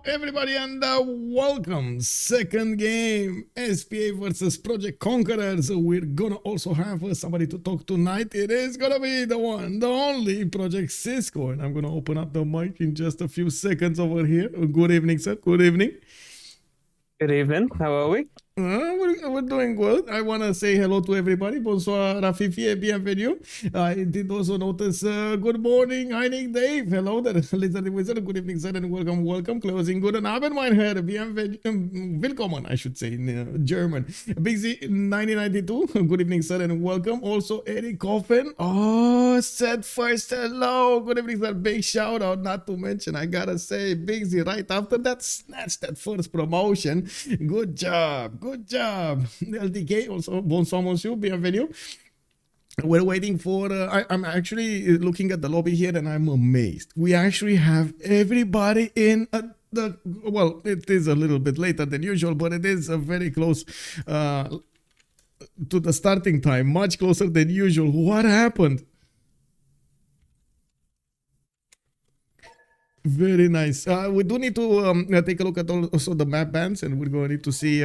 everybody, and welcome. Second game, SPA versus ProjectConquerors. We're gonna also have somebody to talk tonight. It is gonna be the one, the only Project Cisco, and I'm gonna open up the mic in just a few seconds over here. Good evening, sir. Good evening. Good evening. How are we? We're doing good. I want to say hello to everybody. Bonsoir, Xiffy, et bienvenue. I did also notice good morning, Heining Dave. Hello there, Lizard Wizard. Good evening, sir, and welcome. Closing good and Abend, mein Herr. Bienvenue. Willkommen, I should say in German. Big Z 1992. Good evening, sir, and welcome. Also, Eddie Coffin. Oh, said first hello. Good evening, sir. Big shout out. Not to mention, I gotta say, Big Z right after that snatched that first promotion. Good job. Good job. LDK also, bonsoir monsieur, bienvenue. We're waiting for, I'm actually looking at the lobby here and I'm amazed. We actually have everybody in well, it is a little bit later than usual, but it is very close to the starting time, much closer than usual. What happened? Very nice. We do need to take a look at also the map bans, and we're going to need to see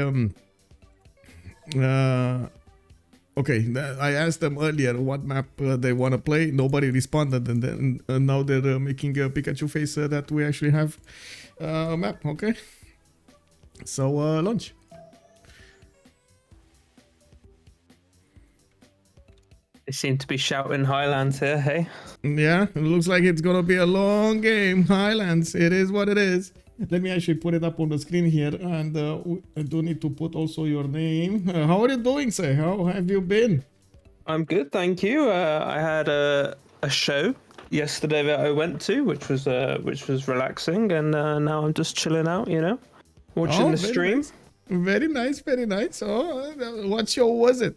okay, I asked them earlier what map they want to play. Nobody responded, and then now they're making a Pikachu face that we actually have a map. Okay, so launch. They seem to be shouting Highlands here, hey? Yeah, it looks like it's gonna be a long game. Highlands, it is what it is. Let me actually put it up on the screen here, and I do need to put also your name. How are you doing, sir? How have you been? I'm good, thank you. I had a show yesterday that I went to, which was relaxing, and now I'm just chilling out, you know, watching the stream. Nice. Very nice, very nice. Oh, what show was it?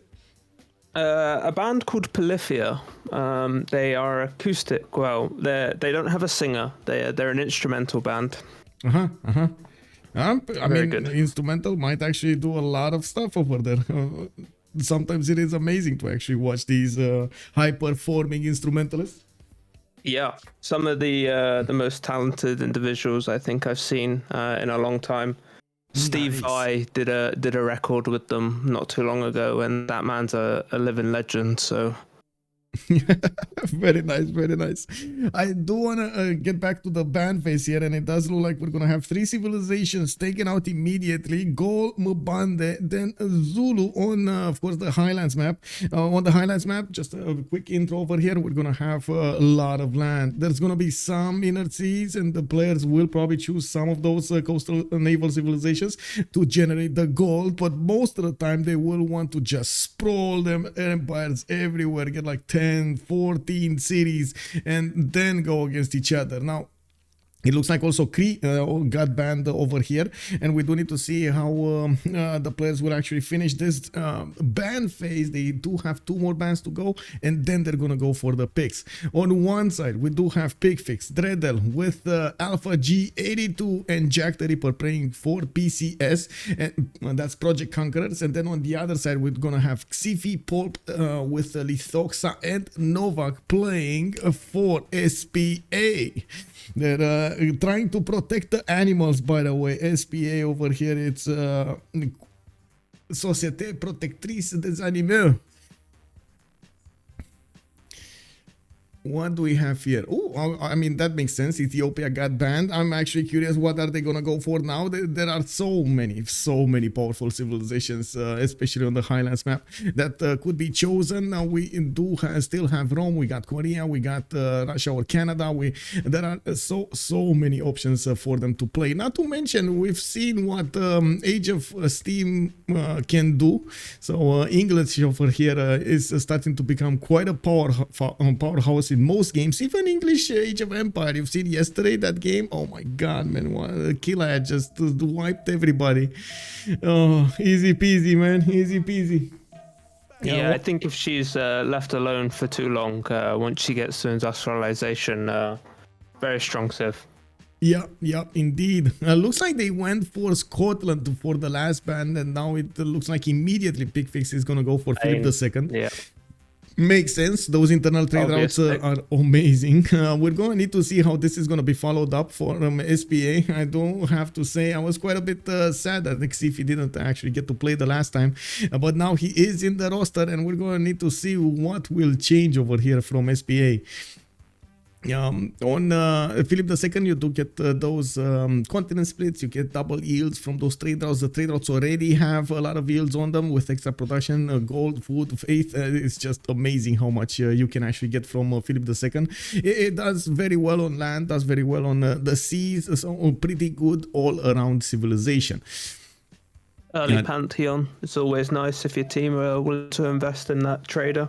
A band called Polyphia. They are acoustic. Well, they don't have a singer. They're an instrumental band. I mean, good. Instrumental might actually do a lot of stuff over there. Sometimes it is amazing to actually watch these high-performing instrumentalists. Yeah, some of the most talented individuals I think I've seen in a long time. Steve Vai did a record with them not too long ago, and that man's a living legend. So. Very nice, very nice. I do want to get back to the band phase here, and it does look like we're going to have 3 civilizations taken out immediately. Gol, Mbande, then Zulu on, of course, the Highlands map. On the Highlands map, just a quick intro over here, we're going to have a lot of land. There's going to be some inner seas, and the players will probably choose some of those coastal naval civilizations to generate the gold, but most of the time they will want to just sprawl them empires everywhere, get like 10, 14 cities, and then go against each other. Now, it looks like also Cree got banned over here, and we do need to see how the players will actually finish this ban phase. They do have 2 more bans to go, and then they're gonna go for the picks. On one side, we do have Picfix, Dredhel with Alpha G82 and JackTheRipper playing for PCS, and that's ProjectConquerors. And then on the other side, we're gonna have Xiffy, Poolp with Lythoxa and Novak playing for SPA. They're trying to protect the animals, by the way. SPA over here, it's Société Protectrice des Animaux. What do we have here? Oh, I mean, that makes sense. Ethiopia got banned. I'm actually curious, what are they gonna go for now? There are so many powerful civilizations, especially on the Highlands map, that could be chosen. Now we do still have Rome, we got Korea, we got Russia or Canada. There are so many options for them to play. Not to mention, we've seen what Age of Steam can do. So English over here is starting to become quite a powerhouse in most games. Even English Age of Empire, you've seen yesterday that game. Oh my god, man, what a killer had just wiped everybody. Oh, easy peasy, man, easy peasy. Yeah, I think if she's left alone for too long, once she gets to industrialization, very strong Civ. Yeah, indeed. Looks like they went for Scotland for the last ban, and now it looks like immediately Picfix is gonna go for Philip II. Yeah. Makes sense. Those internal trade routes are amazing. We're going to need to see how this is going to be followed up for SPA. I don't have to say I was quite a bit sad that Xiffy didn't actually get to play the last time. But now he is in the roster and we're going to need to see what will change over here from SPA. On Philip II, you do get those continent splits, you get double yields from those trade routes. The trade routes already have a lot of yields on them with extra production, gold, food, faith. It's just amazing how much you can actually get from Philip II. It does very well on land, does very well on the seas, so pretty good all around civilization. Early Pantheon. It's always nice if your team are willing to invest in that trader.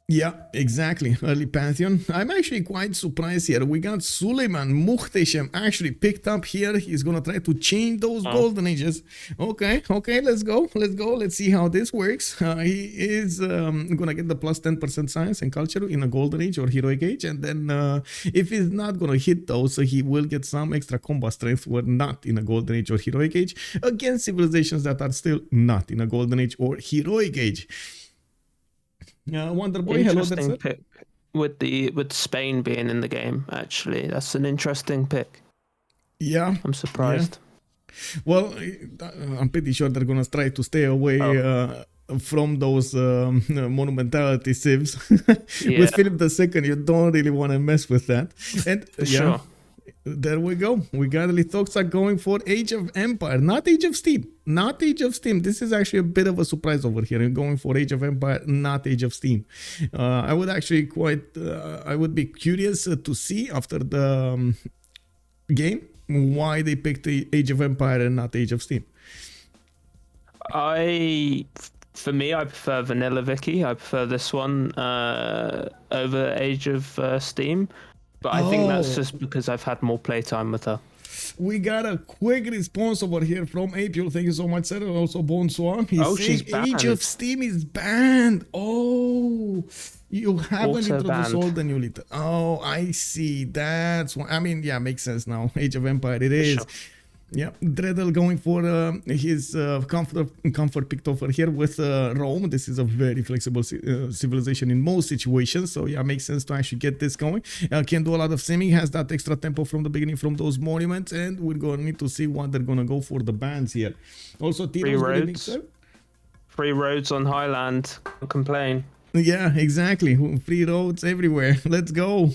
Yeah, exactly. Early Pantheon. I'm actually quite surprised here. We got Suleiman Muhtesem actually picked up here. He's going to try to change those golden ages. Okay, let's go. Let's see how this works. He is going to get the plus 10% science and culture in a golden age or heroic age. And then if he's not going to hit those, he will get some extra combat strength were not in a golden age or heroic age against civilizations that are still not in a golden age or heroic age. Wonder Boy, hello there, sir. Pick with Spain being in the game. Actually, that's an interesting pick. Yeah, I'm surprised. Yeah. Well, I'm pretty sure they're gonna try to stay away from those monumentality civs. With Philip II, you don't really want to mess with that. And sure. There we go. We got Lythoxa going for Age of Empire, not Age of Steam. Not Age of Steam. This is actually a bit of a surprise over here. Going for Age of Empire, not Age of Steam. I would actually I would be curious to see after the game why they picked the Age of Empire and not Age of Steam. For me, I prefer Vanilla Vicky. I prefer this one over Age of Steam. But I think that's just because I've had more playtime with her. We got a quick response over here from April. Thank you so much, sir. Also, Bonsoir. She's banned. Age of Steam is banned. Oh, you haven't introduced all the new little. Oh, I see. That's why. I mean, yeah, makes sense now. Age of Empire, it is. Sure. Yeah, Dredhel going for his comfort picked over here with Rome. This is a very flexible civilization in most situations, so yeah, makes sense to actually get this going. Can do a lot of simming, has that extra tempo from the beginning from those monuments, and we're going to need to see what they're going to go for the bans here. Also, free roads on Highland, can't complain. Yeah, exactly. Free roads everywhere. Let's go.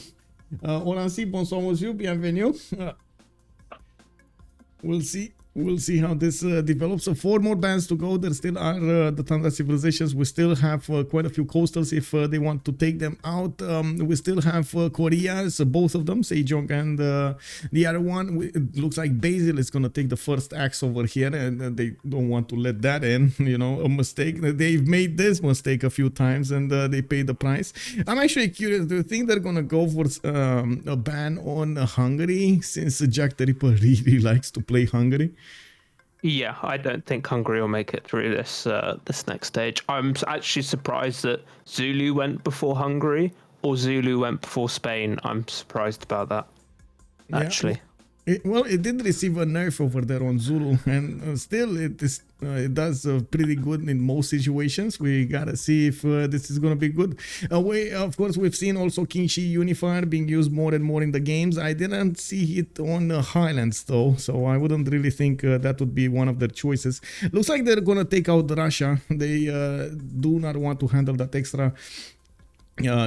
On ainsi, bonsoir monsieur, bienvenue. We'll see how this develops. So 4 more bands to go. There still are the Tundra civilizations. We still have quite a few coastals if they want to take them out. We still have Koreas, both of them, Sejong and the other one. It looks like Basil is going to take the first axe over here, and they don't want to let that in. You know, a mistake. They've made this mistake a few times, and they pay the price. I'm actually curious. Do you think they're going to go for a ban on Hungary, since JackTheRipper really likes to play Hungary? Yeah, I don't think Hungary will make it through this next stage. I'm actually surprised that Zulu went before Hungary or Zulu went before Spain. I'm surprised about that, actually. Yeah. It did receive a nerf over there on Zulu, and still it does pretty good in most situations. We gotta see if this is gonna be good. Of course, we've seen also King Shi Unifier being used more and more in the games. I didn't see it on Highlands though, so I wouldn't really think that would be one of their choices. Looks like they're gonna take out Russia. They do not want to handle that extra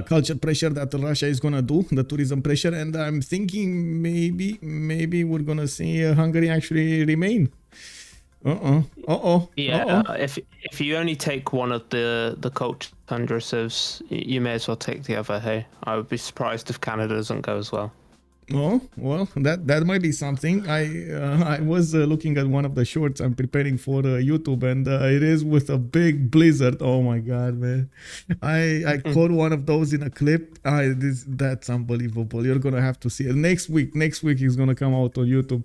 culture pressure that Russia is gonna do, the tourism pressure, and I'm thinking maybe we're gonna see Hungary actually remain. Yeah, if you only take one of the culture tundra civs, you may as well take the other. Hey, I would be surprised if Canada doesn't go as well. Oh, well, that might be something. I was looking at one of the shorts I'm preparing for YouTube, and it is with a big blizzard. Oh my god, man! I caught one of those in a clip. That's unbelievable. You're gonna have to see it next week. Next week is gonna come out on YouTube.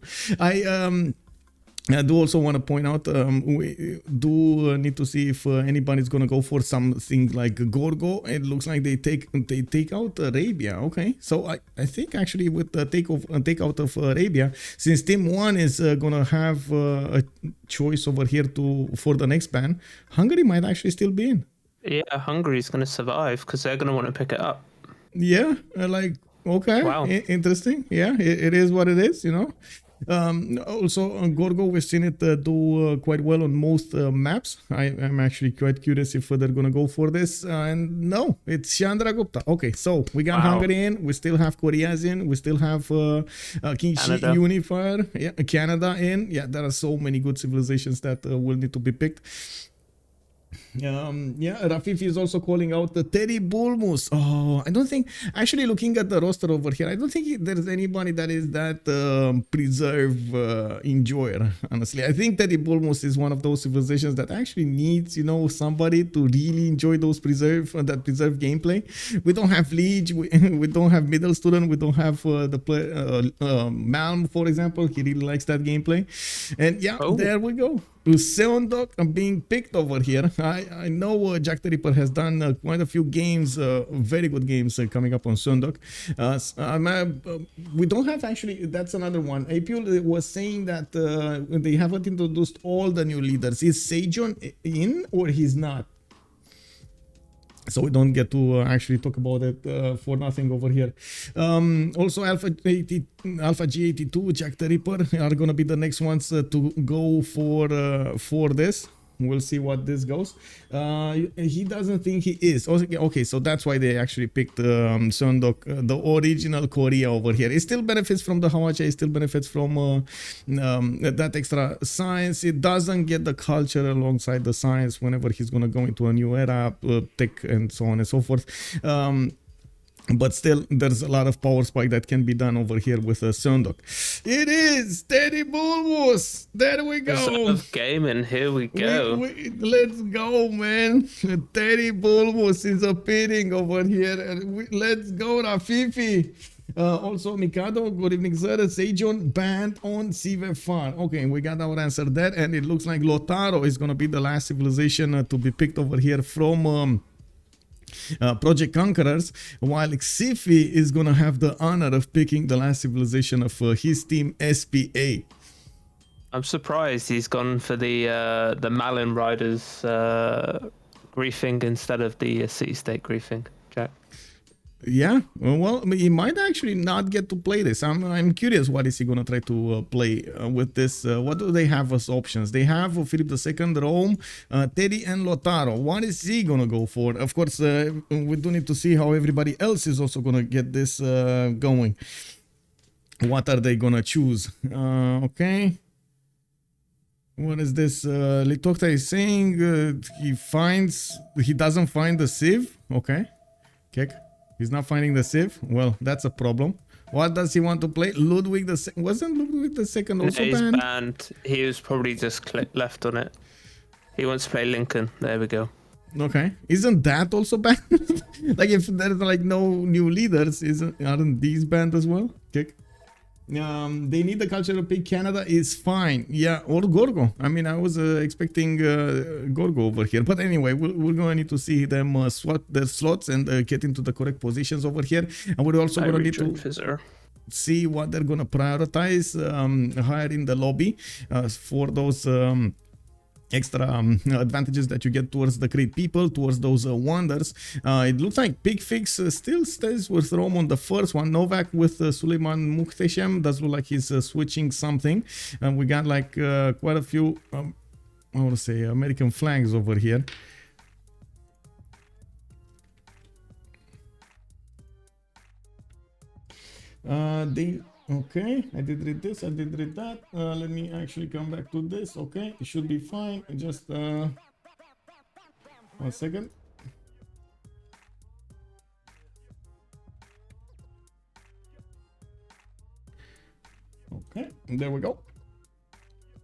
I do also want to point out, we do need to see if anybody's gonna go for something like Gorgo. It looks like they take out Arabia. Okay, so I think actually with the takeout of Arabia, since Team 1 is gonna have a choice over here for the next ban, Hungary might actually still be in. Yeah, Hungary's going to survive because they're going to want to pick it up. Yeah, like okay, Wow. interesting. Yeah, it is what it is, you know. Also on Gorgo, we've seen it do quite well on most maps. I'm actually quite curious if they're gonna go for this. And no, it's Chandragupta. Okay, so we got Hungary in, we still have Korea's in, we still have King Shi Unifier, yeah, Canada in. Yeah, there are so many good civilizations that will need to be picked. Yeah, Rafifi is also calling out the Teddy Bulmus. Oh, I don't think, actually looking at the roster over here, I don't think there's anybody that is that preserve enjoyer, honestly. I think Teddy Bulmus is one of those civilizations that actually needs, you know, somebody to really enjoy those preserve gameplay. We don't have Liege, we don't have Middle Student, we don't have Malm, for example. He really likes that gameplay. And yeah, there we go. Seodeok being picked over here. I know JackTheRipper has done quite a few games, very good games coming up on Seodeok. We don't have actually, that's another one. Apul was saying that they haven't introduced all the new leaders. Is Sejon in or he's not? So we don't get to actually talk about it for nothing over here. Also, Alpha G82, JackTheRipper are gonna be the next ones to go for this. We'll see what this goes. He doesn't think he is. Okay, so that's why they actually picked Seodeok, the original Korea over here. It still benefits from the Hawacha, it still benefits from that extra science. It doesn't get the culture alongside the science whenever he's gonna go into a new era, tech and so on and so forth. But still, there's a lot of power spike that can be done over here with Seodeok. It is Teddy Bulbus. There we go. Gaming, here we go. Let's go, man. Teddy Bulbus is appearing over here. And let's go, Rafifi. Also, Mikado, good evening, sir. Sejon banned on CivFR. Okay, we got our answer there. And it looks like Lotaro is going to be the last civilization to be picked over here from ProjectConquerors, while Xiffy is gonna have the honor of picking the last civilization of his team, SPA. I'm surprised he's gone for the Malin Riders griefing instead of the city-state griefing, Jack. Yeah, well, he might actually not get to play this. I'm curious, what is he gonna try to play with this? What do they have as options? They have Philip II, Rome, Teddy, and Lotaro. What is he gonna go for? Of course, we do need to see how everybody else is also gonna get this going. What are they gonna choose? Okay. What is this? Lythoxa is saying he doesn't find the Civ. Okay. Kek. He's not finding the Civ. Well, that's a problem. What does he want to play? Ludwig the Second. Wasn't Ludwig the Second also banned? Banned. He was probably just left on it. He wants to play Lincoln. There we go. Okay. Isn't that also banned? Like if there's like no new leaders, aren't these banned as well? Kick. They need the cultural pick. Canada is fine. Yeah, or Gorgo. I mean, I was expecting Gorgo over here. But anyway, we're going to need to see them swap their slots and get into the correct positions over here. And we're also going to need to see what they're going to prioritize higher in the lobby for those extra advantages that you get towards the great people, towards those wonders. It looks like Picfix still stays with Rome on the first one. Novak with Suleiman Muhtesem does look like he's switching something. And we got like quite a few, I want to say, American flags over here. Okay, I did read this, I did read that. Let me actually come back to this. Okay, it should be fine. Just 1 second. Okay, there we go.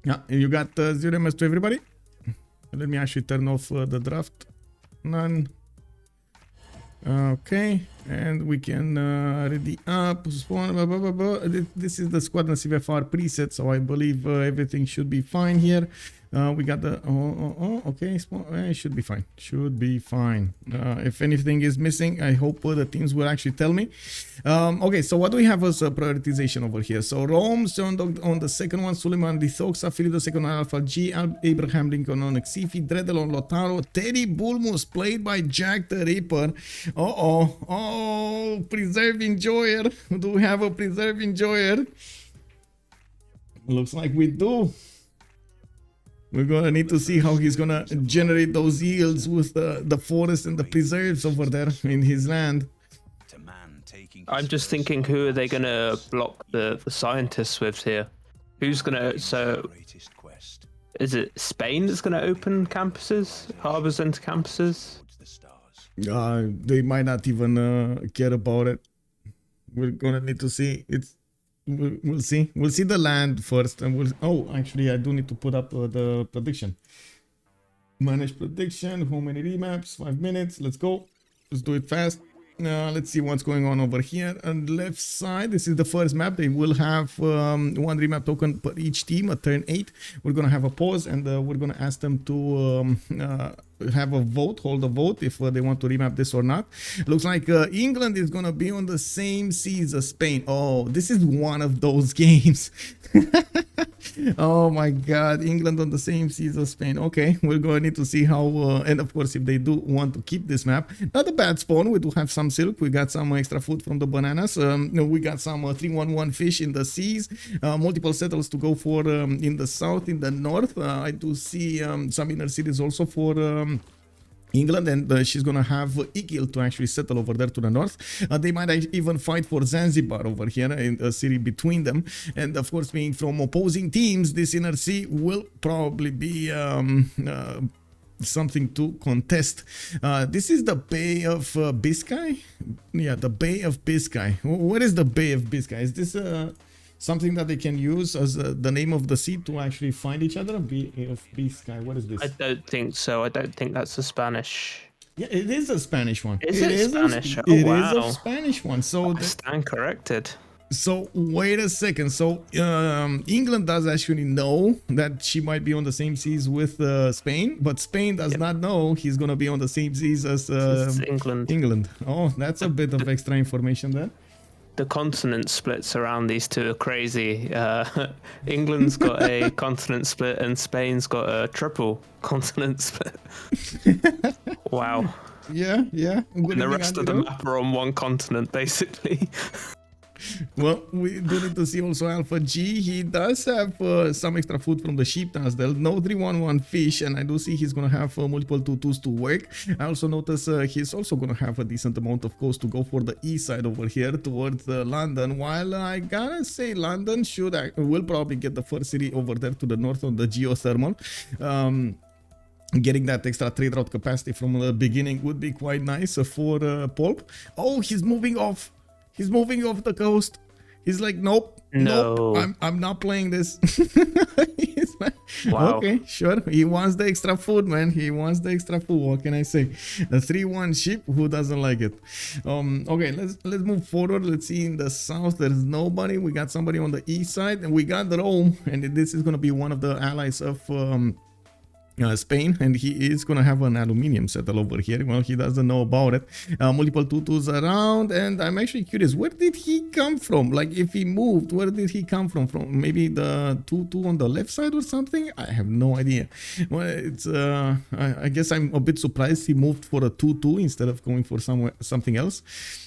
Yeah, you got 0 MS to everybody. Let me actually turn off the draft. None. Okay, and we can ready up. This is the Squadrons CivFR preset, so I believe everything should be fine here. We got the okay, it should be fine. Should be fine. If anything is missing, I hope the teams will actually tell me. Okay, so what do we have as a prioritization over here? So Rome, Seodeok on the second one, Suleiman, Lythoxa, Philip the second one, Alpha G, Abraham Lincoln on Xiffy, Dredhel on Lotaro, Teddy Bulmus played by JackTheRipper. Oh, Preserve Enjoyer. Do we have a Preserve Enjoyer? Looks like we do. We're gonna need to see how he's gonna generate those yields with the forest and the preserves over there in his land. I'm just thinking, who are they gonna block the scientists with here? Who's gonna... So, is it Spain that's gonna open campuses, harbors into campuses? They might not even care about it. We're gonna need to see. We'll see. We'll see the land first, and we'll. Oh, actually, I do need to put up the prediction. Manage prediction. How many remaps? 5 minutes. Let's go. Let's do it fast. Let's see what's going on over here. On the left side, this is the first map. They will have one remap token per each team at turn 8. We're gonna have a pause, and we're gonna ask them to have a vote, hold a vote if they want to remap this or not. Looks like England is gonna be on the same seas as Spain. Oh, this is one of those games. Oh my god, England on the same seas as Spain. Okay, we're going to need to see how, and of course if they do want to keep this map. Not a bad spawn. We do have some silk, we got some extra food from the bananas, we got some 311 fish in the seas, multiple settles to go for in the south, in the north. I do see some inner cities also for England, and she's gonna have Igil to actually settle over there to the north. They might even fight for Zanzibar over here in a city between them, and of course being from opposing teams, this inner sea will probably be something to contest. This is the Bay of Biscay. Yeah, the Bay of Biscay. What is the Bay of Biscay? Is this something that they can use as the name of the sea to actually find each other? Bay of Biscay. What is this? I don't think so. I don't think that's a Spanish. Yeah, it is a Spanish one. Is it Spanish? It is a Spanish one. So I stand corrected. So wait a second. So England does actually know that she might be on the same seas with Spain, but Spain does not know he's gonna be on the same seas as England. England. Oh, that's a bit of extra information there. The continent splits around these two are crazy. England's got a continent split and Spain's got a triple continent split. Wow. Yeah. And the rest of the map are on one continent, basically. Well, we do need to see also Alpha G. He does have some extra food from the sheep Nasdel. No 311 fish, and I do see he's gonna have multiple 2-2s to work. I also notice he's also gonna have a decent amount of coast to go for the east side over here towards London. While I gotta say London will probably get the first city over there to the north on the geothermal. Getting that extra trade route capacity from the beginning would be quite nice for Poolp. Oh, he's moving off. He's moving off the coast. He's like, nope, I'm not playing this. He's like, wow. Okay, sure. He wants the extra food, man. He wants the extra food. What can I say? The 3-1 ship. Who doesn't like it? Okay, let's move forward. Let's see in the south. There's nobody. We got somebody on the east side, and we got Rome, and this is gonna be one of the allies of Spain, and he is gonna have an aluminium settle over here. Well, he doesn't know about it. Multiple 2-2s around, and I'm actually curious, where did he come from? Like, if he moved, where did he come from? From maybe the 2-2 on the left side or something? I have no idea. Well, it's I guess I'm a bit surprised he moved for a 2-2 instead of going for something else.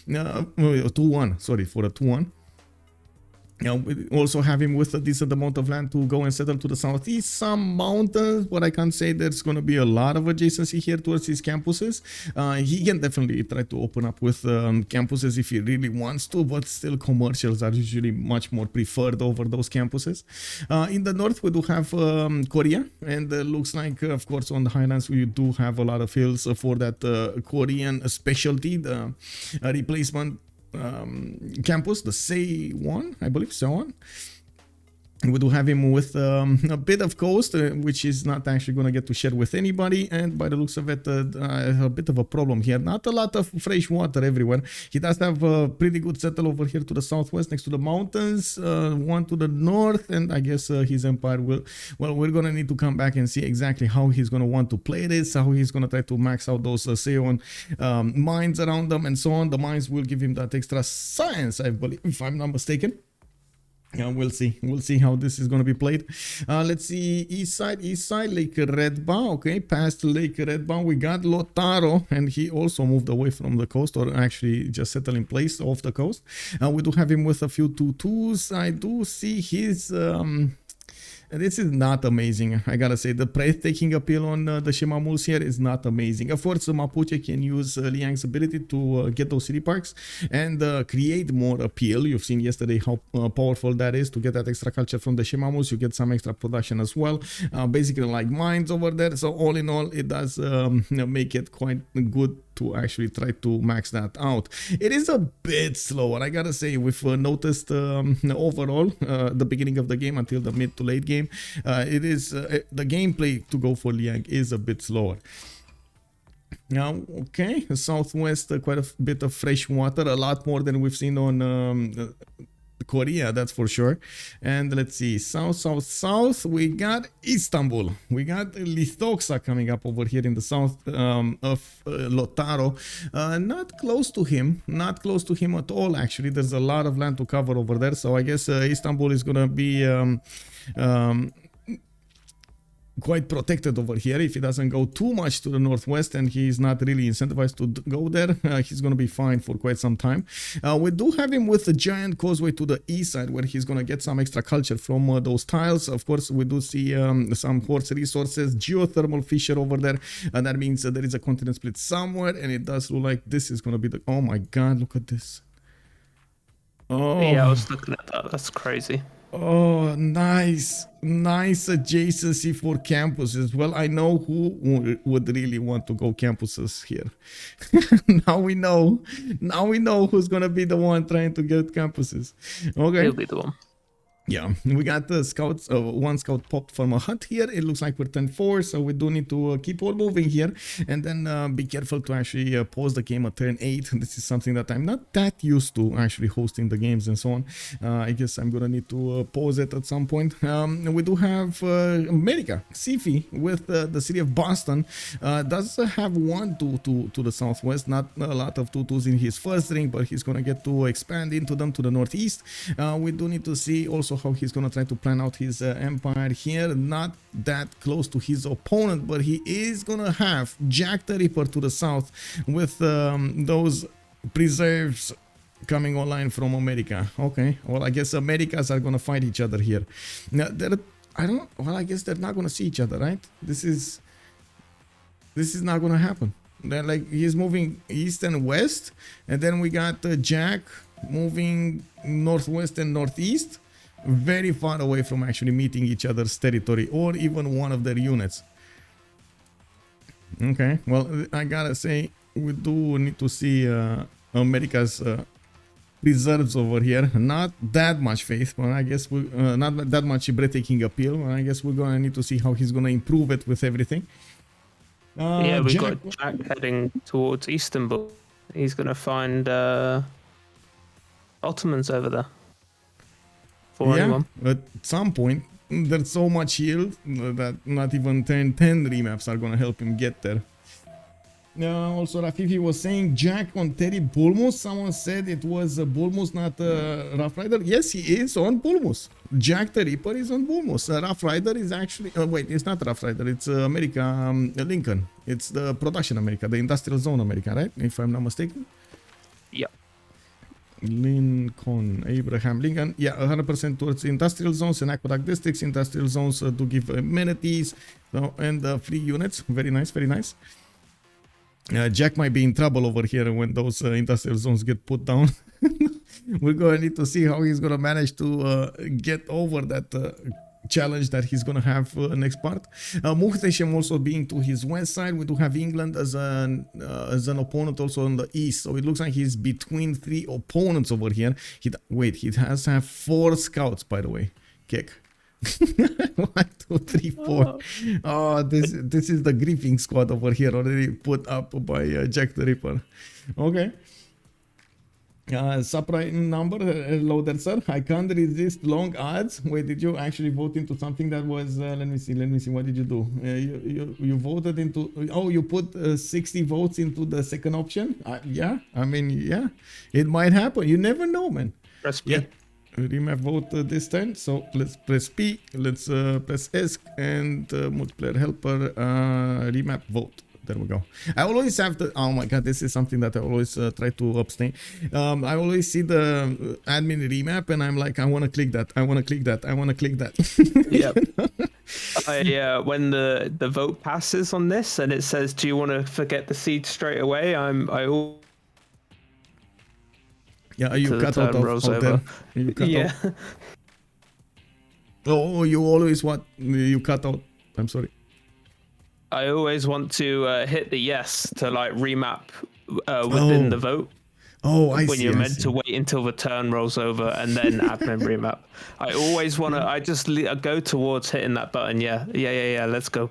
2-1, sorry, for a 2-1. We also have him with a decent amount of land to go and settle to the southeast, some mountains, but I can't say there's going to be a lot of adjacency here towards his campuses. He can definitely try to open up with campuses if he really wants to, but still commercials are usually much more preferred over those campuses. In the north we do have Korea, and looks like of course on the highlands we do have a lot of hills for that Korean specialty, the replacement campus, the Seowan, I believe, Seowan. We do have him with a bit of coast, which is not actually going to get to share with anybody. And by the looks of it, a bit of a problem here. Not a lot of fresh water everywhere. He does have a pretty good settle over here to the southwest next to the mountains. One to the north. And I guess his empire will... Well, we're going to need to come back and see exactly how he's going to want to play this. How he's going to try to max out those Seon mines around them and so on. The mines will give him that extra science, I believe, if I'm not mistaken. Yeah, we'll see how this is going to be played. Let's see, east side, Lake Redba. Okay, past Lake Redba, we got Lotaro, and he also moved away from the coast, or actually just settled in place off the coast. We do have him with a few 2-2s. I do see his... this is not amazing, I gotta say. The breathtaking appeal on the Shemamuls here is not amazing. Of course, Mapuche can use Liang's ability to get those city parks and create more appeal. You've seen yesterday how powerful that is to get that extra culture from the Shemamuls. You get some extra production as well. Basically like mines over there. So all in all, it does make it quite good to actually try to max that out. It is a bit slower, I gotta say. We've noticed overall the beginning of the game until the mid to late game, it is the gameplay to go for Liang is a bit slower. Now, okay, southwest, quite a bit of fresh water, a lot more than we've seen on Korea, that's for sure. And let's see, south, we got Istanbul. We got Lythoxa coming up over here in the south of Lotaro. Not close to him at all, actually. There's a lot of land to cover over there, so I guess Istanbul is gonna be quite protected over here. If he doesn't go too much to the northwest and he's not really incentivized to go there, he's going to be fine for quite some time. We do have him with the giant causeway to the east side where he's going to get some extra culture from those tiles. Of course, we do see some quartz resources, geothermal fissure over there, and that means there is a continent split somewhere, and it does look like this is going to be the... Oh my god, look at this. Oh yeah, I was looking at that. That's crazy. Oh, nice adjacency for campuses. Well, I know who would really want to go campuses here. Now we know who's gonna be the one trying to get campuses. Okay, he'll be the one. Yeah, we got the scouts, one scout popped from a hut here. It looks like we're 10-4, so we do need to keep on moving here. And then be careful to actually pause the game at turn 8. This is something that I'm not that used to, actually hosting the games and so on. I guess I'm gonna need to pause it at some point. We do have America, Xiffy, with the city of Boston. Does have one 2-2 to the southwest, not a lot of 2-2s in his first ring, but he's gonna get to expand into them to the northeast. We do need to see also how he's gonna try to plan out his empire here. Not that close to his opponent, but he is gonna have JackTheRipper to the south with those preserves coming online from America. Okay, well, I guess Americas are gonna fight each other here. Now, I guess they're not gonna see each other, right? This is not gonna happen. They're like, he's moving east and west, and then we got Jack moving northwest and northeast, very far away from actually meeting each other's territory or even one of their units. Okay, well, I gotta say, we do need to see America's reserves over here. Not that much faith, but I guess we not that much breathtaking appeal. I guess we're gonna need to see how he's gonna improve it with everything. Yeah, we got Jack heading towards Istanbul. He's gonna find Ottomans over there. Yeah, at some point there's so much yield that not even 10 remaps are gonna help him get there. Also, Rafifi was saying Jack on Terry Bulmus. Someone said it was Bulmus, not Rough Rider. Yes, he is on Bulmus. JackTheRipper is on Bulmus. Rough Rider is actually... wait, it's not Rough Rider. It's America, Lincoln. It's the production America, the industrial zone America, right? If I'm not mistaken. Yeah. Lincoln, Abraham Lincoln. Yeah, 100% towards industrial zones and aqueduct districts. Industrial zones do give amenities and free units. Very nice, very nice. Jack might be in trouble over here when those industrial zones get put down. We're going to need to see how he's going to manage to get over that challenge that he's going to have next part. Muhtesem also being to his west side. We do have England as an opponent also on the east. So it looks like he's between 3 opponents over here. He does have 4 scouts, by the way. Kick. 1, 2, 3, 4. Oh, this is the griefing squad over here already put up by JackTheRipper. Okay. Subprime number, hello there, sir. I can't resist long odds. Wait, did you actually vote into something that was? Let me see. What did you do? You voted into. Oh, you put 60 votes into the second option. Yeah, I mean, yeah, it might happen. You never know, man. Press P. Yeah, remap vote this time. So let's press P. Let's press S and multiplayer helper remap vote. There we go. I always have to. Oh my god, this is something that I always try to abstain. I always see the admin remap, and I'm like, I want to click that. I want to click that. I want to click that. Yep. When the vote passes on this, and it says, "Do you want to forget the seed straight away?" Yeah, you cut out there. You cut yeah. out. Oh, you always what? You cut out. I'm sorry. I always want to hit the yes to like remap within the vote. Oh, I see. When you're meant to wait until the turn rolls over and then admin remap. I always want to. I just go towards hitting that button. Yeah. Let's go.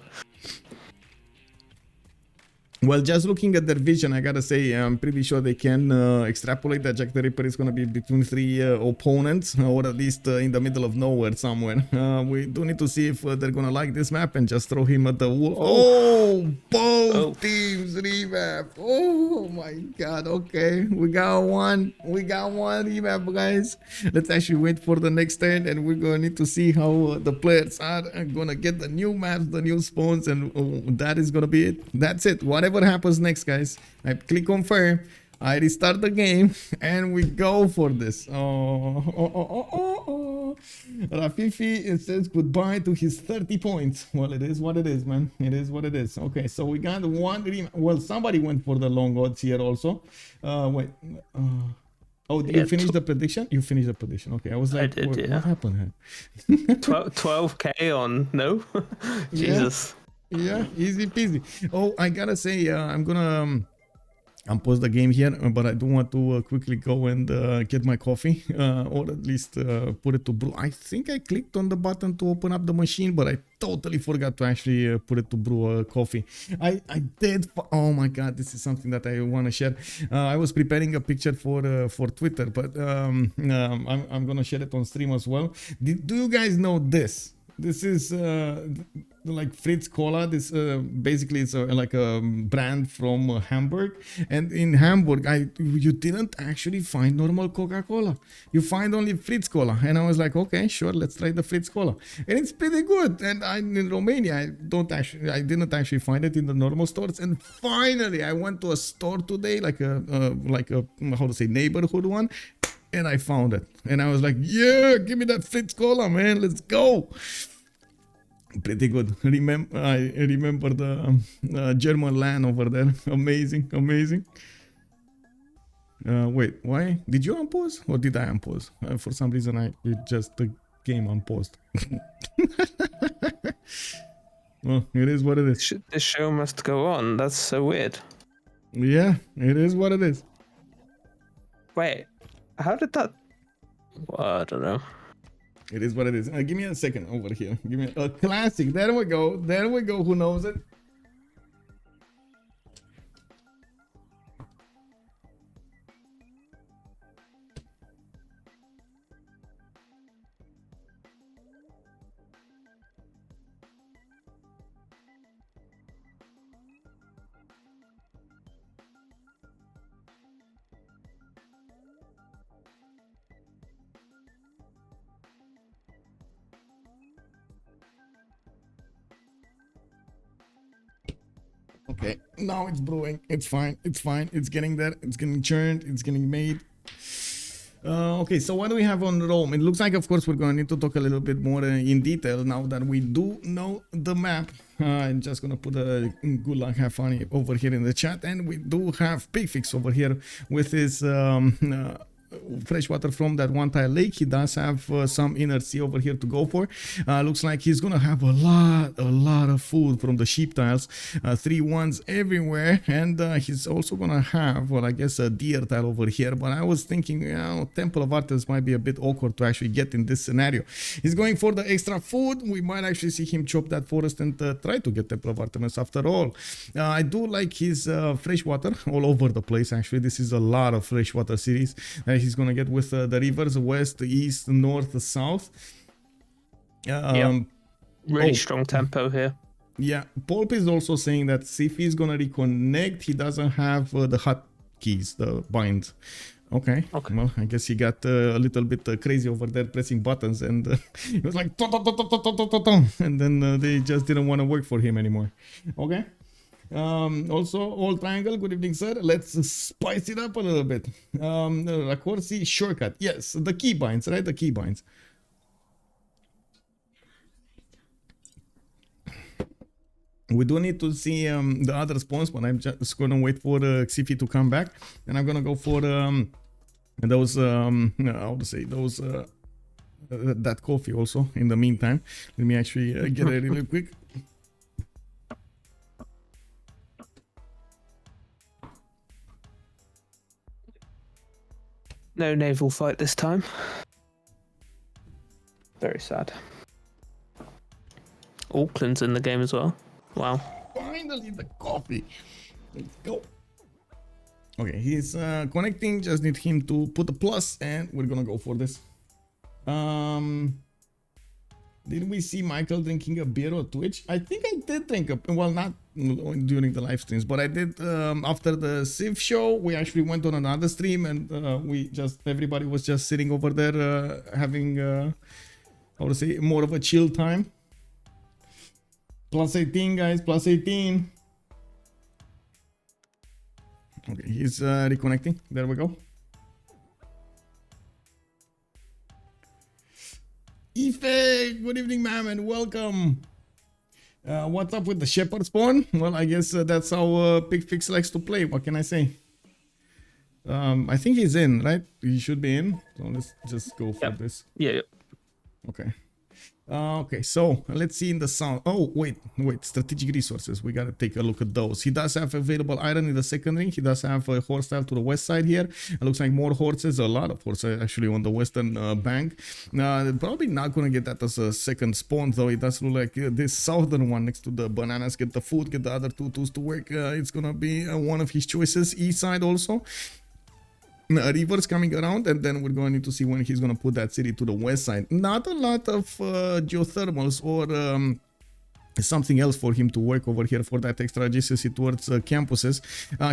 Well, just looking at their vision, I gotta say, I'm pretty sure they can extrapolate that JackTheRipper is gonna be between 3 opponents, or at least in the middle of nowhere somewhere. We do need to see if they're gonna like this map and just throw him at the wall. Oh, both teams remap. Oh my god. Okay, we got one remap, guys. Let's actually wait for the next turn, and we're gonna need to see how the players are gonna get the new maps, the new spawns, and that is gonna be it. That's it. Whatever happens next, guys, I click confirm, I restart the game, and we go for this. Rafifi, it says goodbye to his 30 points. Well, it is what it is, man. It is what it is. Okay, so we got one. Well, somebody went for the long odds here also. Wait. Oh, did you finish the prediction? You finished the prediction. Okay, I was like, I did, what happened? 12k on no. Jesus. Yeah, easy peasy. Oh, I gotta say, I'm gonna unpause the game here, but I do want to quickly go and get my coffee, or at least put it to brew. I think I clicked on the button to open up the machine, but I totally forgot to actually put it to brew coffee. I did. Oh my god, this is something that I want to share. I was preparing a picture for Twitter, but I'm gonna share it on stream as well. Do you guys know this? This is like Fritz Cola. This basically it's like a brand from Hamburg, and in Hamburg you didn't actually find normal Coca-Cola. You find only Fritz Cola, and I was like, okay, sure, let's try the Fritz Cola, and it's pretty good. And I'm in Romania. I didn't actually find it in the normal stores, and finally I went to a store today, like a how to say, neighborhood one. And I found it, and I was like, yeah, give me that Fritz Cola, man, let's go. Pretty good. I remember the German LAN over there. Amazing. Wait, why? Did you unpause or did I unpause? For some reason the game unpaused. Well, it is what it is. The show must go on. That's so weird. Yeah, it is what it is. Wait. How did that? Well, I don't know. It is what it is. Give me a second over here. Give me a classic. There we go. Who knows it? Okay, now it's brewing. It's fine. It's getting there. It's getting churned. It's getting made. Okay, so what do we have on Rome? It looks like, of course, we're going to need to talk a little bit more in detail now that we do know the map. I'm just going to put a good luck, have fun over here in the chat. And we do have Picfix over here with his freshwater from that one tile lake. He does have some inner sea over here to go for. Looks like he's gonna have a lot of food from the sheep tiles. 3 ones everywhere, and he's also gonna have, well, I guess a deer tile over here. But I was thinking, you know, Temple of Artemis might be a bit awkward to actually get in this scenario. He's going for the extra food. We might actually see him chop that forest and try to get Temple of Artemis after all. I do like his freshwater all over the place. Actually, this is a lot of freshwater cities that he's gonna get with the rivers, west, east, north, south. Really strong tempo here. Yeah, Poolp is also saying that Xiffy is gonna reconnect. He doesn't have the hotkeys, the bind. Okay, well, I guess he got a little bit crazy over there pressing buttons, and he was like, and then they just didn't want to work for him anymore. Okay. Also, all triangle, good evening, sir. Let's spice it up a little bit. Racorsi shortcut. Yes, the keybinds, right? The keybinds. We do need to see the other spawns, but I'm just gonna wait for Xiffy to come back, and I'm gonna go for those how to say, those that coffee also in the meantime. Let me actually get it really quick. No naval fight this time. Very sad. Auckland's in the game as well. Wow. Finally, the coffee. Let's go. Okay, he's connecting. Just need him to put a plus, and we're gonna go for this. Did we see Michael drinking a beer on Twitch? I think I did drink a, well, not during the live streams, but I did after the Civ show. We actually went on another stream, and everybody was just sitting over there having how to say, more of a chill time. Plus 18, guys, plus 18. Okay, he's reconnecting. There we go. Ife, good evening, ma'am, and welcome. What's up with the shepherd spawn? Well, I guess that's how Picfix likes to play. What can I say? I think he's in, right? He should be in. So let's just go for this. Yeah. Okay. Okay, so let's see in the south. Oh, wait, strategic resources. We gotta take a look at those. He does have available iron in the second ring. He does have a horse tile to the west side here. It looks like more horses, a lot of horses actually on the western bank. Probably not gonna get that as a second spawn, though. It does look like this southern one next to the bananas, get the food, get the other tutus to work. It's gonna be one of his choices. East side also. Rivers coming around, and then we're going to need to see when he's going to put that city to the west side. Not a lot of geothermals or something else for him to work over here for that extra adjacency towards campuses.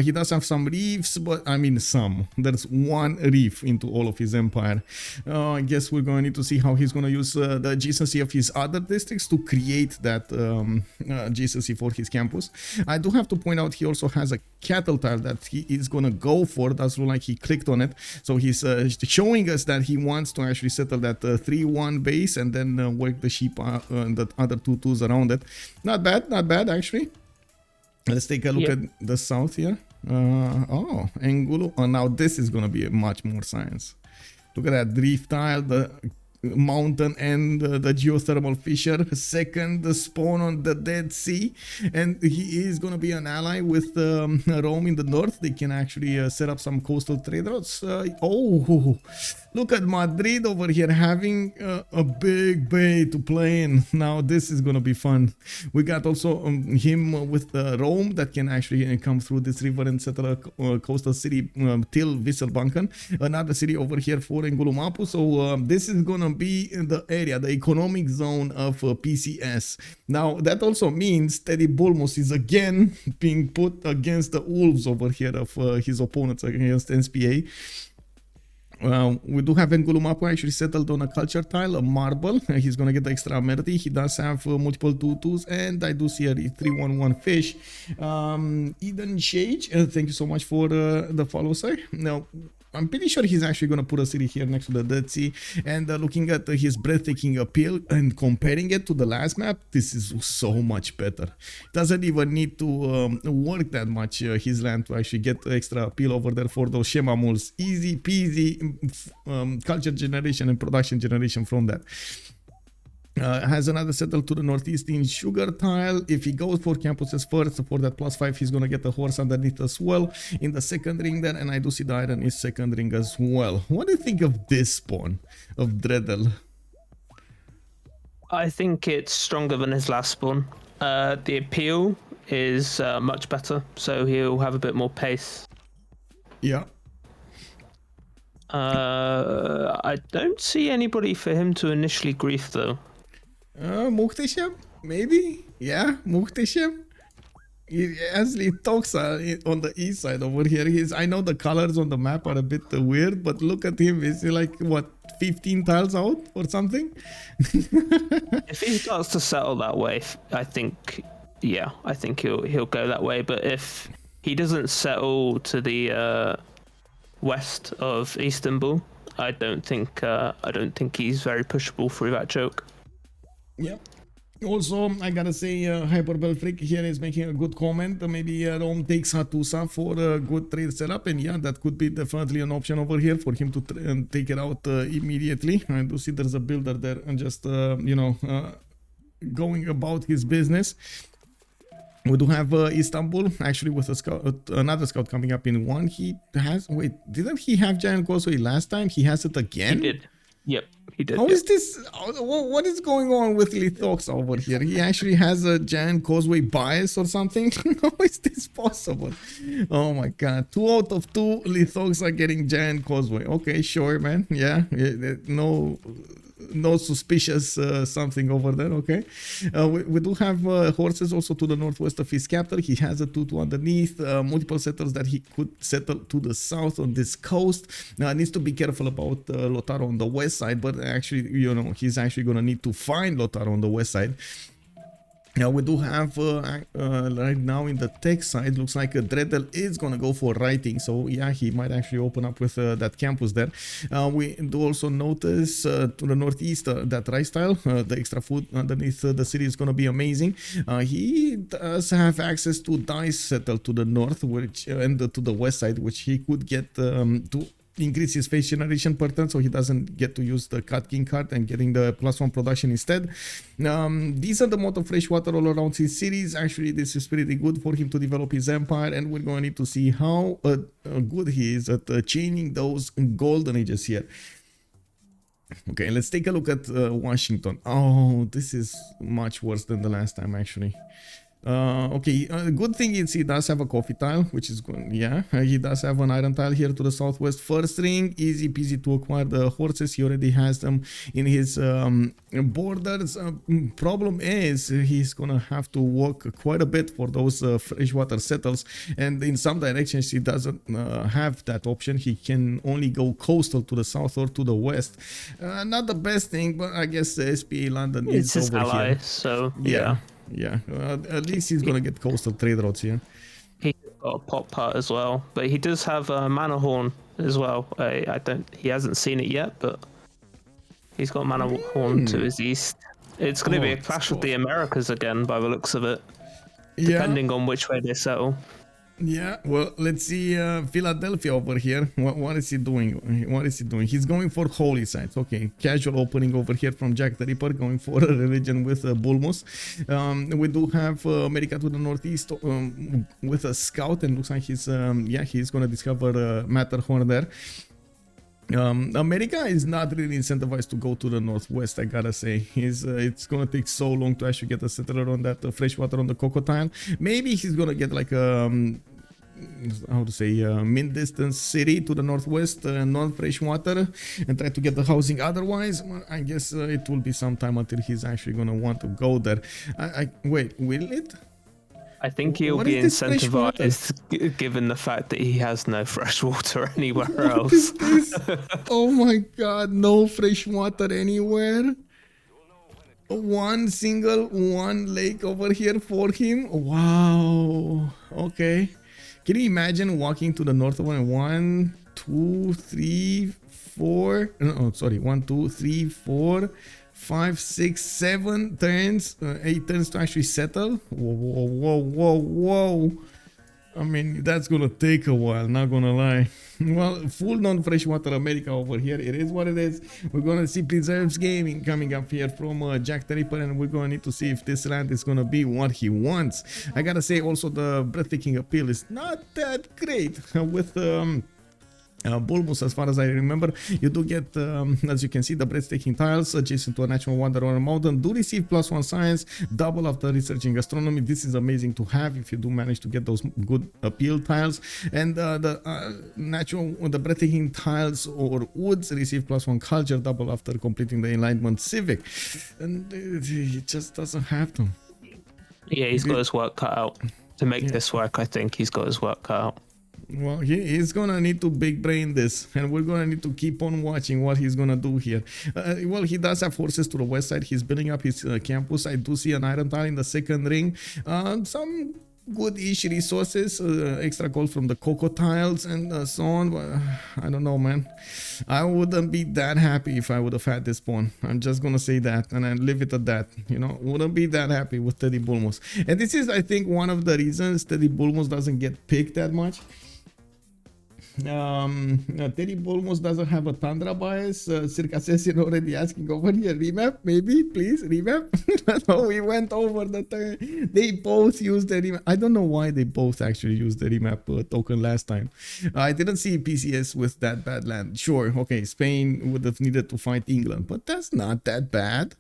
He does have some reefs, but I mean some. There's one reef into all of his empire. I guess we're going to need to see how he's going to use the adjacency of his other districts to create that adjacency for his campus. I do have to point out he also has a cattle tile that he is going to go for. Does look like he clicked on it. So he's showing us that he wants to actually settle that 3-1 base and then work the sheep and the other 2-2s around it. Not bad actually. Let's take a look at the south here. Oh, Angulu. Oh, now this is gonna be much more science. Look at that drift tile, the mountain, and the geothermal fissure. Second, the spawn on the Dead Sea, and he is gonna be an ally with Rome in the north. They can actually set up some coastal trade routes. Oh, look at Madrid over here having a big bay to play in. Now this is gonna be fun. We got also him with Rome that can actually come through this river and settle a coastal city till Wisselbanken. Another city over here for Ngulumapu. So this is gonna be in the area, the economic zone of PCS. Now that also means Teddy Bulmos is again being put against the wolves over here of his opponents against NSPA. We do have Ngulumapu actually settled on a culture tile, a marble. He's gonna get the extra amenity. He does have multiple 2-2s, and I do see a 3-1-1 fish. Eden Shage, thank you so much for the follow, sir. Now, I'm pretty sure he's actually going to put a city here next to the Dead Sea. And looking at his breathtaking appeal and comparing it to the last map, this is so much better. Doesn't even need to work that much, his land, to actually get extra appeal over there for those Shemamuls. Easy peasy culture generation and production generation from that. Has another settle to the northeast in Sugar Tile. If he goes for campuses first, for that +5, he's gonna get a horse underneath as well in the second ring there, and I do see the iron is second ring as well. What do you think of this spawn of Dredhel? I think it's stronger than his last spawn. The appeal is much better, so he'll have a bit more pace. Yeah. I don't see anybody for him to initially grief though. Muhtesem? Maybe? Yeah, Muhtesem? He has Lythoxa on the east side over here. I know the colors on the map are a bit weird, but look at him. Is he like, what, 15 tiles out or something? If he starts to settle that way, I think he'll go that way. But if he doesn't settle to the west of Istanbul, I don't think he's very pushable through that choke. Yeah. Also, I gotta say, Hyperbell Freak here is making a good comment. Maybe Rome takes Hattusa for a good trade setup, and yeah, that could be definitely an option over here for him to take it out immediately. I do see there's a builder there and just, going about his business. We do have Istanbul, actually, with a scout, another scout coming up in one. He has, wait, didn't he have Giant Causeway last time? He has it again? He did. Yep, he did. How is this? What is going on with Lythoxa over here? He actually has a Giant Causeway bias or something? How is this possible? Oh my god. 2 out of 2 Lythoxa getting Giant Causeway. Okay, sure, man. Yeah, no suspicious something over there. Okay, we do have horses also to the northwest of his capital. He has a 2-2 underneath, multiple settlers that he could settle to the south on this coast. Needs to be careful about Lotaro on the west side, but actually, he's actually gonna need to find Lotaro on the west side. Now we do have right now in the tech side, looks like Dredhel is gonna go for writing, so yeah, he might actually open up with that campus there. We do also notice to the northeast that rice tile, the extra food underneath the city is gonna be amazing. He does have access to dice settle to the north, which and to the west side, which he could get to increase his face generation per turn, so he doesn't get to use the Cut King card and getting the +1 production instead. These are the amount of fresh water all around his cities. Actually, this is pretty good for him to develop his empire, and we're going to need to see how good he is at chaining those golden ages here. Okay, let's take a look at Washington. Oh, this is much worse than the last time, actually. Okay, good thing is he does have a coffee tile, which is good. Yeah, he does have an iron tile here to the southwest. First ring, easy peasy to acquire the horses. He already has them in his borders. Problem is he's gonna have to walk quite a bit for those freshwater settles, and in some directions he doesn't have that option. He can only go coastal to the south or to the west. Not the best thing, but I guess SPA London is over ally, here. So yeah. Yeah, at least he's gonna get coastal trade routes here. He's got a pop part as well, but he does have a mana horn as well. He hasn't seen it yet, but he's got a mana horn to his east. It's going to be a clash with the Americas again, by the looks of it, depending on which way they settle. Yeah, well, let's see Philadelphia over here. What is he doing? What is he doing? He's going for holy sites. Okay, casual opening over here from JackTheRipper, going for a religion with Bulmus. We do have America to the northeast with a scout, and looks like he's going to discover Matterhorn there. America is not really incentivized to go to the northwest, I gotta say. It's gonna take so long to actually get a settler on that freshwater on the Crocodile. Maybe he's gonna get like how to say, mid-distance city to the northwest, non-freshwater, and try to get the housing. Otherwise, well, I guess it will be some time until he's actually gonna want to go there. Wait, will it? I think he'll be incentivized given the fact that he has no fresh water anywhere else. Is this? Oh my god, no fresh water anywhere? One lake over here for him? Wow. Okay. Can you imagine walking to the north of 1, 2, 3, 4. No, sorry. 1, 2, 3, 4, 5, 6, 7 turns. 8 turns to actually settle. Whoa, whoa, whoa, whoa. I mean, that's gonna take a while, not gonna lie. Well, full non-freshwater America over here. It is what it is. We're gonna see Preserves Gaming coming up here from JackTheRipper, and we're gonna need to see if this land is gonna be what he wants. I gotta say also the breathtaking appeal is not that great with Bulbous, as far as I remember. You do get, as you can see, the breathtaking tiles adjacent to a natural wonder or a mountain do receive +1 science, double after researching astronomy. This is amazing to have if you do manage to get those good appeal tiles. And the breathtaking tiles or woods receive +1 culture, double after completing the enlightenment civic. And it just doesn't have to. Yeah, he's got his work cut out. To make this work, I think he's got his work cut out. Well, he's gonna need to big brain this, and we're gonna need to keep on watching what he's gonna do here. Well, he does have horses to the west side. He's building up his campus. I do see an iron tile in the second ring. Some good-ish resources, extra gold from the cocoa tiles and so on. But I don't know, man. I wouldn't be that happy if I would have had this pawn. I'm just gonna say that, and I leave it at that. You know, wouldn't be that happy with Teddy Bulmos. And this is, I think, one of the reasons Teddy Bulmos doesn't get picked that much. Teddy Bulmos doesn't have a Tundra bias. Circa Assassin already asking over here, remap, maybe, please, remap. No, we went over the turn. They both used the remap. I don't know why they both actually used the remap token last time. I didn't see PCS with that bad land. Sure, okay, Spain would have needed to fight England, but that's not that bad.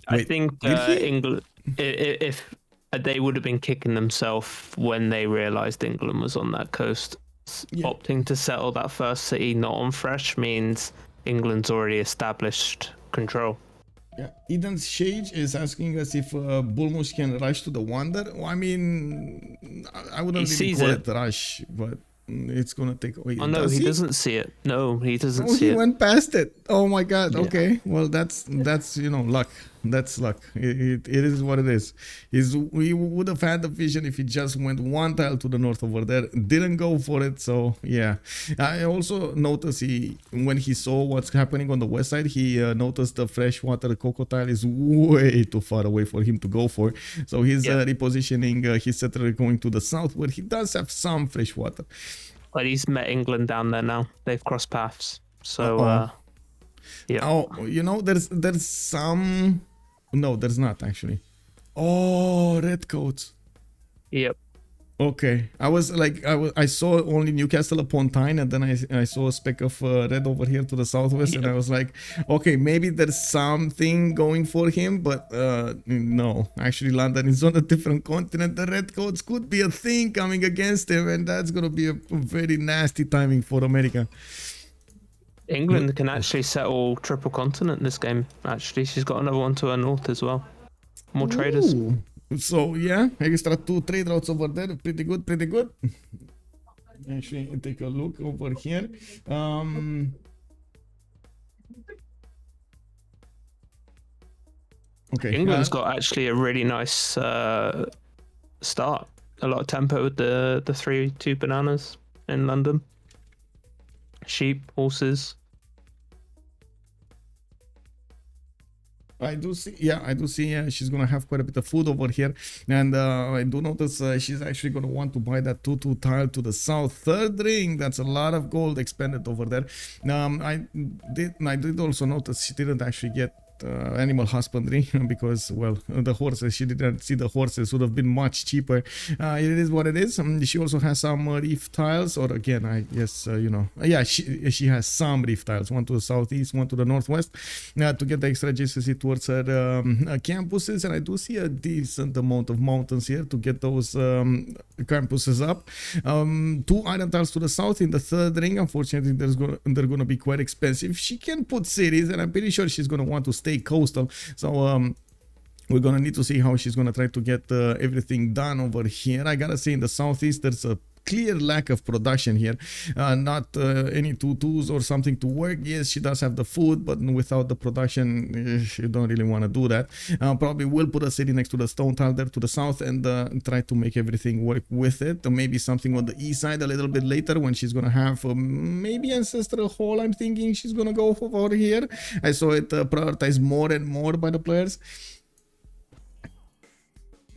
I think England, if they would have been kicking themselves when they realized England was on that coast. Yeah. Opting to settle that first city not on fresh means England's already established control. Yeah, Eden's Shage is asking us if Bulmos can rush to the Wonder. Well, I mean, I wouldn't really call it rush, but it's gonna take. Wait, oh no, he doesn't see it. No, he doesn't see it. He went past it. Oh my god. Yeah. Okay, well that's you know, luck. That's luck. It is what it is. We would have had the vision if he just went one tile to the north over there. Didn't go for it. So yeah. I also noticed when he saw what's happening on the west side, he noticed the freshwater cocoa tile is way too far away for him to go for. So he's repositioning his settler going to the south, where he does have some freshwater. But he's met England down there now. They've crossed paths. So yeah. Oh, you know, there's some. No, there's not actually. Oh, redcoats. Yep. Okay, I saw only Newcastle upon Tyne, and then I saw a speck of red over here to the southwest, and I was like, okay, maybe there's something going for him, but no, actually London is on a different continent. The redcoats could be a thing coming against him, and that's gonna be a very nasty timing for America. England can actually settle triple continent this game. Actually, she's got another one to her north as well. More traders. So yeah, extra 2 trade routes over there. Pretty good, pretty good. Actually, take a look over here. Okay. England's got actually a really nice start. A lot of tempo with the 3-2 bananas in London. Sheep, horses. I do see, she's gonna have quite a bit of food over here, and I do notice she's actually gonna want to buy that 2-2 tile to the south. Third ring, that's a lot of gold expended over there. I did also notice she didn't actually get animal husbandry because, well, the horses, she didn't see the horses, would have been much cheaper. It is what it is. She also has some reef tiles, or again, I guess, you know, yeah, she has some reef tiles, one to the southeast, one to the northwest, to get the extra adjacency towards her campuses. And I do see a decent amount of mountains here to get those campuses up. 2 iron tiles to the south in the third ring. Unfortunately, they're gonna be quite expensive. She can put cities, and I'm pretty sure she's gonna want to stay coastal. So we're gonna need to see how she's gonna try to get everything done over here. I gotta say, in the southeast, there's a clear lack of production here. Not any tutus or something to work. Yes, she does have the food, but without the production, you don't really want to do that. Probably will put a city next to the stone tile there to the south and try to make everything work with it. Maybe something on the east side a little bit later when she's gonna have maybe Ancestral Hall. I'm thinking she's gonna go over here. I saw it prioritized more and more by the players.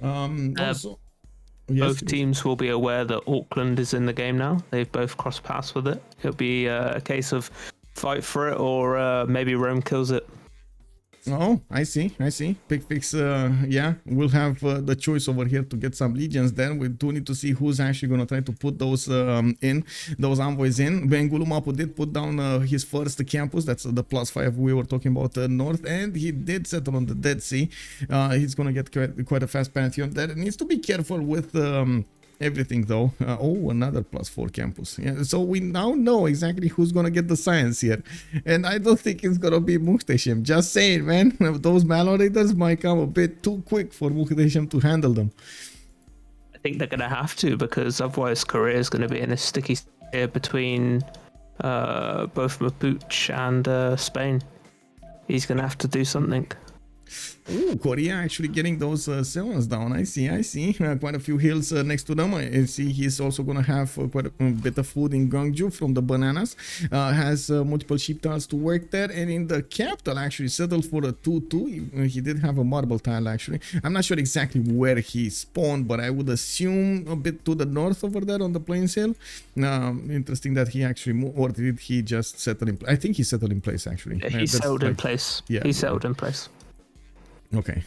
Also, both teams will be aware that Auckland is in the game now. They've both crossed paths with it. It'll be a case of fight for it, or maybe Rome kills it. Oh, I see. Picfix, yeah, we'll have the choice over here to get some legions. Then we do need to see who's actually going to try to put those those envoys in. Bengulumapu did put down his first campus. That's the +5 we were talking about north, and he did settle on the Dead Sea. He's going to get quite a fast pantheon. That needs to be careful with everything though. Oh, another +4 campus. Yeah, so we now know exactly who's gonna get the science here, and I don't think it's gonna be Muhtesem. Just saying, man. Those Malon Raiders might come a bit too quick for Muhtesem to handle them. I think they're gonna have to, because otherwise Korea is gonna be in a sticky sphere between both Mapuche and Spain. He's gonna have to do something. Ooh, Korea actually getting those Seons down. I see. Quite a few hills next to them. I see he's also going to have quite a bit of food in Gwangju from the bananas. Has multiple sheep tiles to work there. And in the capital, actually settled for a 2-2. He did have a marble tile, actually. I'm not sure exactly where he spawned, but I would assume a bit to the north over there on the Plains Hill. Interesting that he actually moved, or did he just settle in place? I think he settled in place, actually. Yeah, he settled in place. Yeah, he settled in place. Okay,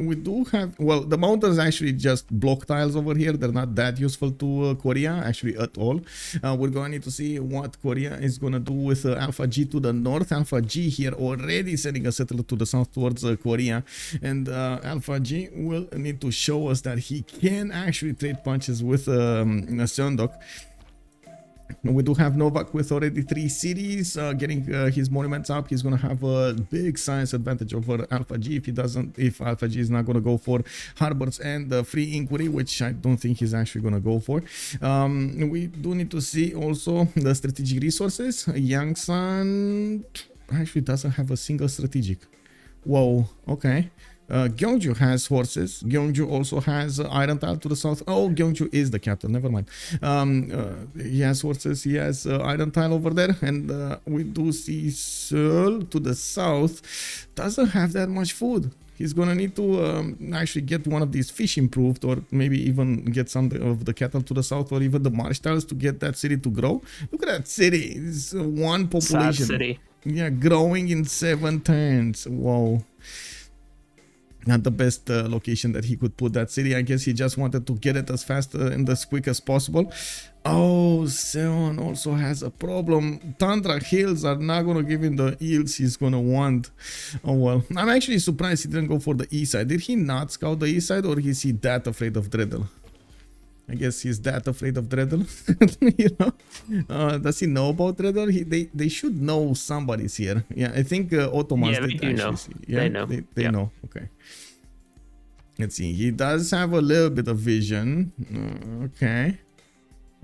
we do have, well, the mountains actually just block tiles over here. They're not that useful to Korea, actually, at all. We're going to need to see what Korea is going to do with Alpha G to the north. Alpha G here already sending a settler to the south towards Korea. And Alpha G will need to show us that he can actually trade punches with Seodeok. We do have Novak with already 3 cities, getting his monuments up. He's going to have a big science advantage over Alpha G if Alpha G is not going to go for harbors and free inquiry, which I don't think he's actually going to go for. We do need to see also the strategic resources. Yangsan actually doesn't have a single strategic. Whoa, okay. Gyeongju has horses. Gyeongju also has iron tile to the south. Oh, Gyeongju is the capital. Never mind. He has horses. He has iron tile over there, and we do see Seoul to the south doesn't have that much food. He's gonna need to actually get one of these fish improved, or maybe even get some of the cattle to the south, or even the marsh tiles to get that city to grow. Look at that city. It's one population. Sad city. Yeah, growing in 7 turns. Whoa. Not the best location that he could put that city. I guess he just wanted to get it as fast and as quick as possible. Oh, Seon also has a problem. Tundra hills are not going to give him the yields he's going to want. Oh well. I'm actually surprised he didn't go for the east side. Did he not scout the east side, or is he that afraid of Dredhel? I guess he's that afraid of Dredhel. You know? Does he know about Dredhel? They should know somebody's here. Yeah, I think Ottomans they do know. Yeah, they know. They know. Okay. Let's see. He does have a little bit of vision. Okay.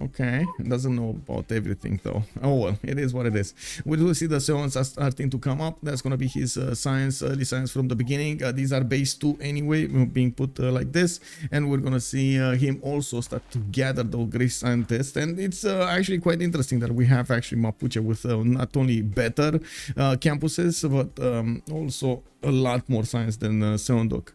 Okay, doesn't know about everything though. Oh well, it is what it is. We do see the Seons are starting to come up. That's gonna be his science, early science from the beginning. These are base 2 anyway, being put like this, and we're gonna see him also start to gather the great scientists. And it's actually quite interesting that we have actually Mapuche with not only better campuses, but also a lot more science than Seodeok.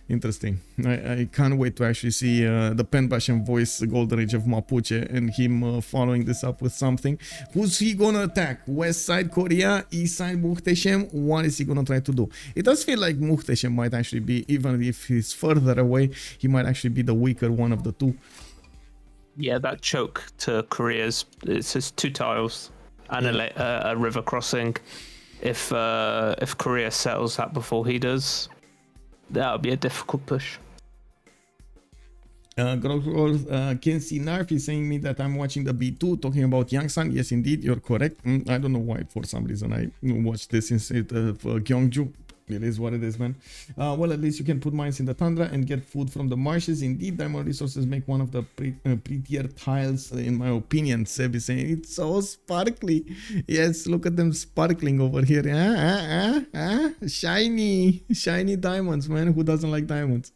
Interesting. I can't wait to actually see the Penbashan voice Golden Age of Mapuche and him following this up with something. Who's he gonna attack? West side Korea, east side Muhtesem? What is he gonna try to do? It does feel like Muhtesem might actually be, even if he's further away, he might actually be the weaker one of the two. Yeah, that choke to Korea's, it's just 2 tiles and a river crossing. If Korea settles that before he does, that would be a difficult push. Kinsey Narf is saying me that I'm watching the B2 talking about Yangsan. Yes, indeed, you're correct. I don't know why, for some reason, I watched this instead of Gyeongju. It is what it is, man. Well, at least you can put mines in the tundra and get food from the marshes. Indeed, diamond resources make one of the prettier tiles, in my opinion. Seb is saying it's so sparkly. Yes, look at them sparkling over here. Shiny diamonds, man. Who doesn't like diamonds?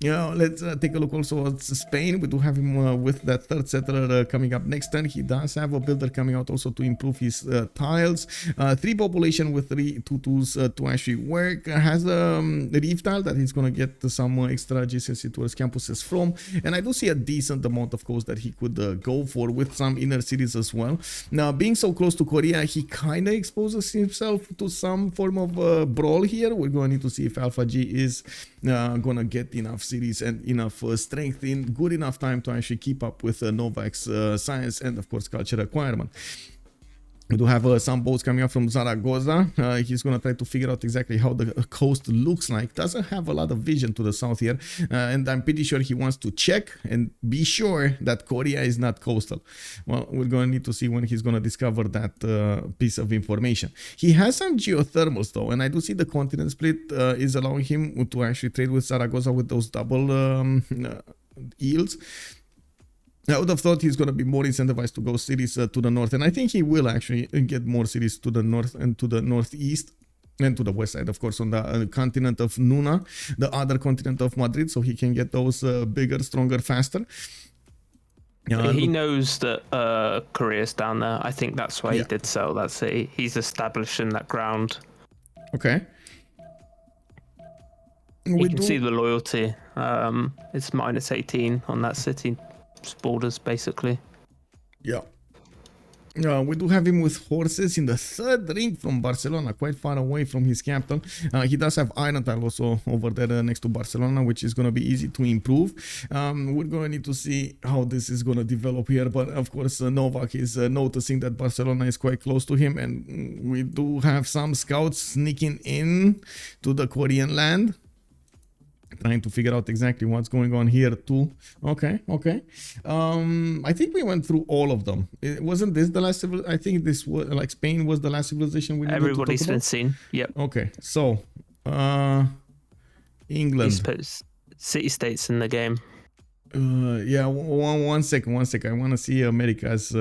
Yeah, let's take a look also at Spain. We do have him with that third settler coming up next turn. He does have a builder coming out also to improve his tiles. 3 population with 3 tutus to actually work. Has a reef tile that he's going to get some extra GCSE towards campuses from. And I do see a decent amount of coast that he could go for with some inner cities as well. Now, being so close to Korea, he kind of exposes himself to some form of brawl here. We're going to need to see if Alpha G is gonna get enough cities and enough strength in good enough time to actually keep up with Novak's science and of course culture requirement. We do have some boats coming up from Zaragoza. He's going to try to figure out exactly how the coast looks like. Doesn't have a lot of vision to the south here. And I'm pretty sure he wants to check and be sure that Korea is not coastal. Well, we're going to need to see when he's going to discover that piece of information. He has some geothermals though. And I do see the continent split is allowing him to actually trade with Zaragoza with those double yields. I would have thought he's going to be more incentivized to go cities to the north, and I think he will actually get more cities to the north and to the northeast and to the west side, of course, on the continent of Nuna, the other continent of Madrid, so he can get those bigger, stronger, faster. He knows that Korea's down there. I think that's why he did so. That's it. He's establishing that ground. Okay. You can see the loyalty. It's minus 18 on that city. Borders basically. Yeah. We do have him with horses in the third ring from Barcelona, quite far away from his capital. He does have iron tile also over there next to Barcelona, which is going to be easy to improve. We're going to need to see how this is going to develop here, but of course Novak is noticing that Barcelona is quite close to him, and we do have some scouts sneaking in to the Korean land, trying to figure out exactly what's going on here too. Okay. I think we went through all of them. Wasn't this the last I think this was like Spain was the last civilization we needed to talk about? Everybody's been seen. Yep. Okay, so England. City states in the game. Yeah, one second. I want to see America's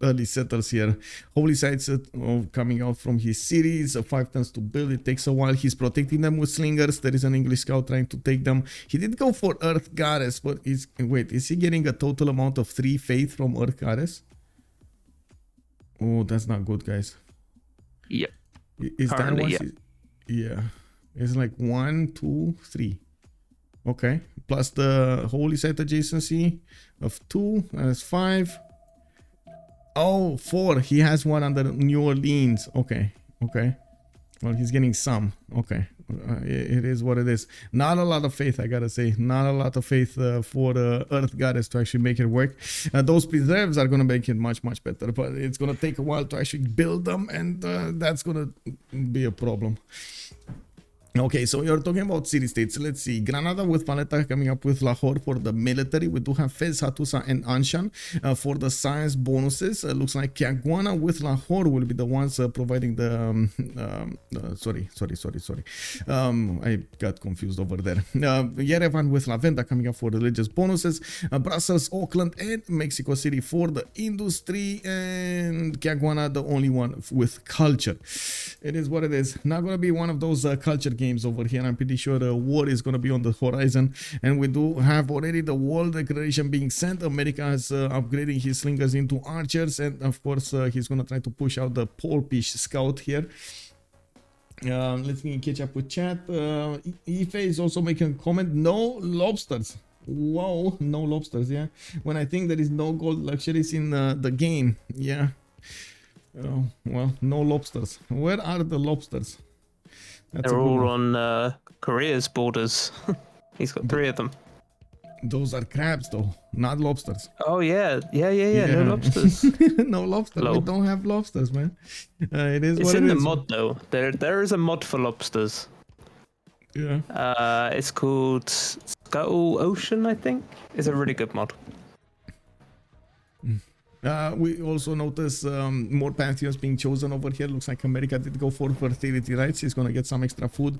early settlers here. Holy sites coming out from his cities, 5 tons to build. It takes a while. He's protecting them with slingers. There is an English scout trying to take them. He did go for Earth Goddess, but is he getting a total amount of 3 faith from Earth Goddess? Oh, that's not good, guys. Yep. Is that what? Yeah. It's like 1, 2, 3. Okay. Plus the holy site adjacency of 2. That's 5. Oh, 4. He has one under New Orleans. Okay. Well, he's getting some. Okay. It is what it is. Not a lot of faith, I gotta say. Not a lot of faith for the Earth Goddess to actually make it work. Those preserves are gonna make it much, much better. But it's gonna take a while to actually build them. And that's gonna be a problem. Okay, so you're talking about city-states. Let's see. Granada with Valletta coming up with Lahore for the military. We do have Fez, Hattusa, and Anshan for the science bonuses. Looks like Caguana with Lahore will be the ones providing the... sorry. I got confused over there. Yerevan with La Venta coming up for religious bonuses. Brussels, Auckland, and Mexico City for the industry. And Caguana, the only one with culture. It is what it is. Not going to be one of those culture games over here. I'm pretty sure the war is going to be on the horizon, and we do have already the wall declaration being sent. America is upgrading his slingers into archers, and of course he's going to try to push out the Poolpish scout here. Let me catch up with chat. Ife is also making a comment. No lobsters. Wow, no lobsters. Yeah, when I think there is no gold luxuries in the game. Yeah. Oh, well, no lobsters. Where are the lobsters? They're all on Korea's borders. He's got 3 of them. Those are crabs though, not lobsters. Oh yeah. No lobsters. No lobsters. We don't have lobsters, man. It's in the mod though. There is a mod for lobsters. Yeah. It's called Scuttle Ocean, I think. It's a really good mod. We also notice more pantheons being chosen over here. Looks like America did go for fertility rights. He's gonna get some extra food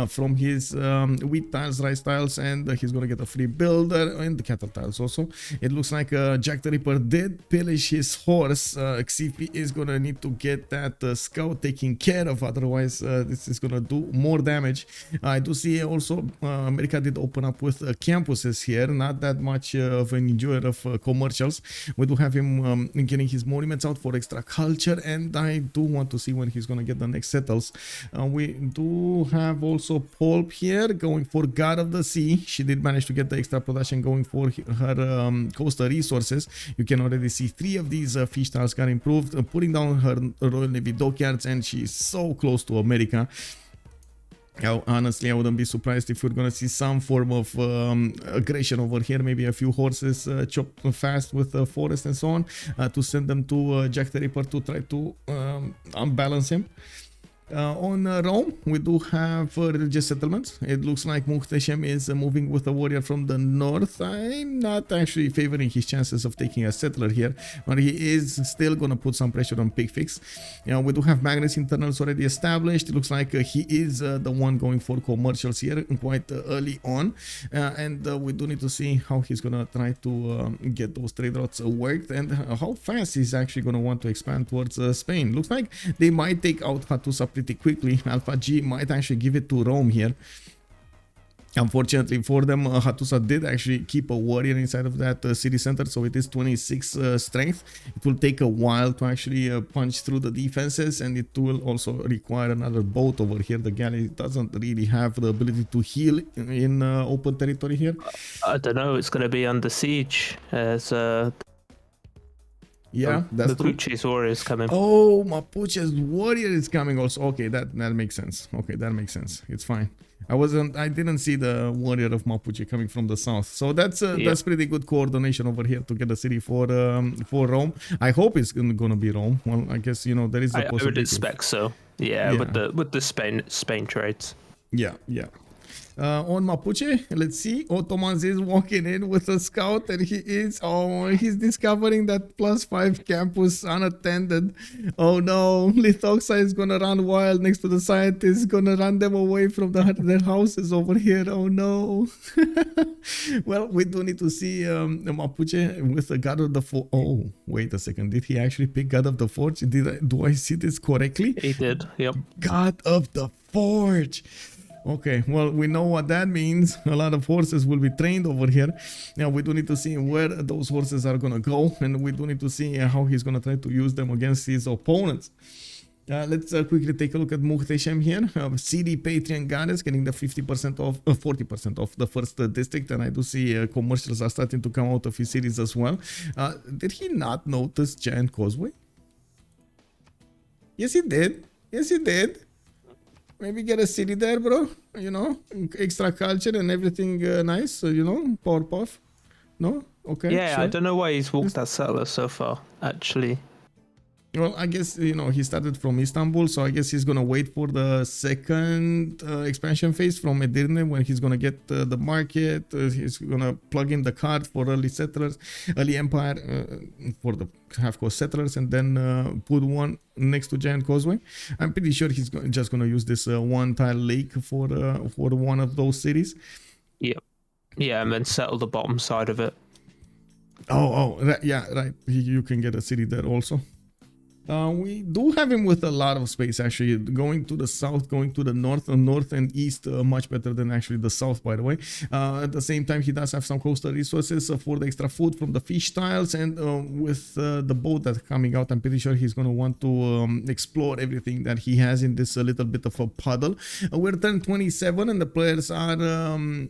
from his wheat tiles, rice tiles, and he's gonna get a free builder and the cattle tiles also. It looks like JackTheRipper did pillage his horse. Xiffy is gonna need to get that scout taken care of, otherwise this is gonna do more damage. I do see also America did open up with campuses here, not that much of an enjoyer of commercials. We do have him getting his monuments out for extra culture, and I do want to see when he's gonna get the next settles. We do have also Poolp here going for God of the Sea. She did manage to get the extra production going for her coastal resources. You can already see 3 of these fish tiles got improved, putting down her Royal Navy dockyards, and she's so close to America. Honestly, I wouldn't be surprised if we're gonna see some form of aggression over here. Maybe a few horses chopped fast with the forest and so on, to send them to JackTheRipper to try to unbalance him. On Rome, we do have religious settlements. It looks like Muhtesem is moving with a warrior from the north. I'm not actually favoring his chances of taking a settler here, but he is still going to put some pressure on Picfix. We do have Magnus internals already established. It looks like he is the one going for commercials here quite early on, and we do need to see how he's going to try to get those trade routes worked, and how fast he's actually going to want to expand towards Spain. Looks like they might take out Hattusa pretty quickly. Alpha G might actually give it to Rome here. Unfortunately for them, Hattusa did actually keep a warrior inside of that city center, so it is 26 strength. It will take a while to actually punch through the defenses, and it will also require another boat over here. The galley doesn't really have the ability to heal in open territory here. I don't know, it's going to be under siege as yeah, that's Mapuche's warrior is coming. Oh, Mapuche's warrior is coming also. Okay, that makes sense. Okay, that makes sense. It's fine. I didn't see the warrior of Mapuche coming from the south. So that's pretty good coordination over here to get a city for Rome. I hope it's gonna be Rome. Well, I guess there is a possibility. I would expect so. Yeah, with the Spain trades. Yeah. On Mapuche, let's see. Ottomans is walking in with a scout, and he's discovering that +5 campus unattended. Oh no, Lythoxa is gonna run wild next to the scientists, gonna run them away from their houses over here. Oh no. Well, we do need to see Mapuche with the God of the Forge. Oh, wait a second. Did he actually pick God of the Forge? Do I see this correctly? He did, yep. God of the Forge. Okay, well, we know what that means. A lot of horses will be trained over here. Now, we do need to see where those horses are going to go, and we do need to see how he's going to try to use them against his opponents. Let's quickly take a look at Muhtesem here. CD Patreon Goddess getting the 50% off, 40% off the first district, and I do see commercials are starting to come out of his cities as well. Did he not notice Giant Causeway? Yes, he did. Yes, he did. Maybe get a city there, bro. Extra culture and everything nice. Powerpuff. No? Okay. Yeah, sure. I don't know why he's walked that settler so far, actually. Well, I guess, he started from Istanbul, so I guess he's going to wait for the second expansion phase from Edirne, when he's going to get the market. He's going to plug in the card for early settlers, early empire, for the half-coast settlers, and then put one next to Giant Causeway. I'm pretty sure he's just going to use this one-tile lake for one of those cities. Yep. Yeah, and then settle the bottom side of it. Yeah, right. You can get a city there also. We do have him with a lot of space, actually, going to the south, going to the north and east, much better than actually the south, by the way. At the same time, he does have some coastal resources for the extra food from the fish tiles, and with the boat that's coming out, I'm pretty sure he's going to want to explore everything that he has in this little bit of a puddle. We're turn 27, and the players are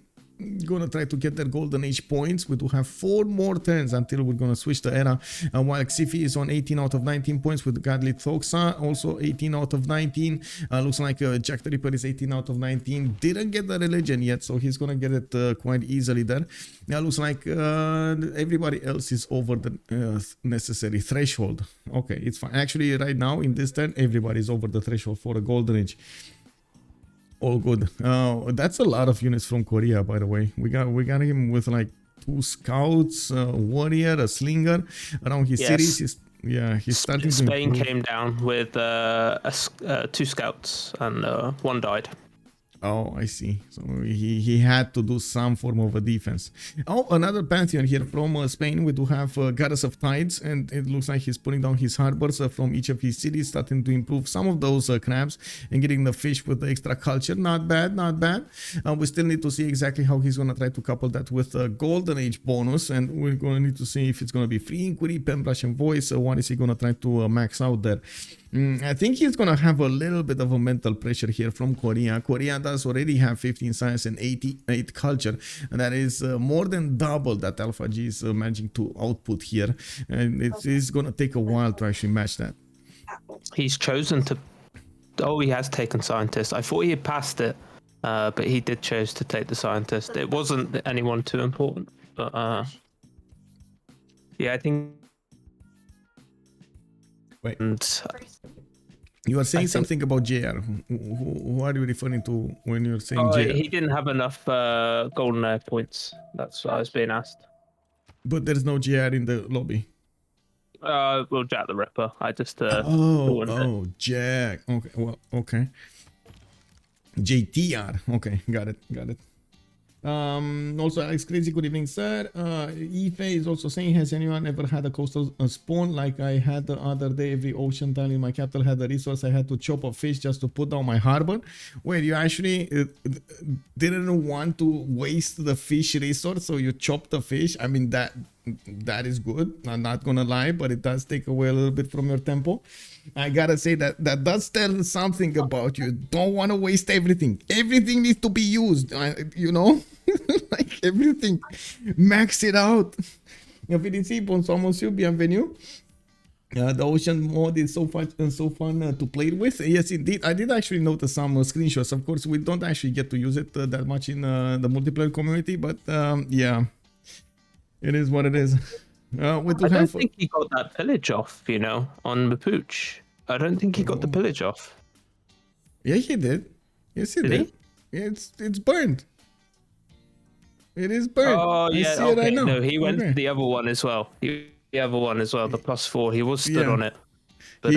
gonna try to get their golden age points. We do have 4 more turns until we're gonna switch the era, while Xiffy is on 18 out of 19 points with God Lythoxa, also 18 out of 19. Looks like JackTheRipper is 18 out of 19. Didn't get the religion yet, so he's gonna get it quite easily there. Now looks like everybody else is over the necessary threshold. Okay, it's fine. Actually, right now in this turn, everybody's over the threshold for a golden age. All good. That's a lot of units from Korea, by the way. We got him with like 2 scouts, a warrior, a slinger around his cities. He's starting to Spain improve. came down with 2 scouts and 1 died. Oh, I see. So he had to do some form of a defense. Oh, another pantheon here from Spain. We do have Goddess of Tides, and it looks like he's putting down his harbors from each of his cities, starting to improve some of those crabs and getting the fish with the extra culture. Not bad, not bad. We still need to see exactly how he's going to try to couple that with a Golden Age bonus, and we're going to need to see if it's going to be free inquiry, pen brush, and voice. What is he going to try to max out there? I think he's going to have a little bit of a mental pressure here from Korea. Korea does already have 15 science and 88 culture, and that is more than double that Alpha G is managing to output here, and it's going to take a while to actually match that. He's chosen to... Oh, he has taken scientist. I thought he had passed it, but he did choose to take the scientist. It wasn't anyone too important, but yeah, I think... Wait. And you are saying something about JR. Who are you referring to when you're saying JR? He didn't have enough golden air points. That's what I was being asked. But there's no JR in the lobby. Well, Jack the Ripper. I just Jack. Okay, well, okay. JTR. Okay, got it. Also, Alex Crazy, good evening, sir. Ife is also saying, has anyone ever had a coastal spawn like I had the other day? Every ocean tile in my capital had a resource. I had to chop a fish just to put down my harbor. Wait, you actually didn't want to waste the fish resource, so you chopped the fish? I mean, that is good. I'm not gonna lie, but it does take away a little bit from your tempo. I gotta say that does tell something about you. Don't want to waste everything. Everything needs to be used, you know. Like everything, max it out. Felicity, bonsoir monsieur, bienvenue. The ocean mode is so fun to play with. Yes, indeed. I did actually notice some screenshots. Of course, we don't actually get to use it that much in the multiplayer community, but yeah, it is what it is. I don't think he got that pillage off, you know, on Mapuche. I don't think he got the pillage off. Yeah, he did. Yes, he did. It's burned. It is burned. Oh, yeah. I see it right now. No, he went to the other one as well. The +4. He was stood on it. But,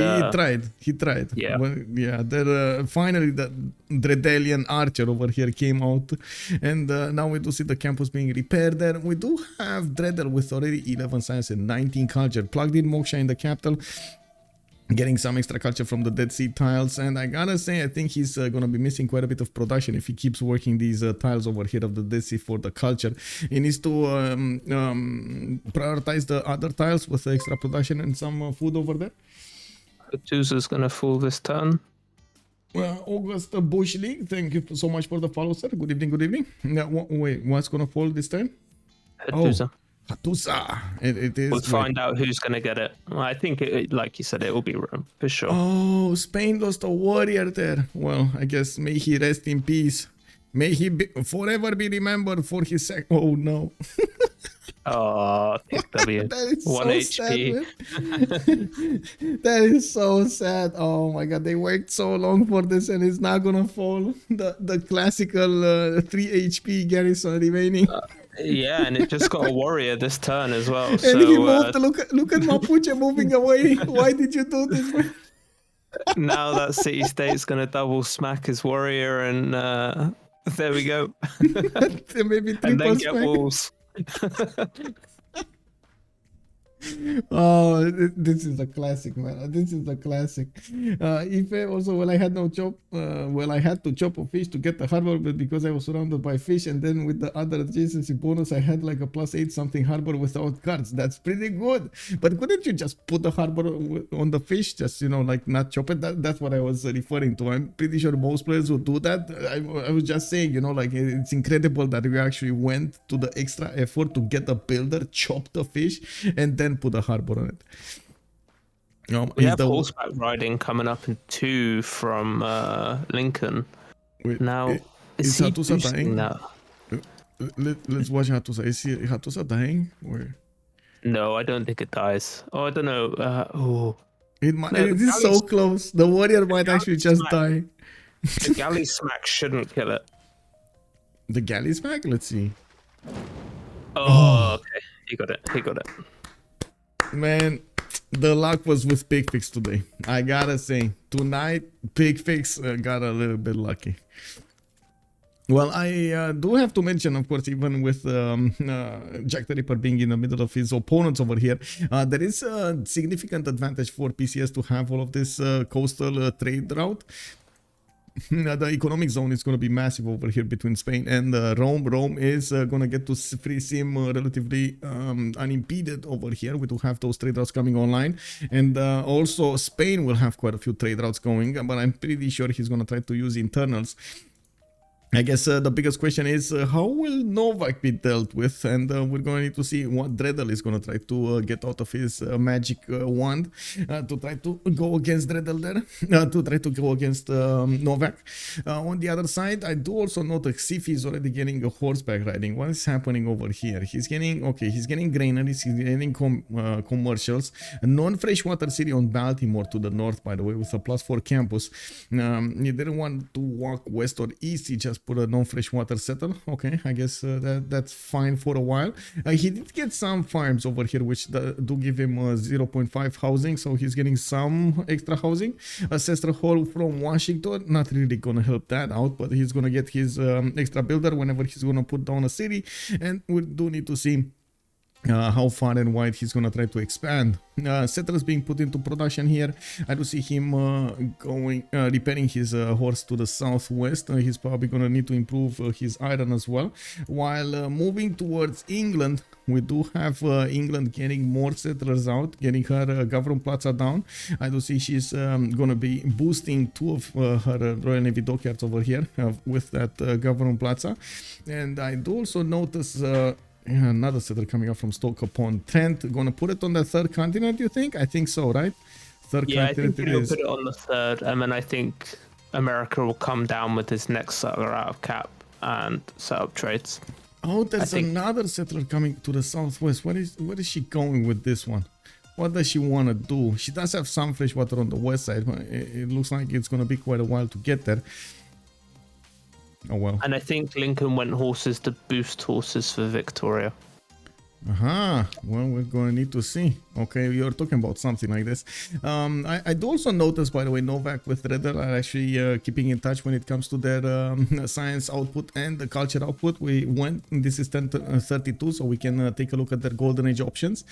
he tried. Yeah. Finally, the Dredhelian archer over here came out. And now we do see the campus being repaired there. We do have Dredhel with already 11 science and 19 culture. Plugged in Moksha in the capital. Getting some extra culture from the Dead Sea tiles, and I gotta say, I think he's gonna be missing quite a bit of production if he keeps working these tiles over here of the Dead Sea for the culture. He needs to prioritize the other tiles with the extra production and some food over there. Tuza's gonna fall this turn. August Bush League, thank you so much for the follow, sir. Good evening, good evening. Wait, what's gonna fall this time? Tuza. Hatusa. It is. We'll find out who's going to get it. I think, like you said, it will be Rome, for sure. Oh, Spain lost a warrior there. Well, I guess may he rest in peace. May he forever be remembered for his Oh, no. Oh, W. That is 1 so HP. Sad, that is so sad. Oh my god, they worked so long for this and it's not gonna fall. The classical 3 HP garrison remaining. Yeah, and it just got a warrior this turn as well. And he moved. Look at Mapuche moving away. Why did you do this? Now that city state's gonna double smack his warrior, and there we go. Maybe triple and then smack. get walls. Oh, this is a classic, man. This is a classic. Ife also, well, I had no chop. I had to chop a fish to get the harbor, but because I was surrounded by fish, and then with the other adjacency bonus, I had like a +8 something harbor without cards. That's pretty good. But couldn't you just put the harbor on the fish? Just, you know, like not chop it. That's what I was referring to. I'm pretty sure most players would do that. I was just saying, you know, like it's incredible that we actually went to the extra effort to get a builder, chop the fish, and then put a harbor on it. We have horseback riding coming up in 2 from Lincoln. Wait, now, is he Hatusa dying? Now? Let's watch Hatusa. Is Hatusa dying? Or? No, I don't think it dies. Oh, I don't know. It is so close. The warrior might actually just die. The galley smack shouldn't kill it. The galley smack? Let's see. Oh, He got it. He got it. Man, the luck was with Picfix today. I gotta say, tonight Picfix got a little bit lucky. Well, I do have to mention, of course, even with JackTheRipper being in the middle of his opponents over here, there is a significant advantage for PCS to have all of this coastal trade route. The economic zone is going to be massive over here between Spain and Rome. Rome is going to get to free sim relatively unimpeded over here. We do have those trade routes coming online, and also Spain will have quite a few trade routes going, but I'm pretty sure he's going to try to use internals. I guess the biggest question is how will Novak be dealt with, and we're going to need to see what Dredhel is going to try to get out of his magic wand to try to go against Dredhel there, to try to go against Novak. On the other side, I do also note that Xiffy is already getting a horseback riding. What is happening over here? He's getting, okay, he's getting granaries, he's getting commercials, a non-freshwater city on Baltimore to the north, by the way, with a +4 campus. He didn't want to walk west or east, he just put a non-freshwater settle. Okay, I guess that's fine for a while. He did get some farms over here which do give him 0.5 housing, so he's getting some extra housing. Ancestral Hall from Washington, not really gonna help that out, but he's gonna get his extra builder whenever he's gonna put down a city, and we do need to see how far and wide he's gonna try to expand. Settlers being put into production here. I do see him repairing his horse to the southwest. He's probably gonna need to improve his iron as well. While moving towards England, we do have England getting more settlers out, getting her Government Plaza down. I do see she's gonna be boosting 2 of her Royal Navy dockyards over here with that Government Plaza. And I do also notice another settler coming up from Stoke upon Trent. Gonna put it on the 3rd continent, you think? I think so, right? 3rd continent. I think he'll put it on the 3rd, and then I think America will come down with his next settler out of cap and set up trades. Oh, there's another settler coming to the southwest. Where is she going with this one? What does she want to do? She does have some fresh water on the west side, but it looks like it's gonna be quite a while to get there. Oh well. And I think Lincoln went horses to boost horses for Victoria. Well, we're going to need to see. Okay, you're talking about something like this. I do also notice, by the way, Novak with Dredhel are actually keeping in touch when it comes to their science output and the culture output. This is 1032, so we can take a look at their golden age options.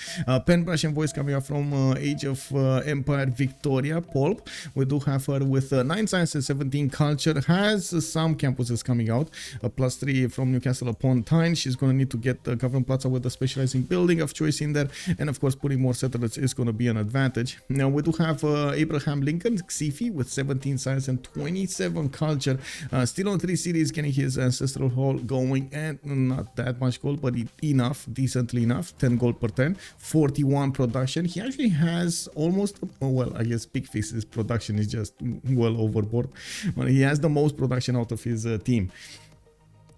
Penbrush and voice coming up from Age of Empire Victoria, Poolp. We do have her with 9 science and 17 culture. Has some campuses coming out. +3 from Newcastle upon Tyne. She's going to need to get the Government Plaza with the specializing building of choice in there, and of course putting more settlers is going to be an advantage. Now we do have Abraham Lincoln, Xiffy with 17 science and 27 culture, still on 3 cities, getting his ancestral hall going, and not that much gold, but enough, decently enough. 10 gold per 10, 41 production. He actually has almost, well, I guess Picfix's production is just well overboard, but he has the most production out of his team.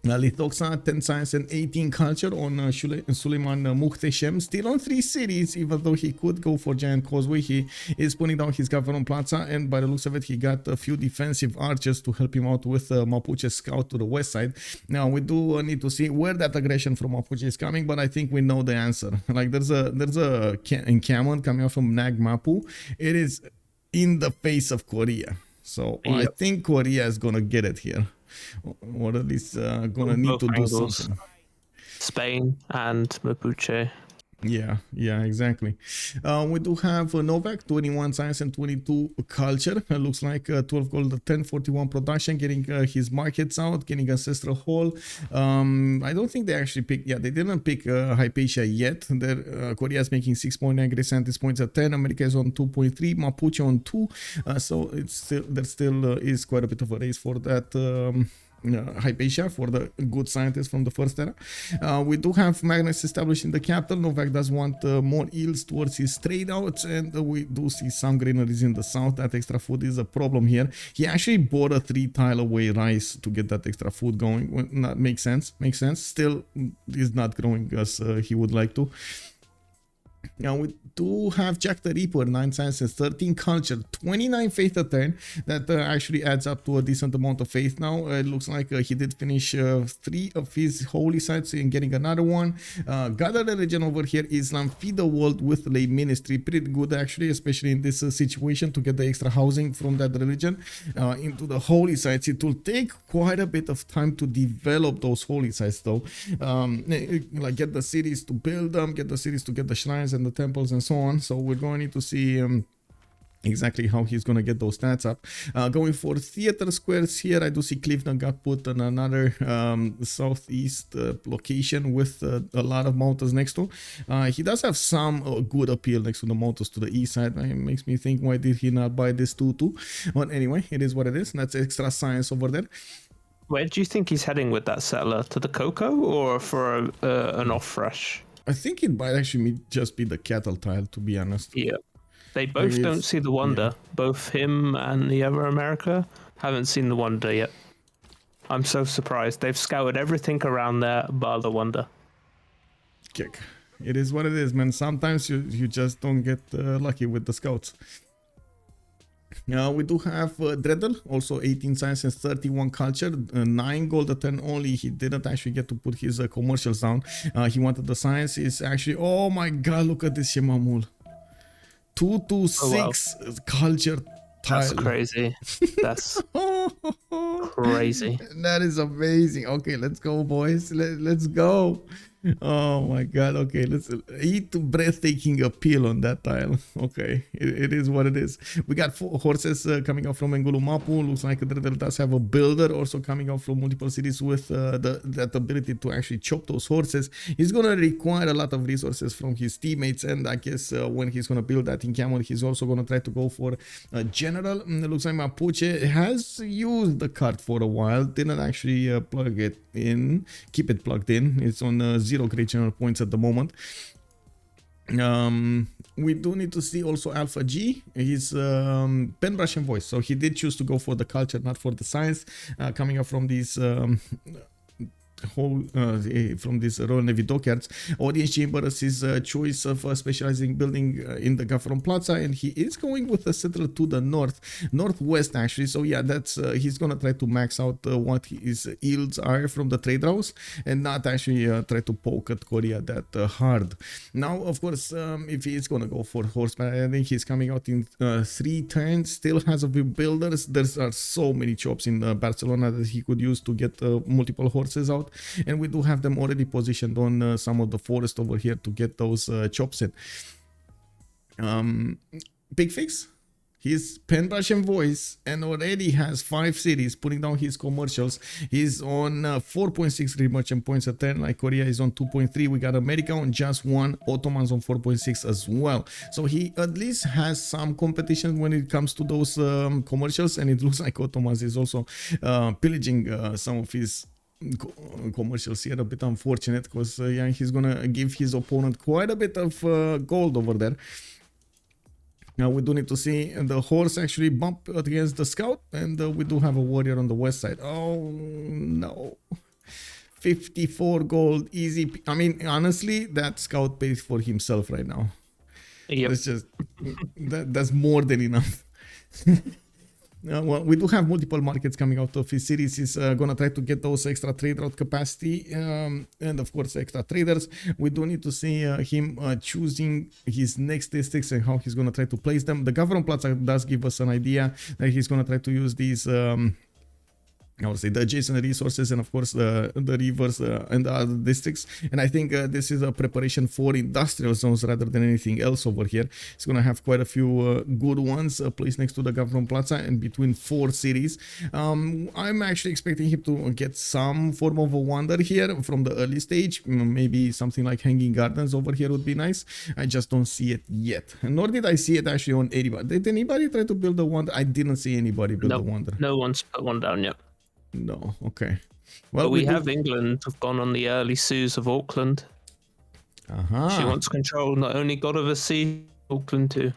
Lythoxa, 10 science and 18 culture on Suleiman Muhtesem, still on 3 cities, even though he could go for Giant Causeway. He is putting down his Government Plaza, and by the looks of it, he got a few defensive archers to help him out with Mapuche scout to the west side. Now we do need to see where that aggression from Mapuche is coming, but I think we know the answer. Like there's a encampment coming out from Nag Mapu. It is in the face of Korea, so I think Korea is gonna get it here. Or at least gonna need to do something. Spain and Mapuche. Yeah, exactly. We do have Novak, 21 science and 22 culture. Looks like 12 gold, 10, 41 production, getting his markets out, getting ancestral hall. I don't think they actually picked, they didn't pick Hypatia yet. Korea is making 6.9, Grace Santis points at 10, America is on 2.3, Mapuche on 2. So there still is quite a bit of a race for that. Hypatia for the good scientists from the first era. We do have magnets established in the capital. Novak does want more yields towards his trade outs, and we do see some granaries in the south. That extra food is a problem here. He actually bought a 3 tile away rice to get that extra food going. That makes sense. Still is not growing as he would like to. Now we do have JackTheRipper, 9 science and 13 culture, 29 faith a turn. That actually adds up to a decent amount of faith now. It looks like he did finish 3 of his holy sites and getting another one. Gather the religion over here, Islam, feed the world with lay ministry. Pretty good actually, especially in this situation to get the extra housing from that religion into the holy sites. It will take quite a bit of time to develop those holy sites though. Like get the cities to build them, get the cities to get the shrines and the temples and so on. So we're going to need to see exactly how he's going to get those stats up. Going for theater squares here, I do see Clifton got put on another southeast location with a lot of mountains next to. He does have some good appeal next to the mountains to the east side. It makes me think, why did he not buy this too? But anyway, it is what it is. That's extra science over there. Where do you think he's heading with that settler? To the cocoa or for an off-fresh? I think it might actually just be the cattle tile, to be honest. Yeah. They both don't see the wonder. Yeah. Both him and the other America haven't seen the wonder yet. I'm so surprised. They've scouted everything around there bar the wonder. Kick. It is what it is, man. Sometimes you just don't get lucky with the scouts. We do have Dredhel, also 18 science and 31 culture, 9 gold a turn only. He didn't actually get to put his commercials down. He wanted the science. Is actually, oh my god, look at this Shemamul. 226 culture tile. That's crazy. That's crazy. That is amazing. Okay, let's go, boys. Let's go. Oh my god. Okay, let's eat breathtaking appeal on that tile. Okay, it is what it is. We got 4 horses coming out from Engulu Mapu. Looks like Dredhel does have a builder also coming out from multiple cities with that ability to actually chop those horses. He's gonna require a lot of resources from his teammates, and I guess when he's gonna build that encampment, he's also gonna try to go for a general. It looks like Mapuche has used the cart for a while, didn't actually plug it in, keep it plugged in. It's on 0 great general points at the moment. We do need to see also Alpha G, his pen brush and voice. So he did choose to go for the culture, not for the science, coming up from these from this Royal Navy dockyards. Audience chamber is his choice of specializing building in the Gafron Plaza, and he is going with a settler to the northwest actually. So yeah, that's he's gonna try to max out what his yields are from the trade routes and not actually try to poke at Korea that hard. Now of course, if he is gonna go for horseback, I think he's coming out in 3 turns, still has a few builders. There are so many chops in Barcelona that he could use to get multiple horses out. And we do have them already positioned on some of the forest over here to get those chops in. Picfix, his pen brush and voice, and already has 5 cities putting down his commercials. He's on 4.6 merchant points a turn, like Korea is on 2.3. We got America on just 1, Ottomans on 4.6 as well. So he at least has some competition when it comes to those commercials, and it looks like Ottomans is also pillaging some of his commercials here. A bit unfortunate because yeah, he's gonna give his opponent quite a bit of gold over there. Now we do need to see the horse actually bump against the scout, and we do have a warrior on the west side. Oh no, 54 gold, easy. I mean, honestly, that scout pays for himself right now. Yep. That's just that's more than enough. Well, we do have multiple markets coming out of his cities. He's gonna try to get those extra trade route capacity and of course extra traders. We do need to see him choosing his next districts and how he's gonna try to place them. The Gavron Plaza does give us an idea that he's gonna try to use these I would say the adjacent resources and of course the rivers and the other districts. And I think this is a preparation for industrial zones rather than anything else over here. It's going to have quite a few good ones placed next to the Gavron Plaza and between 4 cities. I'm actually expecting him to get some form of a wonder here from the early stage. Maybe something like Hanging Gardens over here would be nice. I just don't see it yet. Nor did I see it actually on anybody. Did anybody try to build a wonder? I didn't see anybody build a wonder. No one's put one down yet. No, okay. Well, but we have England have gone on the early Sues of Auckland. She wants control not only God of the Sea, Auckland too.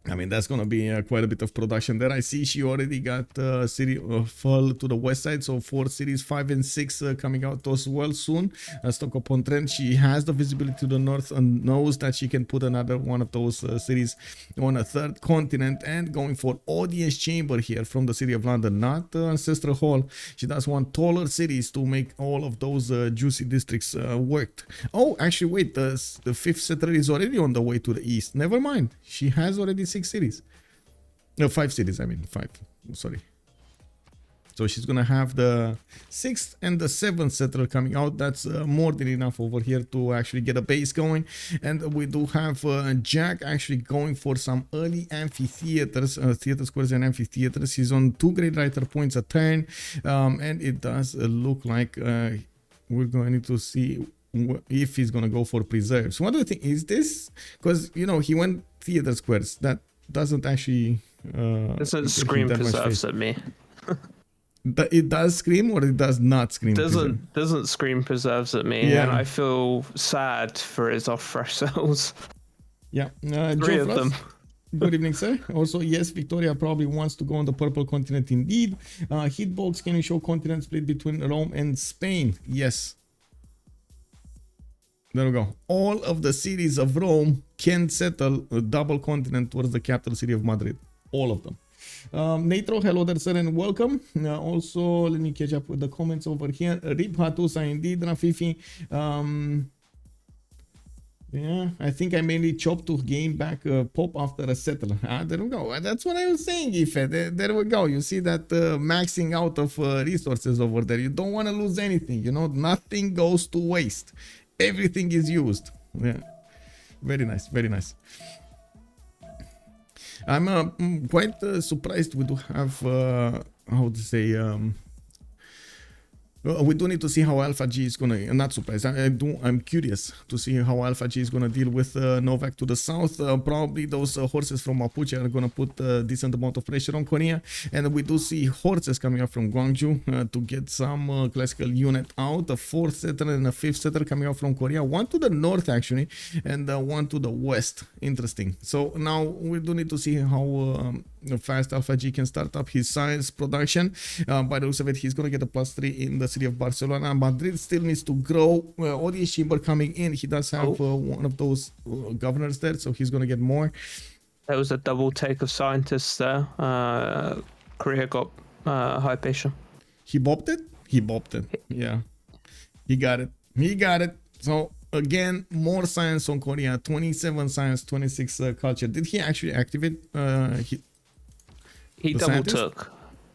I mean, that's going to be quite a bit of production there. I see she already got city fall to the west side. So 4 cities, 5 and 6 coming out as well soon. Stock upon trend. She has the visibility to the north and knows that she can put another one of those cities on a third continent, and going for audience chamber here from the city of London, not Ancestral Hall. She does want taller cities to make all of those juicy districts worked. Oh, actually, wait, the 5th settler is already on the way to the east. Never mind. She has already 6 cities. No, 5 cities, I mean 5. Sorry. So she's gonna have the 6th and the 7th settler coming out. That's more than enough over here to actually get a base going. And we do have Jack actually going for some early amphitheaters, theater squares and amphitheaters. He's on 2 grade writer points a turn, and it does look like we're going to see if he's gonna go for preserves. What do you think? Is this because, you know, he went theater squares? That doesn't actually doesn't scream preserves at me. It does scream, or it does not scream? Doesn't scream preserves at me, yeah. And I feel sad for his off fresh cells. Yeah, 3 of them. Good evening, sir. Also, yes, Victoria probably wants to go on the purple continent indeed. Hitbox, can you show continent split between Rome and Spain? Yes. There we go. All of the cities of Rome can settle a double continent towards the capital city of Madrid. All of them. Natro, hello there, sir, and welcome. Also, let me catch up with the comments over here. Rip Hatusa, indeed, Rafifi. Yeah, I think I mainly chopped to gain back Pop after a settler. There we go. That's what I was saying, Ife. There we go. You see that maxing out of resources over there. You don't want to lose anything. You know, nothing goes to waste. Everything is used. Yeah, very nice, very nice. I'm quite surprised we do have how to say we do need to see how Alpha G is gonna, not surprised, I'm curious to see how Alpha G is gonna deal with Novak to the south. Probably those horses from Mapuche are gonna put a decent amount of pressure on Korea, and we do see horses coming up from Gwangju to get some classical unit out. A 4th setter and a 5th setter coming out from Korea, 1 to the north actually, and 1 to the west. Interesting. So now we do need to see how fast Alpha G can start up his science production. By the looks of it, he's gonna get a +3 in the city of Barcelona. Madrid still needs to grow. Audience chamber coming in. He does have one of those governors there, so he's gonna get more. There was a double take of scientists there. Korea got Hypatia. He bopped it? He bopped it. Yeah. He got it. He got it. So again, more science on Korea. 27 science, 26 culture. Did he actually activate he double took.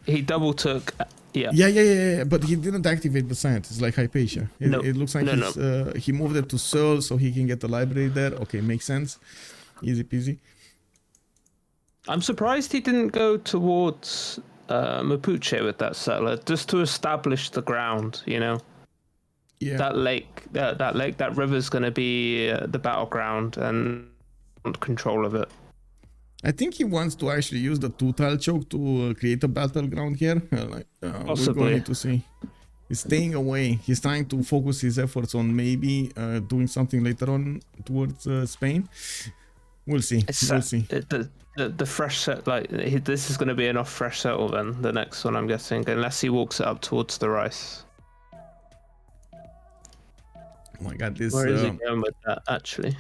He double took. Yeah. Yeah. But he didn't activate the scientists like Hypatia. It looks like he moved it to Seoul so he can get the library there. Okay, makes sense. Easy peasy. I'm surprised he didn't go towards Mapuche with that settler, just to establish the ground, you know. Yeah. That river's going to be the battleground and control of it. I think he wants to actually use the 2-tile choke to create a battleground here. We're going to see. He's staying away. He's trying to focus his efforts on maybe doing something later on towards Spain. We'll see. We'll see. The fresh set, this is going to be enough fresh settle then, the next one I'm guessing, unless he walks it up towards the rice. Oh my god, this... Where is he going with that, actually?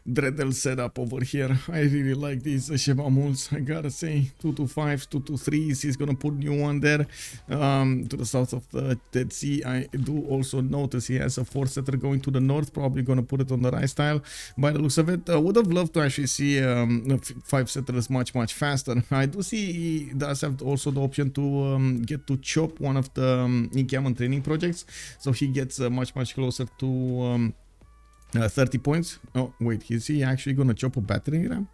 Dredhel setup over here. I really like these Sheba Mules, I gotta say. 225s, 223s. He's gonna put new one there to the south of the Dead Sea. I do also notice he has a 4th setter going to the north, probably gonna put it on the right style by the looks of it. Would have loved to actually see 5 setters much faster. I do see he does have also the option to get to chop one of the Inkiaman training projects, so he gets much closer to 30 points. Oh wait, is he actually gonna chop a battering ram?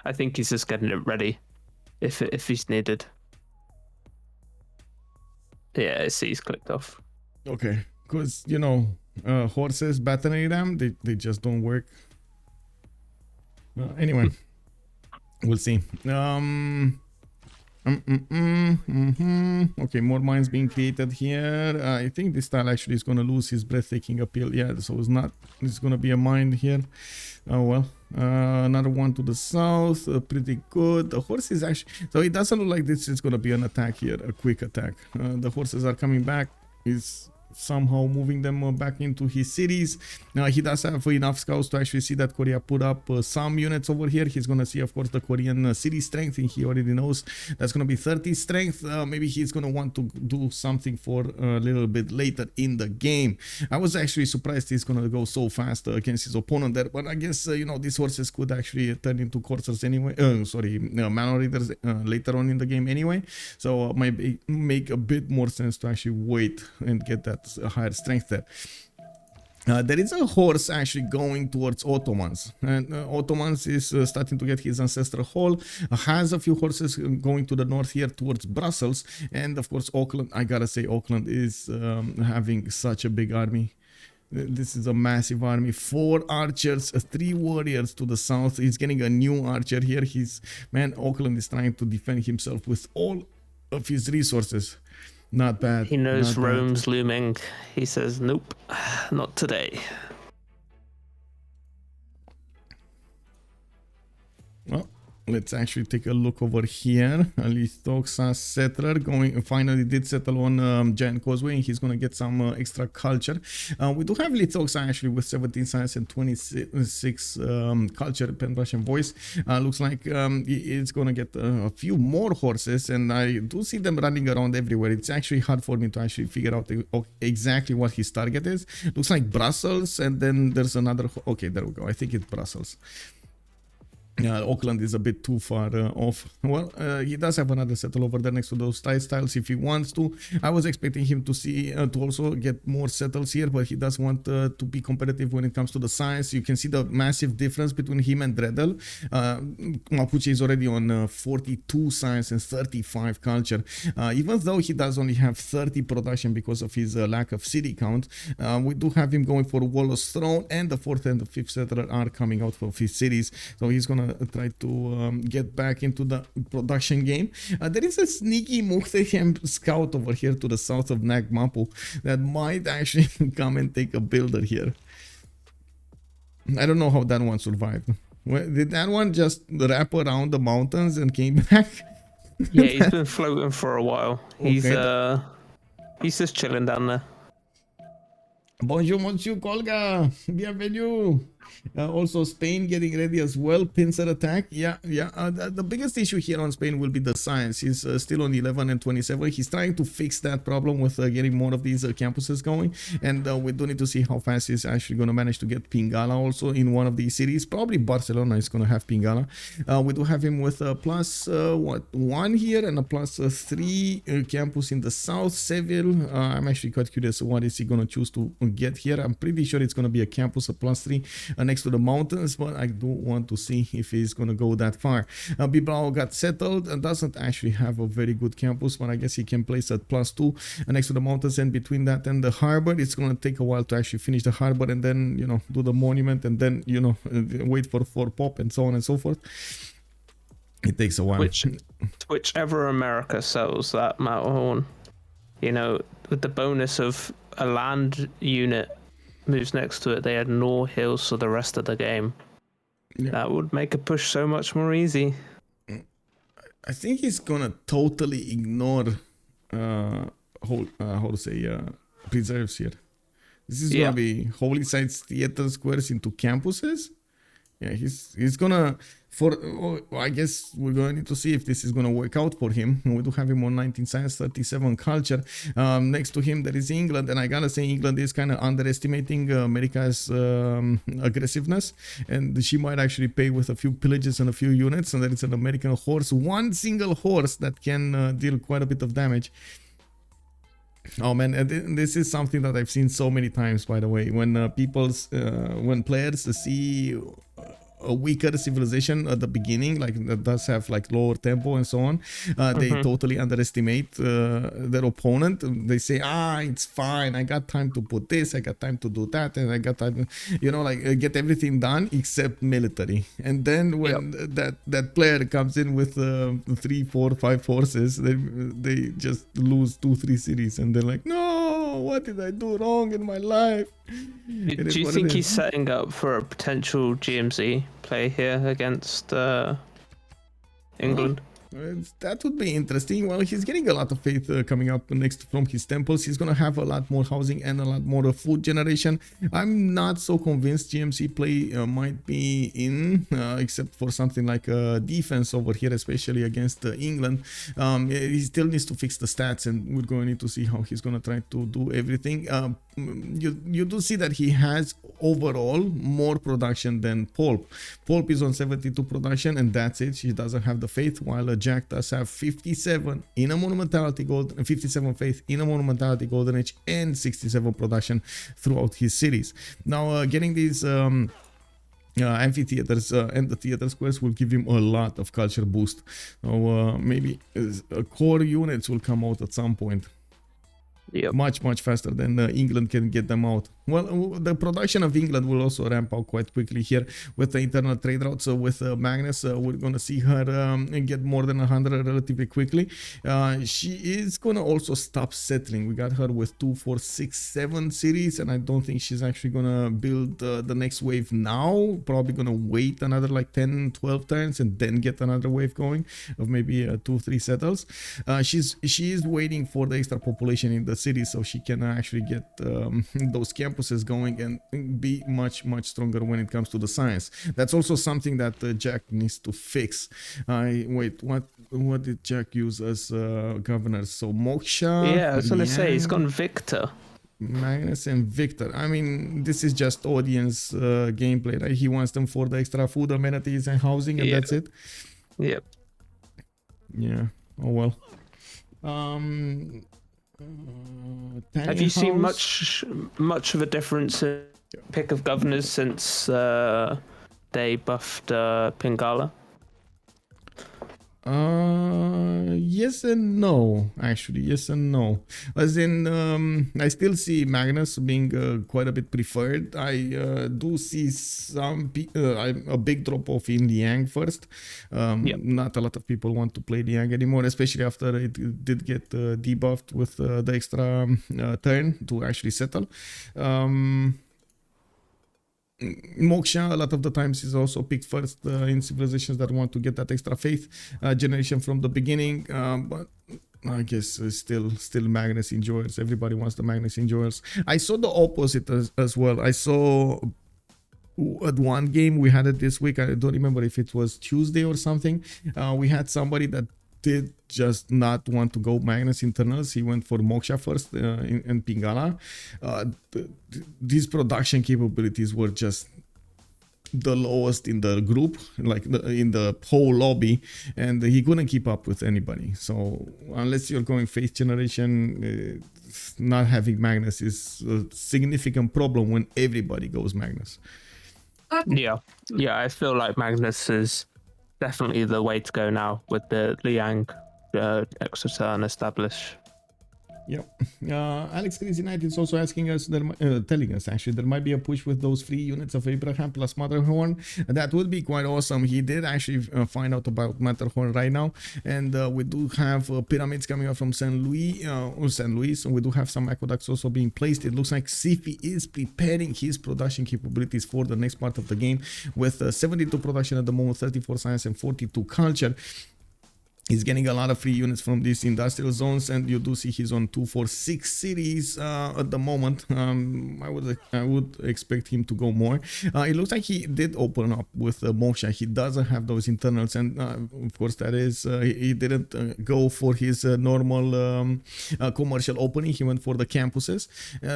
I think he's just getting it ready if he's needed. Yeah, I see he's clicked off. Okay, because you know, horses battering ram, they just don't work. Anyway, we'll see. Okay, more mines being created here. I think this tile actually is gonna lose his breathtaking appeal. Yeah, so it's gonna be a mine here. Oh well. Another one to the south, pretty good. The horse is actually, so it doesn't look like this is gonna be an attack here, a quick attack. The horses are coming back. He's somehow moving them back into his cities. He does have enough scouts to actually see that Korea put up some units over here. He's gonna see, of course, the Korean city strength, and he already knows that's gonna be 30 strength. Maybe he's gonna want to do something for a little bit later in the game. I was actually surprised he's gonna go so fast against his opponent there, but I guess you know, these horses could actually turn into coursers anyway. Manor readers later on in the game anyway, so might make a bit more sense to actually wait and get that higher strength there. There is a horse actually going towards Ottomans, and Ottomans is starting to get his ancestral hall. Has a few horses going to the north here towards Brussels, and of course Auckland. I gotta say, Auckland is having such a big army. This is a massive army. 4 archers, 3 warriors to the south. He's getting a new archer here. Auckland is trying to defend himself with all of his resources. Not bad. He knows Rome's looming. He says, nope, not today. Well, let's actually take a look over here. Lythoxa settler finally did settle on Giant Causeway, and he's going to get some extra culture. We do have Lythoxa actually with 17 science and 26 culture, pen, brush, and voice. Looks like it's going to get a few more horses, and I do see them running around everywhere. It's actually hard for me to actually figure out exactly what his target is. Looks like Brussels, and then there's another. Okay, there we go. I think it's Brussels. Auckland is a bit too far off. Well, he does have another settle over there next to those tiles if he wants to. I was expecting him to see to also get more settles here, but he does want to be competitive when it comes to the science. You can see the massive difference between him and Dredhel. Mapuche is already on 42 science and 35 culture. Even though he does only have 30 production because of his lack of city count, we do have him going for Wallow's Throne, and the 4th and the 5th settler are coming out of his cities. So he's gonna try to get back into the production game. There is a sneaky Muhtesem scout over here to the south of Nagmapu that might actually come and take a builder here. I don't know how that one survived. Did that one just wrap around the mountains and came back? Yeah, he's been floating for a while. He's just chilling down there. Bonjour, monsieur Kolga. Bienvenue. Also, Spain getting ready as well. Pincer attack. The biggest issue here on Spain will be the science. He's still on 11 and 27. He's trying to fix that problem with getting more of these campuses going. And we do need to see how fast he's actually going to manage to get Pingala also in one of these cities. Probably Barcelona is going to have Pingala. We do have him with a plus 1 here and a plus 3 campus in the south, Seville. I'm actually quite curious what is he going to choose to get here. I'm pretty sure it's going to be a campus, a plus 3 next to the mountains, but I do want to see if he's going to go that far. Bilbao got settled and doesn't actually have a very good campus, but I guess he can place at plus 2 next to the mountains, and between that and the harbor, it's going to take a while to actually finish the harbor and then, you know, do the monument and then, you know, wait for pop and so on and so forth. It takes a while. Whichever America sells that Matterhorn, you know, with the bonus of a land unit moves next to it, they had no hills for the rest of the game. Yeah. That would make a push so much more easy. I think he's gonna totally ignore preserves here. This is gonna be holy sites, theater squares into campuses. Yeah, he's gonna I guess we're going to need to see if this is going to work out for him. We do have him on 19 science, 37 culture. Next to him there is England, and I gotta say England is kind of underestimating America's aggressiveness, and she might actually pay with a few pillages and a few units. And there is an American horse, one single horse that can deal quite a bit of damage. Oh man, this is something that I've seen so many times, by the way, when when players see a weaker civilization at the beginning, like that does have like lower tempo and so on, they totally underestimate their opponent. They say, it's fine, I got time to put this, I got time to do that, and I got time, like get everything done except military. And then when that player comes in with 3, 4, 5 forces, they just lose 2, 3 cities, and they're like, no, what did I do wrong in my life? Do you think he's setting up for a potential GMC play here against England? That would be interesting. Well, he's getting a lot of faith coming up next from his temples. He's going to have a lot more housing and a lot more food generation. I'm not so convinced GMC play might be in, except for something like defense over here, especially against England. He still needs to fix the stats, and we're going to need to see how he's going to try to do everything. You do see that he has overall more production than Poolp. Poolp is on 72 production, and that's it. He doesn't have the faith, while Jack does have 57 in a monumentality gold, 57 faith in a monumentality golden age, and 67 production throughout his cities. Now getting these amphitheaters and the theater squares will give him a lot of culture boost. So maybe core units will come out at some point. Yep. Much faster than England can get them out. Well, the production of England will also ramp up quite quickly here with the internal trade route. So with Magnus, we're going to see her get more than 100 relatively quickly. She is going to also stop settling. We got her with 2, 4, 6, 7 cities, and I don't think she's actually going to build the next wave now. Probably going to wait another like 10, 12 turns and then get another wave going of maybe 2, 3 settles. She is waiting for the extra population in the city so she can actually get those campuses going and be much stronger when it comes to the science. That's also something that Jack needs to fix. Wait, what did Jack use as governors? So Moksha, I was gonna say he's gone Victor, Magnus, and Victor. I mean, this is just audience gameplay, right? He wants them for the extra food, amenities, and housing, and that's it. Yep. Yeah. Oh well. Have you seen much of a difference in pick of governors since they buffed Pingala? Yes and no, actually. Yes and no. As in, I still see Magnus being quite a bit preferred. I do see a big drop off in Liang first. Not a lot of people want to play Liang anymore, especially after it did get debuffed with the extra turn to actually settle. Moksha a lot of the times is also picked first in civilizations that want to get that extra faith generation from the beginning, but I guess still Magnus enjoyers. Everybody wants the Magnus enjoyers. I saw the opposite as well. I saw at one game we had it this week, I don't remember if it was Tuesday or something, we had somebody that did just not want to go Magnus internals. He went for Moksha first in Pingala. These production capabilities were just the lowest in the group, like in the whole lobby, and he couldn't keep up with anybody. So unless you're going faith generation, not having Magnus is a significant problem when everybody goes Magnus. Yeah, I feel like Magnus is definitely the way to go now with the Liang extra turn established. Yep. Alex Crazy Knight is also asking us, telling us actually, there might be a push with those free units of Abraham plus Matterhorn. That would be quite awesome. He did actually find out about Matterhorn right now, and we do have pyramids coming up from St. Louis. So we do have some aqueducts also being placed. It looks like Xiffy is preparing his production capabilities for the next part of the game with 72 production at the moment, 34 science, and 42 culture. He's getting a lot of free units from these industrial zones, and you do see he's on 2, 4, 6 cities at the moment. I would expect him to go more. It looks like he did open up with Moksha. He doesn't have those internals, and of course that is he didn't go for his normal commercial opening. He went for the campuses,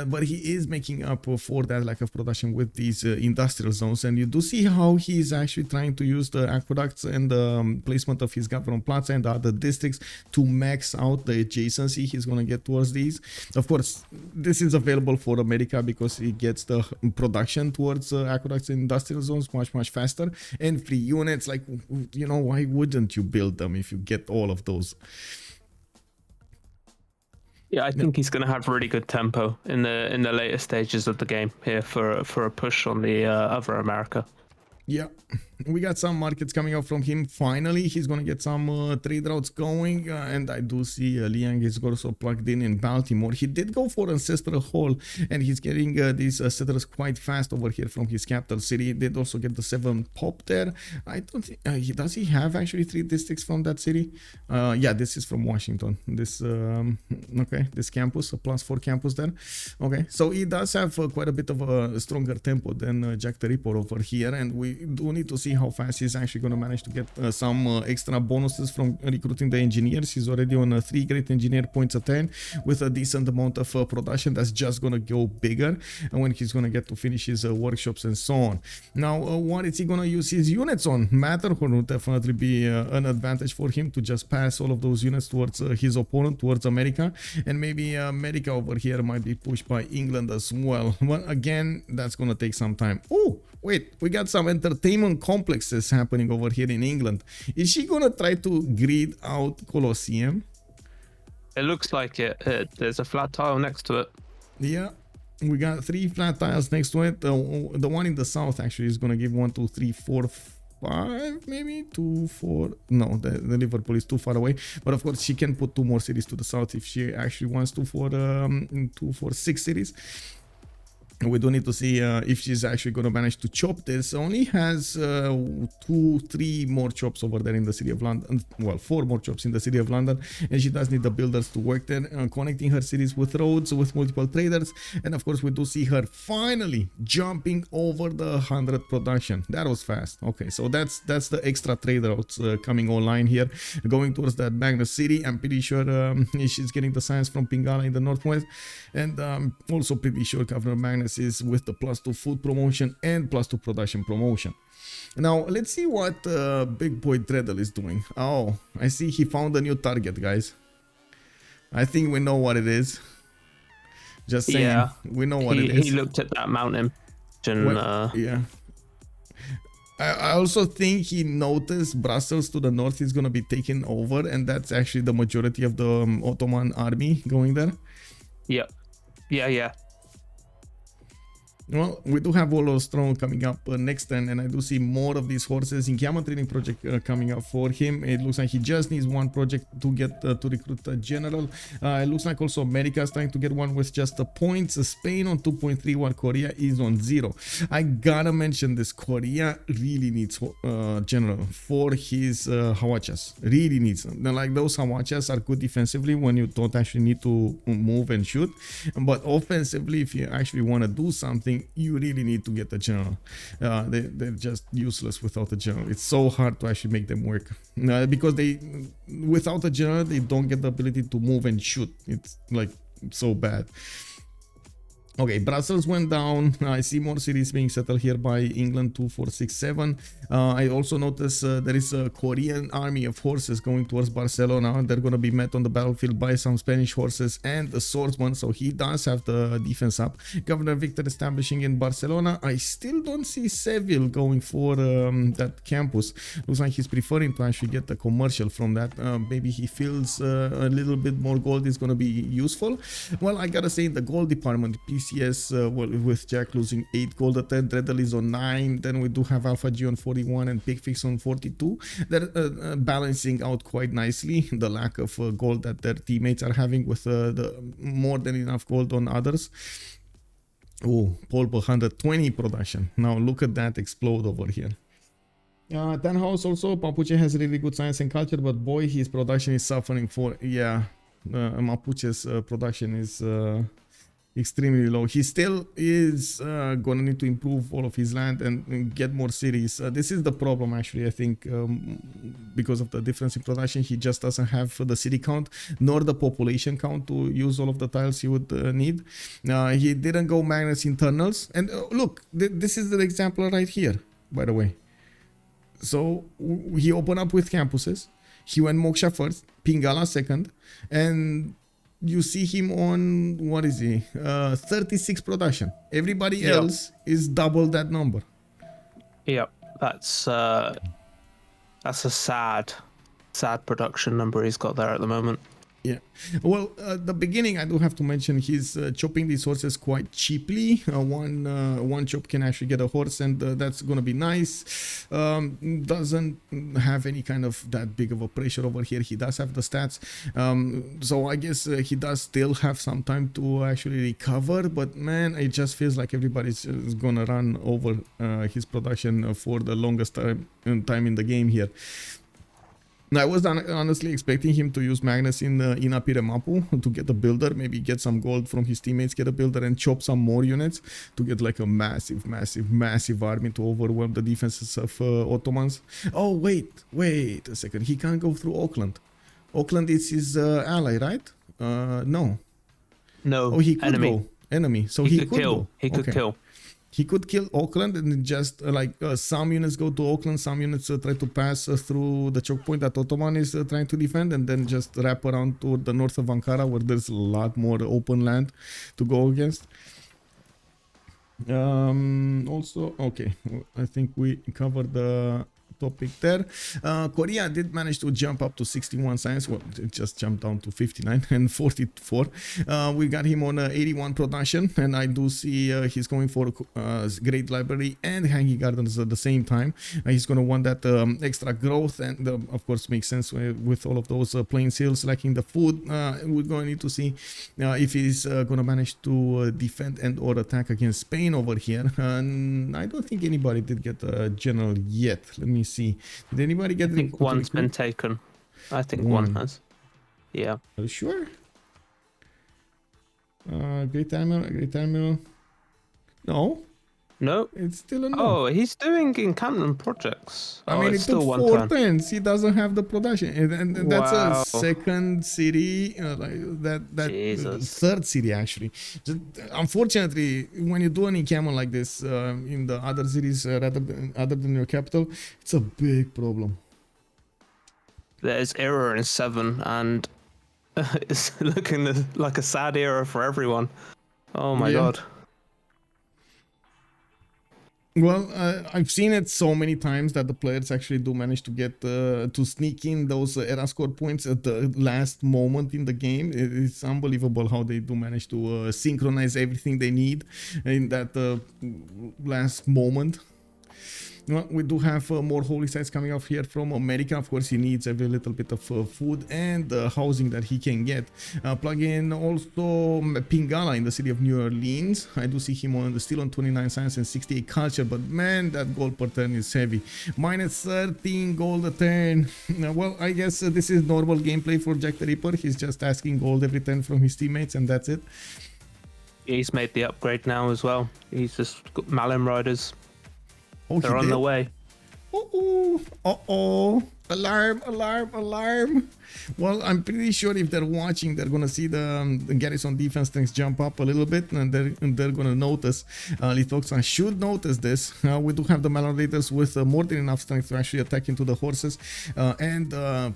but he is making up for that lack of production with these industrial zones. And you do see how he's actually trying to use the aqueducts and the placement of his government plots and the other districts to max out the adjacency he's going to get towards these. Of course, this is available for America because it gets the production towards aqueducts and industrial zones much faster, and free units. Like, you know, why wouldn't you build them if you get all of those? Yeah, I think he's going to have really good tempo in the later stages of the game here for a push on the other America. Yeah, we got some markets coming up from him. Finally, he's going to get some trade routes going. And I do see Liang is also plugged in Baltimore. He did go for Ancestral Hall, and he's getting these settlers quite fast over here from his capital city. He did also get the 7 pop there. I don't think... does he have actually 3 districts from that city? Yeah, this is from Washington. This, okay, this campus, a +4 campus there. Okay, so he does have quite a bit of a stronger tempo than JackTheRipper over here, and we do need to see how fast he's actually going to manage to get some extra bonuses from recruiting the engineers. He's already on 3 great engineer points a turn with a decent amount of production that's just going to go bigger, and when he's going to get to finish his workshops and so on. Now, what is he going to use his units on? Matterhorn would definitely be an advantage for him to just pass all of those units towards his opponent, towards America, and maybe America over here might be pushed by England as well. But again, that's going to take some time. Oh, wait, we got some entertainment complexes happening over here in England. Is she gonna try to grid out Colosseum? It looks like it. There's a flat tile next to it. Yeah, we got 3 flat tiles next to it. The one in the south actually is gonna give 1, 2, 3, 4, 5, maybe 2, 4. No, the Liverpool is too far away. But of course, she can put 2 more cities to the south if she actually wants to for 6 cities. We do need to see if she's actually going to manage to chop this. Only has 2, 3 more chops over there in the city of London. Well, 4 more chops in the city of London, and she does need the builders to work there, connecting her cities with roads, with multiple traders. And of course, we do see her finally jumping over the 100 production. That was fast. Okay, so that's the extra trade routes coming online here, going towards that Magnus city. I'm pretty sure she's getting the science from Pingala in the northwest, and also pretty sure Governor Magnus is with the +2 food promotion and +2 production promotion. Now let's see what big boy Dredhel is doing. Oh, I see he found a new target, guys. I think we know what it is. Just saying, yeah, we know what it is. He looked at that mountain and yeah, I also think he noticed Brussels to the north is going to be taken over, and that's actually the majority of the Ottoman army going there. Yeah, yeah. Well, we do have Warlord's Throne coming up next turn, and I do see more of these horses in Gamma Training Project coming up for him. It looks like he just needs 1 project to get to recruit a general. It looks like also America is trying to get one with just the points. Spain on 2.3 while Korea is on 0. I gotta mention this. Korea really needs general for his Hawachas. Really needs them. Now, like, those Hawachas are good defensively when you don't actually need to move and shoot, but offensively, if you actually want to do something, you really need to get the general. They're just useless without a general. It's so hard to actually make them work because without a general, they don't get the ability to move and shoot. It's like so bad. Okay, Brussels went down. I see more cities being settled here by England, 2, 4, 6, 7. I also notice there is a Korean army of horses going towards Barcelona. They're going to be met on the battlefield by some Spanish horses and a swordsman, so he does have the defense up. Governor Victor establishing in Barcelona. I still don't see Seville going for that campus. Looks like he's preferring to actually get the commercial from that. Maybe he feels a little bit more gold is going to be useful. Well, I gotta say, in the gold department, PCS, well, with Jack losing 8 gold at 10, Dredhel is on 9. Then we do have Alpha G on 41 and Picfix on 42. They're balancing out quite nicely the lack of gold that their teammates are having with the more than enough gold on others. Oh, Poolp 120 production. Now look at that explode over here. Tannhaus also, Mapuche has really good science and culture, but boy, his production is suffering for, yeah, Mapuche's production is extremely low. He still is gonna need to improve all of his land and get more cities. This is the problem, actually. I think because of the difference in production, he just doesn't have the city count nor the population count to use all of the tiles he would need. He didn't go Magnus internals, and look, this is the example right here, by the way. So he opened up with campuses. He went Moksha first, Pingala second, and you see him on, what is he, 36 production. Everybody else is double that number. Yep, that's a sad production number he's got there at the moment. Yeah, well, the beginning I do have to mention he's chopping these horses quite cheaply. One chop can actually get a horse, and that's gonna be nice. Doesn't have any kind of that big of a pressure over here. He does have the stats, so I guess he does still have some time to actually recover. But man, it just feels like everybody's gonna run over his production for the longest time in the game here. I was honestly expecting him to use Magnus in Apire Mapu to get a builder, maybe get some gold from his teammates, get a builder and chop some more units to get like a massive army to overwhelm the defenses of Ottomans. Oh, wait a second. He can't go through Auckland. Auckland is his ally, right? No. No, oh, he could go. Enemy. So he could kill. Go. He could kill. He could kill Auckland and just some units go to Auckland, some units try to pass through the choke point that Ottoman is trying to defend, and then just wrap around to the north of Ankara where there's a lot more open land to go against. Also, okay, I think we covered the topic there. Korea did manage to jump up to 61 science. Well, it just jumped down to 59 and 44. We got him on 81 production, and I do see he's going for Great Library and Hanging Gardens at the same time. He's going to want that extra growth, and of course makes sense with all of those plain sails lacking the food. We're going to need to see if he's going to manage to defend and or attack against Spain over here. And I don't think anybody did get a general yet. Let me see. Did anybody get? I think one's been taken. I think one has. Yeah. Are you sure? Great Admiral. No. No. It's still a no. Oh, he's doing encampment projects. I mean, it took 4 turns. He doesn't have the production, and that's a second city, that third city actually. Just, unfortunately, when you do an encampment like this in the other cities other than your capital, it's a big problem. There's error in 7, and it's looking like a sad era for everyone. Oh my god. Well, I've seen it so many times that the players actually do manage to get to sneak in those era score points at the last moment in the game. It's unbelievable how they do manage to synchronize everything they need in that last moment. Well, we do have more holy sites coming off here from America. Of course, he needs every little bit of food and housing that he can get. Plug in also Pingala in the city of New Orleans. I do see him still on 29 science and 68 culture, but man, that gold per turn is heavy. Minus 13 gold a turn. Well, I guess this is normal gameplay for JackTheRipper. He's just asking gold every turn from his teammates, and that's it. He's made the upgrade now as well. He's just got Malin Riders. Oh, they're on the way. Uh-oh. Alarm. Well, I'm pretty sure if they're watching, they're gonna see the garrison defense things jump up a little bit, and they're gonna notice. Lythoxa should notice this. We do have the Malon Raiders with more than enough strength to actually attack into the horses and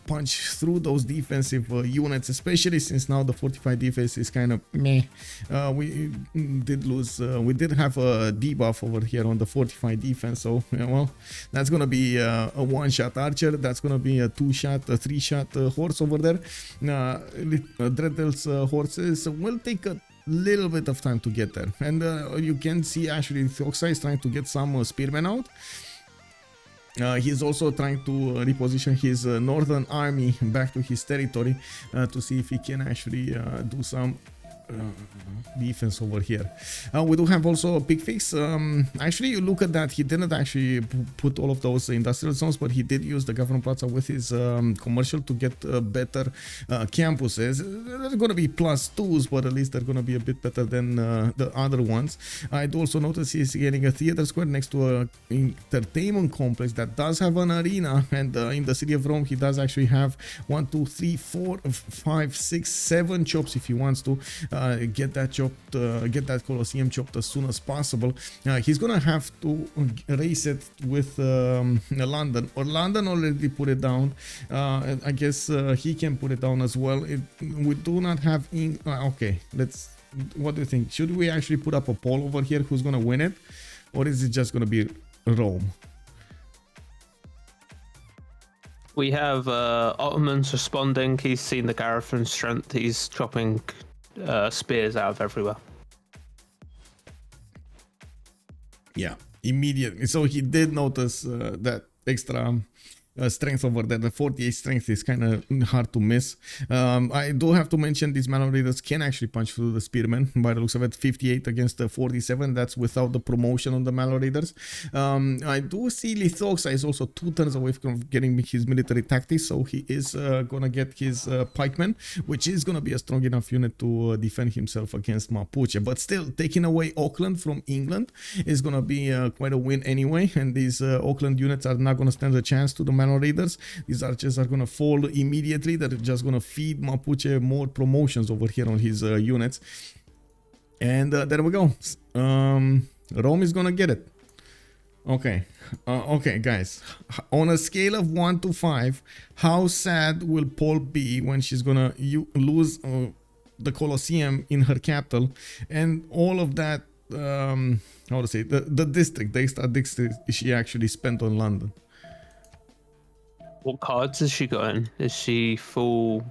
punch through those defensive units, especially since now the fortified defense is kind of meh. We did lose. We did have a debuff over here on the fortified defense, so well, that's gonna be a one-shot archer. That's gonna be a 2-shot, a 3-shot horse over there. Dredhel's horses will take a little bit of time to get there, and you can see actually Lythoxa is trying to get some spearmen out. He's also trying to reposition his northern army back to his territory to see if he can actually do some defense over here. We do have also Picfix. Actually, you look at that, he didn't actually put all of those industrial zones, but he did use the government plaza with his commercial to get better campuses. They're going to be +2s, but at least they're going to be a bit better than the other ones. I do also notice he's getting a theater square next to an entertainment complex that does have an arena, and in the city of Rome he does actually have 1, 2, 3, 4, 5, 6, 7 shops if he wants to. get that chopped, get that Colosseum chopped as soon as possible. He's gonna have to race it with London, or London already put it down. I guess he can put it down as well. We do not have okay, let's, what do you think? Should we actually put up a poll over here who's gonna win it, or is it just gonna be Rome? We have Ottomans responding. He's seen the garrison strength. He's chopping spears out of everywhere. Yeah, immediately. So he did notice that extra strength over there. The 48 strength is kind of hard to miss. I do have to mention these Mallow Raiders can actually punch through the Spearmen. By the looks of it, 58 against the 47. That's without the promotion on the Mallow Raiders. I do see Lythoxa is also 2 turns away from getting his military tactics, so he is gonna get his pikemen, which is gonna be a strong enough unit to defend himself against Mapuche. But still, taking away Auckland from England is gonna be quite a win anyway, and these Auckland units are not gonna stand a chance to the Mallow Raiders. These archers are gonna fall immediately. They're just gonna feed Mapuche more promotions over here on his units. And there we go. Rome is gonna get it. Okay. Okay, guys. On a scale of 1 to 5, how sad will Poolp be when she's gonna lose the Colosseum in her capital and all of that, how to say, the district, the extra district she actually spent on London? What cards has she got in? Is she full?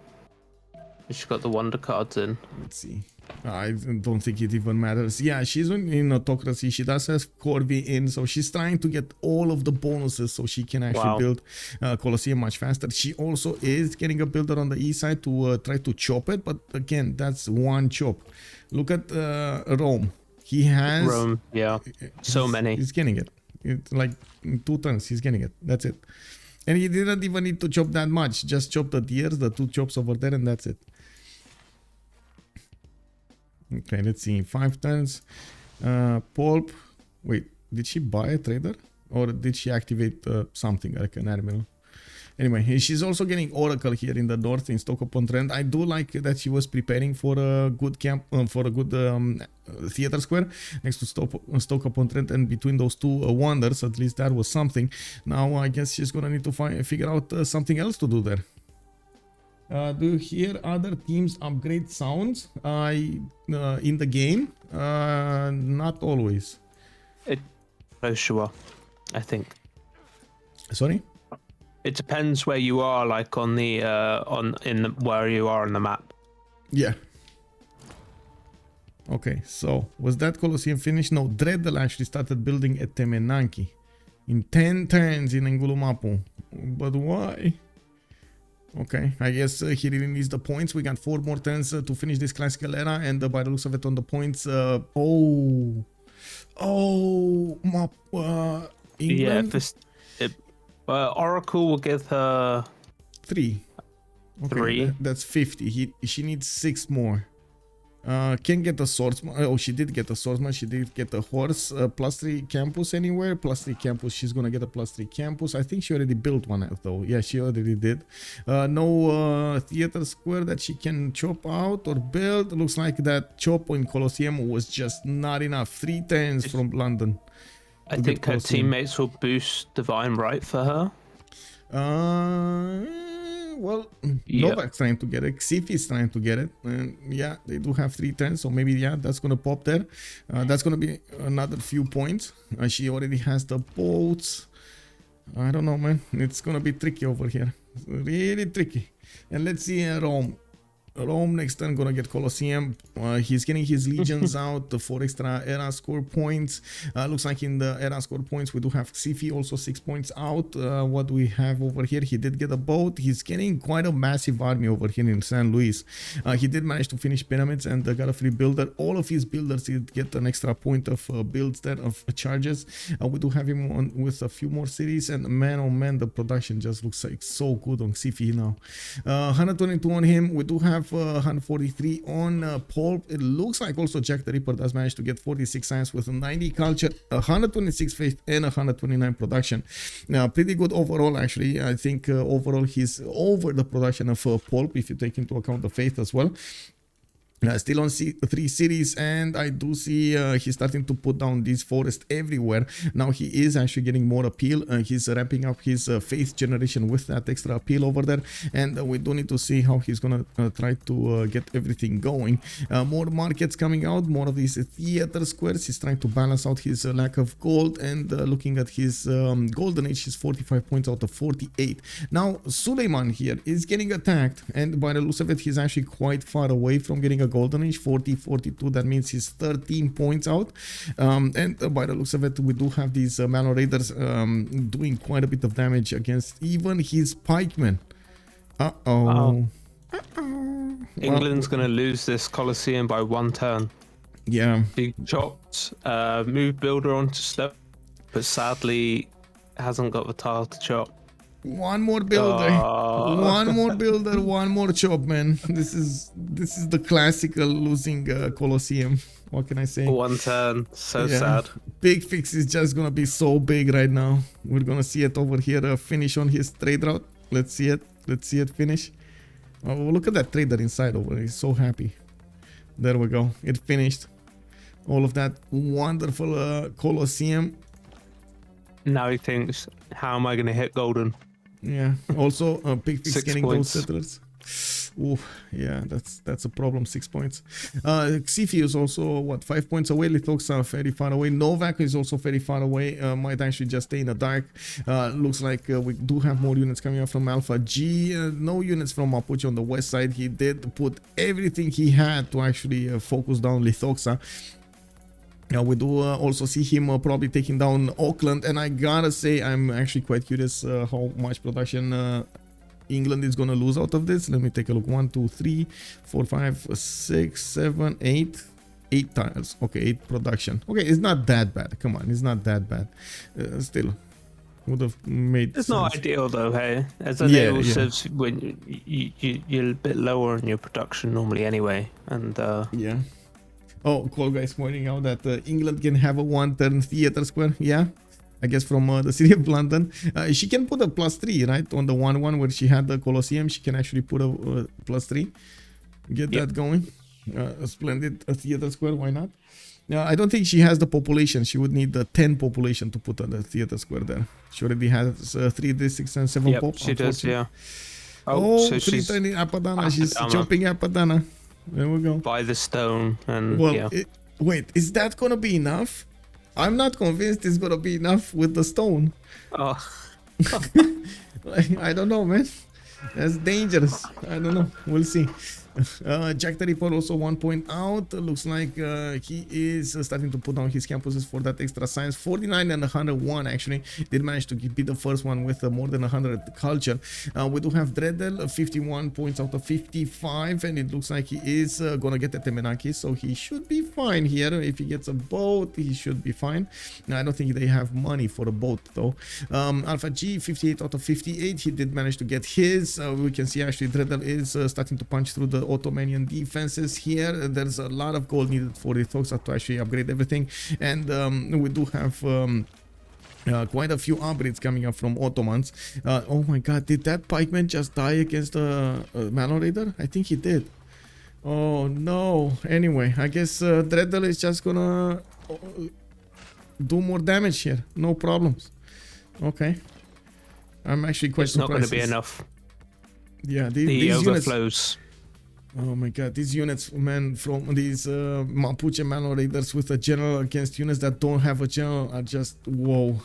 Has she got the wonder cards in? Let's see. I don't think it even matters. Yeah, she's in autocracy. She does have Corby in, so she's trying to get all of the bonuses so she can actually build Colosseum much faster. She also is getting a builder on the east side to try to chop it, but again, that's one chop. Look at Rome. He has Rome, yeah, so many. He's getting it. It's like 2 turns. He's getting it. That's it. And he didn't even need to chop that much. Just chop the tiers, the 2 chops over there, and that's it. Okay, let's see. 5 turns. Poolp. Wait, did she buy a trader? Or did she activate something like an admiral? Anyway, she's also getting Oracle here in the north in Stoke-upon-Trent. I do like that she was preparing for a good camp, for a good theater square next to Stoke-upon-Trent, and between those 2 wonders, at least that was something. Now I guess she's gonna need to figure out something else to do there. Do you hear other teams upgrade sounds in the game? Not always. Sure, I think. Sorry? It depends where you are, like on the where you are on the map. Yeah. Okay, so was that Colosseum finished? No, Dredhel actually started building at Temenanki in 10 turns in Ngulumapu. But why? Okay, I guess he really needs the points. We got 4 more turns to finish this classical era, and by the looks of it on the points, England? Yeah, Oracle will give her 3. Okay, 3. That's 50. She needs 6 more. Can get a swordsman. Oh, she did get a swordsman. She did get a horse. +3 campus anywhere. +3 campus. She's gonna get a +3 campus. I think she already built one though. Yeah, she already did. No theater square that she can chop out or build. Looks like that chop in Colosseum was just not enough. 3 turns from London. I think her teammates will boost Divine Right for her. Well, Novak's trying to get it. Xiffy is trying to get it. And yeah, they do have 3 turns, so maybe, yeah, that's going to pop there. That's going to be another few points. She already has the boats. I don't know, man. It's going to be tricky over here. Really tricky. And let's see Rome. Rome next turn gonna get Colosseum. He's getting his legions out for extra era score points. Looks like in the era score points we do have Xiffy also 6 points out. What do we have over here? He did get a boat. He's getting quite a massive army over here in San Luis. He did manage to finish pyramids and got a free builder. All of his builders did get an extra point of builds there, of charges. We do have him on with a few more cities, and man, oh man, the production just looks like so good on Xiffy now. 122 on him. We do have 143 on Poolp. It looks like also JackTheRipper does manage to get 46 science with 90 culture, 126 faith, and 129 production. Now, pretty good overall, actually. I think overall he's over the production of Poolp if you take into account the faith as well. Still on 3 cities, and I do see he's starting to put down these forests everywhere. Now he is actually getting more appeal. He's ramping up his faith generation with that extra appeal over there, and we do need to see how he's gonna try to get everything going. More markets coming out, more of these theater squares. He's trying to balance out his lack of gold, and looking at his golden age, he's 45 points out of 48. Now Suleiman here is getting attacked, and by the looks of it, he's actually quite far away from getting a golden age, 40-42. That means he's 13 points out, and by the looks of it, we do have these Malo Raiders doing quite a bit of damage against even his pikemen. England's gonna lose this Colosseum by 1 turn. Yeah, He chopped move builder onto stone, but sadly hasn't got the tile to chop. one more builder, one more builder, one more chop, man. This is the classical losing Colosseum. What can I say? 1 turn, so sad. Picfix is just gonna be so big right now. We're gonna see it over here finish on his trade route. Let's see it. Let's see it finish. Oh, look at that trader inside over there. He's so happy. There we go. It finished. All of that wonderful Colosseum. Now he thinks, how am I going to hit golden? Yeah. Also, Picfix 6 getting points. those settlers. Ooh, yeah, that's a problem. 6 points. Xiffy is also what, 5 points away. Lythoxa very far away. Novak is also very far away. Might actually just stay in the dark. Looks like we do have more units coming up from Alpha G. No units from Mapuche on the west side. He did put everything he had to actually focus down Lythoxa. We do also see him probably taking down Auckland, and I gotta say I'm actually quite curious how much production England is gonna lose out of this. Let me take a look. 1, 2, 3, 4, 5, 6, 7, 8. 8 tiles. Okay, 8 production. Okay, it's not that bad. Come on, it's not that bad. Still, would have made It's sense. not ideal though, hey? As a Yeah, little yeah. Civs, when you're a bit lower in your production normally anyway, and Yeah. Oh, Call Guys pointing out that England can have a 1-turn theater square. Yeah, I guess from the city of London. She can put a +3, right? On the 1-1 where she had the Colosseum, she can actually put a +3. Get that going. A splendid theater square, why not? I don't think she has the population. She would need the 10 population to put on the theater square there. She already has 3 districts and 7 yep, pops. she does, yeah. Oh, so 3 she's tiny Apadana. She's Apadana. chopping Apadana. There we go. by the stone, and Well, yeah. wait, is that gonna be enough? I'm not convinced it's gonna be enough with the stone. Oh, I don't know, man. That's dangerous. I don't know. We'll see. JackTheRipper also 1 point out. Looks like he is starting to put down his campuses for that extra science. 49 and 101 actually. Did manage to be the first one with more than 100 culture. We do have Dredhel, 51 points out of 55, and it looks like he is gonna get a Temenaki, so he should be fine here. If he gets a boat, he should be fine. I don't think they have money for a boat though. Alpha G, 58 out of 58. He did manage to get his. We can see actually Dredhel is starting to punch through the Ottomanian defenses here. There's a lot of gold needed for the Lythoxa to actually upgrade everything, and we do have quite a few upgrades coming up from Ottomans. Oh my god, did that pikeman just die against the Malo Raider? I think he did. Oh no. Anyway, I guess Dredhel is just gonna do more damage here. No problems. Okay. I'm actually quite it's not surprised. going to be enough. Yeah, The these units. overflows. Oh my god, these units, man, from these Mapuche Malo Raiders with a general against units that don't have a general are just, whoa.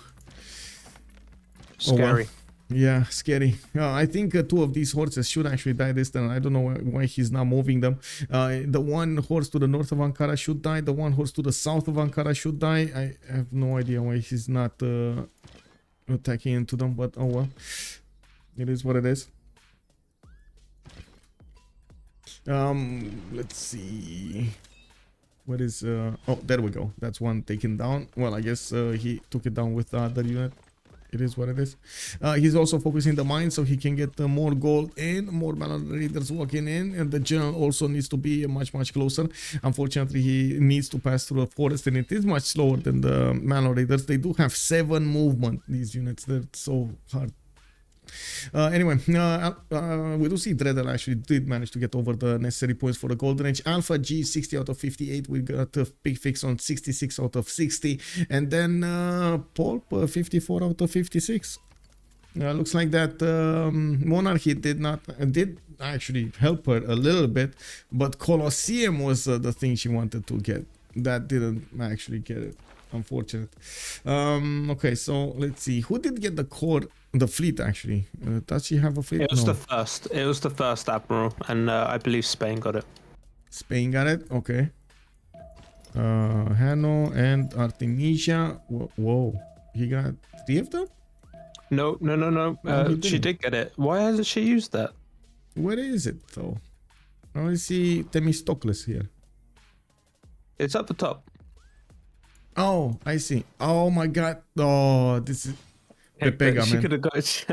Scary. Oh, wow. Yeah, scary. I think 2 of these horses should actually die this turn. I don't know why he's not moving them. The one horse to the north of Ankara should die. The one horse to the south of Ankara should die. I have no idea why he's not attacking into them, but oh well. It is what it is. Let's see. What is oh, there we go. That's one taken down. Well, I guess he took it down with the other unit. It is what it is. He's also focusing the mine so he can get more gold and more Malo Raiders walking in, and the general also needs to be much closer. Unfortunately, he needs to pass through a forest, and it is much slower than the Malo Raiders. They do have 7 movement, these units. They're so hard. Anyway, we do see Dredhel actually did manage to get over the necessary points for the Golden Age. Alpha G 60 out of 58. We got a Picfix on 66 out of 60, and then Poolp 54 out of 56. Looks like that Monarchy did actually help her a little bit, but Colosseum was the thing she wanted to get. That didn't actually get it. Unfortunate. Okay, so let's see. Who did get the fleet actually? Does she have a fleet? It was the first. It was the first admiral, and I believe Spain got it. Spain got it. Okay. Hanno and Artemisia. Whoa, he got 3 of them. No. She did get it. Why hasn't she used that? Where is it though? I only see Themistocles here. It's at the top. Oh, I see. Oh my god. Oh, this is Pepega, man. She could have got it.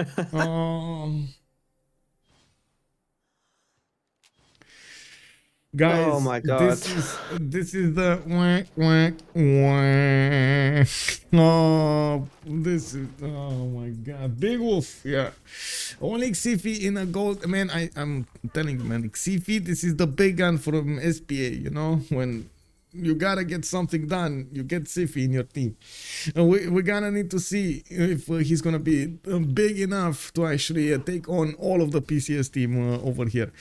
Guys, oh my god. This is the oh, this is, oh my god, Big Wolf. Yeah, only Xiffy in a gold, man. I'm telling you, man, Xiffy, this is the big gun from SPA, you know, when you gotta get something done, you get Xiffy in your team. We're gonna need to see if he's gonna be big enough to actually take on all of the PCS team over here.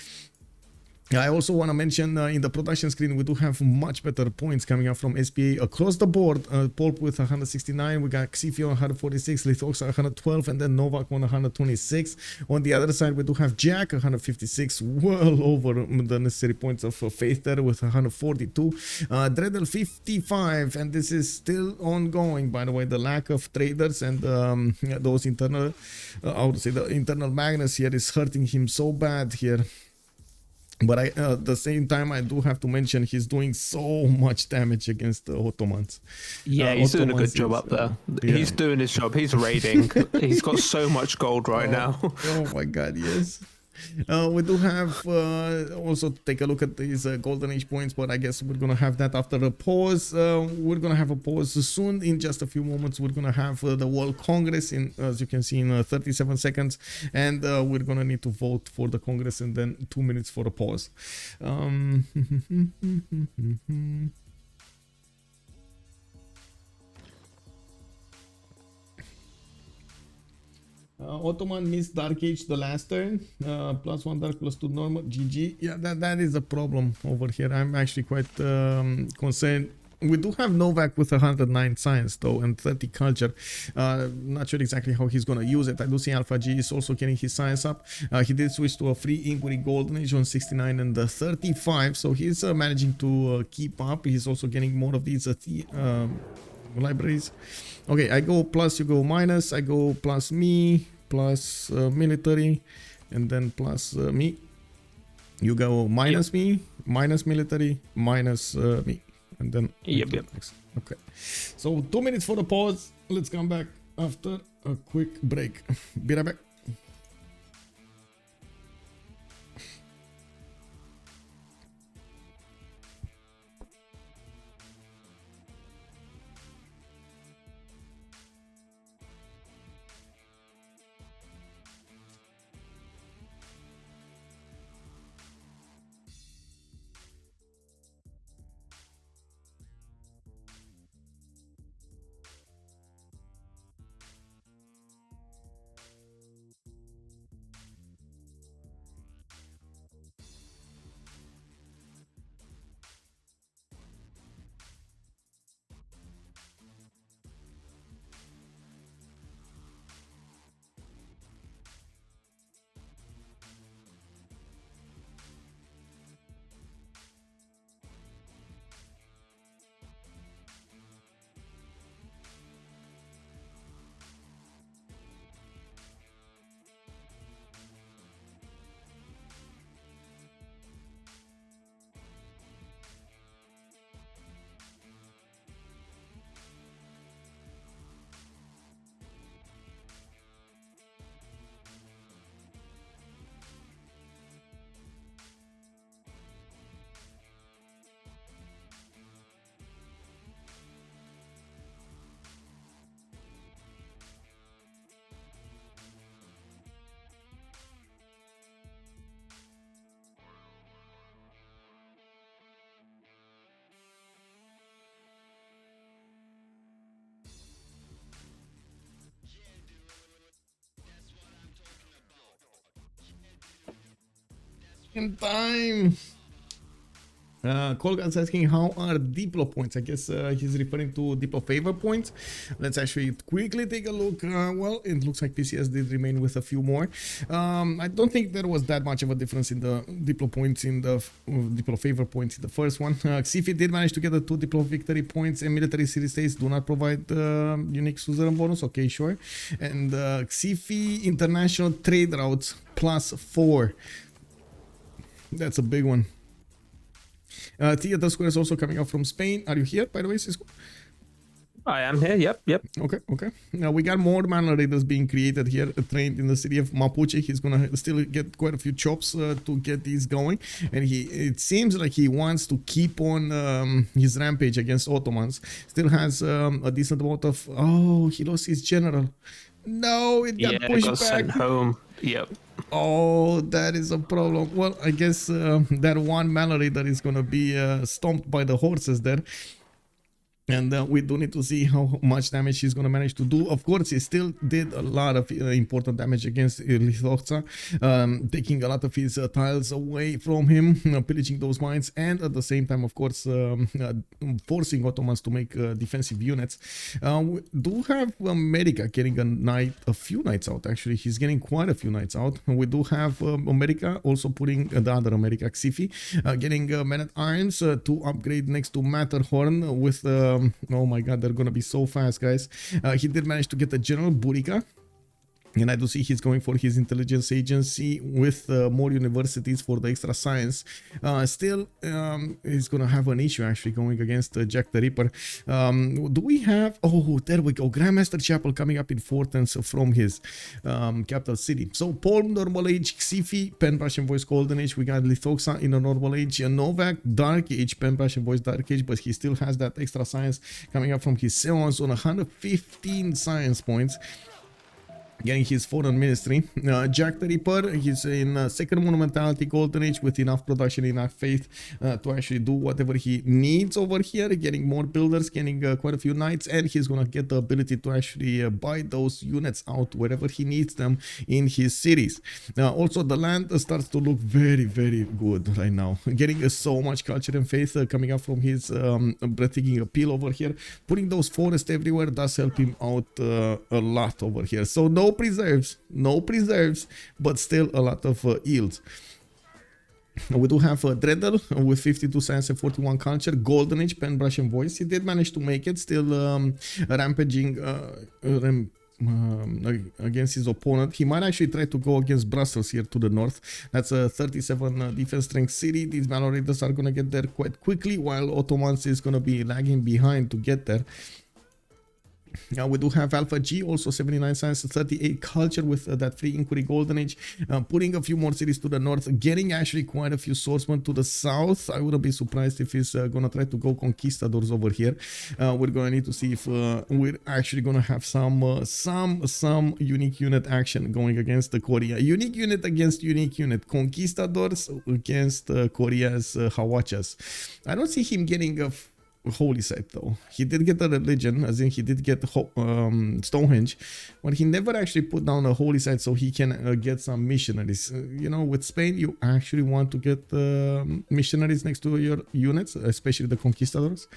I also want to mention in the production screen, we do have much better points coming up from SPA across the board. Poolp with 169, we got Xiffy on 146, Lythoxa 112, and then Novak on 126. On the other side, we do have Jack 156, well over the necessary points of faith there with 142. Dredhel 55, and this is still ongoing, by the way. The lack of traders and those internal, I would say the internal magnets here is hurting him so bad here. But at the same time, I do have to mention he's doing so much damage against the Ottomans. Yeah, he's doing a good job up there. Yeah. He's doing his job. He's raiding. He's got so much gold right now. Oh my god, yes. We do have also take a look at these Golden Age points, but I guess we're gonna have that after a pause. We're gonna have a pause soon. In just a few moments, we're gonna have the World Congress in, as you can see, in 37 seconds, and we're gonna need to vote for the Congress, and then 2 minutes for a pause. Ottoman missed Dark Age the last turn. +1 Dark, +2 normal. GG. Yeah, that is a problem over here. I'm actually quite concerned. We do have Novak with 109 science though and 30 culture. Not sure exactly how he's gonna use it. I do see Alpha G is also getting his science up. He did switch to a free Inquiry Golden Age on 69 and 35, so he's managing to keep up. He's also getting more of these libraries. Okay, I go plus, you go minus, I go plus me, plus military, and then plus me. You go minus me, minus military, minus me, and then yep. Okay, so 2 minutes for the pause. Let's come back after a quick break. Be right back. in time. Colgan's asking how are Diplo points. I guess he's referring to Diplo favor points. Let's actually quickly take a look. Well, it looks like PCS did remain with a few more. I don't think there was that much of a difference in the Diplo points in the Diplo favor points in the first one. Xiffy did manage to get the 2 Diplo victory points, and military city states do not provide unique suzerain bonus. Okay, sure. And Xiffy international trade routes +4. That's a big one. Theater Square is also coming out from Spain. Are you here, by the way, Cisco? I am here. Yep. Okay. Now we got more mana raiders being created here, trained in the city of Mapuche. He's gonna still get quite a few chops to get these going, and it seems like he wants to keep on his rampage against Ottomans. Still has a decent amount of. Oh, he lost his general. No, it got pushed back. Sent home. Yep. Oh, that is a problem. Well, I guess that one mana raider is gonna be stomped by the horses there. And we do need to see how much damage he's going to manage to do. Of course, he still did a lot of important damage against Lythoxa, taking a lot of his tiles away from him, pillaging those mines, and at the same time, of course, forcing Ottomans to make defensive units. We do have America getting a few knights out, actually. He's getting quite a few knights out. We do have America also putting the other America, Xiffy, getting men-at-arms to upgrade next to Matterhorn with... oh my god, they're gonna be so fast, guys. He did manage to get the General Burica. And I do see he's going for his intelligence agency with more universities for the extra science. Still, he's going to have an issue actually going against JackTheRipper. Do we have... Oh, there we go. Grandmaster Chapel coming up in importance from his capital city. So, Poolp, Normal Age, Xiffy, Pen Russian Voice, Golden Age. We got Lythoxa in a Normal Age. Novak, Dark Age, Pen Russian Voice, Dark Age. But he still has that extra science coming up from his Seons on 115 science points. Getting his foreign ministry. JackTheRipper, he's in second monumentality golden age with enough production, enough faith to actually do whatever he needs over here, getting more builders, getting quite a few knights, and he's gonna get the ability to actually buy those units out wherever he needs them in his cities. Also, the land starts to look very, very good right now, getting so much culture and faith coming up from his breathtaking appeal over here. Putting those forests everywhere does help him out a lot over here. So no preserves, but still a lot of yields. We do have Dredhel with 52 science and 41 culture, golden age, pen, brush, and voice. He did manage to make it, still rampaging against his opponent. He might actually try to go against Brussels here to the north. That's a 37 defense strength city. These Valor Raiders are gonna get there quite quickly, while Ottomans is gonna be lagging behind to get there. Now we do have Alpha G, also 79 science, 38 culture with that free inquiry golden age, putting a few more cities to the north, getting actually quite a few swordsmen to the south. I wouldn't be surprised if he's gonna try to go conquistadors over here. We're gonna need to see if we're actually gonna have some unique unit action going against the Korea. Unique unit against unique unit. Conquistadors against Korea's Hawachas. I don't see him getting a holy site though. He did get the religion, as in he did get Stonehenge, but he never actually put down a holy site so he can get some missionaries. You know, with Spain you actually want to get missionaries next to your units, especially the conquistadors.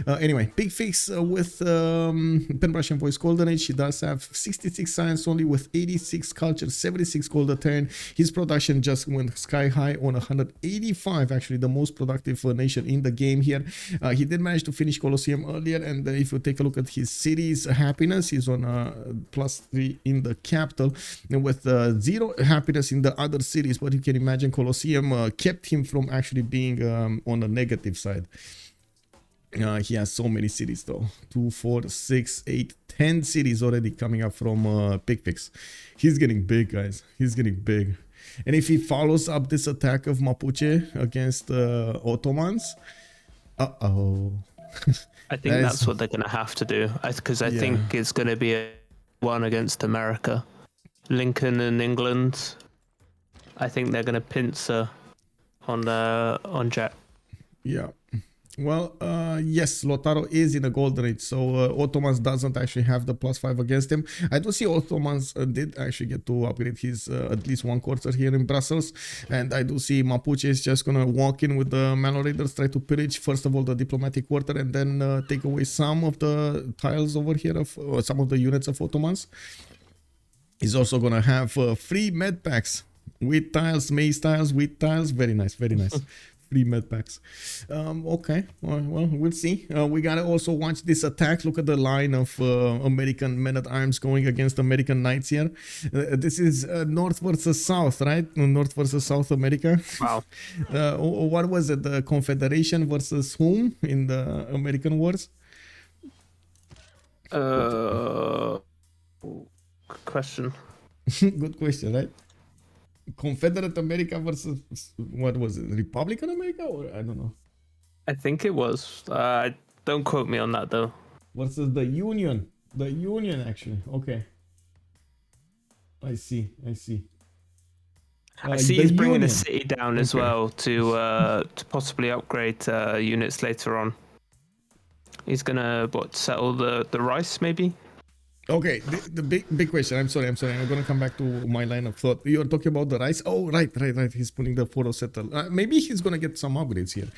Anyway, Picfix with Pen Russian Voice Golden Age. He does have 66 science only with 86 culture, 76 gold a turn. His production just went sky high on 185, actually the most productive nation in the game here. He did manage to finish Colosseum earlier, and if you take a look at his city's happiness, he's on +3 in the capital with 0 happiness in the other cities. But you can imagine Colosseum kept him from actually being on the negative side. He has so many cities though. 2, 4, 6, 8, 10 cities already coming up from Picfix. He's getting big, guys. He's getting big. And if he follows up this attack of Mapuche against Ottomans, I think that's what they're going to have to do, because I think it's going to be a one against America. Lincoln and England, I think they're going to pincer on Jack. Yeah. Well, yes, Lotaro is in a golden age, so Ottomans doesn't actually have the +5 against him. I do see Ottomans did actually get to upgrade his at least one quarter here in Brussels, and I do see Mapuche is just gonna walk in with the Manor Raiders, try to pillage first of all the diplomatic quarter, and then take away some of the tiles over here of some of the units of Ottomans. He's also gonna have free med packs with tiles, maze tiles, with tiles. Very nice, very nice. Free med packs. Okay, well, we'll see. We gotta also watch this attack. Look at the line of American men-at-arms going against American knights here. This is North versus South, right? North versus South America. Wow. What was it? The Confederation versus whom in the American wars? Good question. Good question, right? Confederate America versus what was it? Republican America, or I don't know. I think it was. Don't quote me on that though. Versus the Union. The Union, actually. Okay. I see. I see he's bringing a city down as well to possibly upgrade units later on. He's gonna settle the rice maybe. Okay, the big question. I'm sorry. I'm gonna come back to my line of thought. You're talking about the rice. Oh, right. He's putting the photo settle. Maybe he's gonna get some upgrades here.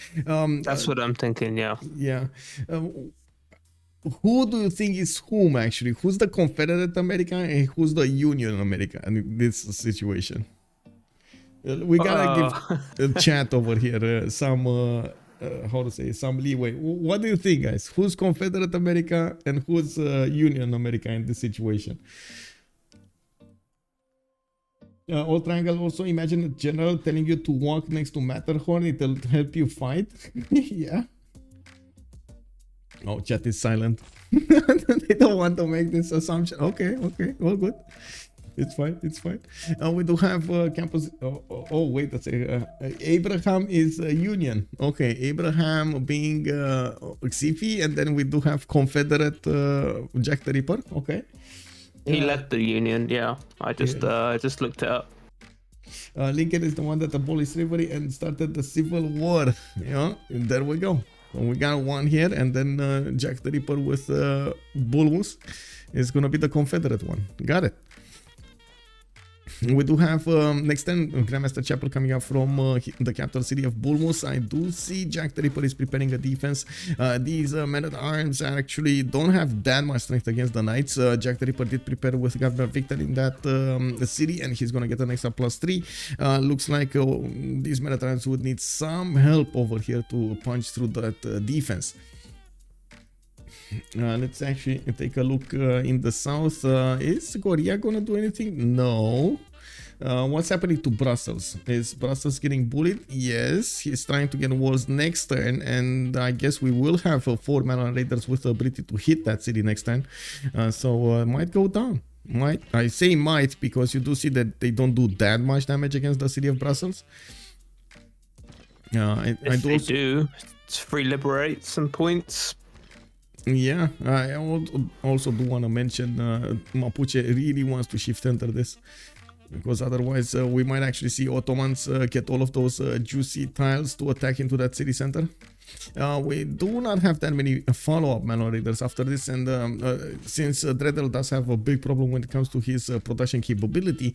That's what I'm thinking. Yeah. Yeah. Who do you think is whom actually? Who's the Confederate America and who's the Union America in this situation? We gotta give a chat over here some. How to say, some leeway. What do you think, guys? Who's Confederate America and who's Union America in this situation? All triangle also, imagine a general telling you to walk next to Matterhorn. It'll help you fight. Yeah. Oh, chat is silent. They don't want to make this assumption. Okay, all good. It's fine. We do have campus. Oh, wait a second. Abraham is Union. Okay, Abraham being Xiffy, and then we do have Confederate JackTheRipper. Okay. He led the Union. Yeah, I just looked it up. Lincoln is the one that abolished slavery and started the Civil War. Yeah, and there we go. So we got one here, and then JackTheRipper with Bulmus is gonna be the Confederate one. Got it. We do have next turn Grandmaster Chapel coming up from the capital city of Bulmus. I do see JackTheRipper is preparing a defense. These men-at-arms actually don't have that much strength against the knights. JackTheRipper did prepare with Governor Victor in that city, and he's gonna get an extra +3. Looks like these men-at-arms would need some help over here to punch through that defense. Let's actually take a look in the south. Is Korea gonna do anything? No. What's happening to Brussels? Is Brussels getting bullied? Yes, he's trying to get walls next turn, and I guess we will have 4 Manor Raiders with the ability to hit that city next turn. So might go down. I say might because you do see that they don't do that much damage against the city of Brussels. If they do, it's free liberate some points. Yeah, I also do want to mention Mapuche really wants to shift enter this, because otherwise we might actually see Ottomans get all of those juicy tiles to attack into that city center. We do not have that many follow-up Manor Raiders after this, and since Dredhel does have a big problem when it comes to his production capability,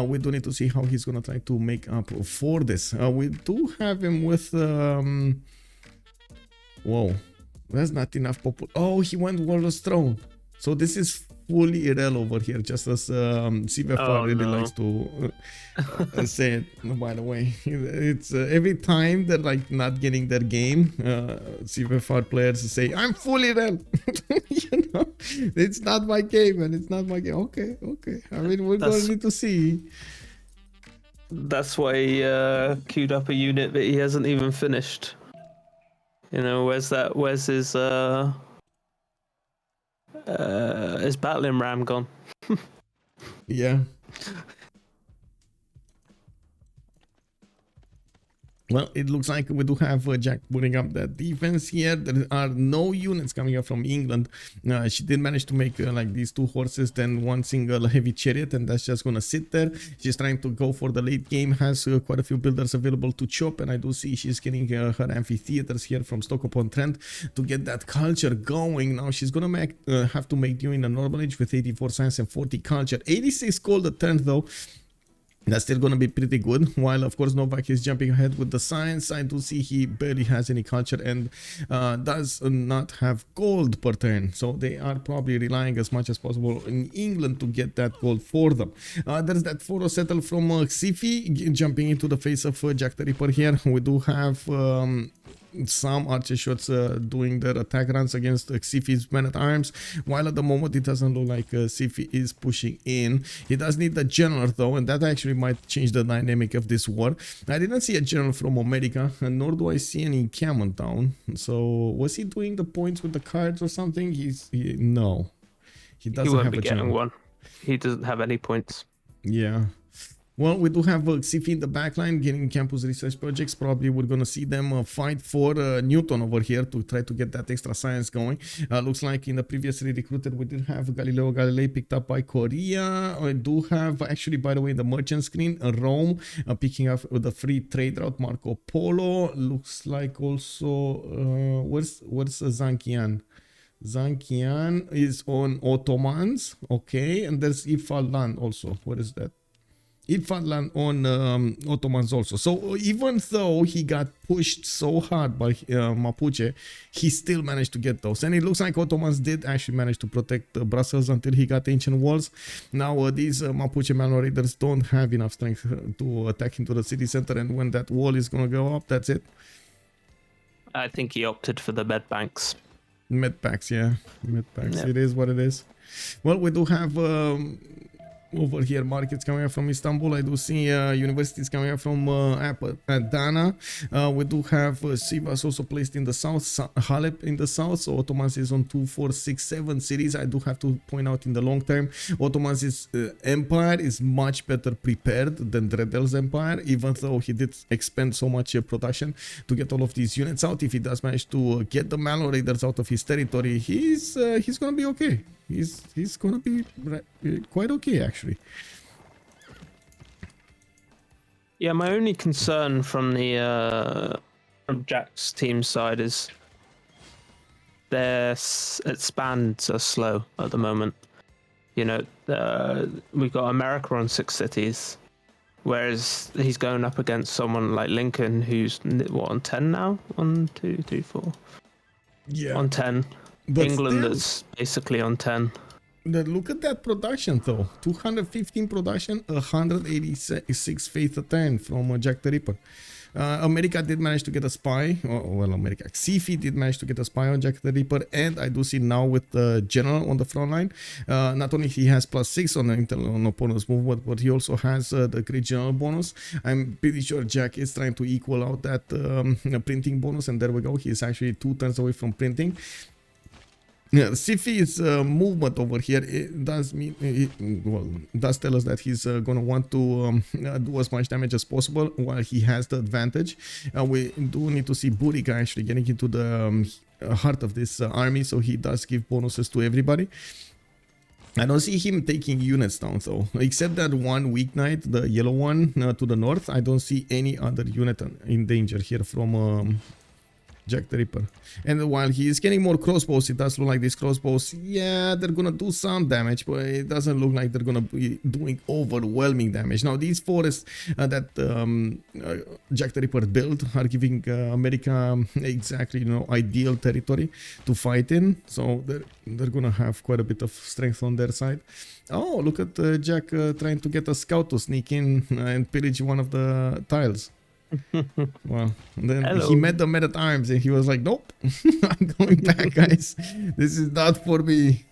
we do need to see how he's gonna try to make up for this. We do have him with whoa, that's not enough popul. Oh, he went Warlord's Throne. So this is fully irrel over here, just as CivFR really likes to say it. By the way, it's every time they're like not getting their game, CivFR players say, I'm fully irrel. You know, it's not my game, and it's not my game. Okay. I mean, we're going to need to see. That's why he queued up a unit that he hasn't even finished. You know, where's his battling ram gone? Yeah. Well, it looks like we do have Jack putting up that defense here. There are no units coming up from England. She did manage to make like these 2 horses, then 1 single heavy chariot, and that's just gonna sit there. She's trying to go for the late game, has quite a few builders available to chop, and I do see she's getting her amphitheaters here from Stoke-upon-Trent to get that culture going. Now she's gonna have to make do in the normal age with 84 science and 40 culture. 86 gold a turn though. That's still going to be pretty good, while of course Novak is jumping ahead with the science. I do see he barely has any culture and does not have gold per turn, so they are probably relying as much as possible in England to get that gold for them. There's that photo settle from Xiffy jumping into the face of JackTheRipper here. We do have some archer shots doing their attack runs against Xiffy's men-at-arms, while at the moment it doesn't look like Xiffy is pushing in. He does need the general though, and that actually might change the dynamic of this war. I didn't see a general from America, nor do I see any encampment down. So was he doing the points with the cards or something? No, he doesn't have a general. One. He doesn't have any points. Yeah. Well, we do have Xiffy in the backline getting campus research projects. Probably we're going to see them fight for Newton over here to try to get that extra science going. Looks like in the previously recruited, we did have Galileo Galilei picked up by Korea. I do have, actually, by the way, the merchant screen, Rome picking up the free trade route, Marco Polo. Looks like also, where's Zankian? Zankian is on Ottomans. Okay, and there's Ifalland also. What is that? Ifalland on Ottomans also. So even though he got pushed so hard by Mapuche, he still managed to get those. And it looks like Ottomans did actually manage to protect Brussels until he got ancient walls. Now these Mapuche malnorators don't have enough strength to attack into the city center, and when that wall is going to go up, that's it. I think he opted for the med banks. Med packs, yeah. Med packs. Yep. It is what it is. Well, we do have over here markets coming up from Istanbul. I do see universities coming up from Adana. We do have Sivas also placed in the south, Halep in the south. So Ottomans is on 2, 4, 6, 7 cities. I do have to point out in the long term, Ottomans' empire is much better prepared than Dredhel's empire, even though he did expend so much production to get all of these units out. If he does manage to get the Malo Raiders out of his territory, he's gonna be okay. He's gonna be quite okay, actually. Yeah, my only concern from the from Jack's team side is their expands are slow at the moment. You know, we've got America on 6 cities, whereas he's going up against someone like Lincoln, who's what, on 10 now? 1, 2, 3, 4. Yeah, on 10. But England still, is basically on 10. Look at that production though. 215 production, 186 faith a turn from JackTheRipper. America did manage to get a spy. Xiffy did manage to get a spy on JackTheRipper, and I do see now with the general on the front line. Not only he has +6 on the intel on opponent's movement, but he also has the great general bonus. I'm pretty sure Jack is trying to equal out that printing bonus, and there we go. He is actually 2 turns away from printing. Yeah, Xiffy's movement over here, it does mean, does tell us that he's gonna want to do as much damage as possible while he has the advantage. We do need to see Burika actually getting into the heart of this army, so he does give bonuses to everybody. I don't see him taking units down though, except that one weeknight, the yellow one to the north. I don't see any other unit in danger here from JackTheRipper. And while he is getting more crossbows, it does look like these crossbows, yeah, they're gonna do some damage, but it doesn't look like they're gonna be doing overwhelming damage. Now these forests that JackTheRipper built are giving America exactly, you know, ideal territory to fight in, so they're gonna have quite a bit of strength on their side. Oh, look at Jack trying to get a scout to sneak in and pillage one of the tiles. Well, then Hello. He met the men-at-arms and he was like, nope, I'm going back, guys. This is not for me.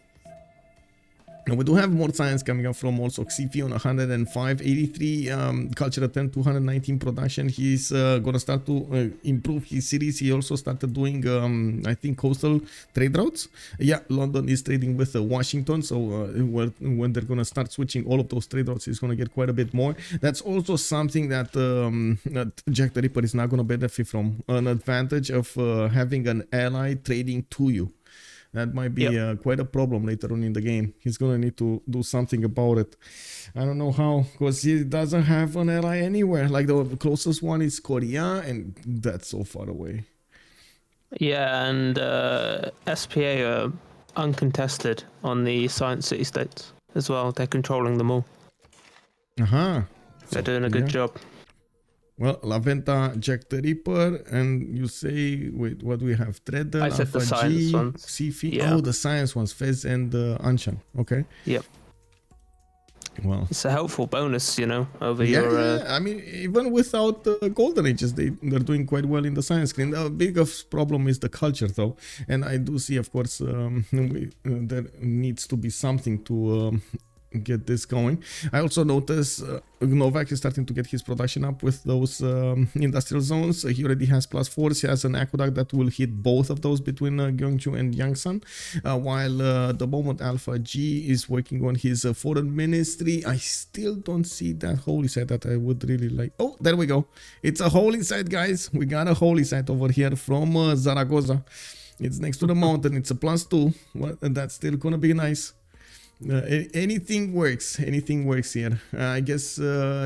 And we do have more science coming up from also Xiffy on 105, 83 culture attempt, 219 production. He's gonna start to improve his series. He also started doing, I think, coastal trade routes. Yeah, London is trading with Washington, so when they're gonna start switching all of those trade routes, he's gonna get quite a bit more. That's also something that, that Jack the Ripper is not gonna benefit from. An advantage of having an ally trading to you. That might be quite a problem later on in the game. He's gonna need to do something about it. I don't know how, because he doesn't have an ally anywhere. Like the closest one is Korea, and that's so far away. Yeah, and SPA are uncontested on the Science City states as well. They're controlling them all. They're doing a good job. Well, La Venta, Jack the Ripper, and you say, wait, what do we have? Dredhel, I said the science ones. Xiffy. Yeah. Oh, the science ones, Fez and Anshan. Okay. Yep. Well, it's a helpful bonus, you know, over your... Yeah, I mean, even without Golden Ages, they're doing quite well in the science screen. The biggest problem is the culture, though. And I do see, of course, there needs to be something to... get this going. I also noticed Novak is starting to get his production up with those industrial zones. He already has +4s. He has an aqueduct that will hit both of those between Gyeongju and Yangsan. While the moment Alpha G is working on his foreign ministry, I still don't see that holy site that I would really like. Oh, there we go. It's a holy site, guys. We got a holy site over here from Zaragoza. It's next to the mountain. It's a +2. Well, that's still gonna be nice. Anything works here. I guess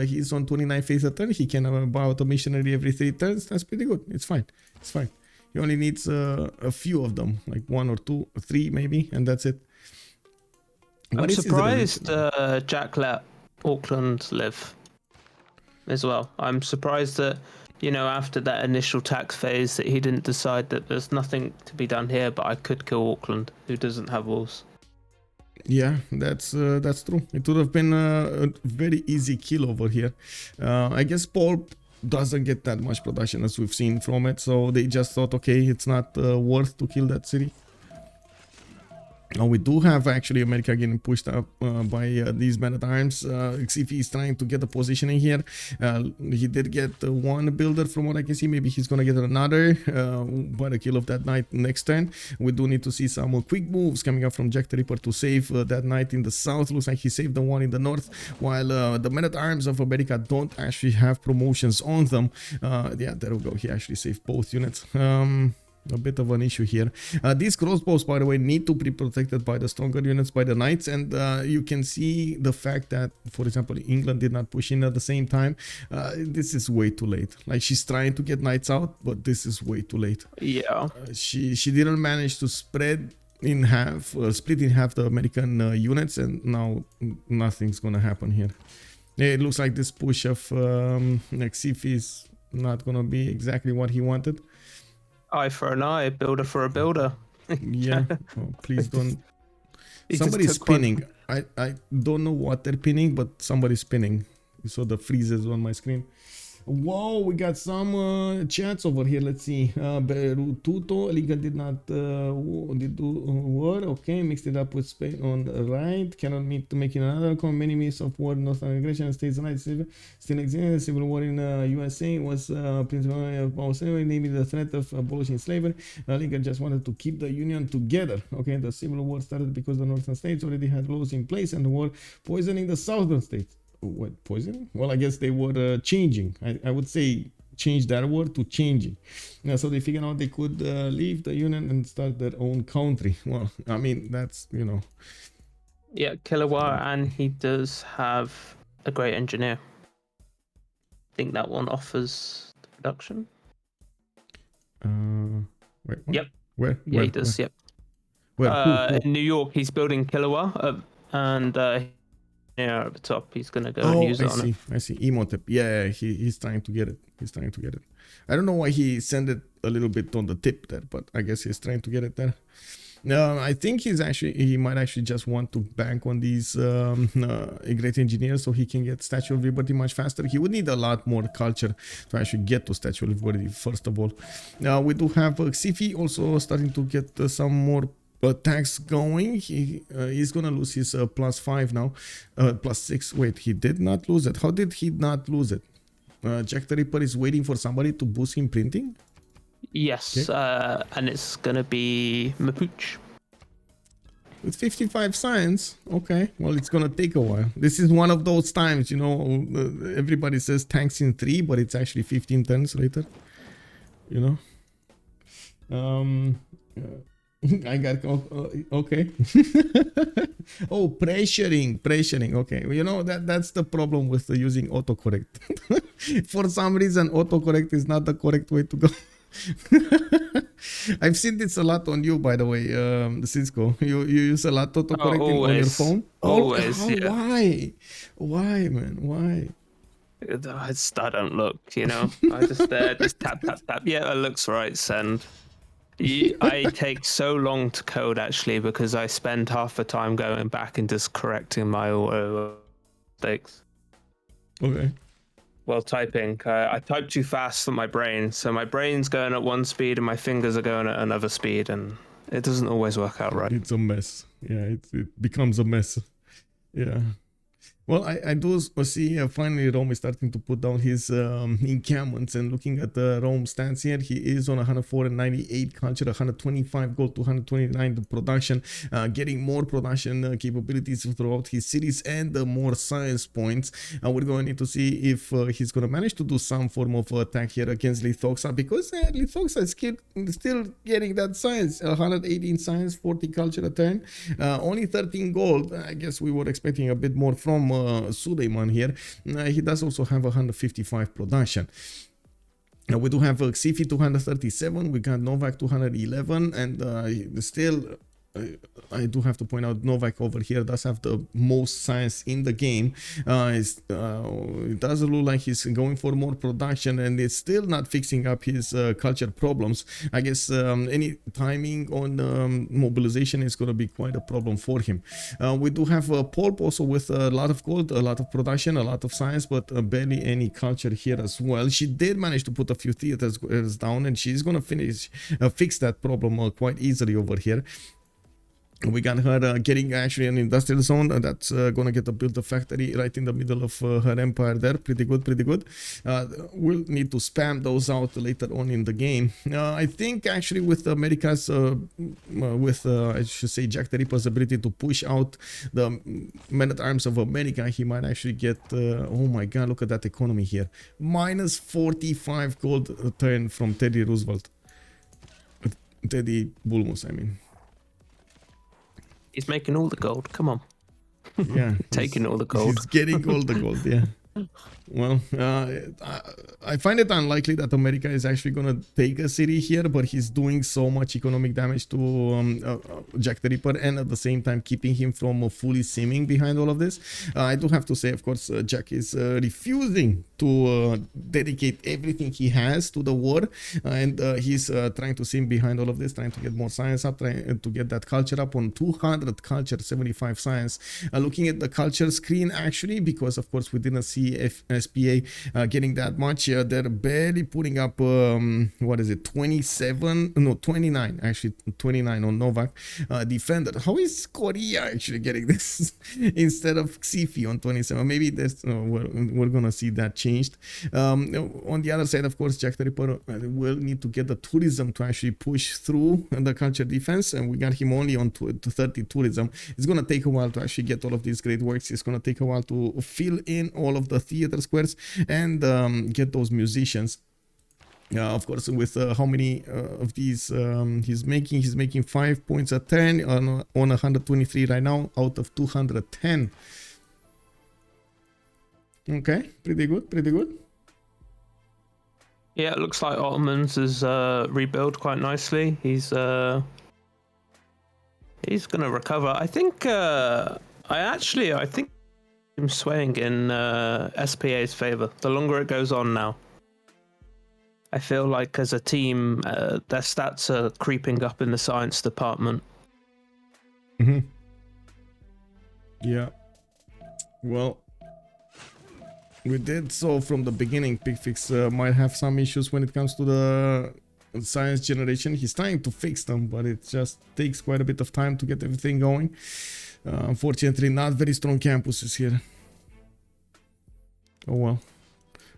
he's on 29 faith a turn. He can buy out a missionary every 3 turns. That's pretty good. It's fine. He only needs a few of them, like 1 or 2 or 3 maybe, and that's it. I'm surprised Jack let Auckland live as well. I'm surprised that, you know, after that initial tax phase, that he didn't decide that there's nothing to be done here, but I could kill Auckland, who doesn't have walls. Yeah, that's true. It would have been a very easy kill over here. I guess Poolp doesn't get that much production as we've seen from it, so they just thought, okay, it's not worth to kill that city. Now we do have actually America getting pushed up by these men-at-arms. Xiffy is trying to get a positioning here. He did get one builder from what I can see. Maybe he's gonna get another by the kill of that knight next turn. We do need to see some quick moves coming up from Jack the Ripper to save that knight in the south. Looks like he saved the one in the north, while the men-at-arms of America don't actually have promotions on them. Yeah, there we go. He actually saved both units. A bit of an issue here. These crossbows, by the way, need to be protected by the stronger units, by the knights, and you can see the fact that, for example, England did not push in at the same time. This is way too late. Like, she's trying to get knights out, but this is way too late. Yeah. She didn't manage to split in half the American units, and now nothing's gonna happen here. It looks like this push of Xiffy is not gonna be exactly what he wanted. Eye for an eye, builder for a builder. Yeah, oh, please don't. Somebody's spinning. I don't know what they're pinning, but somebody's spinning. You saw the freezes on my screen. Whoa, we got some chats over here. Let's see. Berututo, Liga did not did do war. Okay, mixed it up with Spain on the right. Cannot meet to making another. Many means of war, northern aggression, states right. Still existing. Civil war in USA was principally namely the threat of abolishing slavery. Liga just wanted to keep the union together. Okay, the civil war started because the northern states already had laws in place and the war poisoning the southern states. What, poisoning? Well, I guess they were changing. I would say change that word to changing. So they figured out they could leave the union and start their own country. Well, I mean, that's, you know. Yeah, Kilowatt, and he does have a great engineer. I think that one offers the production. Wait, what? Yep. Where? Yeah, he does, where? yep. Where? Who? In New York, he's building Kilowatt, and yeah, at the top, he's gonna go and use it on it. I see. Emotep. Yeah, he's trying to get it. I don't know why he sent it a little bit on the tip there, but I guess he's trying to get it there. I think he might actually just want to bank on these great engineers so he can get Statue of Liberty much faster. He would need a lot more culture to actually get to Statue of Liberty, first of all. We do have Xiffy also starting to get some more attacks going. He's gonna lose his +5 now, +6. Wait, he did not lose it. How did he not lose it? JackTheRipper is waiting for somebody to boost him printing. Yes, okay. And it's gonna be Mapuche. With 55 science, okay, well, it's gonna take a while. This is one of those times, you know, everybody says tanks in 3, but it's actually 15 turns later, you know. I got, okay. Oh, pressuring, okay. You know, that's the problem with using autocorrect. For some reason, autocorrect is not the correct way to go. I've seen this a lot on you, by the way, Cisco. You use a lot autocorrecting on your phone? Always, yeah. Why, man? Why? I don't look, you know. I just tap. Yeah, it looks right, send. I take so long to code, actually, because I spend half the time going back and just correcting my auto mistakes. Okay. Well, typing. I type too fast for my brain, so my brain's going at one speed and my fingers are going at another speed, and it doesn't always work out right. It's a mess. Yeah, it becomes a mess. Yeah. Well, I do see finally Rome is starting to put down his encampments, and looking at the Rome stance here, he is on 104 and 98 culture, 125 gold to 129 the production, getting more production capabilities throughout his cities and more science points. We're going to need to see if he's going to manage to do some form of attack here against Lythoxa, because Lythoxa is still getting that science, 118 science, 40 culture a turn, only 13 gold. I guess we were expecting a bit more from Suleiman here. He does also have 155 production. We do have Xiffy 237, we got Novak 211, and still I do have to point out Novak over here does have the most science in the game. It doesn't look like he's going for more production, and it's still not fixing up his culture problems. I guess any timing on mobilization is going to be quite a problem for him. We do have Poolp also with a lot of gold, a lot of production, a lot of science, but barely any culture here as well. She did manage to put a few theaters down, and she's going to fix that problem quite easily over here. We got her getting actually an industrial zone that's gonna get a build a factory right in the middle of her empire there. Pretty good. We'll need to spam those out later on in the game. I think actually with America's I should say JackTheRipper's ability to push out the men at arms of America, he might actually get oh my god, look at that economy here, minus 45 gold a turn from Teddy Bulmus, I mean. He's making all the gold. Come on. Yeah. Taking all the gold. He's getting all the gold, yeah. Well, I find it unlikely that America is actually going to take a city here, but he's doing so much economic damage to JackTheRipper, and at the same time keeping him from fully simming behind all of this. I do have to say, of course, Jack is refusing to dedicate everything he has to the war, and he's trying to sim behind all of this, trying to get more science up, trying to get that culture up on 200 culture, 75 science. Looking at the culture screen, actually, because of course we didn't see SPA getting that much, they're barely putting up what is it, 29 actually, 29 on Novak. Defender, how is Korea actually getting this instead of Xiffy on 27? Maybe there's we're gonna see that changed. On the other side, of course, JackTheRipper will need to get the tourism to actually push through the culture defense, and we got him only on to 30 tourism. It's gonna take a while to actually get all of these great works. It's gonna take a while to fill in all of the theater squares and get those musicians. Of course, with how many of these he's making 5 points a turn on 123 right now out of 210. Okay, pretty good. Yeah, it looks like Ottomans is rebuilt quite nicely. He's gonna recover. I think I think I'm swaying in SPA's favor the longer it goes on now. I feel like as a team, their stats are creeping up in the science department. Yeah. Well, we did so from the beginning. Picfix might have some issues when it comes to the science generation. He's trying to fix them, but it just takes quite a bit of time to get everything going. Unfortunately, not very strong campuses here. Oh well.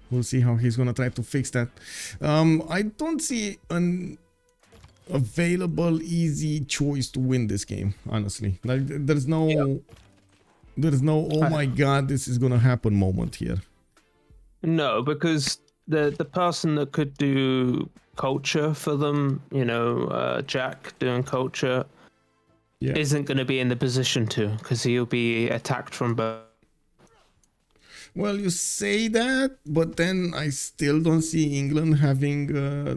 We'll see how he's gonna try to fix that. I don't see an available easy choice to win this game, honestly. Like there's no oh my god, this is gonna happen moment here. No, because the person that could do culture for them, you know, Jack doing culture, isn't going to be in the position to, because he'll be attacked from both. Well, you say that, but then I still don't see England having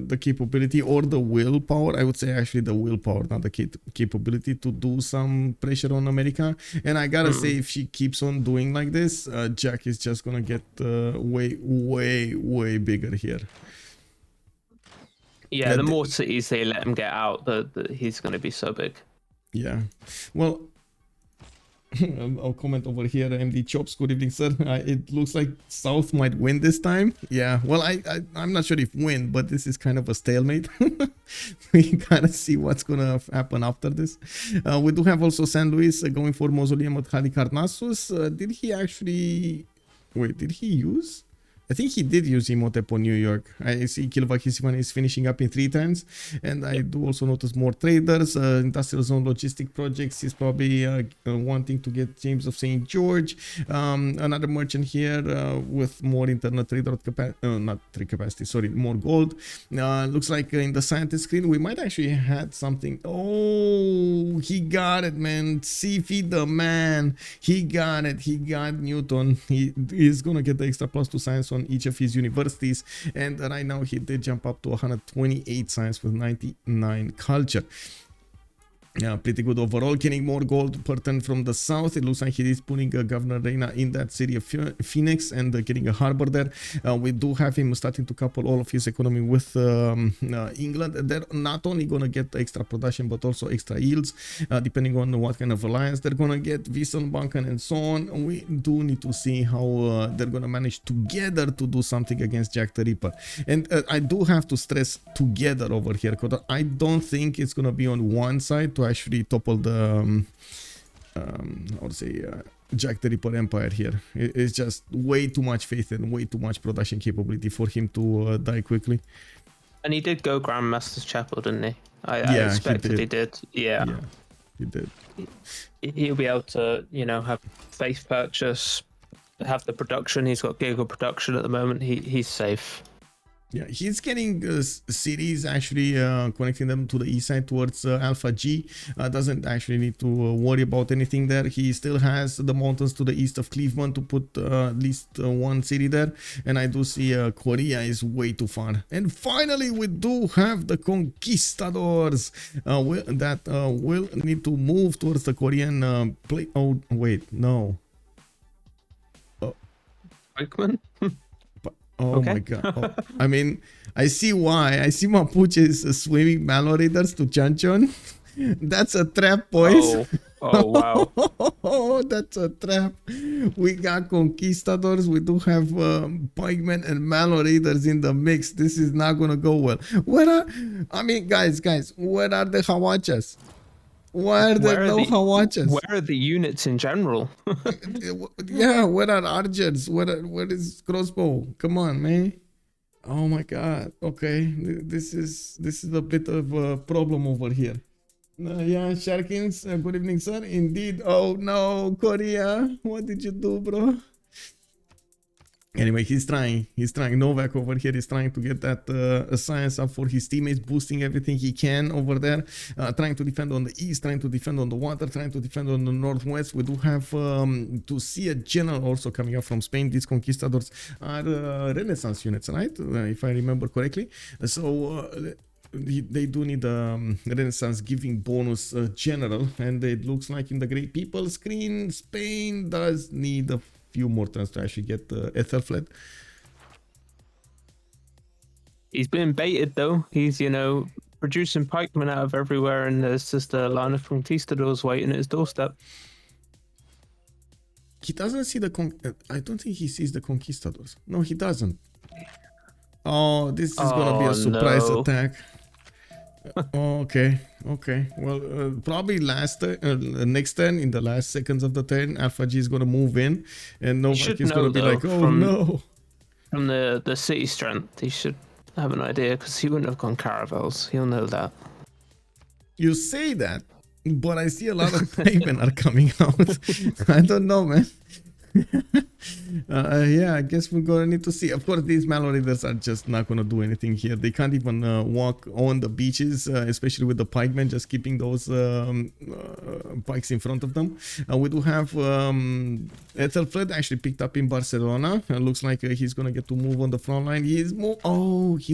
the capability or the willpower. I would say actually the willpower, not the capability to do some pressure on America. And I gotta say, if she keeps on doing like this, Jack is just gonna get way bigger here. Yeah, the more cities they let him get out, he's gonna be so big. Yeah, well. I'll comment over here. MD Chops, good evening, sir. It looks like South might win this time. Yeah, well, I'm not sure if win, but this is kind of a stalemate. We gotta see what's gonna happen after this. We do have also San Luis going for Mausoleum at Halicarnassus. Did he actually... Wait, did he use... I think he did use Imhotep on New York. I see Kilvak is finishing up in 3 times. And I do also notice more traders. Industrial Zone Logistic Projects is probably wanting to get James of St. George. Another merchant here with more internal trader capacity, sorry, more gold. Looks like in the scientist screen, we might actually had something. Oh, he got it, man. Xiffy the man. He got it. He got Newton. He is going to get the extra +2 science on each of his universities, and right now he did jump up to 128 science with 99 culture. Yeah, pretty good overall. Getting more gold per turn from the south. It looks like he is putting Governor Reina in that city of Phoenix and getting a harbor there. We do have him starting to couple all of his economy with England. They're not only going to get extra production but also extra yields, depending on what kind of alliance they're going to get, Wiesenbanken and so on. We do need to see how they're going to manage together to do something against JackTheRipper. And I do have to stress together over here, because I don't think it's going to be on one side to actually topple the I would say JackTheRipper empire here. It's just way too much faith and way too much production capability for him to die quickly. And he did go Grandmaster's Chapel, didn't he? I expected he did. Yeah, he did. He'll be able to, you know, have faith purchase, have the production. He's got Giga production at the moment. He's safe. Yeah, he's getting cities actually connecting them to the east side towards Alpha G. Doesn't actually need to worry about anything there. He still has the mountains to the east of Cleveland to put at least one city there. And I do see Korea is way too far. And finally, we do have the Conquistadors that will need to move towards the Korean play. Oh, wait, no. Pikeman? Oh okay. My god. Oh, I mean, I see why. I see Mapuche's swimming Mallorators to Chanchon. That's a trap, boys. Oh wow. Oh, that's a trap. We got Conquistadors. We do have Pikemen and Mallorators in the mix. This is not gonna go well. I mean, guys, where are the Hawachas? Why are there no Hawachas? Where are the units in general? Yeah, where are archers? Where is crossbow? Come on, man. Oh my god. Okay, this is a bit of a problem over here. Yeah, Sharkins, good evening, sir. Indeed. Oh no, Korea, what did you do, bro? Anyway, he's trying. Novak over here is trying to get that science up for his teammates, boosting everything he can over there, trying to defend on the east, trying to defend on the water, trying to defend on the northwest. We do have to see a general also coming up from Spain. These Conquistadors are Renaissance units, right? If I remember correctly. So they do need a Renaissance giving bonus general, and it looks like in the Great People screen, Spain does need a few more turns to actually get Ethelfled. He's being baited though. He's, you know, producing pikemen out of everywhere, and there's just a line of conquistadors waiting at his doorstep. He doesn't see the I don't think he sees the conquistadors. No, he doesn't. Oh, this is gonna be a surprise attack. Okay, okay. Well, probably next turn, in the last seconds of the turn, Alpha G is gonna move in, and He Novak should is know gonna be though like, "Oh no." from the city strength. He should have an idea because he wouldn't have gone caravels. He'll know that. You say that, but I see a lot of payment are coming out. I don't know, man. Yeah, I guess we're gonna need to see. Of course, these malreaders are just not gonna do anything here. They can't even walk on the beaches, especially with the pikemen, just keeping those pikes in front of them. We do have Ethelfred actually picked up in Barcelona. Looks like he's gonna get to move on the front line. He's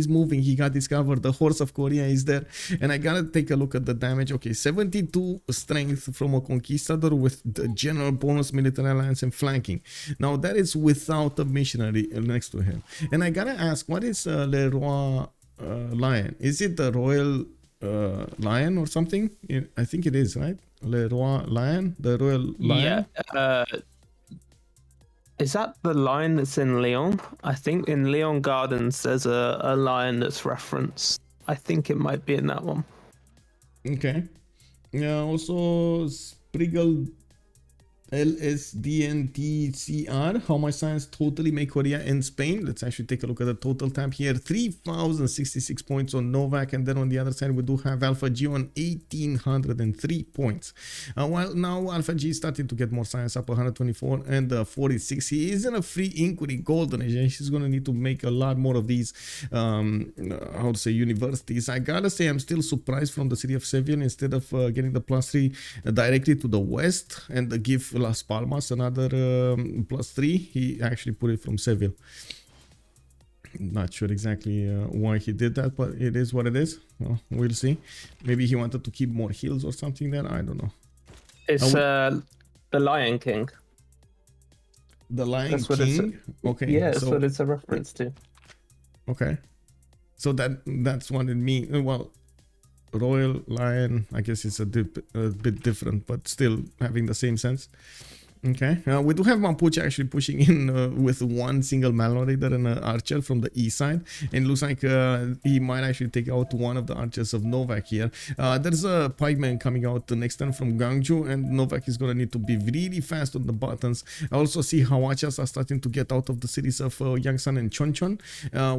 moving. He got discovered. The horse of Korea is there, and I gotta take a look at the damage. Okay, 72 strength from a conquistador with the general bonus, military alliance, and flanking. Now that is without a missionary next to him. And I gotta ask, what is Le Roi Lion? Is it the Royal Lion or something? I think it is, right? Le Roi Lion? The Royal Lion? Yeah. Is that the lion that's in Lyon? I think in Lyon Gardens there's a lion that's referenced. I think it might be in that one. Okay. Yeah, also Spriggle LSDNTCR, how much science totally make Korea and Spain. Let's actually take a look at the total tab here. 3,066 points on Novak, and then on the other side we do have Alpha G on 1,803 points. While now Alpha G is starting to get more science, up 124 and 46. He is in a free inquiry golden age, and he's gonna need to make a lot more of these how to say universities. I gotta say I'm still surprised from the city of Seville, instead of getting the +3 directly to the west and give Las Palmas another +3, he actually put it from Seville. Not sure exactly why he did that, but it is what it is. Well, we'll see. Maybe he wanted to keep more hills or something there. I don't know. It's the Lion King. The Lion King? Okay. Yeah, that's what it's a reference to. Okay. So that's what it means. Well, Royal Lion, I guess it's a bit different, but still having the same sense. Okay, we do have Mapuche actually pushing in with one single malnorator and an archer from the east side, and it looks like he might actually take out one of the archers of Novak here. There's a pikeman coming out the next turn from Gwangju, and Novak is gonna need to be really fast on the buttons. I also see Hawachas are starting to get out of the cities of Yangsan and Chonchon.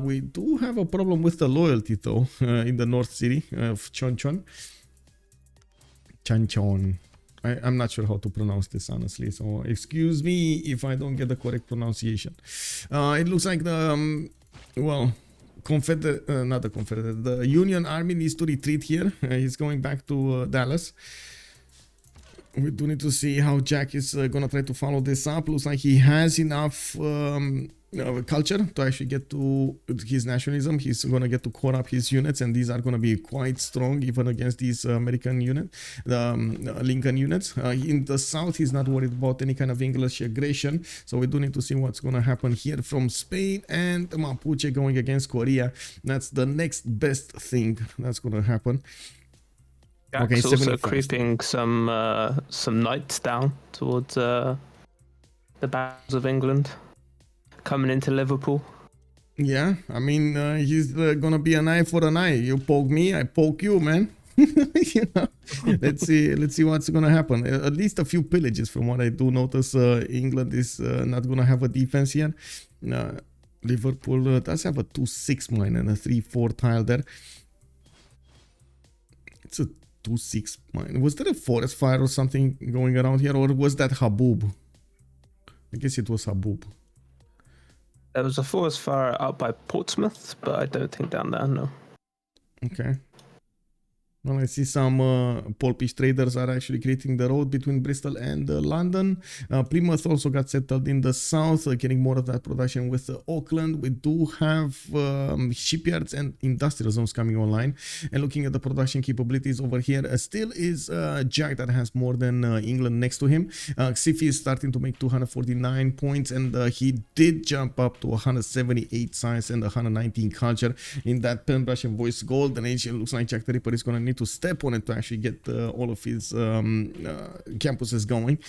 We do have a problem with the loyalty though in the north city of Chonchon. Chanchon. I'm not sure how to pronounce this honestly, so excuse me if I don't get the correct pronunciation. It looks like the well, the Union Army needs to retreat here. He's going back to Dallas. We do need to see how Jack is gonna try to follow this up. Looks like he has enough culture to actually get to his nationalism. He's gonna get to core up his units, and these are gonna be quite strong even against these American unit, the Lincoln units. In the south, he's not worried about any kind of English aggression, so we do need to see what's gonna happen here from Spain and Mapuche going against Korea. That's the next best thing that's gonna happen. Jack's okay, also creeping some knights down towards the battles of England, coming into Liverpool. Yeah, I mean, he's gonna be an eye for an eye. You poke me, I poke you, man. You know? Let's see what's gonna happen. At least a few pillages, from what I do notice. England is not gonna have a defense here. Liverpool does have a 2-6 mine and a 3-4 tile there. It's a 2-6 mine. Was there a forest fire or something going around here, or was that Habub? I guess it was Habub. There was a forest fire out by Portsmouth, but I don't think down there, no. Okay. Well, I see some Poolpish traders are actually creating the road between Bristol and London. Plymouth also got settled in the south, getting more of that production with Auckland. We do have shipyards and industrial zones coming online. And looking at the production capabilities over here, still is Jack that has more than England next to him. Xiffy is starting to make 249 points, and he did jump up to 178 science and 119 culture in that pen brush and voice golden age. It looks like JackTheRipper is going to need need to step on it to actually get all of his campuses going.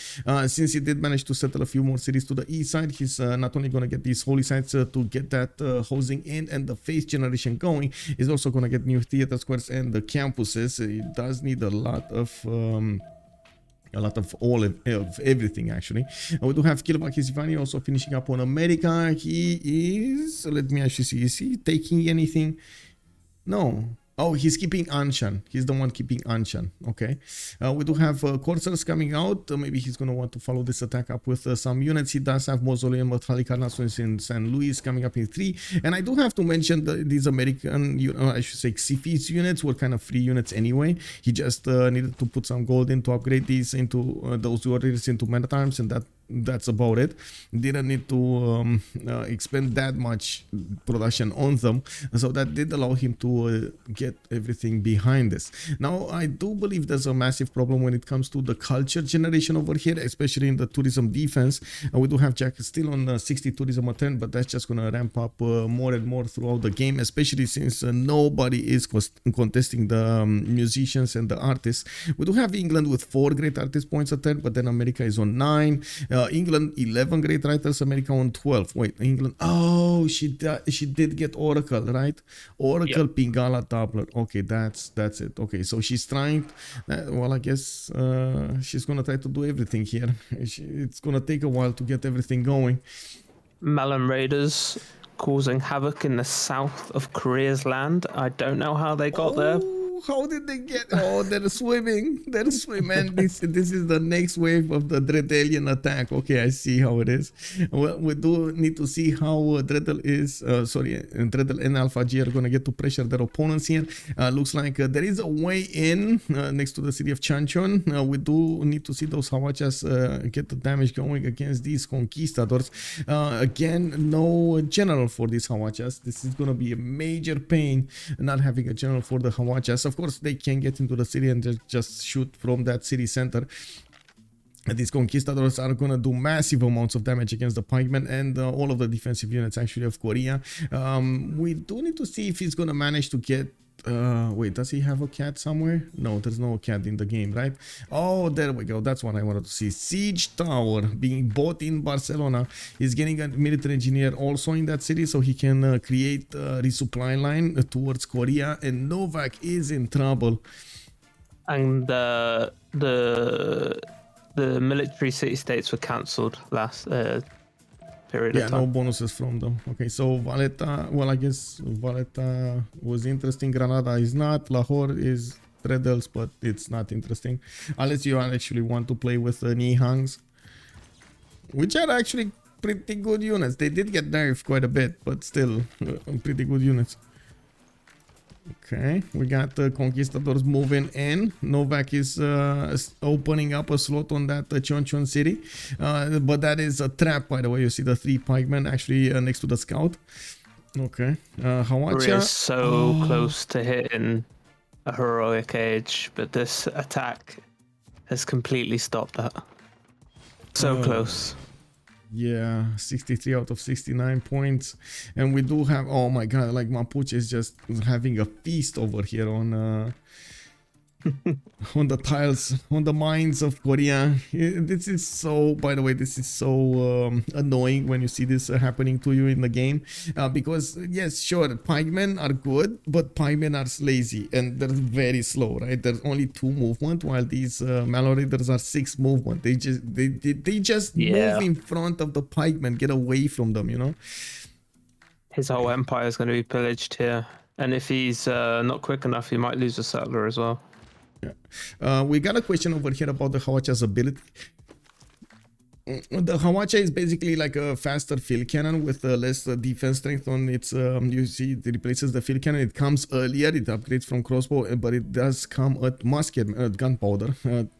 Since he did manage to settle a few more cities to the east side, he's not only going to get these holy sites to get that housing in and the faith generation going, he's also going to get new theater squares and the campuses. He does need a lot of all of everything actually. We do have Xiffy also finishing up on America. He is, let me actually see, is he taking anything? No. Oh, he's keeping Anshan. He's the one keeping Anshan. Okay. We do have Corsairs coming out. Maybe he's going to want to follow this attack up with some units. He does have Mausoleum of Halicarnassus in San Luis coming up in 3. And I do have to mention these American, I should say Xiffy's units were kind of free units anyway. He just needed to put some gold in to upgrade these into those warriors into men-at-arms, and that's about it. Didn't need to expend that much production on them, so that did allow him to get everything behind this. Now I do believe there's a massive problem when it comes to the culture generation over here, especially in the tourism defense. We do have Jack still on 60 tourism a turn, but that's just gonna ramp up more and more throughout the game, especially since nobody is contesting the musicians and the artists. We do have England with 4 great artist points a turn, but then America is on 9. England 11 great writers, America on 12. Wait, England, oh, she did get Oracle, right? Oracle, yep. Pingala doubler. Okay, that's it. Okay, so she's trying, well, I guess she's gonna try to do everything here. It's gonna take a while to get everything going. Melon Raiders causing havoc in the south of Korea's land. I don't know how they got there. How did they get? Oh, they're swimming. They're swimming. This is the next wave of the Dredhelian attack. Okay, I see how it is. Well, we do need to see how Dredhel is. Dredhel and Alpha G are gonna get to pressure their opponents here. Looks like there is a way in next to the city of Chanchon. We do need to see those Hawachas get the damage going against these conquistadors. Again, no general for these Hawachas. This is gonna be a major pain not having a general for the Hawachas. Of course, they can get into the city and just shoot from that city center. These conquistadors are going to do massive amounts of damage against the pikemen and all of the defensive units actually of Korea. We do need to see if he's going to manage to get... wait, does he have a cat somewhere? No, there's no cat in the game, right? Oh, there we go. That's what I wanted to see. Siege Tower being bought in Barcelona. He's getting a military engineer also in that city, so he can create a resupply line towards Korea. And Novak is in trouble. And the military city-states were cancelled last period of time. No bonuses from them. Okay, so Valletta, well, I guess Valletta was interesting. Granada is not. Lahore is Dredhel's, but it's not interesting. Unless you actually want to play with Nihangs, which are actually pretty good units. They did get nerfed quite a bit, but still pretty good units. Okay, we got the conquistadors moving in. Novak is opening up a slot on that Chonchon city, but that is a trap, by the way. You see the 3 pikemen actually next to the scout. Okay, Hawacha is so close to hitting a heroic age, but this attack has completely stopped that. So close. Yeah, 63 out of 69 points. And we do have, oh my god, like Mapuche is just having a feast over here on on the tiles, on the mines of Korea. This is so, by the way, this is so annoying when you see this happening to you in the game, because yes, sure, pikemen are good, but pikemen are lazy and they're very slow, right? There's only 2 movement, while these Malloriders are 6 movement. They just move in front of the pikemen, get away from them, you know. His whole empire is going to be pillaged here, and if he's not quick enough, he might lose a settler as well. Yeah. We got a question over here about the Hawacha's ability. The Hawacha is basically like a faster field cannon with less defense strength on its, you see it replaces the field cannon. It comes earlier, it upgrades from crossbow, but it does come at musket, gunpowder.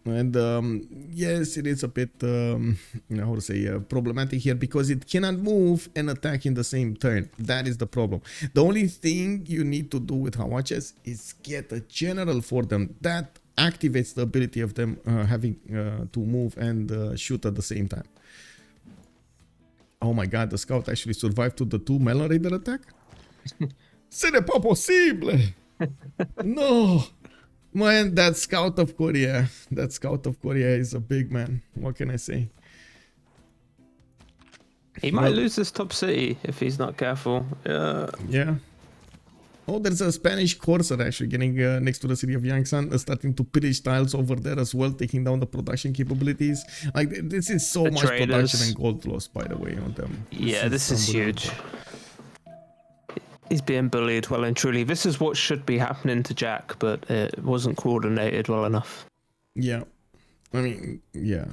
And yes, it is a bit, how to say, problematic here because it cannot move and attack in the same turn. That is the problem. The only thing you need to do with Hawachas is get a general for them. That activates the ability of them having to move and shoot at the same time. Oh my god, the scout actually survived to the 2 Melon Raider attack? Ce n'est pas possible! No! Man, that scout of Korea. That scout of Korea is a big man. What can I say? He might lose this top city if he's not careful. Yeah. Oh, there's a Spanish courser actually getting next to the city of Yangsan, starting to pillage tiles over there as well, taking down the production capabilities. Like, this is so much production and gold loss, by the way, on them. Yeah, this is huge. He's being bullied well and truly. This is what should be happening to Jack, but it wasn't coordinated well enough. Yeah. I mean, yeah.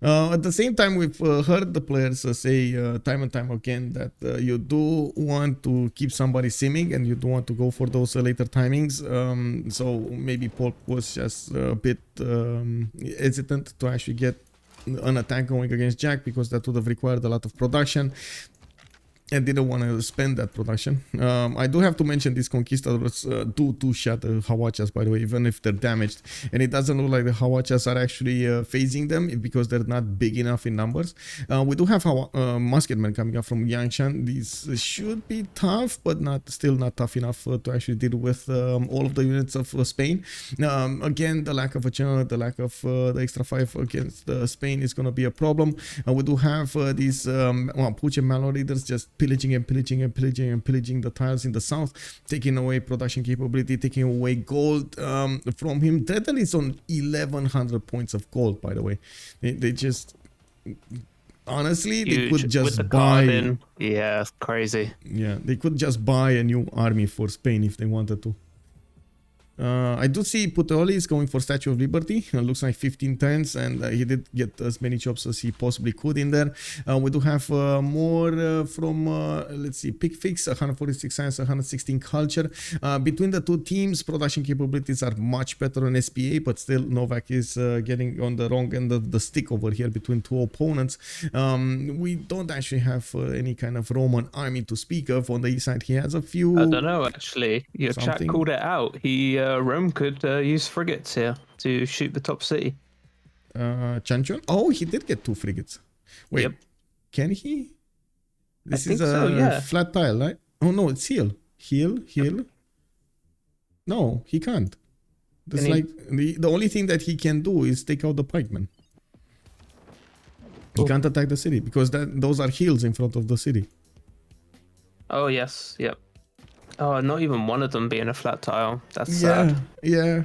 At the same time, we've heard the players say time and time again that you do want to keep somebody simming and you do want to go for those later timings. So maybe Poolp was just a bit hesitant to actually get an attack going against Jack because that would have required a lot of production. I didn't want to spend that production. I do have to mention these conquistadors do two-shot Hawachas, by the way, even if they're damaged. And it doesn't look like the Hawachas are actually phasing them because they're not big enough in numbers. We do have musketmen coming up from Yangshan. These should be tough, but still not tough enough to actually deal with all of the units of Spain. Again, the lack of a channel, the lack of the extra 5 against Spain is going to be a problem. We do have these Mapuche Malloriders just pillaging and pillaging the tiles in the south, taking away production capability, taking away gold from him. Dredhel is on 1100 points of gold, by the way. They just honestly, they could just buy. Yeah, it's crazy. Yeah, they could just buy a new army for Spain if they wanted to. I do see Puteoli is going for Statue of Liberty. Looks like 15 turns, and he did get as many jobs as he possibly could in there. We do have more from, let's see, Picfix, 146 science, 116 culture. Between the two teams, production capabilities are much better on SPA, but still Novak is getting on the wrong end of the stick over here between two opponents. We don't actually have any kind of Roman army to speak of. On the east side, he has a few. I don't know, actually. Your chat called it out. Rome could use frigates here to shoot the top city. Chanchon? Oh, he did get 2 frigates. Wait, yep. Can he? This is a flat tile, right? Oh no, it's heal. Heal. No, he can't. That's like the only thing that he can do is take out the pikemen. He can't attack the city because those are heals in front of the city. Oh yes, yep. Oh, not even one of them being a flat tile. That's sad. Yeah.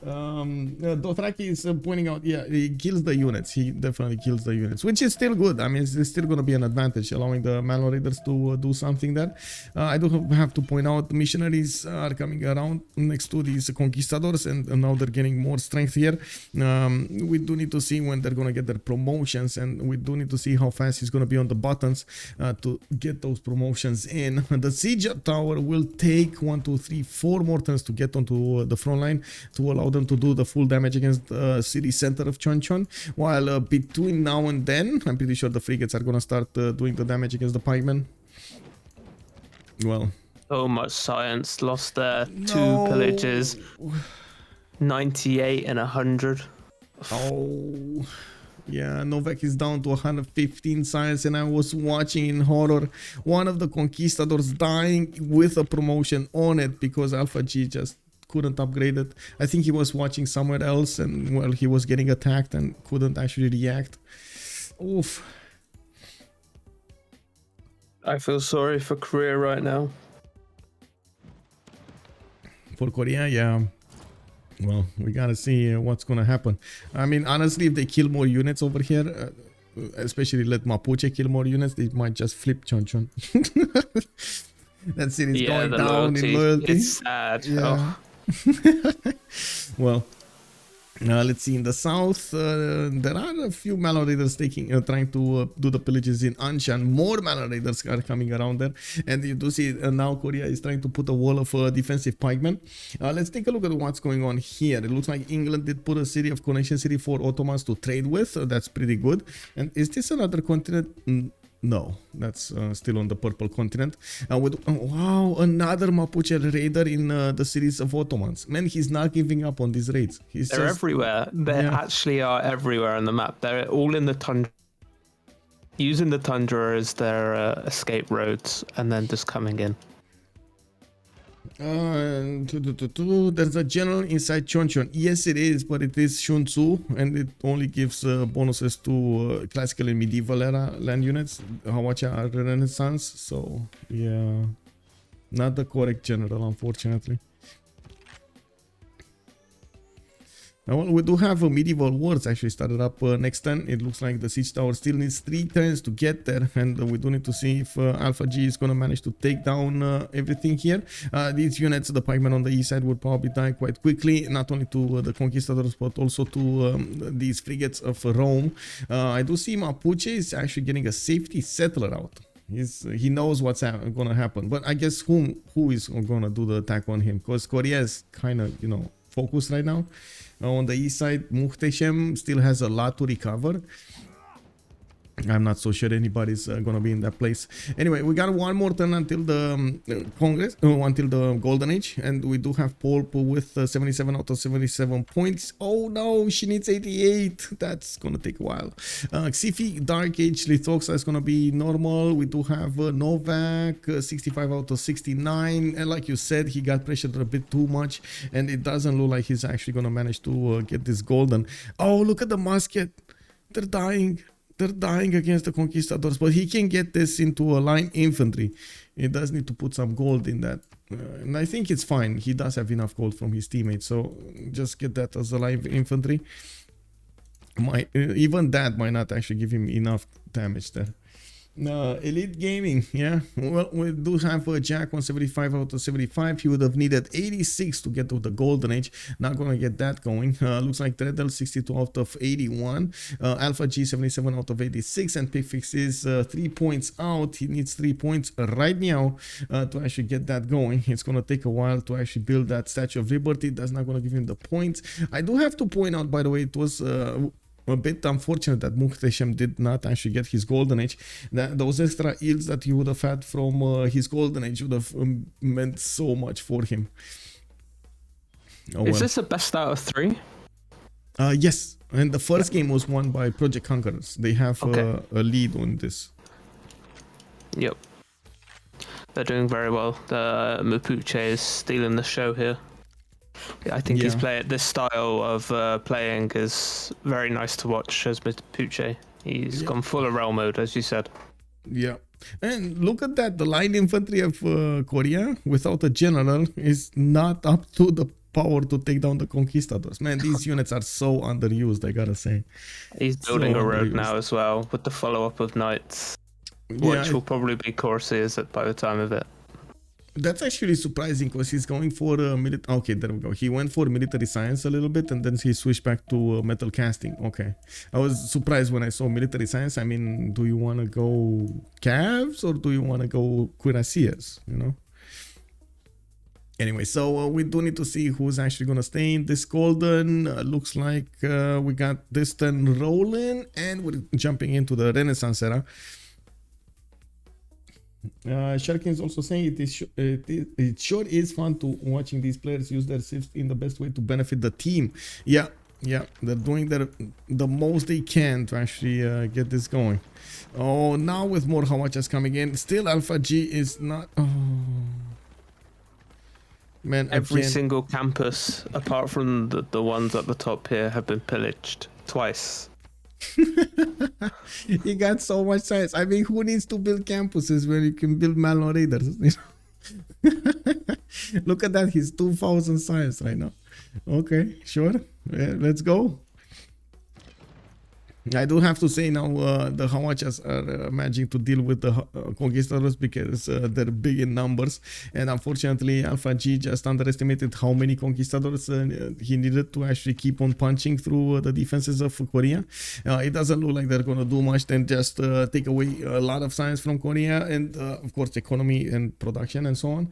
Dothraki is pointing out, he kills the units. He definitely kills the units, which is still good. I mean, it's still going to be an advantage, allowing the Mallow Raiders to do something there. I do have to point out the missionaries are coming around next to these conquistadors, and now they're getting more strength here. We do need to see when they're going to get their promotions, and we do need to see how fast he's going to be on the buttons to get those promotions in. The siege tower will take 1, 2, 3, 4 more turns to get onto the front line to allow them to do the full damage against the city center of Chonchon, while between now and then I'm pretty sure the frigates are gonna start doing the damage against the pikemen. Well, so much science lost there. 2 pillages, 98 and 100. Oh yeah, Novak is down to 115 science, and I was watching in horror one of the conquistadors dying with a promotion on it because Alpha G just couldn't upgrade it. I think he was watching somewhere else, and well, he was getting attacked and couldn't actually react. Oof. I feel sorry for Korea right now. For Korea, yeah. Well, we gotta see what's gonna happen. I mean, honestly, if they kill more units over here, especially let Mapuche kill more units, they might just flip Chonchon. That city's going down in loyalty. It's sad. Yeah. Well, let's see. In the south, there are a few Mallow Raiders trying to do the pillages in Anshan. More Mallow Raiders are coming around there, and you do see now Korea is trying to put a wall of defensive pikemen. Let's take a look at what's going on here. It looks like England did put a city of connection city for Ottomans to trade with. That's pretty good. And is this another continent? No, that's still on the purple continent. Wow, another Mapuche raider in the cities of Ottomans. Man, he's not giving up on these raids. They're everywhere. They actually are everywhere on the map. They're all in the tundra, using the tundra as their escape roads, and then just coming in. There's a general inside Chonchon. Yes, it is, but it is Shunzu, and it only gives bonuses to classical and medieval era land units. Hawacha are Renaissance, so yeah, not the correct general, unfortunately. Well, we do have a medieval wars actually started up next turn. It looks like the siege tower still needs 3 turns to get there, and we do need to see if Alpha G is going to manage to take down everything here. These units, the pikemen on the east side, would probably die quite quickly, not only to the conquistadors but also to these frigates of Rome. I do see Mapuche is actually getting a safety settler out. He knows what's going to happen, but I guess who is going to do the attack on him, because Korea is kind of, you know, focused right now. On the east side, Muhtesem still has a lot to recover. I'm not so sure anybody's gonna be in that place. Anyway, we got one more turn until the Congress, until the Golden Age, and we do have Poolp with 77 out of 77 points. Oh no, she needs 88. That's gonna take a while. Xiffy, Dark Age, Lythoxa is gonna be normal. We do have Novak, 65 out of 69, and like you said, he got pressured a bit too much, and it doesn't look like he's actually gonna manage to get this golden. Oh, look at the musket. They're dying. They're dying against the conquistadors, but he can get this into a line infantry. He does need to put some gold in that, and I think it's fine. He does have enough gold from his teammates, so just get that as a live infantry. Even that might not actually give him enough damage there. Elite Gaming, yeah. Well, we do have a Jack on 75 out of 75. He would have needed 86 to get to the Golden Age. Not gonna get that going. Looks like Dredhel 62 out of 81. Alpha G 77 out of 86, and Picfix is 3 points out. He needs 3 points right now to actually get that going. It's gonna take a while to actually build that Statue of Liberty. That's not gonna give him the points. I do have to point out, by the way, it was a bit unfortunate that Muhtesem did not actually get his Golden Age. Those extra yields that he would have had from his Golden Age would have meant so much for him. Oh, Is this a best out of 3? Yes, and the first game was won by ProjectConquerors. They have a lead on this. Yep. They're doing very well. The Mapuche is stealing the show here. I think he's playing this style of playing is very nice to watch as Mapuche. He's gone full of rail mode, as you said. Yeah, and look at that. The line infantry of Korea without a general is not up to the power to take down the conquistadors. Man, these units are so underused, I gotta say. He's building a road now as well with the follow-up of knights, which will probably be courtiers by the time of it. That's actually surprising because he's going for military. Okay, there we go. He went for military science a little bit, and then he switched back to metal casting. Okay, I was surprised when I saw military science. I mean, do you want to go Cavs or do you want to go cuirassiers? You know. Anyway, so we do need to see who's actually gonna stay in this golden. Looks like we got this turn rolling, and we're jumping into the Renaissance era. Sharkin is also saying it sure is fun to watching these players use their civs in the best way to benefit the team. Yeah, they're doing the most they can to actually get this going. Oh, now with more Hawachas coming in, still Alpha G is not. Oh. Man, every single campus apart from the ones at the top here have been pillaged twice. He got so much science. I mean, who needs to build campuses when you can build Malno Raiders? Look at that, he's 2000 science right now. Okay, sure, yeah, let's go. I do have to say now the Hawachas are managing to deal with the conquistadors because they're big in numbers, and unfortunately Alpha G just underestimated how many conquistadors he needed to actually keep on punching through the defenses of Korea. It doesn't look like they're going to do much than just take away a lot of science from Korea and of course economy and production and so on,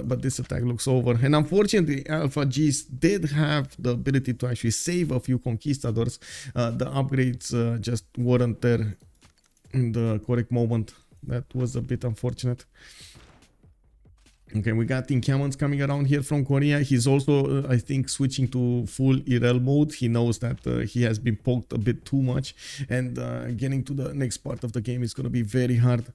but this attack looks over, and unfortunately Alpha G's did have the ability to actually save a few conquistadors. The upgrades just weren't there in the correct moment. That was a bit unfortunate. Okay, we got encampments coming around here from Korea. He's also, I think, switching to full IRL mode. He knows that he has been poked a bit too much, and getting to the next part of the game is going to be very hard.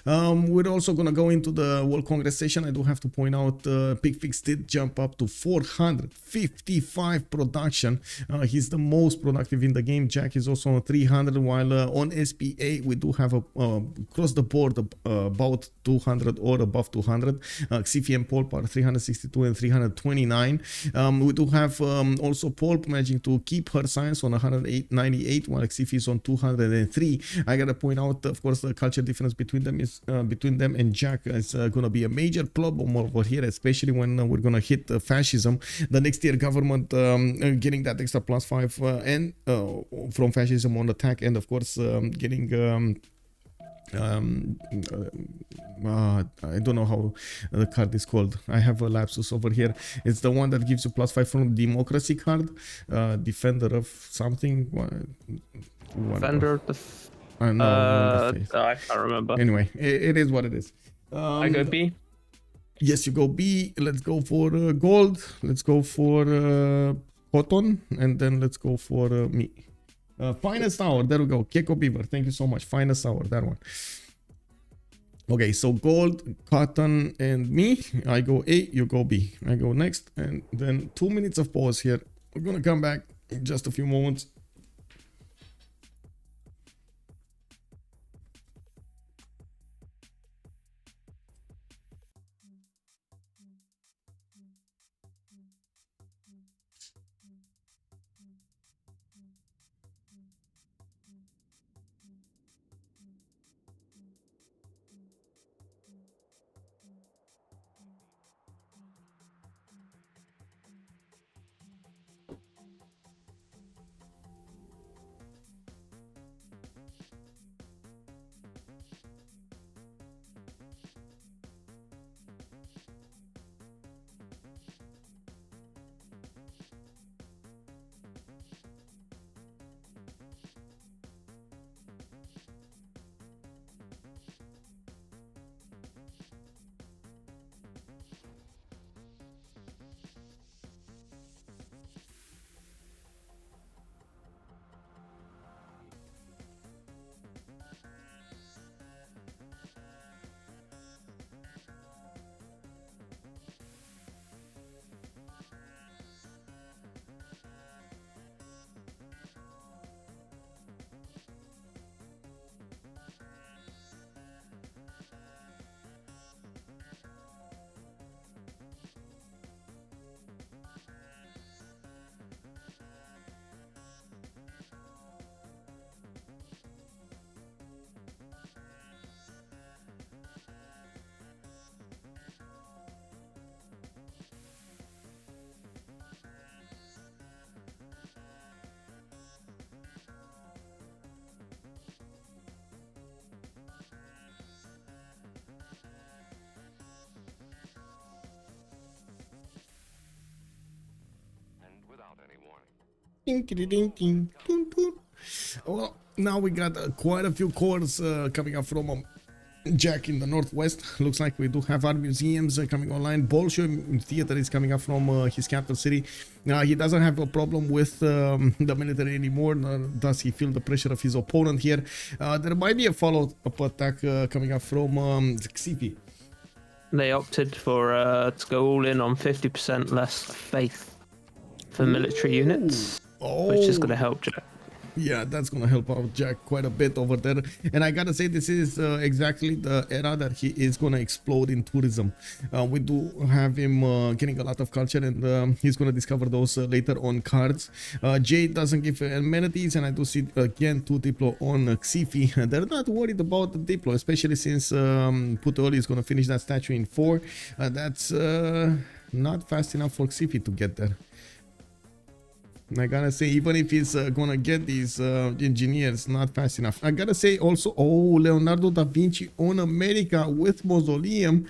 We're also going to go into the World Congress session. I do have to point out Picfix did jump up to 455 production. He's the most productive in the game. Jack is also on 300, while on SPA we do have across the board about 200 or above 200. Xiffy and Poolp are 362 and 329. We do have also Poolp managing to keep her science on 198, while Xiffy is on 203. I gotta point out, of course, the culture difference between them is between them and Jack is gonna be a major problem over here, especially when we're gonna hit fascism. The next tier government getting that extra +5 and from fascism on attack, and of course getting. I don't know how the card is called. I have a lapsus over here. It's the one that gives you +5 from democracy card. Defender of something. Defender of the I can't remember. Anyway, it is what it is. I go B. Yes, you go B. Let's go for gold. Let's go for cotton, and then let's go for me. Finest hour, there we go. Keko Beaver, thank you so much. Finest hour, that one. Okay, so gold, cotton, and me. I go A, you go B. I go next, and then 2 minutes of pause here. We're gonna come back in just a few moments. Ding, ding, ding, ding, ding, ding. Well, now we got quite a few cores coming up from Jack in the northwest. Looks like we do have art museums coming online. Bolshoi theater is coming up from his capital city. He doesn't have a problem with the military anymore, nor does he feel the pressure of his opponent here. There might be a follow-up attack coming up from Xiffy. They opted for to go all in on 50% less faith for military units, which is going to help Jack. Yeah, that's gonna help out Jack quite a bit over there. And I gotta say, this is exactly the era that he is gonna explode in tourism. We do have him getting a lot of culture, and he's gonna discover those later on cards. Jade doesn't give amenities, and I do see again 2 Diplo on Xiffy. They're not worried about the Diplo, especially since Puteoli is gonna finish that statue in 4. That's not fast enough for Xiffy to get there. I gotta say, even if he's gonna get these engineers, not fast enough. I gotta say also, oh, Leonardo da Vinci on America with Mausoleum.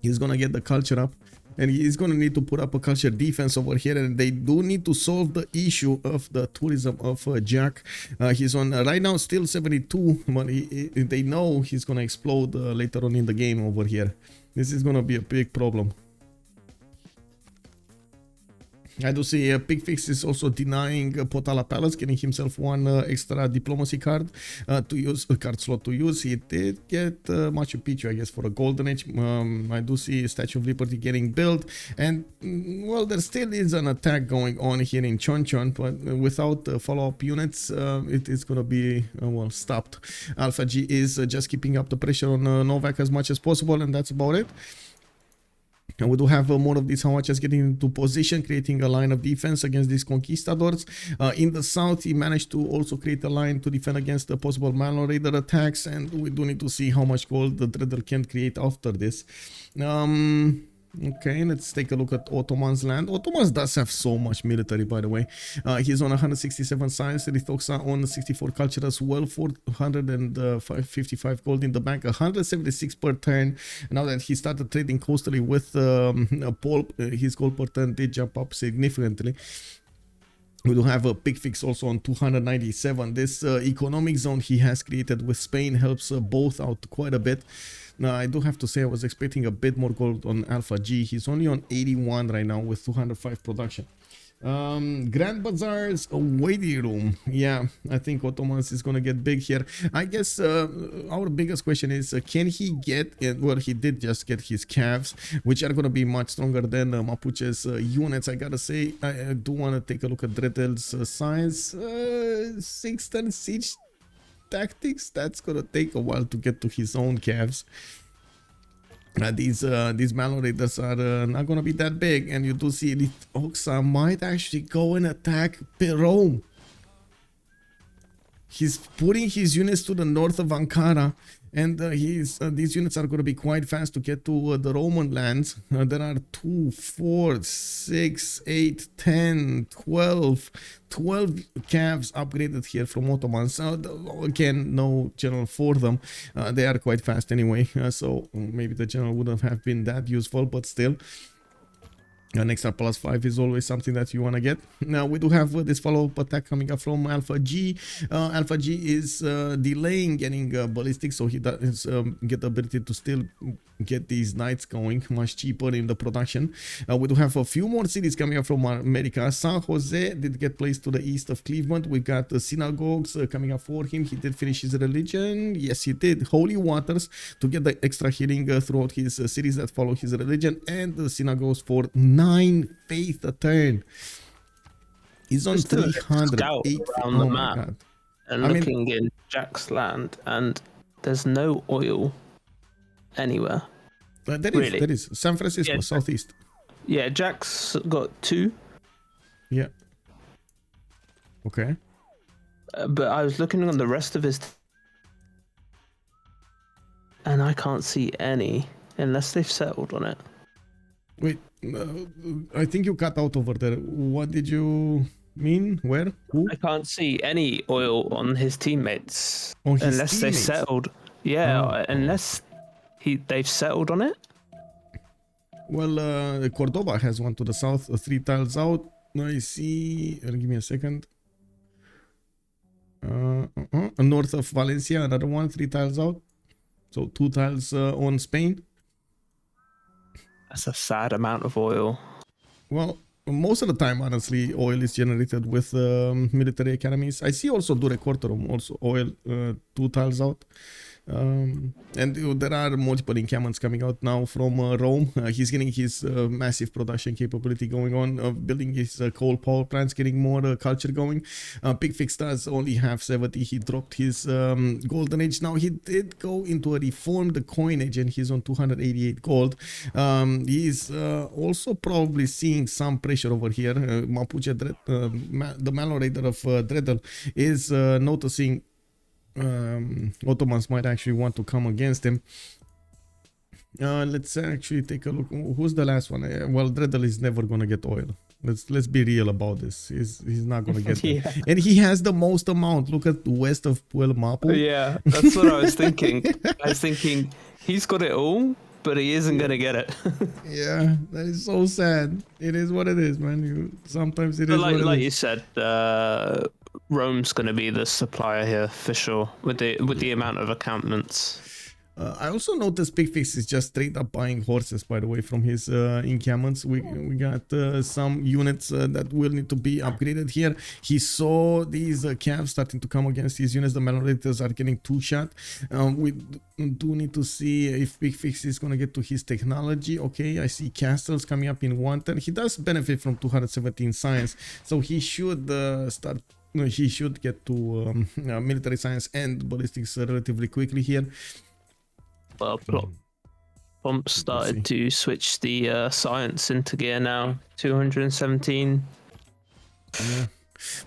He's gonna get the culture up, and he's gonna need to put up a culture defense over here, and they do need to solve the issue of the tourism of Jack. He's on right now still 72, but they know he's gonna explode later on in the game over here. This is gonna be a big problem. I do see Picfix is also denying Potala Palace, getting himself one extra diplomacy card to use, a card slot to use. He did get Machu Picchu, I guess, for a golden age. I do see Statue of Liberty getting built, and well, there still is an attack going on here in Chonchon, but without follow-up units, it is gonna be well stopped. Alpha G is just keeping up the pressure on Novak as much as possible, and that's about it. And we do have more of these Hawachas getting into position, creating a line of defense against these conquistadors. In the south, he managed to also create a line to defend against the possible Malon Raider attacks, and we do need to see how much gold the Dredhel can create after this. Okay, let's take a look at Ottomans' land. Ottomans does have so much military, by the way. He's on 167 science, Lythoxa on 64 culture as well, 455 gold in the bank, 176 per turn. Now that he started trading coastally with Poolp, his gold per turn did jump up significantly. We do have a Picfix also on 297. This economic zone he has created with Spain helps both out quite a bit. Now, I do have to say I was expecting a bit more gold on Alpha G. He's only on 81 right now with 205 production. Grand Bazaar's waiting room. Yeah, I think Ottomans is gonna get big here. I guess our biggest question is can he get, well, he did just get his calves, which are gonna be much stronger than Mapuche's units. I gotta say, I do want to take a look at Dredhel's science. 6-turn siege tactics, that's gonna take a while to get to his own calves. These Malon Raiders are not gonna be that big, and you do see Lythoxa might actually go and attack Rome. He's putting his units to the north of Ankara, and these units are going to be quite fast to get to the Roman lands. There are 2, 4, 6, 8, 10, 12 calves upgraded here from Ottomans. Again, no general for them. They are quite fast anyway, so maybe the general wouldn't have been that useful, but still. An extra +5 is always something that you want to get. Now we do have this follow-up attack coming up from Alpha G. Alpha G is delaying getting ballistic, so he does get the ability to still get these knights going much cheaper in the production. We do have a few more cities coming up from America. San Jose did get placed to the east of Cleveland. We got the synagogues coming up for him. He did finish his religion. Yes, he did. Holy waters to get the extra healing throughout his cities that follow his religion, and the synagogues for 9 faith a turn. He's on 308 around the map. And looking in Jack's land, and there's no oil anywhere. There is. San Francisco, yeah, southeast. Yeah, Jack's got 2. Yeah. Okay. But I was looking on the rest of his, and I can't see any unless they've settled on it. Wait, I think you cut out over there. What did you mean? Where? Who? I can't see any oil on his teammates unless they settled. Yeah, unless they've settled on it. Well, Cordoba has one to the south, 3 tiles out. I see. Give me a second. North of Valencia, another one, 3 tiles out. So 2 tiles on Spain. That's a sad amount of oil. Well, most of the time, honestly, oil is generated with military academies. I see also Dure Quarterum, also oil, 2 tiles out. And there are multiple encampments coming out now from Rome. He's getting his massive production capability going on, building his coal power plants, getting more culture going. Picfix does only have 70. He dropped his golden age. Now he did go into a reformed coinage, and he's on 288 gold. He's also probably seeing some pressure over here. Mapuche, the Malon Raider of Dredhel, is noticing Ottomans might actually want to come against him. Let's actually take a look. Who's the last one? Well, Dredhel is never gonna get oil. Let's be real about this. He's not gonna get yeah. that. And he has the most amount. Look at the west of Mapuche. Yeah, that's what I was thinking. I was thinking he's got it all, but he isn't gonna get it. Yeah, that is so sad. It is what it is, man. Sometimes it is. Like you said, Rome's going to be the supplier here for sure with the amount of encampments. I also noticed Picfix is just straight up buying horses, by the way, from his encampments. We got some units that will need to be upgraded here. He saw these calves starting to come against his units. The Meliorators are getting 2-shot. We do need to see if Picfix is going to get to his technology. Okay, I see castles coming up in 1 turn. He does benefit from 217 science, so he should start. He should get to military science and ballistics relatively quickly here. Well, Pomp started to switch the science into gear now. 217. Yeah.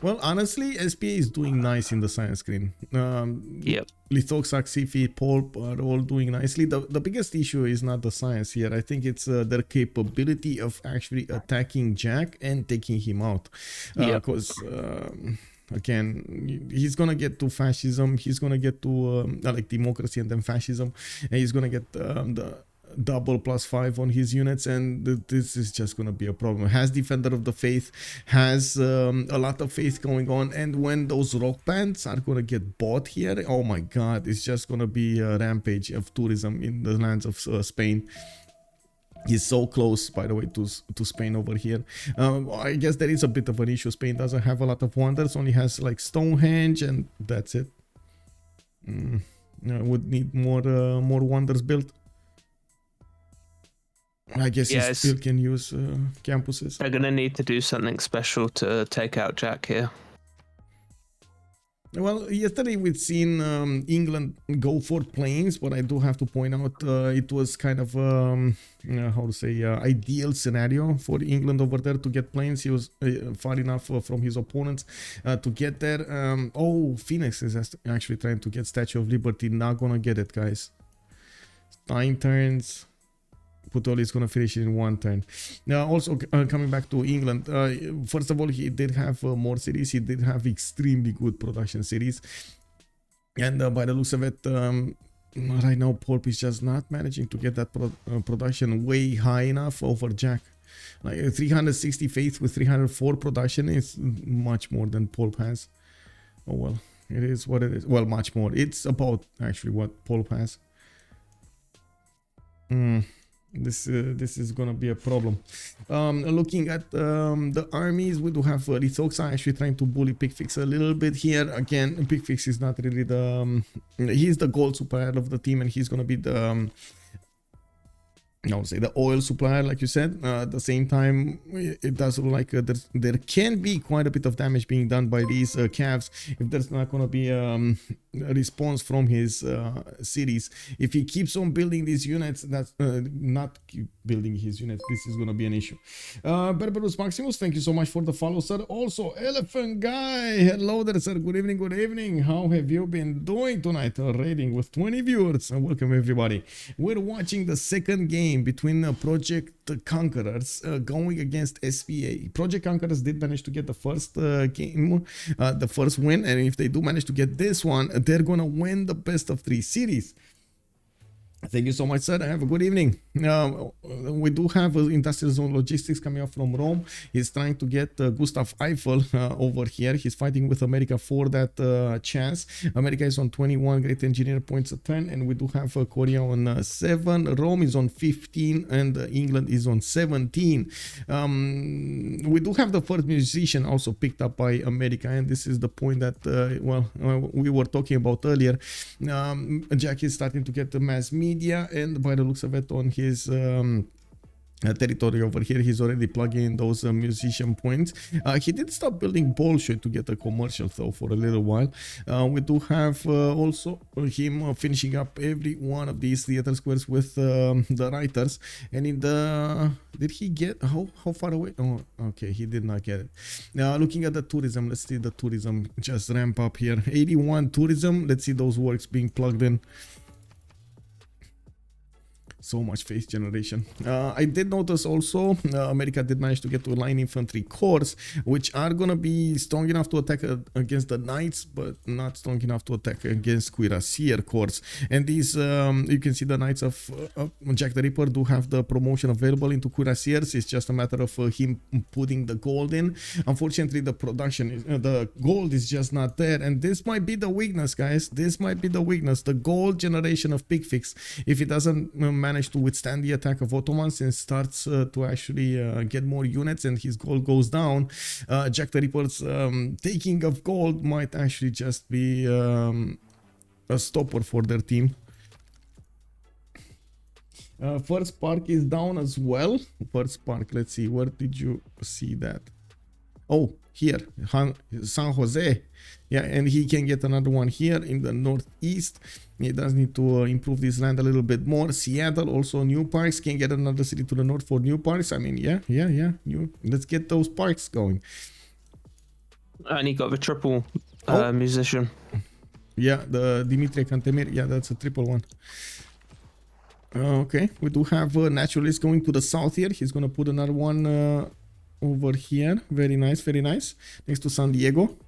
Well, honestly, SPA is doing nice in the science screen. Yep. Lythoxa, Xiffy, Poolp are all doing nicely. The biggest issue is not the science here. I think it's their capability of actually attacking Jack and taking him out. Because... again, he's gonna get to fascism, he's gonna get to like democracy and then fascism, and he's gonna get the double +5 on his units, and this is just gonna be a problem. Has Defender of the Faith, has a lot of faith going on, and when those rock bands are gonna get bought here, oh my god, it's just gonna be a rampage of tourism in the lands of Spain. He's so close, by the way, to Spain over here. I guess there is a bit of an issue. Spain doesn't have a lot of wonders, only has like Stonehenge, and that's it. Would need more wonders built. I guess he still can use campuses. They're gonna need to do something special to take out Jack here. Well, yesterday we'd seen England go for planes, but I do have to point out it was kind of how to say ideal scenario for England over there to get planes. He was far enough from his opponents to get there. Oh, Phoenix is actually trying to get Statue of Liberty. Not gonna get it, guys. 9 turns. Putoli is going to finish it in 1 turn. Now, also coming back to England, first of all, he did have more cities. He did have extremely good production cities. And by the looks of it, right now, Poolp is just not managing to get that production way high enough over Jack. Like 360 faith with 304 production is much more than Poolp has. Oh, well, it is what it is. Well, much more. It's about actually what Poolp has. This is gonna be a problem. Looking at the armies, we do have Lythoxa actually trying to bully Picfix a little bit here. Again, Picfix is not really the he's the gold supplier of the team, and he's gonna be the the oil supplier, like you said. At the same time, it does look like there can be quite a bit of damage being done by these calves if there's not going to be a response from his cities. If he keeps on building these units, that's not keep building his units, this is going to be an issue. Berberus Maximus, thank you so much for the follow, sir. Also, Elephant Guy, hello there, sir. Good evening, good evening. How have you been doing tonight? Rating with 20 viewers, and welcome everybody. We're watching the second game between ProjectConquerors going against SPA. ProjectConquerors did manage to get the first game, the first win, and if they do manage to get this one, they're gonna win the best of 3 series. Thank you so much, sir. Have a good evening. We do have Industrial Zone Logistics coming up from Rome. He's trying to get Gustav Eiffel over here. He's fighting with America for that chance. America is on 21 great engineer points a turn, and we do have Korea on 7. Rome is on 15, and England is on 17. We do have the first musician also picked up by America, and this is the point that we were talking about earlier. Jack is starting to get the mass media, and by the looks of it, on his territory over here, he's already plugging in those musician points. He did stop building bullshit to get a commercial though for a little while. We do have also him finishing up every one of these theater squares with the writers. And in the did he get how far away? Oh, okay, he did not get it. Now looking at the tourism, let's see the tourism just ramp up here. 81 tourism. Let's see those works being plugged in. So much face generation. I did notice also America did manage to get to line infantry corps, which are gonna be strong enough to attack against the knights, but not strong enough to attack against cuirassier corps. And these, you can see the knights of JackTheRipper do have the promotion available into cuirassiers. It's just a matter of him putting the gold in. Unfortunately, the production, the gold is just not there, and this might be the weakness, guys. This might be the weakness. The gold generation of Picfix, if it doesn't manage to withstand the attack of Ottomans and starts to actually get more units and his gold goes down, JackTheRipper's taking of gold might actually just be a stopper for their team. First Park is down as well. First Park, let's see, where did you see that? Oh, here, San Jose. Yeah, and he can get another one here in the northeast. He does need to improve this land a little bit more. Seattle, also new parks. Can get another city to the north for new parks. I mean, yeah. Let's get those parks going. And he got the triple musician. Yeah, the Dimitri Cantemir. Yeah, that's a triple one. Okay, we do have a naturalist going to the south here. He's going to put another one over here. Very nice, very nice. Next to San Diego.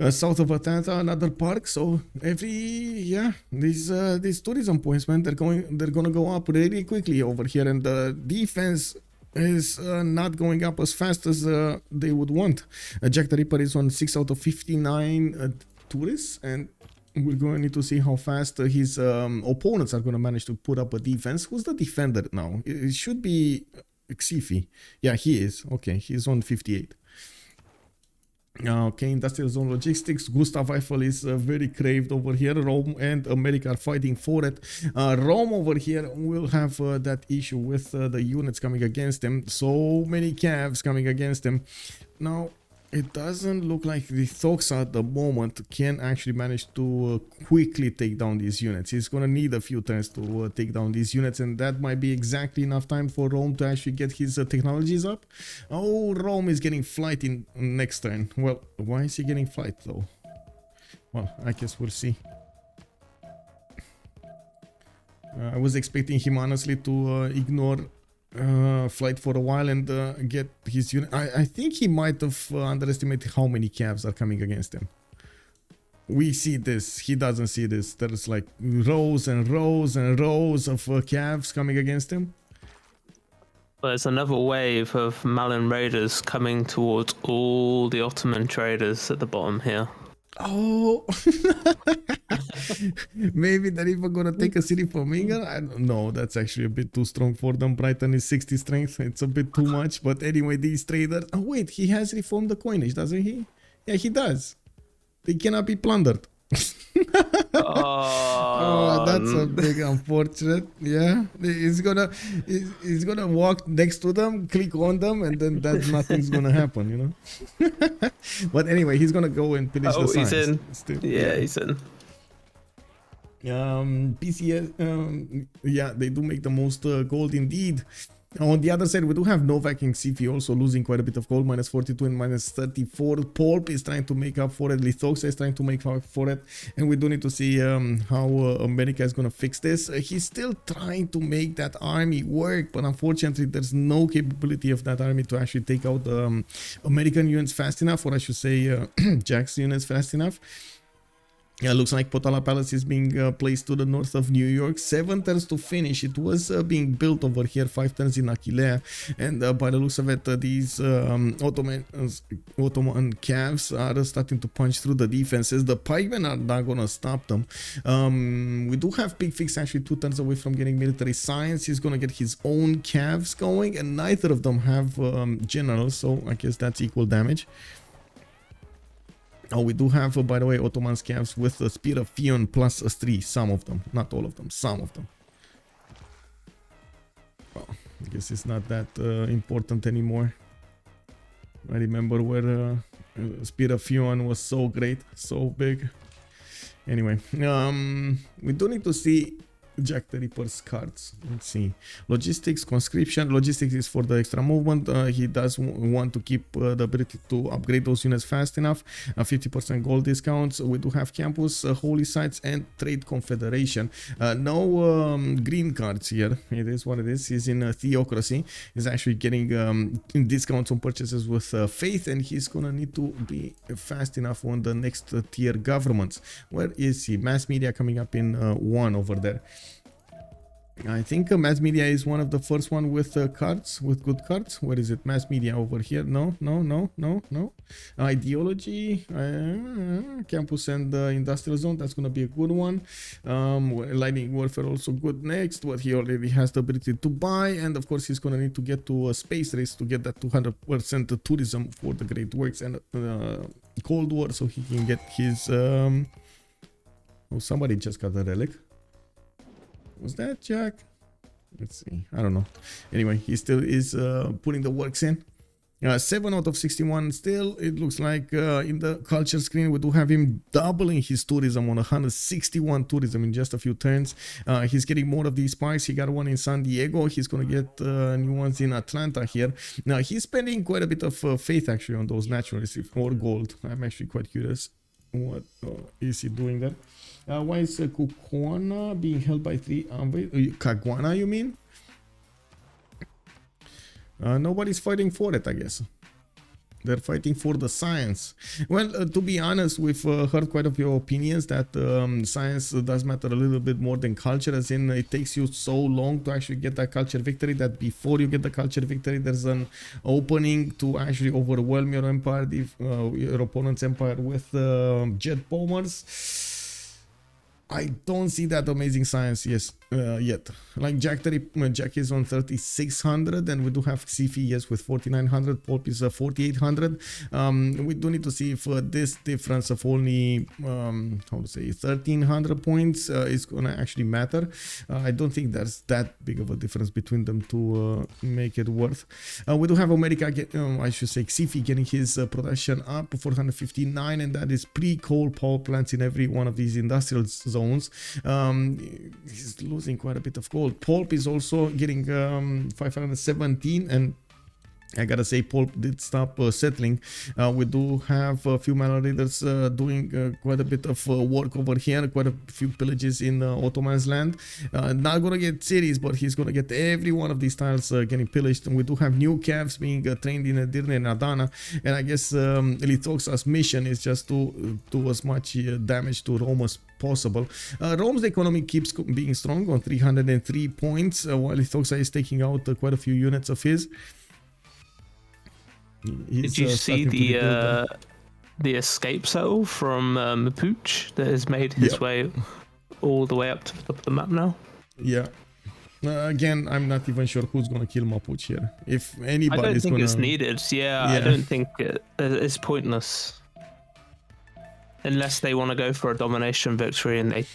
South of Atlanta, another park. So these tourism points, man, they're gonna go up really quickly over here, and the defense is not going up as fast as they would want. JackTheRipper is on 6 out of 59 tourists, and we're going to need to see how fast his opponents are going to manage to put up a defense. Who's the defender now? It should be Xiffy. Yeah, he is. Okay, he's on 58. Okay, Industrial Zone Logistics. Gustav Eiffel is very craved over here. Rome and America are fighting for it. Rome over here will have that issue with the units coming against him. So many calves coming against him. Now, it doesn't look like Lythoxa at the moment can actually manage to quickly take down these units. He's going to need a few turns to take down these units, and that might be exactly enough time for Rome to actually get his technologies up. Oh, Rome is getting flight in next turn. Well, why is he getting flight though? Well, I guess we'll see. I was expecting him honestly to ignore flight for a while and get his unit. I think he might have underestimated how many calves are coming against him. We see this, he doesn't see this. There's like rows and rows and rows of calves coming against him. There's another wave of Malin raiders coming towards all the Ottoman traders at the bottom here. Oh, maybe they're even gonna take a city from England. I don't know. That's actually a bit too strong for them. Brighton is 60 strength. It's a bit too much. But anyway, these traders. Oh wait, he has reformed the coinage, doesn't he? Yeah, he does. They cannot be plundered. Oh, that's a big unfortunate. Yeah, he's gonna walk next to them, click on them, and then nothing's gonna happen, you know. But anyway, he's gonna go and finish the signs. He's in. Still, yeah, he's in. PCS, yeah, they do make the most gold indeed. On the other side, we do have Novak and Xiffy also losing quite a bit of gold, minus 42 and minus 34. Poolp is trying to make up for it. Lythoxa is trying to make up for it. And we do need to see how America is going to fix this. He's still trying to make that army work, but unfortunately, there's no capability of that army to actually take out American units fast enough, or I should say Jack's units fast enough. Yeah, looks like Potala Palace is being placed to the north of New York. 7 turns to finish. It was being built over here, 5 turns in Aquilea. And by the looks of it, these Ottoman calves are starting to punch through the defenses. The pikemen are not going to stop them. We do have Picfix actually 2 turns away from getting military science. He's going to get his own calves going, and neither of them have generals, so I guess that's equal damage. Oh, we do have, by the way, Ottoman calves with a speed of Fion plus a 3. Some of them, not all of them, some of them. Well, I guess it's not that important anymore. I remember where speed of Fion was so great, so big. Anyway, we do need to see JackTheRipper's cards. Let's see. Logistics, conscription. Logistics is for the extra movement. He does want to keep the ability to upgrade those units fast enough. 50% gold discounts. We do have campus, holy sites, and trade confederation. No green cards here. It is what it is. He's in theocracy. He's actually getting discounts on purchases with faith, and he's gonna need to be fast enough on the next tier governments. Where is he? Mass media coming up in 1 over there. I think mass media is one of the first one with cards, with good cards. Where is it? Mass media over here. No. Ideology, campus and industrial zone. That's gonna be a good one. Lightning warfare also good next. What he already has the ability to buy, and of course he's gonna need to get to a space race to get that 200% tourism for the Great Works and Cold War, so he can get his. Oh, somebody just got a relic. Was that Jack? Let's see. I don't know. Anyway, he still is putting the works in. 7 out of 61 still. It looks like in the culture screen we do have him doubling his tourism on 161 tourism in just a few turns. He's getting more of these spikes. He got one in San Diego. He's gonna get new ones in Atlanta here. Now he's spending quite a bit of faith actually on those naturalists or gold. I'm actually quite curious. What is he doing there? Why is Kukuana being held by 3 envoys? Caguana, you mean? Nobody's fighting for it, I guess. They're fighting for the science. Well, to be honest, we've heard quite a few opinions that science does matter a little bit more than culture, as in it takes you so long to actually get that culture victory that before you get the culture victory, there's an opening to actually overwhelm your empire, your opponent's empire with jet bombers. I don't see that amazing science yet. Like Jack is on 3600, and we do have Xiffy with 4900. Poolp is 4800. We do need to see if this difference of only 1300 points is gonna actually matter. I don't think there's that big of a difference between them to make it worth. We do have America I should say Xiffy getting his production up to 459, and that is pre-coal power plants in every one of these industrial zones. He's losing quite a bit of gold. Poolp is also getting 517, and I gotta say Poolp did stop settling. We do have a few mana raiders doing quite a bit of work over here, quite a few pillages in Ottomans land. Not gonna get cities, but he's gonna get every one of these tiles getting pillaged. And we do have new calves being trained in Edirne and Adana, and I guess Lythoxa's mission is just to do as much damage to Rome as possible. Rome's economy keeps being strong on 303 points, while Lythoxa is taking out quite a few units of his. Did you see the escape cell from Mapuche that has made his way all the way up to the top of the map now? Yeah. Again, I'm not even sure who's gonna kill Mapuche here. If anybody, I don't think it's needed. Yeah, I don't think it's pointless unless they want to go for a domination victory and they.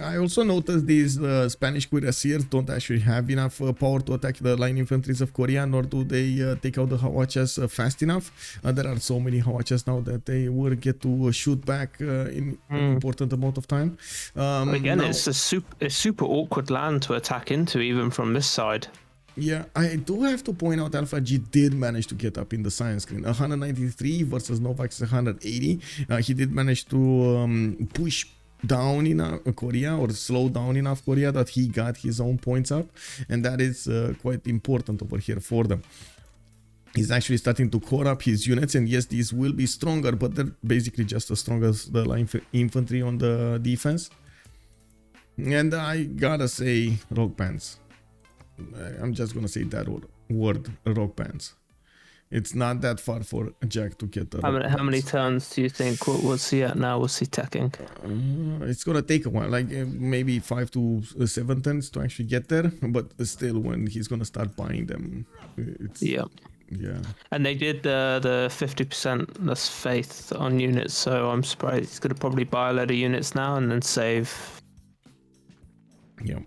I also noticed these Spanish cuirassiers don't actually have enough power to attack the line infantries of Korea, nor do they take out the Hawachas fast enough. There are so many Hawachas now that they will get to shoot back in an important amount of time. Again, it's a super awkward land to attack into, even from this side. Yeah, I do have to point out Alpha G did manage to get up in the science screen. 193 versus Novak's 180. He did manage to push down enough Korea, or slow down enough Korea, that he got his own points up, and that is quite important over here for them. He's actually starting to core up his units, and yes, these will be stronger, but they're basically just as strong as the line infantry on the defense. And I gotta say rock bands. I'm just gonna say that word, rock bands. It's not that far for Jack to get the how many turns do you think? What's he at now? What's he taking? It's gonna take a while, like maybe 5 to 7 turns to actually get there, but still, when he's gonna start buying them, it's, yeah. And they did the 50% less faith on units, so I'm surprised he's gonna probably buy a load of units now and then save. Yeah,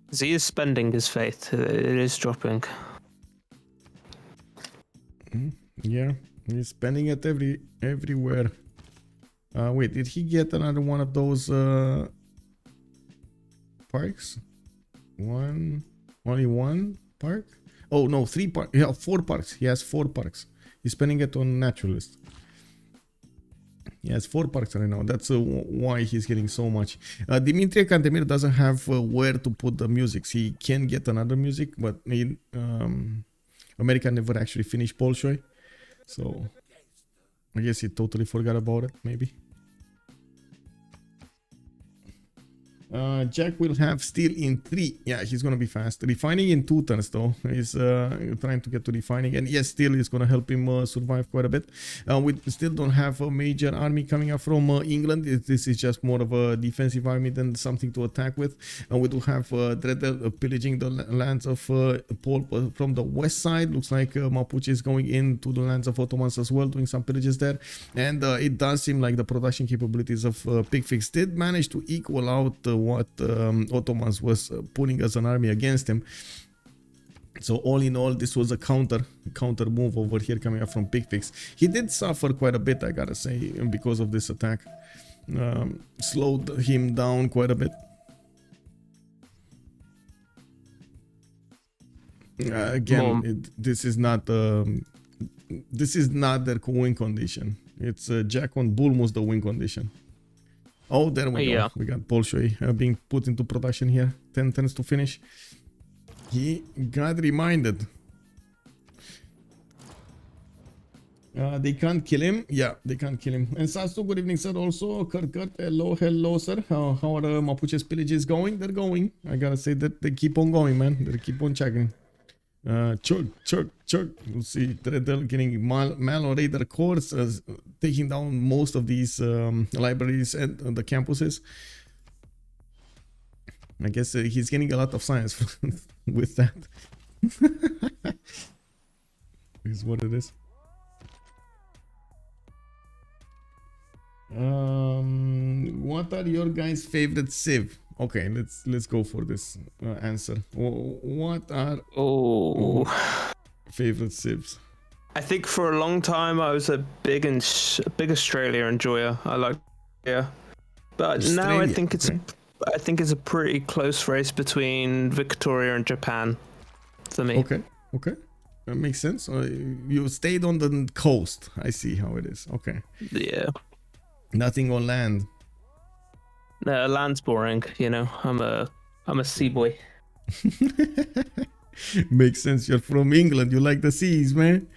because he is spending his faith. It is dropping. Yeah, he's spending it everywhere. Wait, did he get another one of those parks? Only one park? Oh no, 3 parks. Yeah, 4 parks. He has 4 parks. He's spending it on naturalist. He has 4 parks right now. That's why he's getting so much. Dimitri Cantemir doesn't have where to put the music. He can get another music, but America never actually finished Bolshoi. So I guess he totally forgot about it, maybe. Jack will have steel in 3. Yeah, he's gonna be fast. Refining in 2 turns though. He's trying to get to refining, and yes, steel is gonna help him survive quite a bit. We still don't have a major army coming up from England. This is just more of a defensive army than something to attack with. And we do have Dredhel pillaging the lands of Poolp from the west side. Looks like Mapuche is going into the lands of Ottomans as well, doing some pillages there. And it does seem like the production capabilities of Picfix did manage to equal out what Ottomans was putting as an army against him. So all in all, this was a counter move over here coming up from Picfix. He did suffer quite a bit, I gotta say, because of this attack. Slowed him down quite a bit. Again, this is not their win condition. It's Jack on Bulmus the win condition. Oh, there we go. We got Bolshoi being put into production here. 10 turns to finish. He got reminded. They can't kill him. Yeah, they can't kill him. And Sasu, good evening, sir. Also, Kurt, hello, sir. How are Mapuche's pillages going? They're going. I gotta say that they keep on going, man. They keep on checking. Chug. We'll see Dredhel getting Malo Raider cores, taking down most of these libraries and the campuses. I guess he's getting a lot of science with that. Is what it is. What are your guys' favorite Civ? Okay, let's go for this answer. What are favorite Civs? I think for a long time I was a big Australia enjoyer. I like but Australia, now I think it's a pretty close race between Victoria and Japan for me. Okay, that makes sense. You stayed on the coast. I see how it is. Okay. Yeah. Nothing on land. No, land's boring, you know. I'm a sea boy. Makes sense. You're from England. You like the seas, man.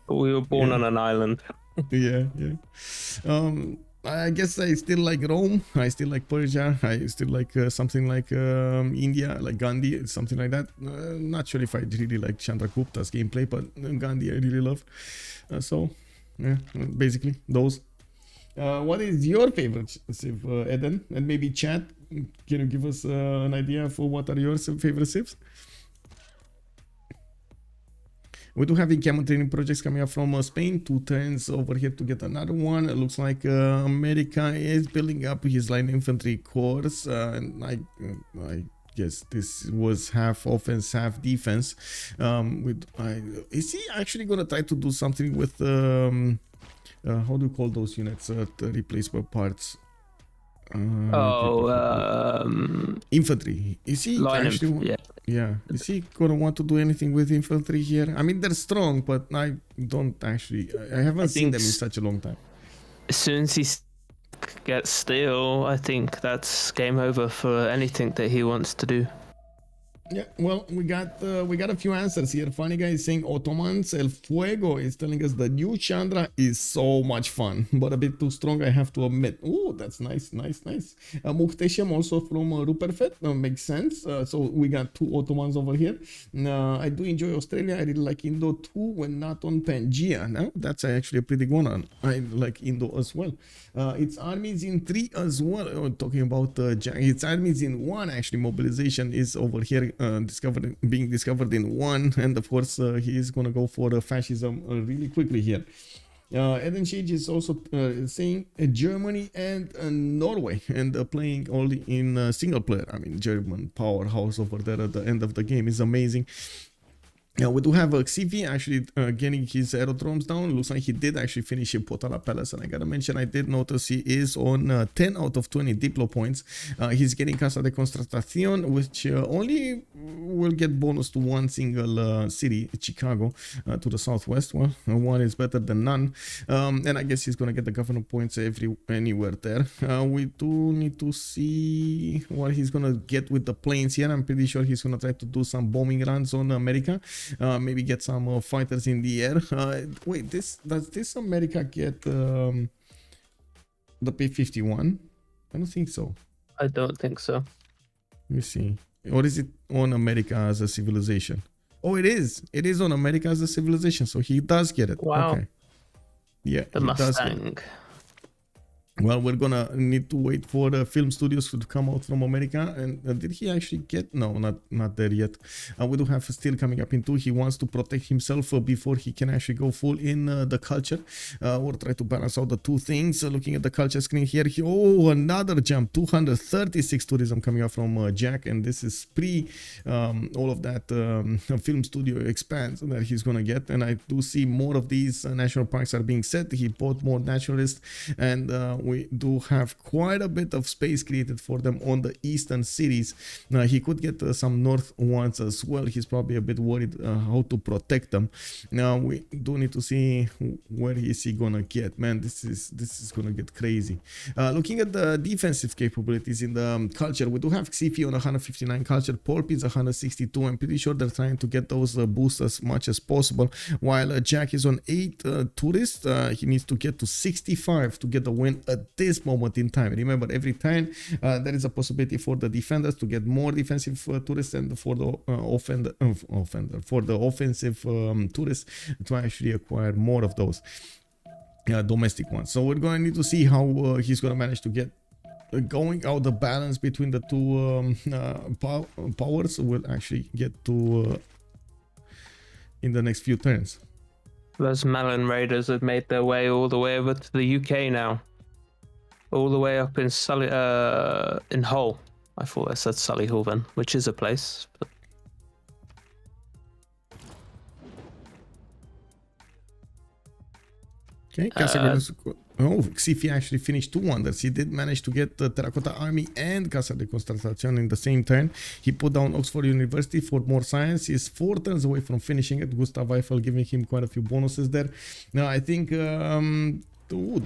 We were born on an island. Yeah. I guess I still like Rome. I still like Persia. I still like something like India, like Gandhi, something like that. Not sure if I really like Chandragupta's gameplay, but Gandhi I really love. So, yeah, basically those. What is your favorite Civ, Eden? And maybe chat, can you give us an idea for what are your favorite Civs? We do have encampment training projects coming up from Spain. 2 turns over here to get another one. It looks like America is building up his line infantry corps. And I guess this was half offense, half defense. Is he actually going to try to do something with... how do you call those units? Replacement parts. Infantry. Is he actually? Yeah. Is he gonna want to do anything with infantry here? I mean, they're strong, but I don't actually. I haven't seen them in such a long time. As soon as he gets steel, I think that's game over for anything that he wants to do. Yeah, well, we got a few answers here. Funny guy is saying Ottomans. El Fuego is telling us the new Chandra is so much fun, but a bit too strong, I have to admit. Oh, that's nice. Muhtesem also from Ruperfet. Makes sense. So we got 2 Ottomans over here. I do enjoy Australia. I really like Indo too when not on Pangaea. No, that's actually a pretty good one. I like Indo as well. Its armies in 3 as well. Talking about its armies in 1, actually mobilization is over here. Being discovered in 1, and of course he is gonna go for fascism really quickly here. Eden Shage is also saying Germany and Norway, and playing only in single player. I mean, German powerhouse over there at the end of the game is amazing. Yeah, we do have Xiffy actually getting his aerodromes down. Looks like he did actually finish in Potala Palace. And I gotta mention, I did notice he is on 10 out of 20 Diplo points. He's getting Casa de Constatación, which only will get bonus to one single city, Chicago, to the southwest. Well, one is better than none. And I guess he's gonna get the governor points anywhere there. We do need to see what he's gonna get with the planes here. I'm pretty sure he's gonna try to do some bombing runs on America. Maybe get some fighters in the air. Wait, does this America get the P-51? I don't think so. I don't think so. Let me see. Or is it on America as a civilization? Oh, it is. It is on America as a civilization. So he does get it. Wow. Okay. Yeah, The Mustang. Well, we're gonna need to wait for the film studios to come out from America. And did he actually get? No, not there yet. We do have still coming up in 2. He wants to protect himself before he can actually go full in the culture. We'll try to balance out the two things. Looking at the culture screen here. Oh, another jump. 236 tourism coming up from Jack. And this is pre all of that film studio expands that he's gonna get. And I do see more of these national parks are being set. He bought more naturalists, and we do have quite a bit of space created for them on the eastern cities. He could get some north ones as well. He's probably a bit worried how to protect them. Now we do need to see where is he gonna get. Man, this is gonna get crazy. Looking at the defensive capabilities in the culture, we do have Xiffy on 159 culture. Poolp is 162. I'm pretty sure they're trying to get those boosts as much as possible. While Jack is on 8 tourists, he needs to get to 65 to get the win at this moment in time. Remember, every time there is a possibility for the defenders to get more defensive tourists, and for the offensive tourists to actually acquire more of those domestic ones. So we're going to need to see how he's going to manage to get going out the balance between the two powers. Will actually get to in the next few turns. Those Malin Raiders have made their way all the way over to the UK now. All the way up in in Hull. I thought I said Solihull then, which is a place. But... Okay, Xiffy actually finished 2 wonders. He did manage to get the Terracotta Army and Casa de Constatación in the same turn. He put down Oxford University for more science. He's 4 turns away from finishing it. Gustav Eiffel giving him quite a few bonuses there. Now, I think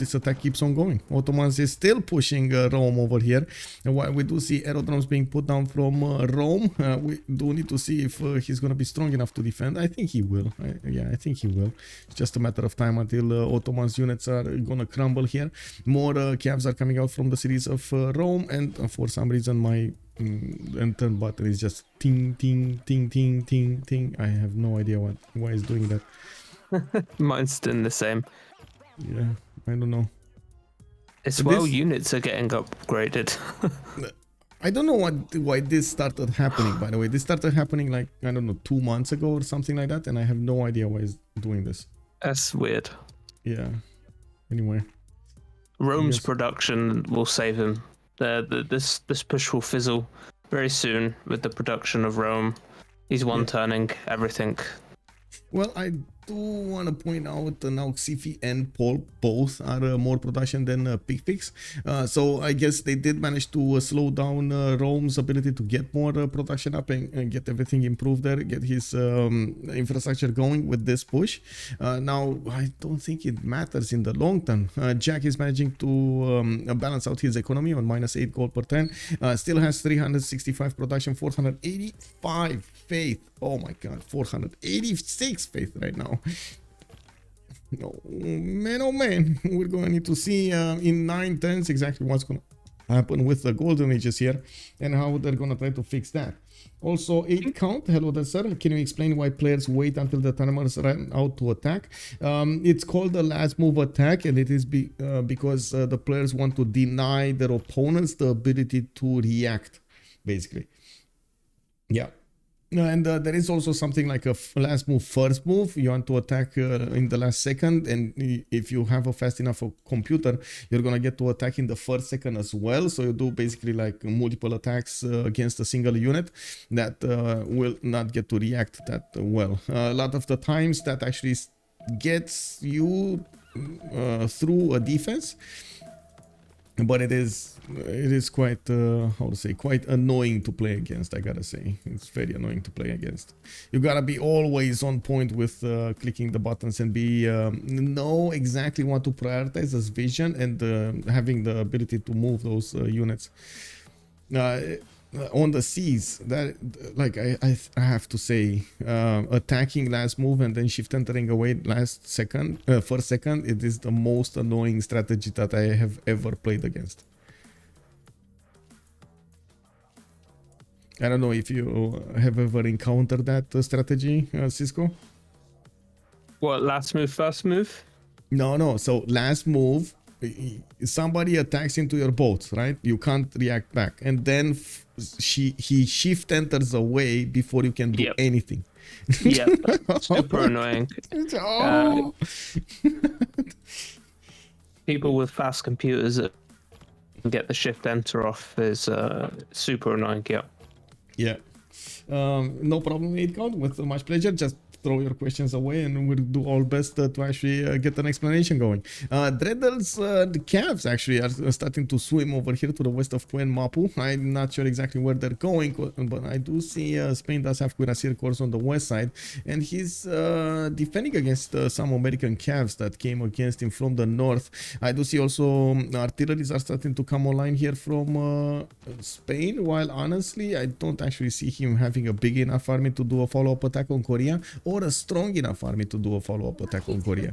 this attack keeps on going. Ottomans is still pushing Rome over here. And while we do see aerodromes being put down from Rome, we do need to see if he's going to be strong enough to defend. I think he will. I think he will. It's just a matter of time until Ottomans units are going to crumble here. More cavs are coming out from the cities of Rome, and for some reason my enter button is just ting, ting, ting, ting, ting, ting. I have no idea why it's doing that. Mine's doing the same. Yeah, I don't know. It's units are getting upgraded. I don't know why this started happening, by the way. This started happening like, I don't know, 2 months ago or something like that, and I have no idea why it's doing this. That's weird. Yeah. Anyway. Rome's production will save him. This push will fizzle very soon with the production of Rome. He's one-turning everything. Well, I do want to point out now Xiffy and Poolp both are more production than Picfix. So I guess they did manage to slow down Rome's ability to get more production up and get everything improved there, get his infrastructure going with this push. Now, I don't think it matters in the long term. Jack is managing to balance out his economy on -8 gold per turn. Still has 365 production, 485 faith. Oh my god, 486 faith right now. Oh man, we're going to need to see in 9 turns exactly what's going to happen with the golden ages here and how they're going to try to fix that. Also, 8 count. Hello there, sir. Can you explain why players wait until the timers run out to attack? It's called the last move attack, and it is because the players want to deny their opponents the ability to react, basically. Yeah. And there is also something like a last move, first move. You want to attack in the last second, and if you have a fast enough computer, you're gonna get to attack in the first second as well. So you do basically like multiple attacks against a single unit that will not get to react that well. A lot of the times that actually gets you through a defense. But it is quite how to say, quite annoying to play against. I gotta say, it's very annoying to play against. You gotta be always on point with clicking the buttons and be know exactly what to prioritize as vision, and having the ability to move those units. On the seas, that like I have to say, attacking last move and then shift entering away first second, it is the most annoying strategy that I have ever played against. I don't know if you have ever encountered that strategy, Cisco. What, last move, first move? No. So last move, somebody attacks into your boat, right? You can't react back, and then he shift enters away before you can do anything. Yep, super annoying. Oh. People with fast computers that get the shift enter off is super annoying. Yeah. No problem, 8count. With much pleasure. Just throw your questions away and we'll do all best to actually get an explanation going. Dredhel's the calves actually are starting to swim over here to the west of Quen Mapu. I'm not sure exactly where they're going, but I do see Spain does have Cuirassier Corps on the west side, and he's defending against some American calves that came against him from the north. I do see also artilleries are starting to come online here from Spain, while honestly I don't actually see him having a big enough army to do a follow-up attack on Korea, or a strong enough army to do a follow-up attack on Korea.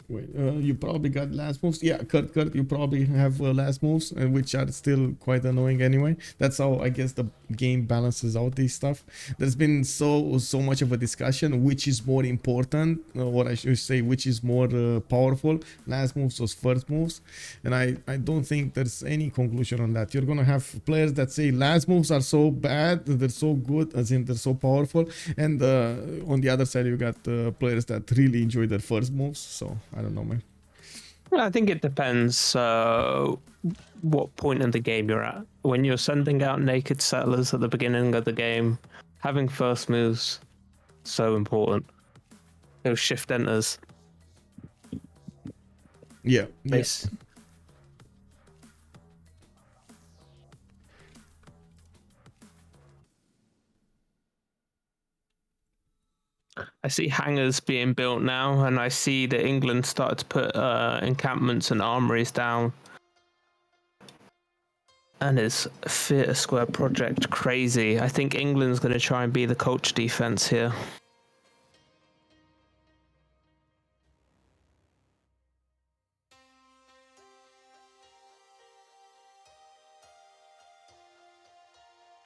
Wait, you probably got last moves. Yeah, Kurt, you probably have last moves, which are still quite annoying anyway. That's how I guess the game balances out this stuff. There's been so much of a discussion which is more important, or I should say which is more powerful, last moves or first moves, and I don't think there's any conclusion on that. You're gonna have players that say last moves are so bad, they're so good, as in they're so powerful, and on the other side you got players that really enjoy their first moves. So I don't know, man. Well, I think it depends what point in the game you're at. When you're sending out naked settlers at the beginning of the game, having first moves, so important. Those shift enters. Yeah. Yes. I see hangars being built now, and I see that England started to put encampments and armories down. And it's Theatre Square project crazy. I think England's going to try and be the culture defense here.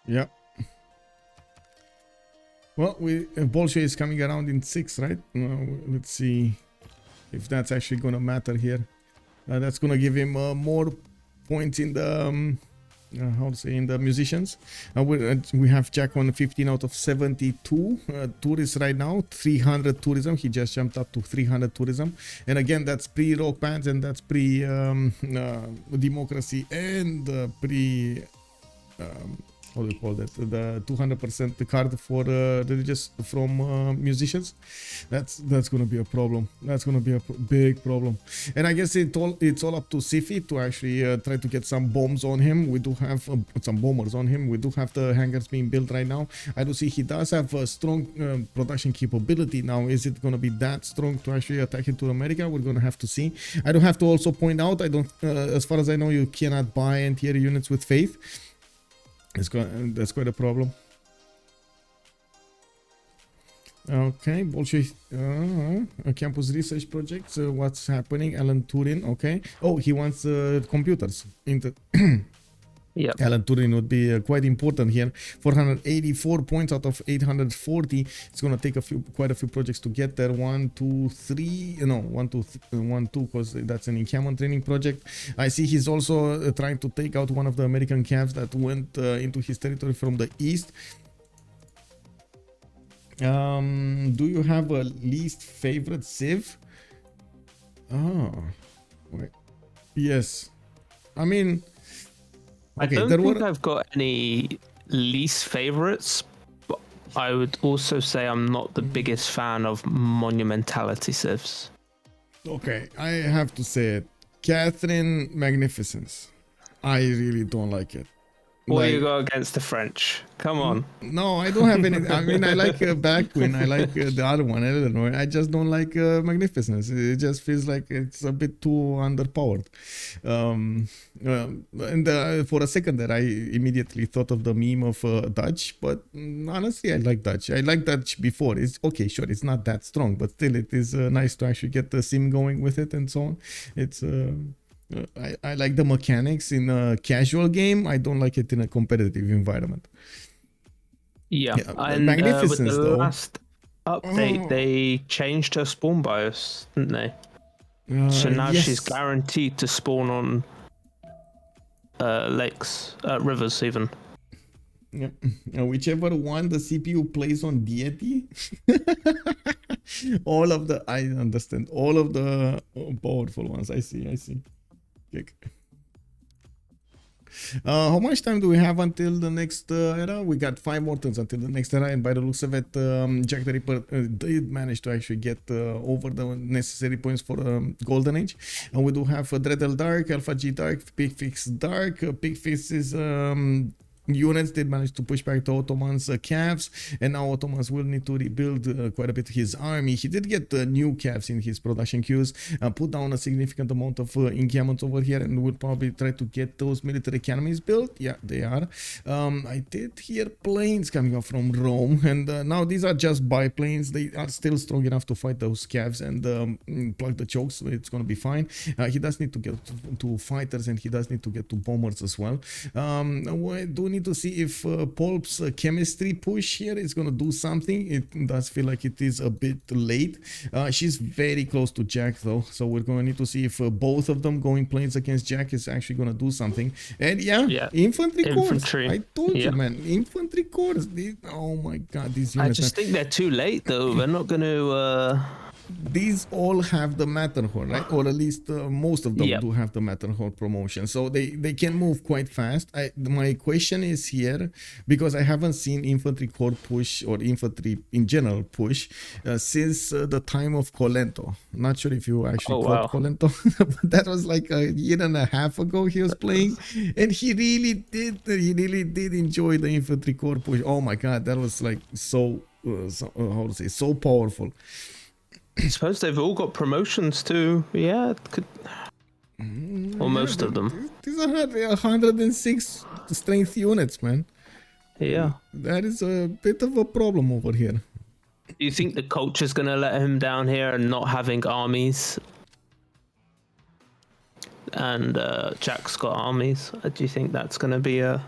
Yeah. Well, Bolshoi is coming around in 6, right? Let's see if that's actually gonna matter here. That's gonna give him more points in the how to say, in the musicians. We have Jack on 15 out of 72 tourists right now, 300 tourism. He just jumped up to 300 tourism, and again that's pre-rock bands, and that's pre-democracy, and pre how do you call that, the 200% the card for religious from musicians. That's gonna be a problem. That's gonna be a big problem, and I guess it's all up to Xiffy to actually try to get some bombs on him. We do have some bombers on him. We do have the hangars being built right now. I do see he does have a strong production capability now. Is it gonna be that strong to actually attack into America? We're gonna have to see. I do have to also point out, I don't as far as I know, you cannot buy anti-air units with faith. That's quite a problem. Okay, Bolshoi, campus research projects. What's happening? Alan Turin. Okay. Oh, he wants computers. Yep. Alan Turing would be quite important here. 484 points out of 840. It's gonna take quite a few projects to get there. 1, 2, 3. No, 1, 2, 1, 2, because that's an encampment training project. I see he's also trying to take out one of the American calves that went into his territory from the east. Do you have a least favorite Civ? Oh, wait. Yes. I mean, okay, I don't think I've got any least favorites, but I would also say I'm not the biggest fan of monumentality civs. Okay, I have to say it. Catherine Magnificence. I really don't like it. What you got against the French? Come on. No, I don't have any. I mean, I like Black Queen. I like the other one, Eleanor. I just don't like Magnificence. It just feels like it's a bit too underpowered. And for a second there, I immediately thought of the meme of Dutch. But honestly, I like Dutch. I like Dutch before. It's okay, sure, it's not that strong, but still, it is nice to actually get the sim going with it and so on. It's I like the mechanics in a casual game. I don't like it in a competitive environment. Yeah, and Magnificence, with the though. last update, they changed her spawn bios, didn't they? So now yes. she's guaranteed to spawn on lakes, rivers even. Yep. Whichever one the CPU plays on deity, all of the, I understand, all of the powerful ones. I see. Okay. How much time do we have until the next era? We got 5 more turns until the next era, and by the looks of it, JackTheRipper did manage to actually get over the necessary points for Golden Age. And we do have Dredhel Dark, Alpha G Dark, Picfix Dark. Picfix is units did manage to push back the Ottomans' calves, and now Ottomans will need to rebuild quite a bit his army. He did get new calves in his production queues, put down a significant amount of encampments over here, and will probably try to get those military academies built. Yeah, they are. I did hear planes coming up from Rome, and now these are just biplanes. They are still strong enough to fight those calves and plug the chokes, so it's going to be fine. He does need to get to fighters, and he does need to get to bombers as well. We do need to see if Poolp's chemistry push here is going to do something. It does feel like it is a bit late. She's very close to Jack though, so we're going to need to see if both of them going planes against Jack is actually going to do something. And yeah. Infantry corps. I told you, man, infantry corps. Oh my god, these units. I just think they're too late though. They're not going to these all have the Matterhorn, right? Or at least most of them do have the Matterhorn promotion, so they can move quite fast. My question is here, because I haven't seen infantry corps push or infantry in general push since the time of Colento. Not sure if you actually caught Colento, but that was like a year and a half ago he was playing, and he really did enjoy the infantry corps push. Oh my god, that was like so powerful. I suppose they've all got promotions too. Yeah, it could. Or most of them. These are 106 strength units, man. Yeah. That is a bit of a problem over here. Do you think the culture's going to let him down here and not having armies? And Jack's got armies. Do you think that's going to be a...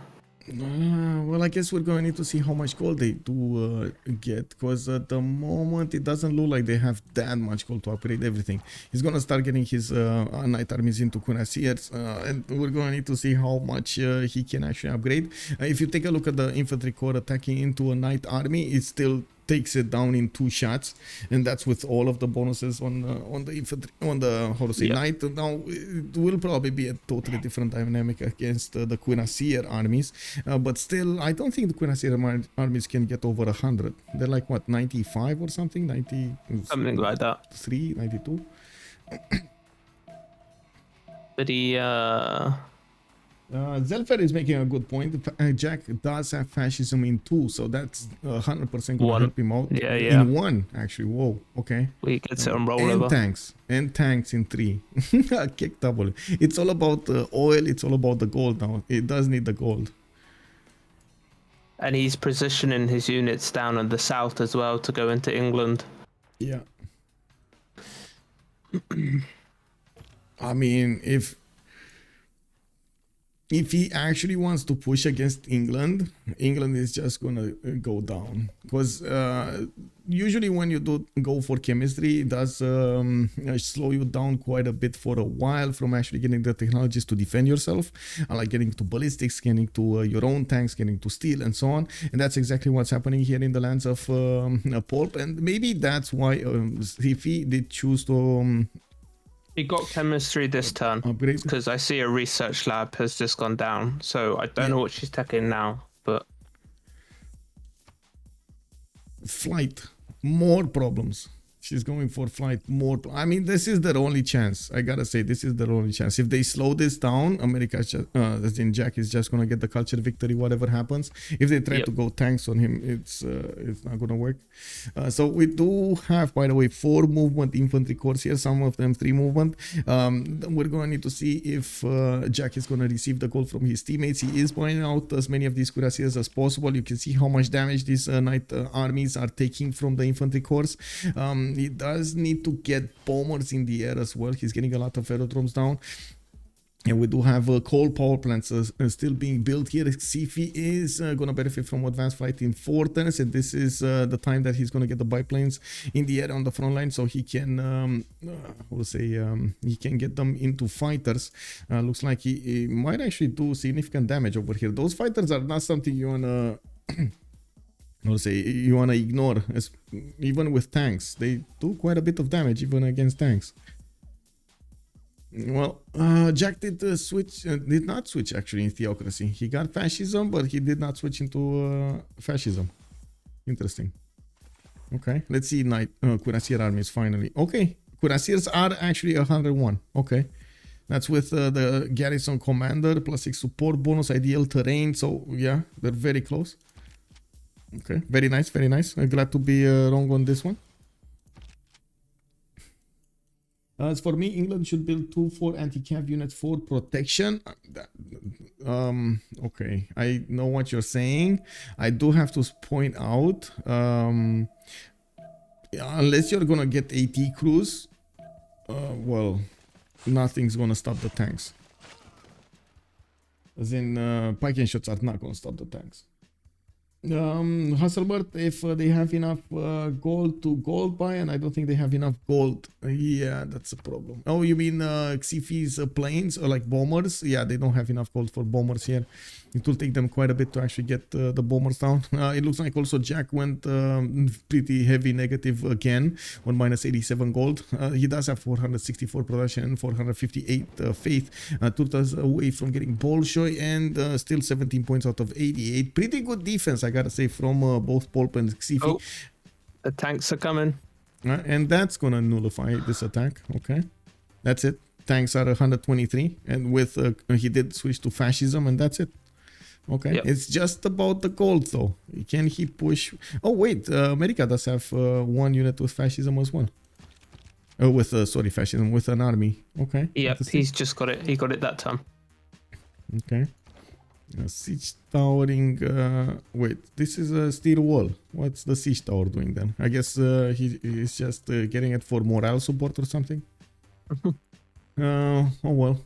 well, I guess we're going to need to see how much gold they do get, because at the moment it doesn't look like they have that much gold to upgrade everything. He's going to start getting his knight armies into cuirassiers, and we're going to need to see how much he can actually upgrade. If you take a look at the infantry corps attacking into a knight army, it still takes it down in 2 shots, and that's with all of the bonuses on the infantry, on the knight. Now it will probably be a totally different dynamic against the cuirassier armies, but still I don't think the cuirassier armies can get over 100. They're like what, 95 or something, 90, something like that, 92. But he Zelfer is making a good point. Jack does have fascism in 2, so that's 100% going to help him out. Yeah. In 1, actually. Whoa, okay. We get it on rollover. And tanks in 3. Kick double. It's all about the oil. It's all about the gold now. It does need the gold. And he's positioning his units down in the south as well to go into England. Yeah. I mean, if if he actually wants to push against England, England is just gonna go down, because usually when you do go for chemistry, it does slow you down quite a bit for a while from actually getting the technologies to defend yourself, like getting to ballistics, getting to your own tanks, getting to steel and so on. And that's exactly what's happening here in the lands of Poolp, and maybe that's why Xiffy did choose to he got chemistry this turn upgrade, because I see a research lab has just gone down, so I don't know what she's taking now, but flight, more problems. She's going for flight, more. I mean, this is their only chance. I gotta say, this is their only chance. If they slow this down, America, Jack is just gonna get the culture victory, whatever happens. If they try to go tanks on him, it's not gonna work. So we do have, by the way, 4 movement infantry corps here. Some of them 3 movement. We're gonna need to see if Jack is gonna receive the goal from his teammates. He is pointing out as many of these cuirassiers as possible. You can see how much damage these knight armies are taking from the infantry corps. He does need to get bombers in the air as well. He's getting a lot of aerodromes down. And we do have coal power plants still being built here. Xiffy is going to benefit from advanced fighting fortress, and this is the time that he's going to get the biplanes in the air on the front line, so he can, he can get them into fighters. Looks like he might actually do significant damage over here. Those fighters are not something you wanna you wanna ignore, even with tanks. They do quite a bit of damage even against tanks. Well, Jack did did not switch actually in theocracy. He got fascism, but he did not switch into fascism. Interesting. Okay, let's see knight cuirassier armies finally. Okay, cuirassiers are actually 101. Okay, that's with the garrison commander plus 6 support bonus, ideal terrain. So yeah, they're very close. Okay, very nice, very nice. I'm glad to be wrong on this one. As for me, England should build 2-4 anti-cav units for protection. Okay, I know what you're saying. I do have to point out, unless you're gonna get AT crews, well, nothing's gonna stop the tanks. As in, pike and shots are not gonna stop the tanks. Hasselbert, if they have enough gold to gold buy, and I don't think they have enough gold. Yeah, that's a problem. Oh, you mean Xiffy's planes or like bombers? Yeah, they don't have enough gold for bombers here. It will take them quite a bit to actually get the bombers down. It looks like also Jack went pretty heavy negative again on minus 87 gold. He does have 464 production and 458 faith. Took us away from getting Bolshoi, and still 17 points out of 88. Pretty good defense, I gotta say, from both Poolp and Xiffy. Oh, the tanks are coming. And that's gonna nullify this attack. Okay, that's it. Tanks are 123, and with he did switch to fascism, and that's it. Okay, yep. It's just about the gold though. Can he push? Oh wait, America does have 1 unit with fascism as well. With sorry, fascism with an army. Okay. Yep, he's just got it. He got it that time. Okay. Siege towering. Wait, this is a steel wall. What's the siege tower doing then? I guess he's just getting it for morale support or something. Oh well.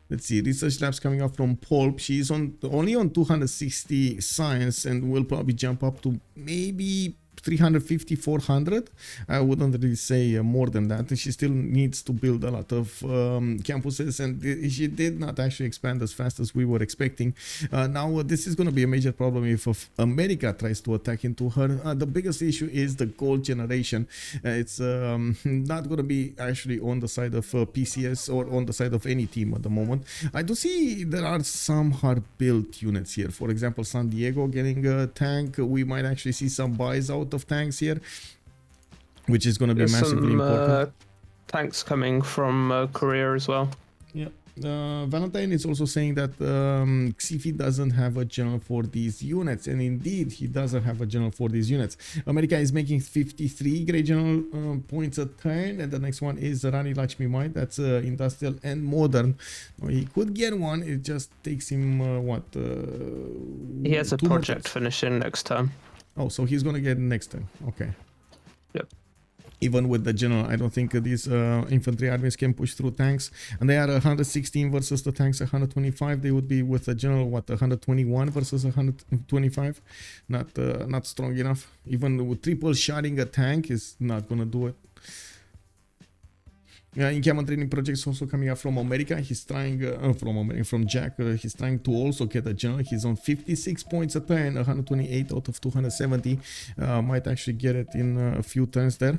Let's see, research labs coming up from Poolp. She's only on 260 science and will probably jump up to maybe 350, 400. I wouldn't really say more than that. She still needs to build a lot of campuses, and she did not actually expand as fast as we were expecting. Now this is going to be a major problem if America tries to attack into her. The biggest issue is the gold generation. It's not going to be actually on the side of PCS or on the side of any team at the moment. I do see there are some hard built units here. For example, San Diego getting a tank. We might actually see some buys out of tanks here, which is going to be massively important. Tanks coming from Korea as well. Yeah. Valentine is also saying that Xiffy doesn't have a general for these units, and indeed he doesn't have a general for these units. America is making 53 great general points a turn, and the next one is Rani Lakshmi Mai. That's industrial and modern. He could get one, it just takes him what? He has a project finishing next term. Oh, so he's gonna get next turn. Okay. Yep. Even with the general, I don't think these infantry armies can push through tanks. And they are 116 versus the tanks 125. They would be with the general, what, 121 versus 125. Not strong enough. Even with triple shotting a tank is not gonna do it. Encampment training projects also coming up from America. He's trying from Jack. He's trying to also get a general. He's on 56 points a turn, 128 out of 270. Might actually get it in a few turns there.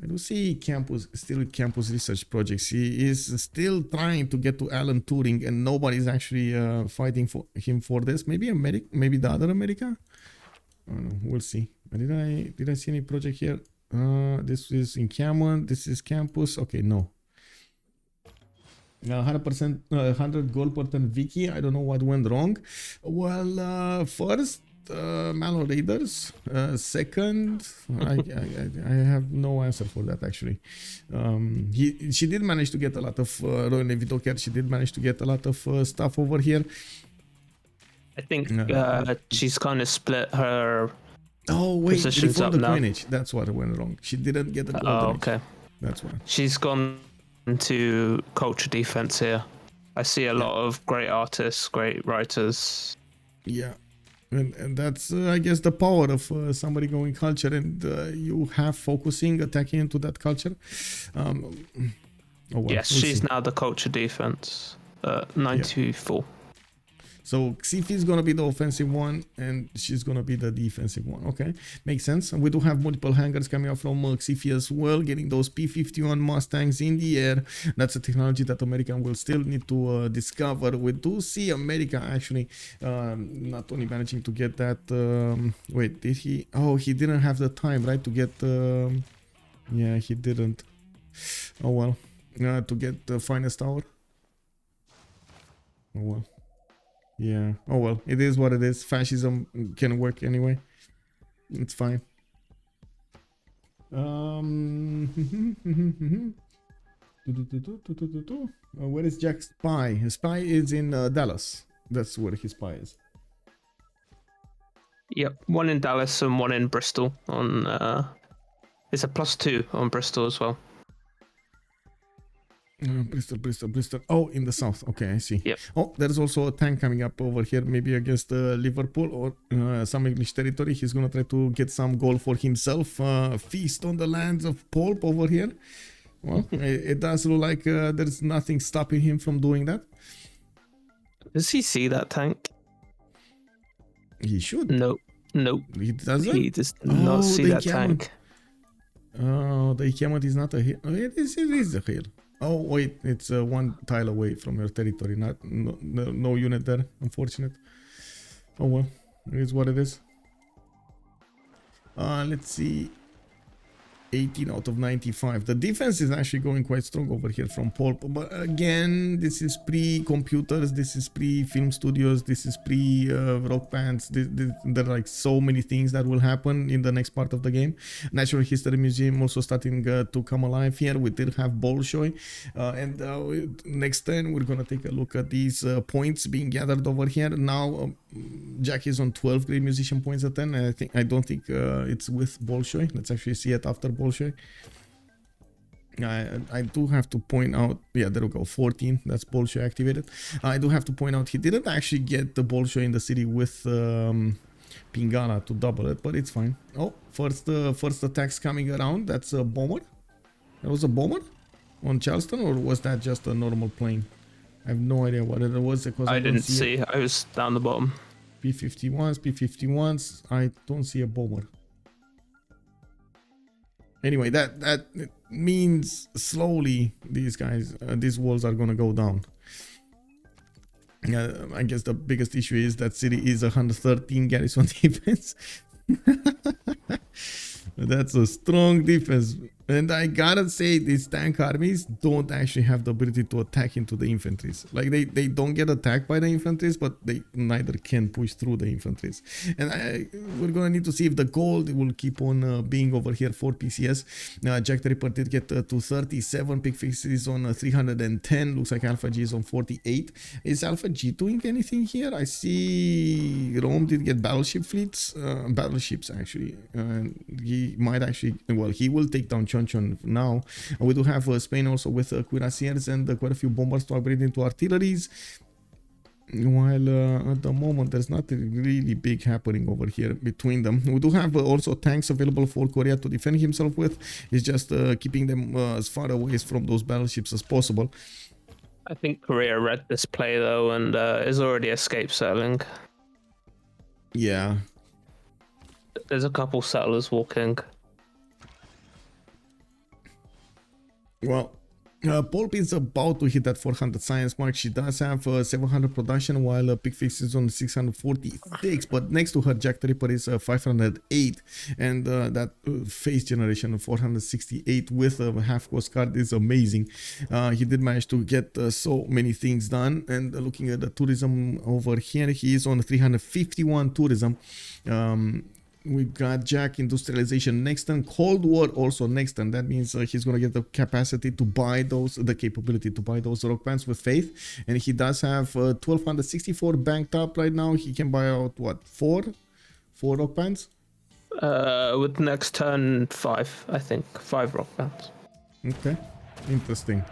I do see campus still with campus research projects. He is still trying to get to Alan Turing, and nobody's actually fighting for him for this. Maybe America, maybe the other America. I don't know. We'll see. Did I see any project here? This is encampment. This is campus. Okay, no. 100%, 100 gold per turn. Vicky. I don't know what went wrong. Well, first. Malo Raiders. Second, I have no answer for that actually. She did manage to get a lot of Royal Navy Docker. She did manage to get a lot of stuff over here. I think she's kind of split her. Oh wait, before the now. coinage. That's what went wrong. She didn't get the golden. Oh, okay. That's why. She's gone to culture defense here. I see a lot of great artists, great writers. Yeah. And that's, I guess, the power of somebody going culture, and you have focusing, attacking into that culture. Oh, well, yes, she's now the culture defense, 94. Yeah. So Xiffy is gonna be the offensive one, and she's gonna be the defensive one. Okay, makes sense. And we do have multiple hangars coming out from Xiffy as well, getting those P-51 Mustangs in the air. That's a technology that America will still need to discover. We do see America actually not only managing to get that. Wait, did he? Oh, he didn't have the time, right, to get. Yeah, he didn't. Oh well, to get the finest tower. Oh well. Yeah. Oh well, it is what it is. Fascism can work anyway. It's fine. Where is Jack's spy? His spy is in Dallas. That's where his spy is. Yep, one in Dallas and one in Bristol. On it's a +2 on Bristol as well. Bristol. Oh, in the south. Okay, I see. Yep. Oh, there's also a tank coming up over here, maybe against Liverpool or some English territory. He's gonna try to get some gold for himself. Feast on the lands of Poolp over here. Well, it does look like there's nothing stopping him from doing that. Does he see that tank? He should. Nope. He doesn't? He does not see that tank. Oh, the encampment is not a hill. Oh, it is a hill. Oh wait, it's one tile away from your territory. No unit there, unfortunate. Oh well, it is what it is. Let's see. 18 out of 95. The defense is actually going quite strong over here from Poolp, but again, this is pre-computers, this is pre-film studios, this is pre-rock bands. There are like so many things that will happen in the next part of the game. Natural History Museum also starting to come alive here. We did have Bolshoi, and next turn we're gonna take a look at these points being gathered over here. Now Jack is on 12 great musician points a turn. I don't think it's with Bolshoi. Let's actually see it after Bolshoi. I do have to point out, yeah, there we go, 14. That's Bolshoi activated. I do have to point out he didn't actually get the Bolshoi in the city with Pingala to double it, but it's fine. Oh, first attacks coming around. That's a bomber. That was a bomber on Charleston, or was that just a normal plane? I have no idea what it was. I didn't see. I was down the bottom. P-51s. I don't see a bomber. Anyway, that means slowly these guys, these walls are gonna go down. I guess the biggest issue is that city is 113 garrison defense. That's a strong defense. And I gotta say, these tank armies don't actually have the ability to attack into the infantries. Like, they don't get attacked by the infantries, but they neither can push through the infantries. And we're gonna need to see if the gold will keep on being over here for PCS. JackTheRipper did get to 37. Picfix is on 310. Looks like Alpha G is on 48. Is Alpha G doing anything here? I see Rome did get battleship fleets. Battleships, actually. He might actually... Well, he will take down Chonchon now. We do have Spain also with cuirassiers and quite a few bombers to upgrade into artilleries. While at the moment there's nothing really big happening over here between them. We do have also tanks available for Korea to defend himself with. It's just keeping them as far away from those battleships as possible. I think Korea read this play though and is already escape settling. Yeah. There's a couple settlers walking. Well, Poolp is about to hit that 400 science mark. She does have 700 production, while Picfix is on 646. But next to her, JackTheRipper is 508, and that face generation of 468 with a half cost card is amazing. He did manage to get so many things done. And looking at the tourism over here, he is on 351 tourism. We've got Jack industrialization next turn, Cold War also next turn. That means he's gonna get the capacity to buy those, the capability to buy those rock bands with faith, and he does have 1264 banked up right now. He can buy out what, four rock bands? With next turn 5, I think 5 rock bands. Okay, interesting.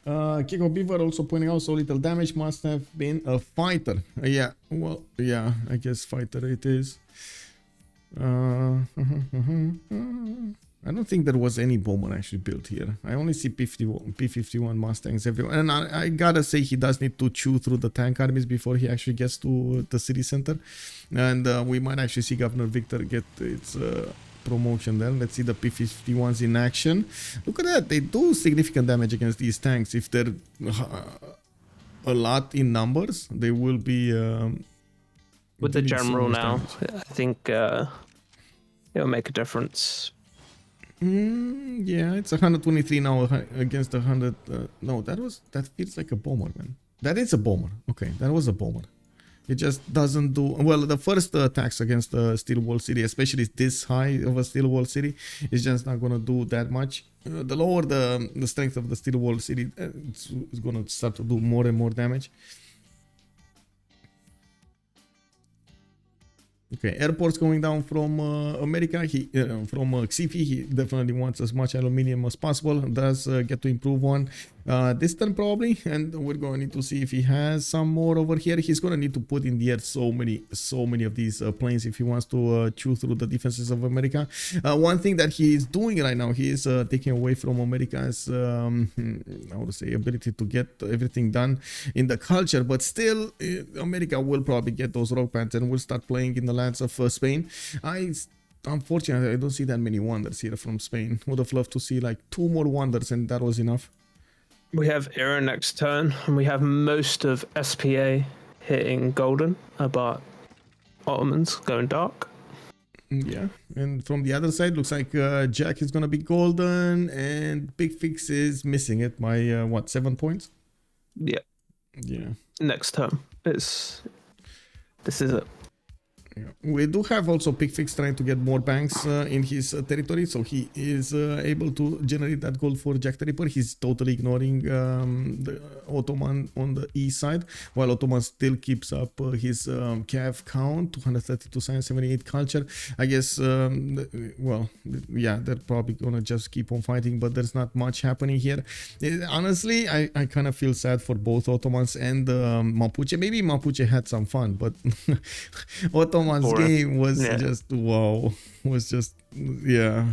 Kiko Beaver also pointing out so little damage must have been a fighter. Yeah, well, yeah, I guess fighter it is. I don't think there was any bomber actually built here. I only see P-51 Mustangs everywhere. And I gotta say, he does need to chew through the tank armies before he actually gets to the city center. And we might actually see Governor Victor get its... promotion there. Let's see the P-51s in action. Look at that, they do significant damage against these tanks. If they're a lot in numbers, they will be with the general now damage. I think it'll make a difference. Yeah, it's 123 now against 100. No, that feels like a bomber, man. That is a bomber. Okay, that was a bomber. It just doesn't do well. The first attacks against the steel wall city, especially this high of a steel wall city, is just not gonna do that much. The lower the strength of the steel wall city, it's gonna start to do more and more damage. Okay, airports going down from America. From Xiffy, he definitely wants as much aluminium as possible. Does get to improve on this turn probably, and we're going to need to see if he has some more over here. He's going to need to put in the air so many of these planes if he wants to chew through the defenses of America. One thing that he is doing right now, he is taking away from America's I would say ability to get everything done in the culture, but still America will probably get those rock bands and will start playing in the lands of Spain. Unfortunately, I don't see that many wonders here from Spain. Would have loved to see like 2 more wonders, and that was enough. We have Era next turn, and we have most of SPA hitting golden, but Ottomans going dark. Yeah, and from the other side, looks like Jack is gonna be golden, and Picfix is missing it by what, 7 points? Yeah. Yeah. Next turn, this is it. Yeah. We do have also Picfix trying to get more banks in his territory, so he is able to generate that gold for JackTheRipper. He's totally ignoring the Ottoman on the east side, while Ottoman still keeps up his cav count, 232 science, 78 culture. I guess, well, yeah, they're probably gonna just keep on fighting, but there's not much happening here. Honestly, I kind of feel sad for both Ottomans and Mapuche. Maybe Mapuche had some fun, but Ottoman's game was just wow, was just a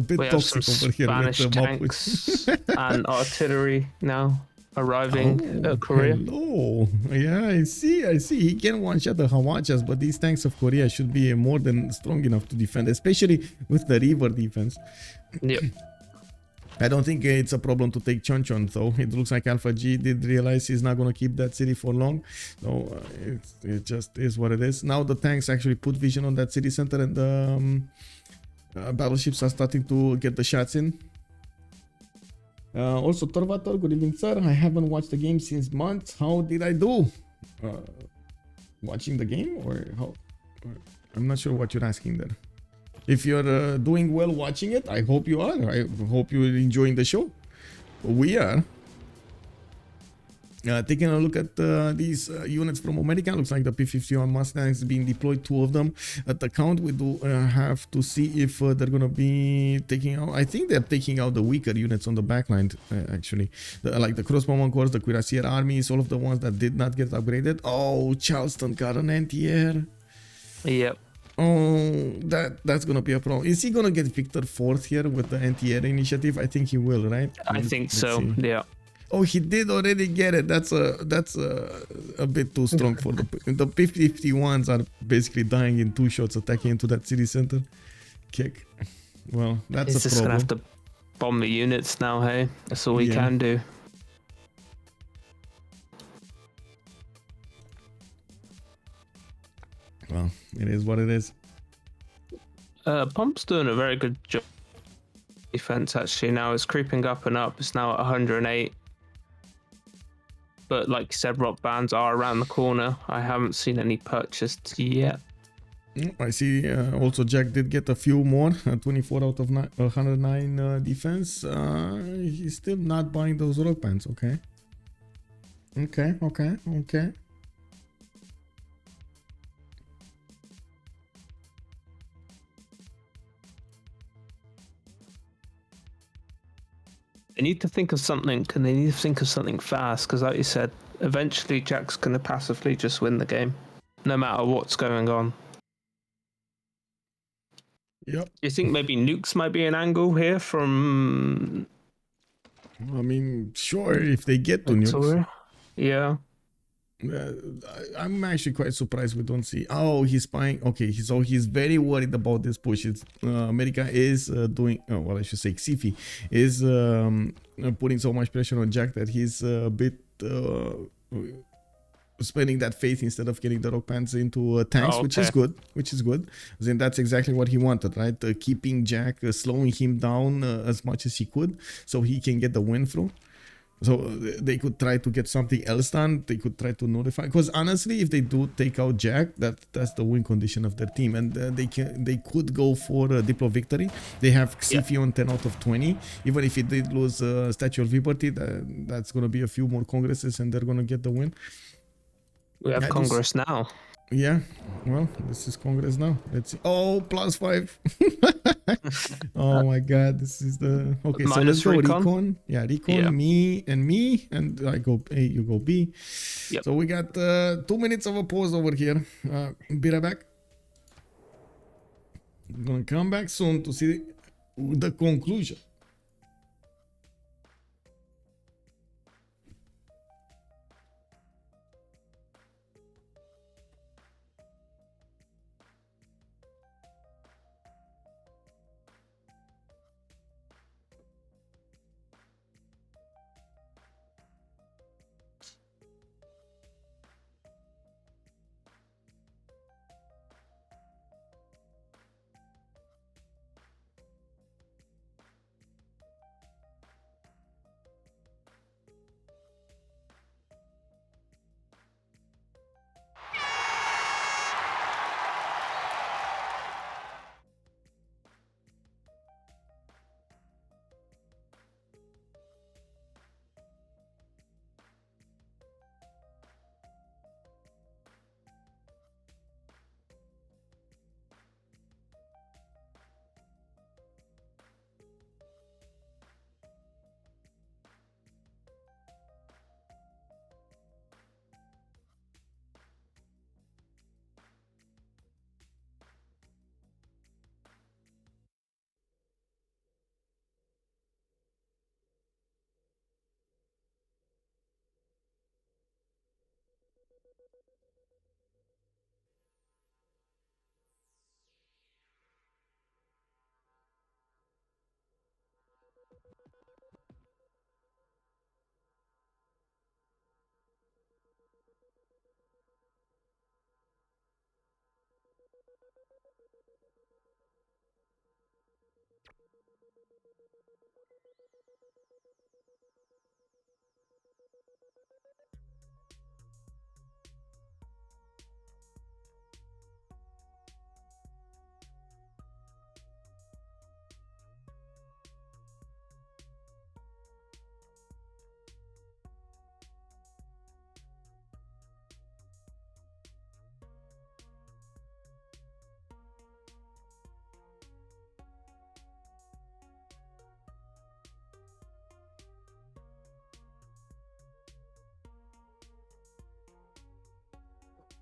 bit toxic over here with the tanks and artillery now arriving at Korea. Hello, yeah, I see. He can one-shot the Hawachas, but these tanks of Korea should be more than strong enough to defend, especially with the river defense. Yep. I don't think it's a problem to take Chonchon though. It looks like Alpha G did realize he's not going to keep that city for long. So it just is what it is. Now the tanks actually put vision on that city center, and the battleships are starting to get the shots in. Also, Torvator, good evening, sir. I haven't watched the game since months. How did I do? Watching the game, or how? I'm not sure what you're asking there. If you're doing well watching it, I hope you are. I hope you're enjoying the show. We are. Taking a look at these units from America, looks like the P-51 Mustangs being deployed, 2 of them at the count. We do have to see if they're going to be taking out, I think they're taking out the weaker units on the backline, actually. Like the crossbowman corps, the cuirassier armies, all of the ones that did not get upgraded. Oh, Charleston got an anti-air. Yep. Oh, that's going to be a problem. Is he going to get Victor 4th here with the anti-air initiative? I think he will, right? I think so, yeah. Oh, he did already get it. That's a bit too strong for the P-51s are basically dying in 2 shots attacking into that city center. Kick. Well, that's He's a just problem. gonna have to bomb the units now, hey? That's all we can do. Well, it is what it is. Pump's doing a very good job. Defense actually now is creeping up and up. It's now at 108. But like you said, rock bands are around the corner. I haven't seen any purchased yet. I see also Jack did get a few more, 24 out of 109 defense. He's still not buying those rock bands, okay? Okay. They need to think of something, and they need to think of something fast, because like you said, eventually Jack's going to passively just win the game, no matter what's going on. Yep. Do you think maybe nukes might be an angle here from... I mean, sure, if they get to nukes. Yeah. I'm actually quite surprised we don't see. Oh, he's spying. Okay, so he's very worried about this push. It's, America is doing. Oh, well, I should say Xiffy is putting so much pressure on Jack that he's a bit spending that faith instead of getting the rock pants into tanks, which is good. Then that's exactly what he wanted, right? Keeping Jack, slowing him down as much as he could, so he can get the win through. So they could try to get something else done. They could try to notify, because honestly, if they do take out Jack, that's the win condition of their team, and they could go for a Diplo victory. They have Xiffy on 10 out of 20. Even if he did lose Statue of Liberty, that's going to be a few more congresses, and they're going to get the win. We have Congress now. Yeah, well, this is Congress now. Let's see. Oh, +5. Oh my god, this is the... Okay, so let's go recon. Yeah, recon, me, and I go A, you go B. Yep. So we got 2 minutes of a pause over here. Be right back. I'm gonna come back soon to see the conclusion.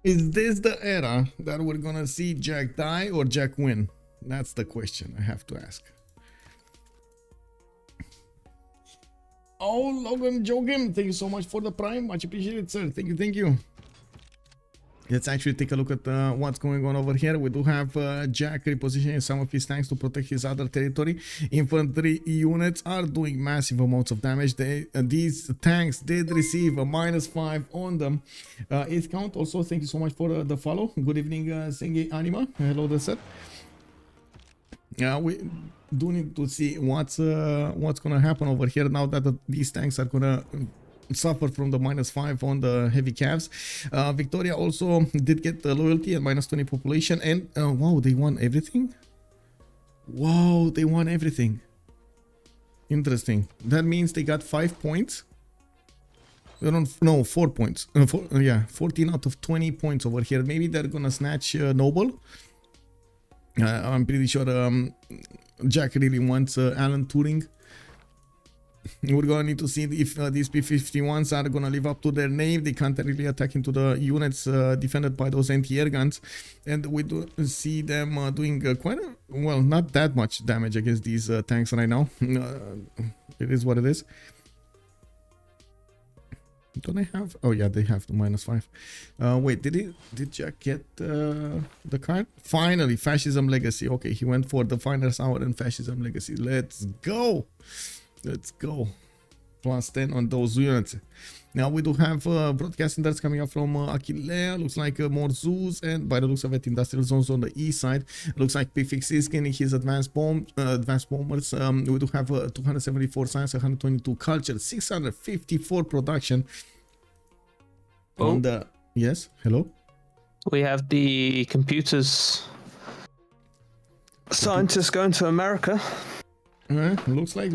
Is this the era that we're gonna see Jack die or Jack win? That's the question I have to ask. Oh, Logan Jogim, thank you so much for the prime. Much appreciated, sir. Thank you, thank you. Let's actually take a look at what's going on over here. We do have Jack repositioning some of his tanks to protect his other territory. Infantry units are doing massive amounts of damage. These tanks did receive a -5 on them. 8th count also, thank you so much for the follow. Good evening, Senge Anima. Hello there, sir. We do need to see what's gonna happen over here now that these tanks are gonna suffer from the -5 on the heavy calves. Victoria also did get the loyalty and -20 population, and wow, they won everything. Wow, they won everything. Interesting. That means they got 5 points. No, 4 points. Yeah, 14 out of 20 points over here. Maybe they're gonna snatch Noble. I'm pretty sure Jack really wants Alan Turing. We're gonna need to see if these P-51s are gonna live up to their name. They can't really attack into the units defended by those anti-air guns, and we do see them doing quite well, not that much damage against these tanks right now. It is what it is. Don't they have? Oh yeah, they have the -5. Wait, did Jack get the card? Finally, Fascism Legacy. Okay, he went for the Finder's Hour and Fascism Legacy. Let's go. Let's go. +10 on those units. Now we do have broadcasting that's coming up from Achillea. Looks like more zoos, and by the looks of it, industrial zones on the east side. Looks like Picfix is getting his advanced bombers. We do have 274 science, 122 culture, 654 production. Oh. On the yes, hello. We have the computers scientists going to America. Looks like.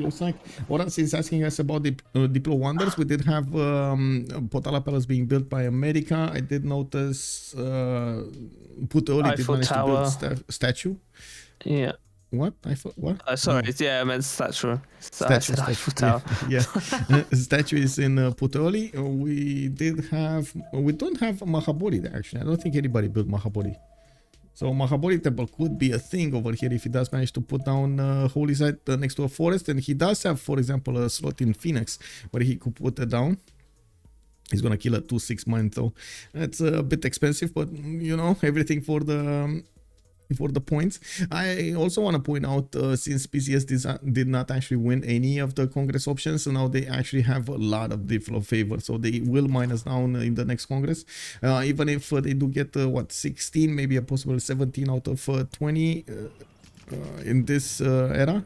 Oras is asking us about the Diplo Wonders. We did have Potala Palace being built by America. I did notice Puteoli did manage to build statue. Yeah. What? What? Sorry, No. Yeah, I meant statue. Statue. Tower. Yeah. Statue is in Puteoli. We don't have Mahabori there, actually. I don't think anybody built Mahabori. So Mahabori temple could be a thing over here if he does manage to put down holy site next to a forest, and he does have, for example, a slot in Phoenix where he could put it down. He's gonna kill a 2/6 mine though. That's a bit expensive, but you know, everything for the points. I also want to point out since PCS did not actually win any of the Congress options, so now they actually have a lot of Diplo favor, so they will minus down in the next Congress. Even if they do get 16, maybe a possible 17 out of 20 in this era,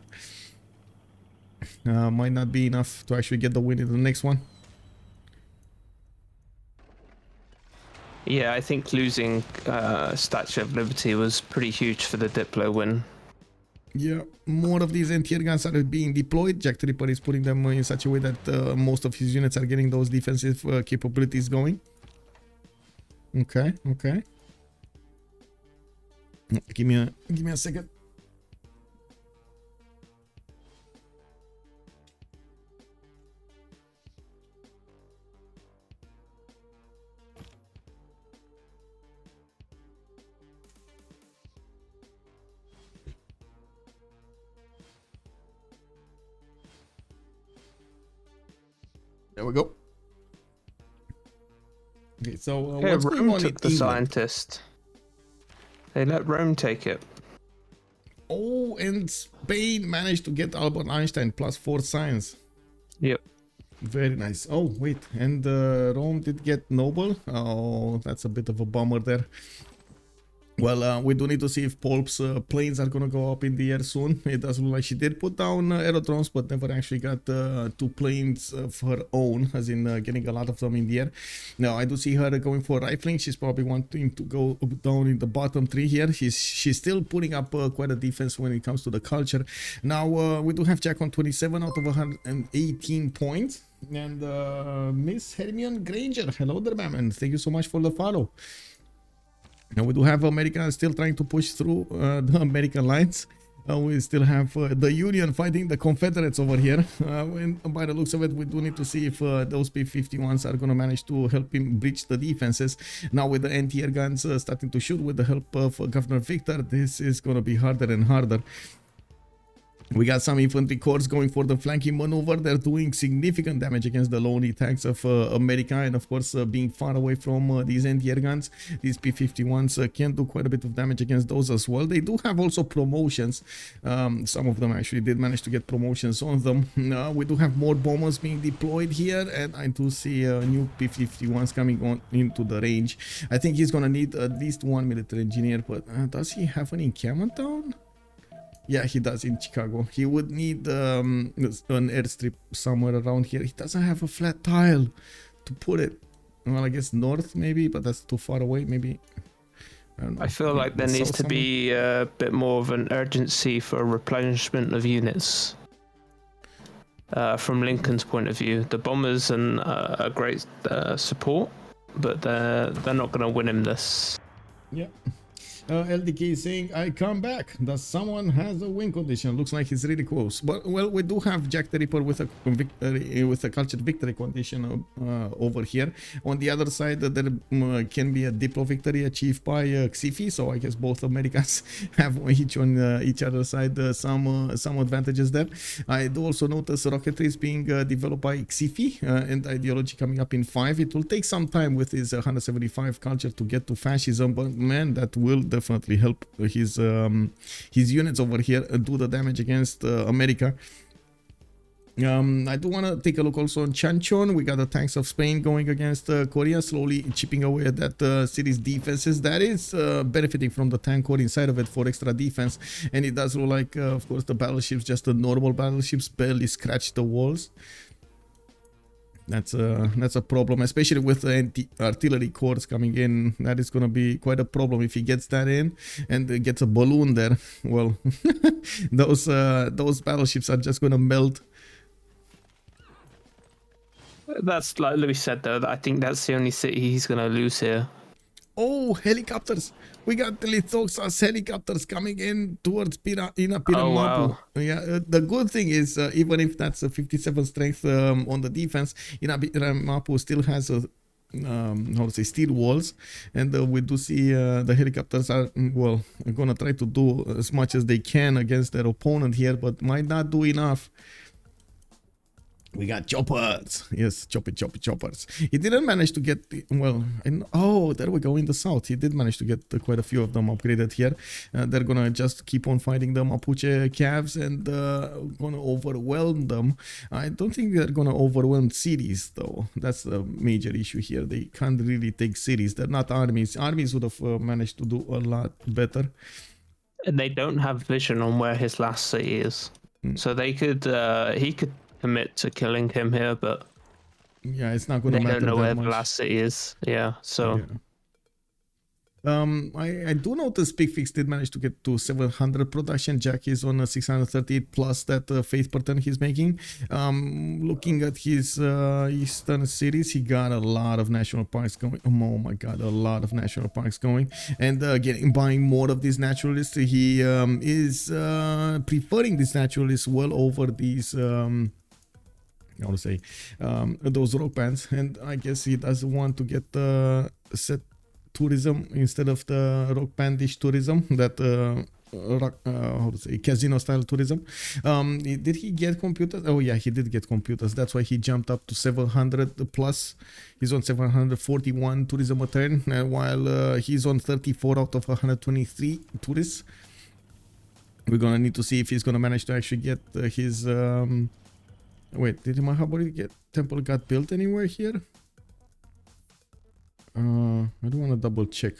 might not be enough to actually get the win in the next one. Yeah, I think losing Statue of Liberty was pretty huge for the Diplo win. Yeah, more of these anti-air guns are being deployed. JackTheRipper is putting them in such a way that most of his units are getting those defensive capabilities going. Okay. Give me a second. There we go. Okay, so what's going on took the scientist. They let Rome take it. Oh, and Spain managed to get Albert Einstein +4 science. Yep. Very nice. Oh, wait, and Rome did get Noble. Oh, that's a bit of a bummer there. Well, we do need to see if Poolp's planes are gonna go up in the air soon. It does look like she did put down aerodromes, but never actually got 2 planes of her own, as in getting a lot of them in the air. Now, I do see her going for rifling. She's probably wanting to go down in the bottom 3 here. She's still putting up quite a defense when it comes to the culture. Now, we do have Jack on 27 out of 118 points. And Miss Hermione Granger, hello there, ma'am, and thank you so much for the follow. Now we do have America still trying to push through the American lines. We still have the Union fighting the Confederates over here. And by the looks of it, we do need to see if those P-51s are going to manage to help him breach the defenses. Now with the anti-air guns starting to shoot with the help of Governor Victor, this is going to be harder and harder. We got some infantry corps going for the flanking maneuver. They're doing significant damage against the lonely tanks of America, and of course being far away from these anti-air guns, these P-51s can do quite a bit of damage against those as well. They do have also promotions. Some of them actually did manage to get promotions on them. We do have more bombers being deployed here, and I do see new P-51s coming on into the range. I think he's gonna need at least 1 military engineer, but does he have an encampment down? Yeah, he does in Chicago. He would need an airstrip somewhere around here. He doesn't have a flat tile to put it. Well, I guess north maybe, but that's too far away. Maybe. I don't know. I feel like there needs to be a bit more of an urgency for replenishment of units. From Lincoln's point of view, the bombers and a great support, but they're not going to win him this. Yeah. LDK is saying, I come back. Does someone has a win condition? Looks like he's really close. But well, we do have JackTheRipper with a victory, with a cultured victory condition over here. On the other side, there can be a Diplo victory achieved by Xiffy. So I guess both Americans have each on each other's side some advantages there. I do also notice rocketry is being developed by Xiffy and ideology coming up in 5. It will take some time with his 175 culture to get to fascism, but man, that will definitely help his units over here do the damage against America. I do want to take a look also on Chanchon. We got the tanks of Spain going against Korea, slowly chipping away at that city's defenses. That is benefiting from the tank core inside of it for extra defense, and it does look like of course the battleships, just the normal battleships, barely scratch the walls. That's a problem, especially with the anti-artillery corps coming in. That is going to be quite a problem if he gets that in and gets a balloon there. Well, those battleships are just going to melt. That's like Louis said, though. I think that's the only city he's going to lose here. Oh, helicopters! We got the Lythoxa's helicopters coming in towards Mapu. Wow. Yeah, the good thing is, even if that's a 57 strength on the defense, Mapu still has a how to say, steel walls, and we do see the helicopters are, well, gonna try to do as much as they can against their opponent here, but might not do enough. We got choppers. Yes, choppers. He didn't manage to get, well, oh, there we go in the south. He did manage to get quite a few of them upgraded here. They're gonna just keep on fighting the Mapuche calves and gonna overwhelm them. I don't think they're gonna overwhelm cities, though. That's the major issue here. They can't really take cities. They're not armies. Armies would have managed to do a lot better. And they don't have vision on where his last city is. So they could, he could commit to killing him here, but yeah, it's not going to matter. They don't know where much. the last city is. Yeah, so I do notice Picfix did manage to get to 700 production. Jack is on 638 plus that faith pattern he's making. Looking at his eastern cities, he got a lot of national parks going. Oh my god, a lot of national parks going, and buying more of these naturalists. He is preferring these naturalists well over these I want to say those rock bands, and I guess he doesn't want to get set tourism instead of the rock bandish tourism, that how to say, casino style tourism. Did he get computers? Oh yeah, he did get computers. That's why he jumped up to 700 plus. He's on 741 tourism a turn, while he's on 34 out of 123 tourists. We're gonna need to see if he's gonna manage to actually get his wait, did Mahabharata temple got built anywhere here? I don't want to double check.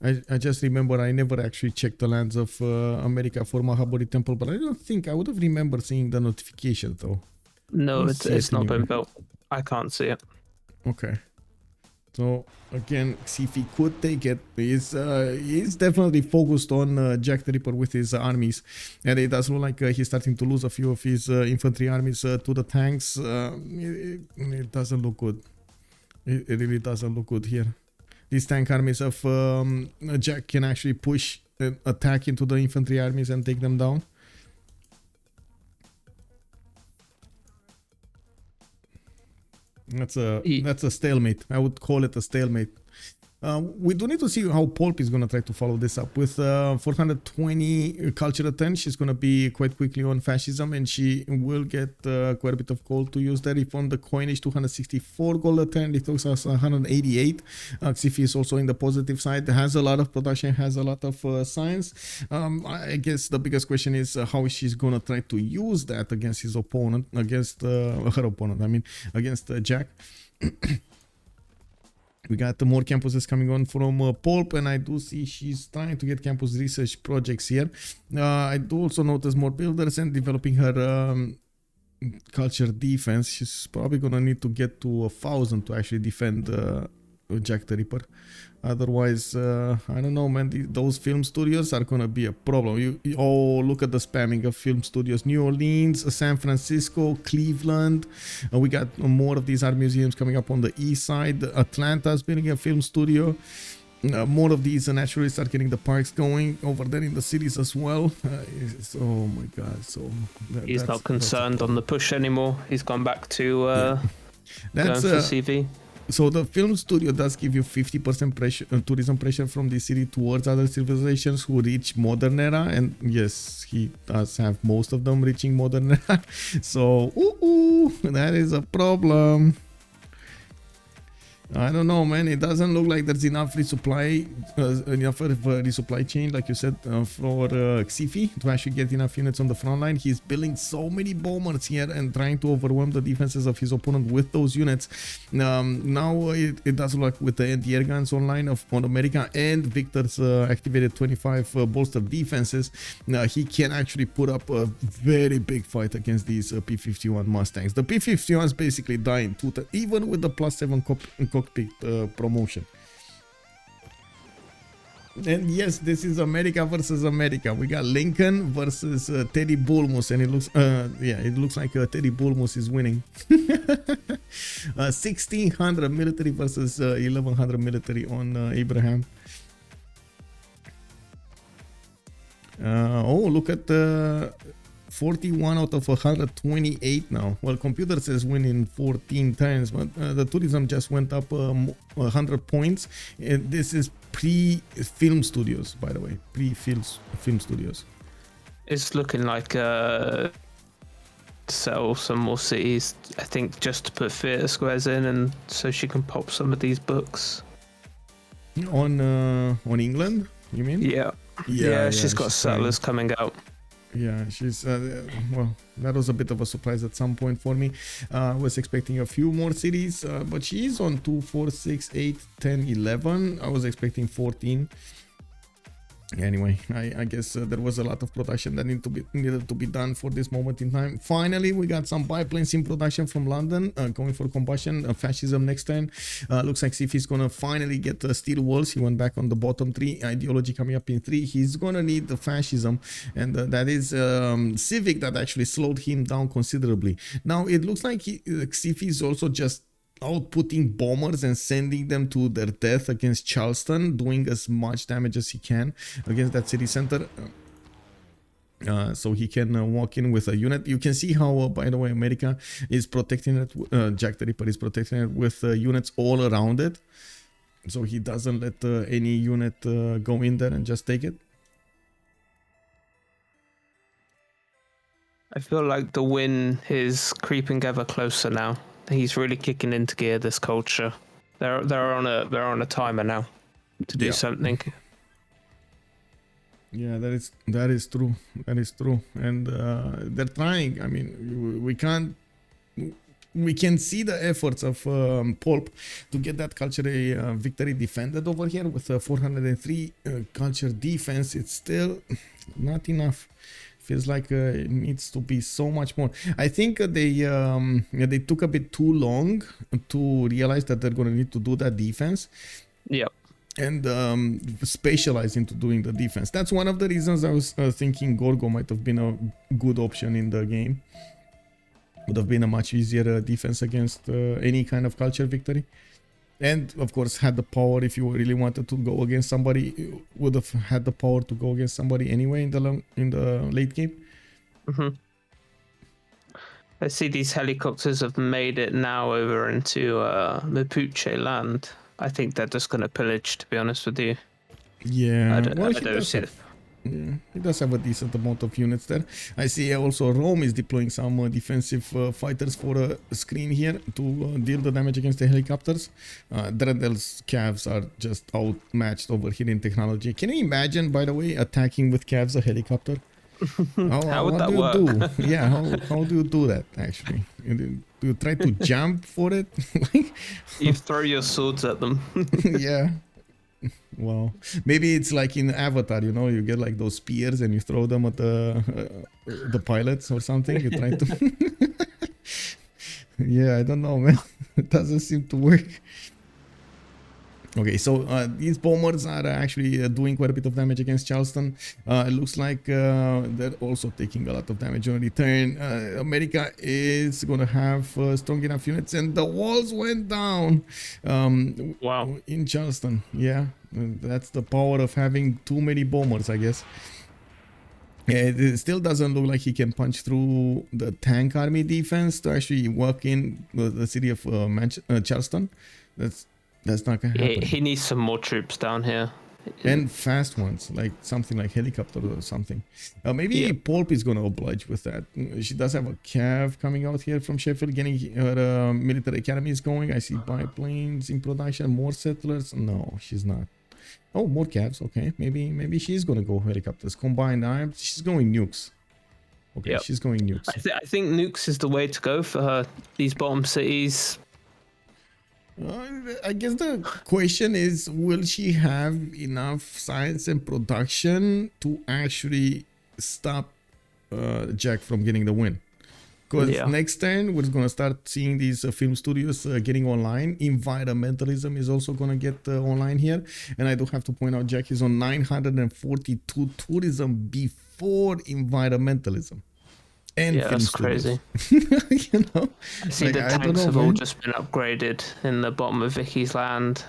I just remember I never actually checked the lands of America for Mahabodhi Temple, but I don't think I would have remembered seeing the notification though. No, it's not been built. I can't see it. Okay. So again, Xiffy could take it. He's definitely focused on JackTheRipper with his armies, and it does look like he's starting to lose a few of his infantry armies to the tanks. It doesn't look good. It really doesn't look good here. These tank armies of Jack can actually push and attack into the infantry armies and take them down. That's a stalemate. I would call it a stalemate. We do need to see how Poolp is going to try to follow this up. With 420 culture attend, she's going to be quite quickly on fascism, and she will get quite a bit of gold to use there. If on the coinage, 264 gold attend, Lythoxa has 188. Xiffy is also in the positive side, has a lot of production, has a lot of science. I guess the biggest question is how she's going to try to use that against his opponent, against her opponent, I mean, against Jack. We got more campuses coming on from Poolp, and I do see she's trying to get campus research projects here. I do also notice more builders and developing her culture defense. She's probably gonna need to get to 1,000 to actually defend JackTheRipper. Otherwise, I don't know, man. Those film studios are gonna be a problem. Oh, look at the spamming of film studios: New Orleans, San Francisco, Cleveland. We got more of these art museums coming up on the east side. Atlanta's building a film studio. More of these naturalists are getting the parks going over there in the cities as well. Oh my god! So he's not concerned on the push anymore. He's gone back to that's going for CV. So the film studio does give you 50% pressure, tourism pressure from the city towards other civilizations who reach modern era, and yes, he does have most of them reaching modern era. So that is a problem. I don't know, man. It doesn't look like there's enough resupply, enough of a resupply chain, like you said, for Xiffy to actually get enough units on the front line. He's building so many bombers here and trying to overwhelm the defenses of his opponent with those units. Now it does look like with the anti-air guns online on America and Victor's activated 25 bolster defenses, he can actually put up a very big fight against these P-51 Mustangs. The P-51s basically dying even with the +7 cockpit promotion. And yes, this is America versus America. We got Lincoln versus Teddy Bulmus, and it looks like Teddy Bulmus is winning. 1600 military versus 1100 military on Abraham. Oh, look at the 41 out of 128 now. Well, computer says winning 14 times, but the tourism just went up 100 points. And this is pre-film studios, by the way. Pre-film studios. It's looking like sell some more cities, I think, just to put theatre squares in, and so she can pop some of these books. On England, you mean? Yeah, she's got settlers coming out. Yeah, she's well, that was a bit of a surprise at some point for me. I was expecting a few more cities, but she's on 2, 4, 6, 8, 10, 11. I was expecting 14. Anyway, I guess there was a lot of production that needed to be done for this moment in time. Finally, we got some biplanes in production from London, going for combustion. Fascism next turn. Looks like Xiffy is gonna finally get the steel walls. He went back on the bottom 3. Ideology coming up in 3. He's gonna need the fascism, and that is Civic that actually slowed him down considerably. Now it looks like Xiffy is also just outputting bombers and sending them to their death against Charleston, doing as much damage as he can against that city center, so he can walk in with a unit. You can see how, by the way, America is protecting it. JackTheRipper is protecting it with units all around it, so he doesn't let any unit go in there and just take it. I feel like the win is creeping ever closer now. He's really kicking into gear, this culture. They're on a timer now to do something. Yeah, that is true. That is true. And they're trying. I mean, we can't we can see the efforts of Poolp to get that culture victory defended over here with 403 culture defense. It's still not enough. Feels like it needs to be so much more. I think they took a bit too long to realize that they're going to need to do that defense. Yep. And specialize into doing the defense. That's one of the reasons I was thinking Gorgo might have been a good option in the game. Would have been a much easier defense against any kind of culture victory. And of course had the power, if you really wanted to go against somebody, would have had the power to go against somebody anyway in the late game. I see these helicopters have made it now over into Mapuche land. I think they're just going to pillage, to be honest with you. Yeah, I don't see it. Yeah, it does have a decent amount of units there. I see also Rome is deploying some defensive fighters for a screen here to deal the damage against the helicopters. Dredhel's cavs are just outmatched over here in technology. Can you imagine, by the way, attacking with cavs a helicopter? How would that work? Yeah, how do you do that, actually? Do you try to jump for it? You throw your swords at them. Yeah. Well, maybe it's like in Avatar, you know, you get like those spears and you throw them at the pilots or something. You try to. Yeah, I don't know, man. It doesn't seem to work. Okay, so these bombers are actually doing quite a bit of damage against Charleston. It looks like they're also taking a lot of damage on return. America is going to have strong enough units, and the walls went down. Wow. In Charleston, yeah. That's the power of having too many bombers, I guess. It still doesn't look like he can punch through the tank army defense to actually walk in the city of Charleston. That's not gonna happen. He needs some more troops down here. And fast ones, like something like helicopter or something. Maybe Poolp is gonna oblige with that. She does have a cav coming out here from Sheffield, getting her military academies going. I see biplanes in production, more settlers. No, she's not. Oh, more cavs. Okay, maybe she's gonna go helicopters, combined arms. She's going nukes. Okay, she's going nukes. I think nukes is the way to go for her. These bottom cities. I guess the question is, will she have enough science and production to actually stop Jack from getting the win? Because next turn, we're going to start seeing these film studios getting online. Environmentalism is also going to get online here. And I do have to point out, Jack is on 942 tourism before environmentalism. And that's crazy. You know, I see the tanks have all just been upgraded in the bottom of Vicky's land.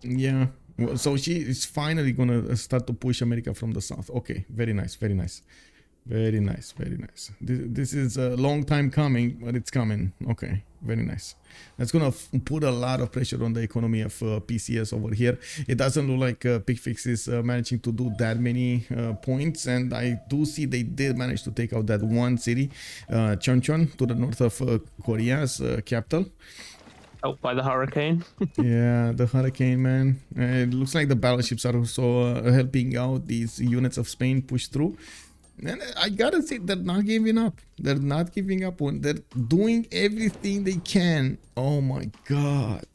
Yeah, well, so she is finally gonna start to push America from the south. Okay, very nice, very nice, very nice, very nice. This is a long time coming, but it's coming. Okay, very nice. That's gonna put a lot of pressure on the economy of PCS over here. It doesn't look like Picfix is managing to do that many points, and I do see they did manage to take out that one city, Chonchon, to the north of Korea's capital. Out by the hurricane. Yeah, the hurricane, man. It looks like the battleships are also helping out these units of Spain push through. And I gotta say, they're not giving up. They're not giving up. When they're doing everything they can. Oh my god.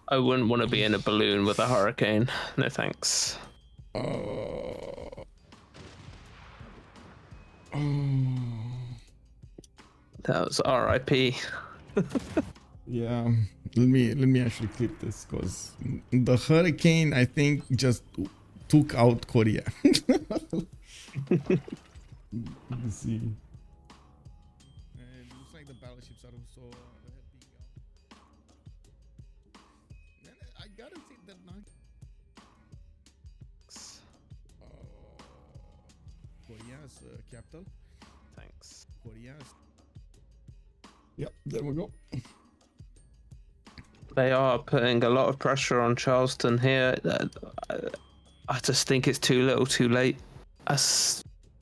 I wouldn't want to be in a balloon with a hurricane. No thanks. That was RIP. Yeah, let me actually clip this, because the hurricane, I think, just took out Korea. Let me see. It looks like the battleships are also helping out. I gotta say that not. Korea's capital. Thanks. Korea's. Yep, there we go. They are putting a lot of pressure on Charleston here. I just think it's too little, too late.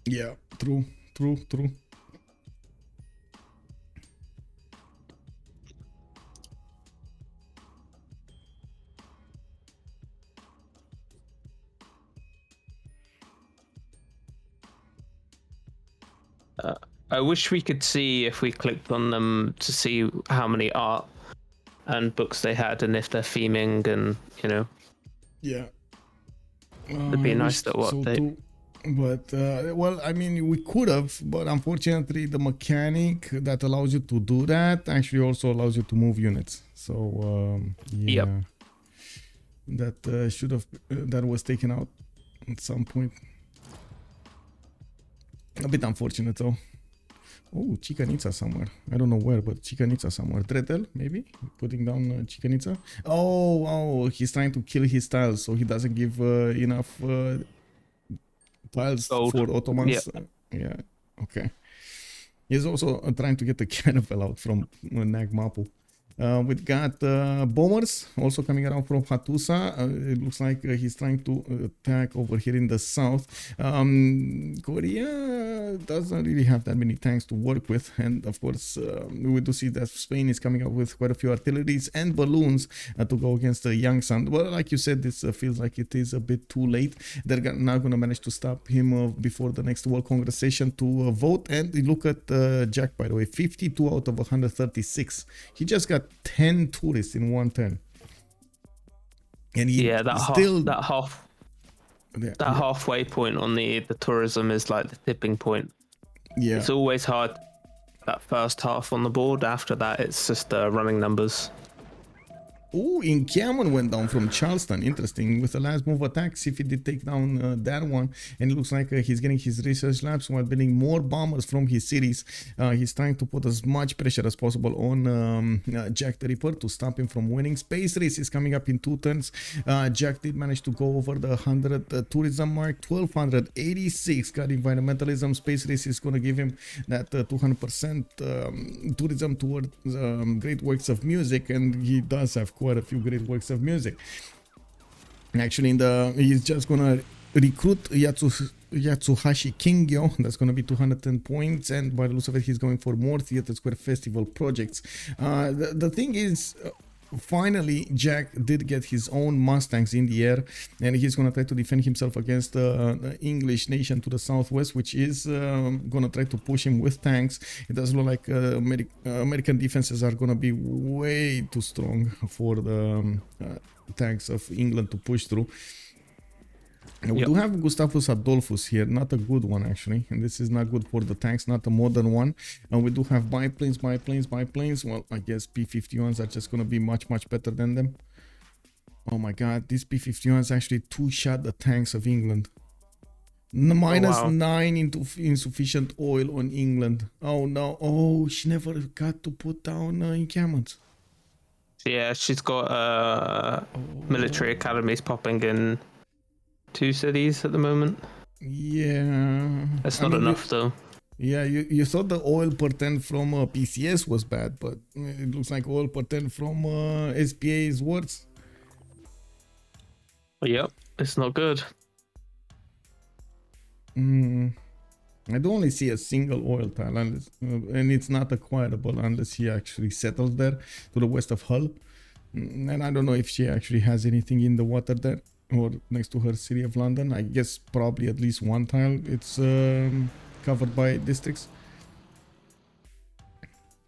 Yeah, true. I wish we could see if we clicked on them to see how many art and books they had and if they're theming and, you know. Yeah. It'd be I nice wish to so update. too. But well, I mean, we could have, but unfortunately, the mechanic that allows you to do that actually also allows you to move units. So yeah, Yep. that should have that was taken out at some point. A bit unfortunate though. Oh, Chichen Itza somewhere. I don't know where, but Chichen Itza somewhere. Dredhel, maybe? Putting down Chichen Itza. Oh, he's trying to kill his tiles, so he doesn't give enough tiles Gold. for Ottomans. Yep. Yeah, okay. He's also trying to get the cannibal out from Nag Mapu. We've got bombers also coming around from Hattusa. It looks like he's trying to attack over here in the south. Korea doesn't really have that many tanks to work with, and of course we do see that Spain is coming up with quite a few artilleries and balloons to go against the Yangsan. Well, like you said, this feels like it is a bit too late. They're not going to manage to stop him before the next World Congress session to vote. And look at Jack, by the way, 52 out of 136. He just got 10 tourists in one turn, and he halfway point on the tourism is like the tipping point. Yeah, it's always hard, that first half on the board. After that, it's just running numbers. Oh, Inkiaman went down from Charleston. Interesting. With the last move attack, Xiffy did take down that one. And it looks like he's getting his research labs while building more bombers from his cities. He's trying to put as much pressure as possible on JackTheRipper to stop him from winning. Space Race is coming up in 2 turns. Jack did manage to go over the 100 tourism mark. 1286 got environmentalism. Space Race is going to give him that 200% tourism towards great works of music. And he does have quite a few great works of music. Actually, he's just gonna recruit Yatsuhashi Kingyo. That's gonna be 210 points, and by the looks of it, he's going for more Theatre Square Festival projects. The thing is, finally, Jack did get his own Mustangs in the air, and he's gonna try to defend himself against the English nation to the southwest, which is gonna try to push him with tanks. It does look like American defenses are gonna be way too strong for the tanks of England to push through. And we do have Gustavus Adolphus here, not a good one actually, and this is not good for the tanks, not a modern one. And we do have biplanes. Well, I guess P-51s are just going to be much better than them. Oh my god, these P-51s actually two-shot the tanks of England. -9 into insufficient oil on England. Oh no, oh, she never got to put down encampments. Yeah, she's got military academies popping in 2 cities at the moment. Yeah, that's not enough though. Yeah, you thought the oil per 10 from PCS was bad, but it looks like oil per 10 from SPA is worse. Yep, it's not good. I do only see a single oil tile, unless, and it's not acquirable unless he actually settles there to the west of Hull. And I don't know if she actually has anything in the water there or next to her city of London. I guess probably at least one tile. It's covered by districts.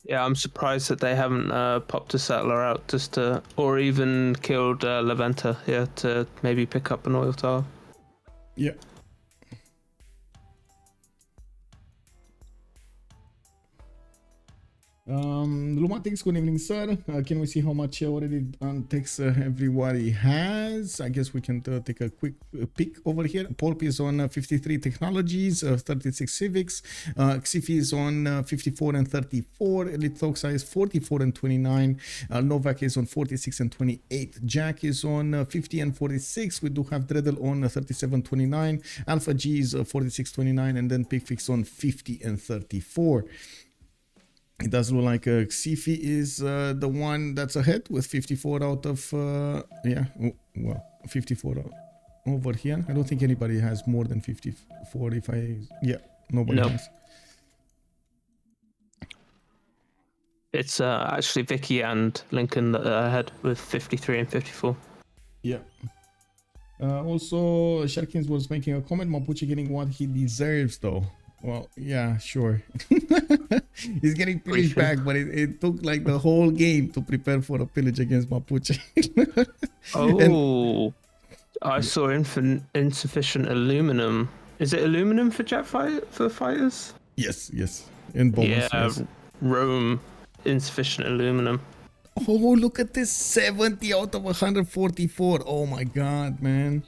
Yeah, I'm surprised that they haven't popped a settler out just to, or even killed Leventa here to maybe pick up an oil tile. Yeah. Lumatics, good evening, sir. Can we see how much already takes everybody has? I guess we can take a quick peek over here. Poolp is on 53 technologies, 36 civics. Xiffy is on 54 and 34. Lythoxa is 44 and 29. Novak is on 46 and 28. Jack is on 50 and 46. We do have Dredhel on 37, 29. Alpha G is 46, 29, and then Picfix on 50 and 34. It does look like Xiffy is the one that's ahead with 54 out of, 54 out over here. I don't think anybody has more than 54 nobody has. It's actually Vicky and Lincoln that are ahead with 53 and 54. Yeah. Also, Sharkins was making a comment, Mapuche getting what he deserves though. Well, yeah, sure. He's getting pillaged back, but it took like the whole game to prepare for a pillage against Mapuche. Oh, I saw insufficient aluminum. Is it aluminum for for fighters? Yes, yes. And bombers, Yeah, yes. Rome, insufficient aluminum. Oh, look at this 70 out of 144. Oh my god, man.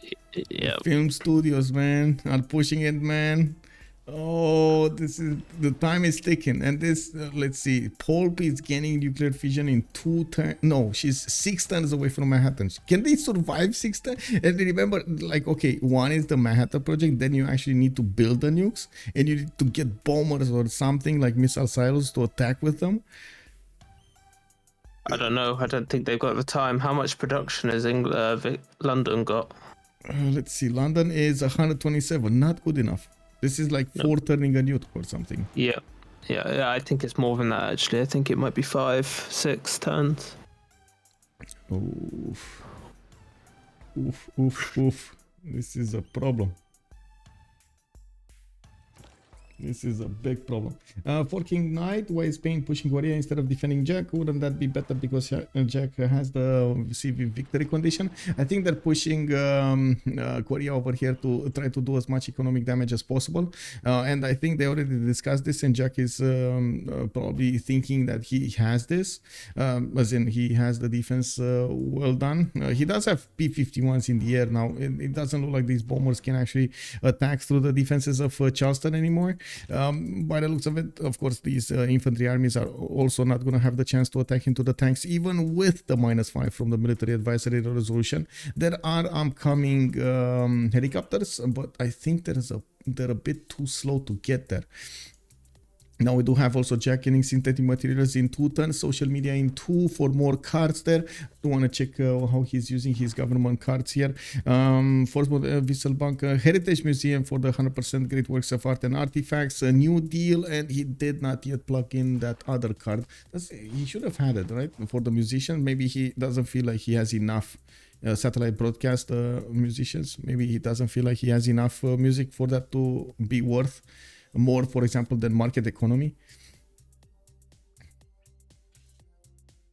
Yeah. Film studios, man, are pushing it, man. Oh, this is the time is ticking, and this let's see, Poolp is gaining nuclear fission in 2 turns. No, she's 6 turns away from Manhattan. Can they survive 6 turns? And remember, like, okay, one is the Manhattan project, then you actually need to build the nukes, and you need to get bombers or something like missile silos to attack with them. I don't know. I don't think they've got the time. How much production has London got? Let's see, London is 127, not good enough. This is like 4 turning a nuke or something. Yeah. I think it's more than that, actually. I think it might be 5, 6 turns. Oof. Oof. This is a problem. This is a big problem. Forking Knight, why is Spain pushing Korea instead of defending Jack? Wouldn't that be better because Jack has the CV victory condition? I think they're pushing Korea over here to try to do as much economic damage as possible. And I think they already discussed this, and Jack is probably thinking that he has this, as in he has the defense well done. He does have P-51s in the air now. It doesn't look like these bombers can actually attack through the defenses of Charleston anymore. By the looks of it, of course, these infantry armies are also not going to have the chance to attack into the tanks, even with the -5 from the military advisory resolution. There are upcoming helicopters, but I think they're a bit too slow to get there. Now we do have also Jack getting synthetic materials in 2 tons, social media in 2 for more cards there. Do want to check how he's using his government cards here. Forsmod Wisselbank Heritage Museum for the 100% great works of art and artifacts. A new deal, and he did not yet plug in that other card. He should have had it, right? For the musician, maybe he doesn't feel like he has enough satellite broadcast musicians. Maybe he doesn't feel like he has enough music for that to be worth more, for example, than market economy,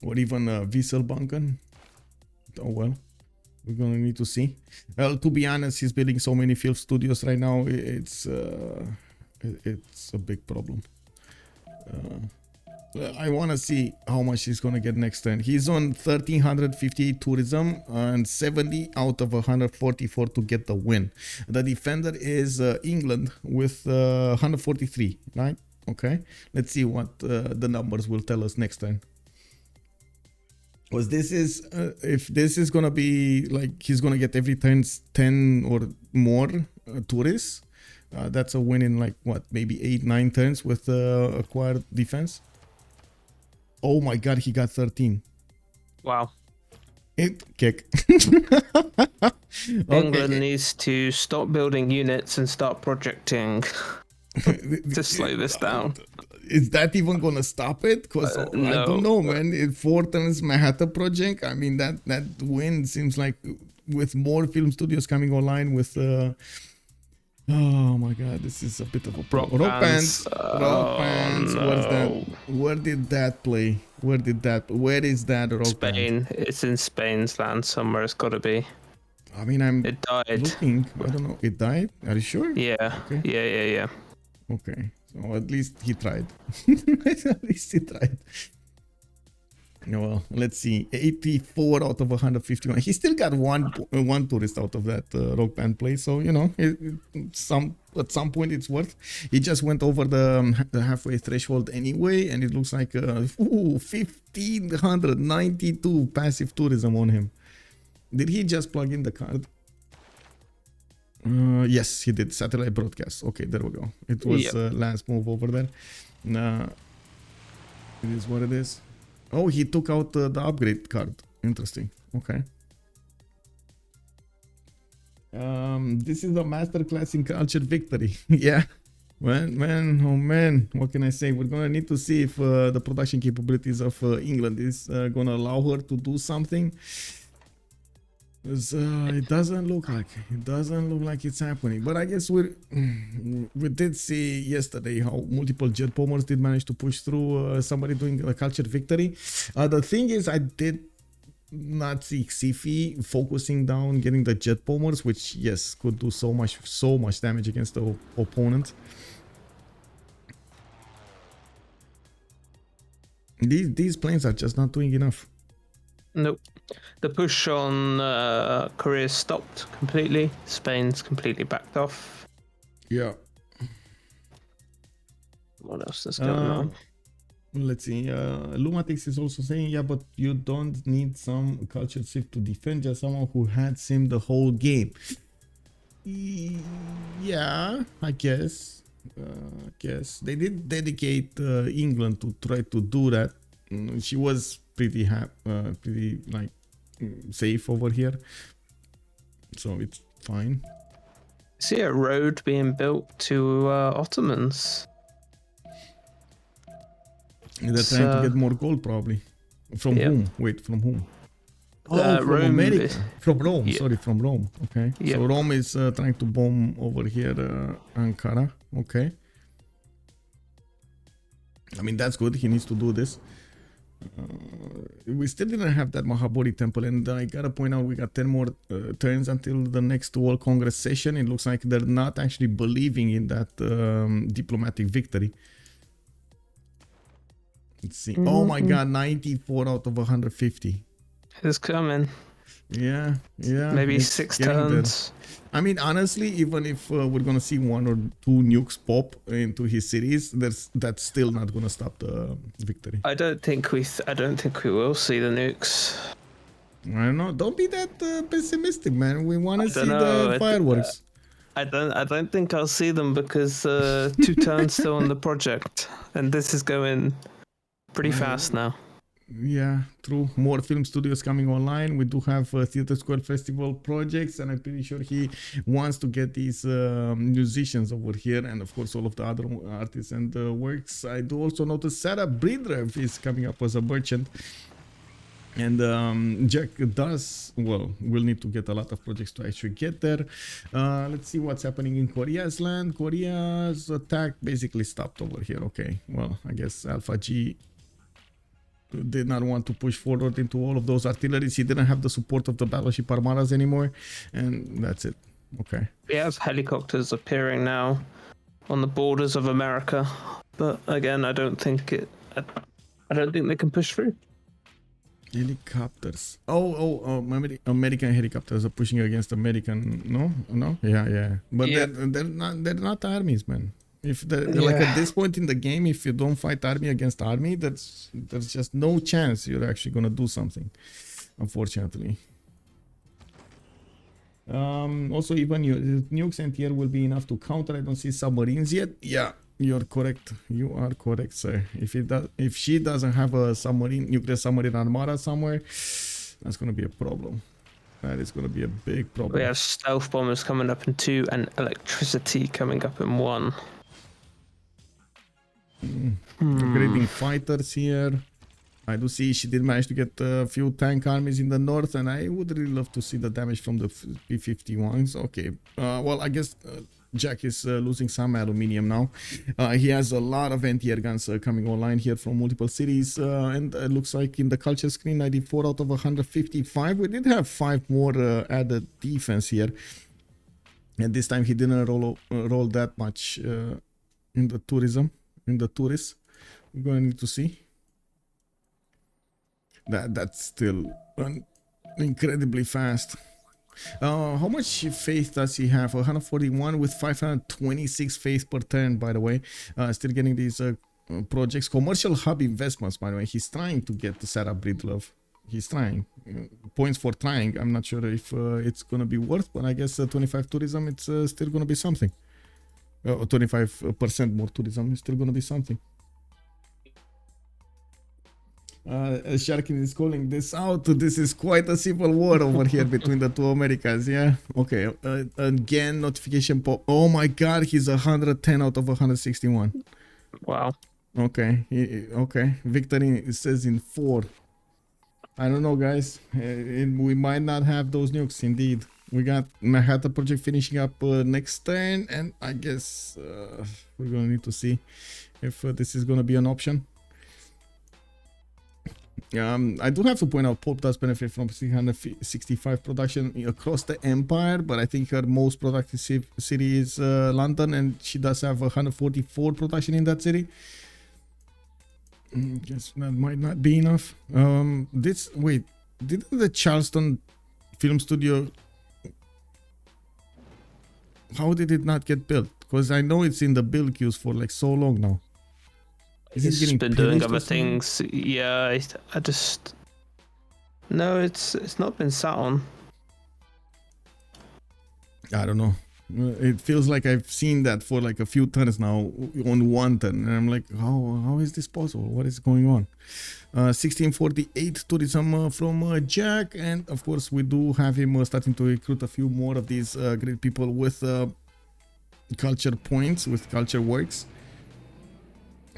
or even Wisselbanken. Oh well, we're gonna need to see. Well, to be honest, he's building so many film studios right now. It's a big problem. I want to see how much he's gonna get next turn. He's on 1358 tourism and 70 out of 144 to get the win. The defender is England with 143, right? Okay, let's see what the numbers will tell us next turn. Because this is if this is gonna be like he's gonna get every turn 10 or more tourists, that's a win in like what, maybe 8-9 turns with acquired defense. Oh my god, he got 13. Wow. Kick. England needs to stop building units and start projecting to slow this down. Is that even gonna stop it? Because no. I don't know, man. If 4 turns Manhattan project, I mean that win seems like with more film studios coming online with oh my god, this is a bit of a problem. Rock bands. Where's that? Where did that play? Where is that rock Spain. band? It's in Spain's land somewhere. It's got to be. I mean, It died. looking. I don't know. It died? Are you sure? Yeah. Okay. Yeah. Okay. So at least he tried. At least he tried. Well, let's see. 84 out of 151. He still got one tourist out of that rock band play. So, you know, at some point it's worth. He just went over the halfway threshold anyway. And it looks like 1,592 passive tourism on him. Did he just plug in the card? Yes, he did. Satellite broadcast. Okay, there we go. It was last move over there. It is what it is. Oh, he took out the upgrade card. Interesting. Okay. This is a masterclass in culture victory. Yeah. Man, oh man, what can I say? We're gonna need to see if the production capabilities of England is gonna allow her to do something. It doesn't look like it's happening. But I guess we did see yesterday how multiple jet bombers did manage to push through. Somebody doing a cultured victory. The thing is, I did not see Xiffy focusing down getting the jet bombers, which yes could do so much damage against the opponent. These planes are just not doing enough. Nope. The push on Korea stopped completely. Spain's completely backed off. Yeah. What else is going on? Let's see. Lumatix is also saying, yeah, but you don't need some cultured Civ to defend, just someone who had sim the whole game. Yeah, I guess. They did dedicate England to try to do that. She was pretty like safe over here, so it's fine. See a road being built to Ottomans. They're trying to get more gold, probably. From whom? Wait, from whom? Oh, from Rome America. From Rome. Yeah. Sorry, from Rome. Okay. Yep. So Rome is trying to bomb over here Ankara. Okay. I mean, that's good. He needs to do this. We still didn't have that Mahabodhi temple, and I gotta point out we got 10 more turns until the next World Congress session. It looks like they're not actually believing in that diplomatic victory. Let's see. Oh my god, 94 out of 150. It's coming. Yeah. Maybe 6 turns. I mean, honestly, even if we're gonna see 1 or 2 nukes pop into his cities, that's still not gonna stop the victory. I don't think we will see the nukes. I don't know. Don't be that pessimistic, man. We want to see the fireworks. I don't think I'll see them because 2 turns still on the project, and this is going pretty fast now. Yeah, true. More film studios coming online. We do have Theatre Square Festival projects, and I'm pretty sure he wants to get these musicians over here, and of course all of the other artists and works. I do also notice Sarah Bridrev is coming up as a merchant, and Jack will need to get a lot of projects to actually get there. Let's see what's happening in Korea's land. Korea's attack basically stopped over here. Okay, well, I guess Alpha G did not want to push forward into all of those artilleries. He didn't have the support of the battleship armadas anymore, and that's it. Okay. We have helicopters appearing now on the borders of America, but again, I don't think they can push through. Helicopters. American helicopters are pushing against American. No. Yeah. But yeah. They're not armies, man. If like at this point in the game, if you don't fight army against army, there's just no chance you're actually gonna do something, unfortunately. Also, even nukes and tier will be enough to counter. I don't see submarines yet. Yeah, you're correct. You are correct, sir. If she doesn't have a nuclear submarine armada somewhere, that's gonna be a problem. That is gonna be a big problem. We have stealth bombers coming up in 2 and electricity coming up in 1. Upgrading fighters here. I do see she did manage to get a few tank armies in the north, and I would really love to see the damage from the P-51s. Okay, well, I guess Jack is losing some aluminium now. He has a lot of anti-air guns coming online here from multiple cities, and it looks like in the culture screen, 94 out of 155. We did have 5 more added defense here, and this time he didn't roll that much in the tourism. In the tourists, we're going to need to see. That's still incredibly fast. How much faith does he have? 141 with 526 faith per turn, by the way. Still getting these projects. Commercial hub investments, by the way. He's trying to get the Sarah Bridlove. He's trying. Points for trying. I'm not sure if it's going to be worth, but I guess 25 tourism, it's still going to be something. 25% more tourism is still going to be something. Sharkin is calling this out. This is quite a civil war over here between the two Americas. Yeah. Okay. Again, notification pop. Oh my God, he's 110 out of 161. Wow. Okay. Okay. Victory, it says in 4. I don't know, guys. We might not have those nukes, indeed. We got Manhattan project finishing up next turn, and I guess we're gonna need to see if this is gonna be an option. I do have to point out Poolp does benefit from 365 production across the empire, but I think her most productive city is London, and she does have 144 production in that city. Guess that might not be enough. Wait, didn't the Charleston film studio, how did it not get built? Because I know it's in the build queues for like so long now. He's been doing other things. Yeah, I just... No, it's not been sat on. I don't know. It feels like I've seen that for like a few turns now on one turn, and I'm like, how is this possible? What is going on? 1648 tourism from Jack, and of course we do have him starting to recruit a few more of these great people with culture points, with culture works.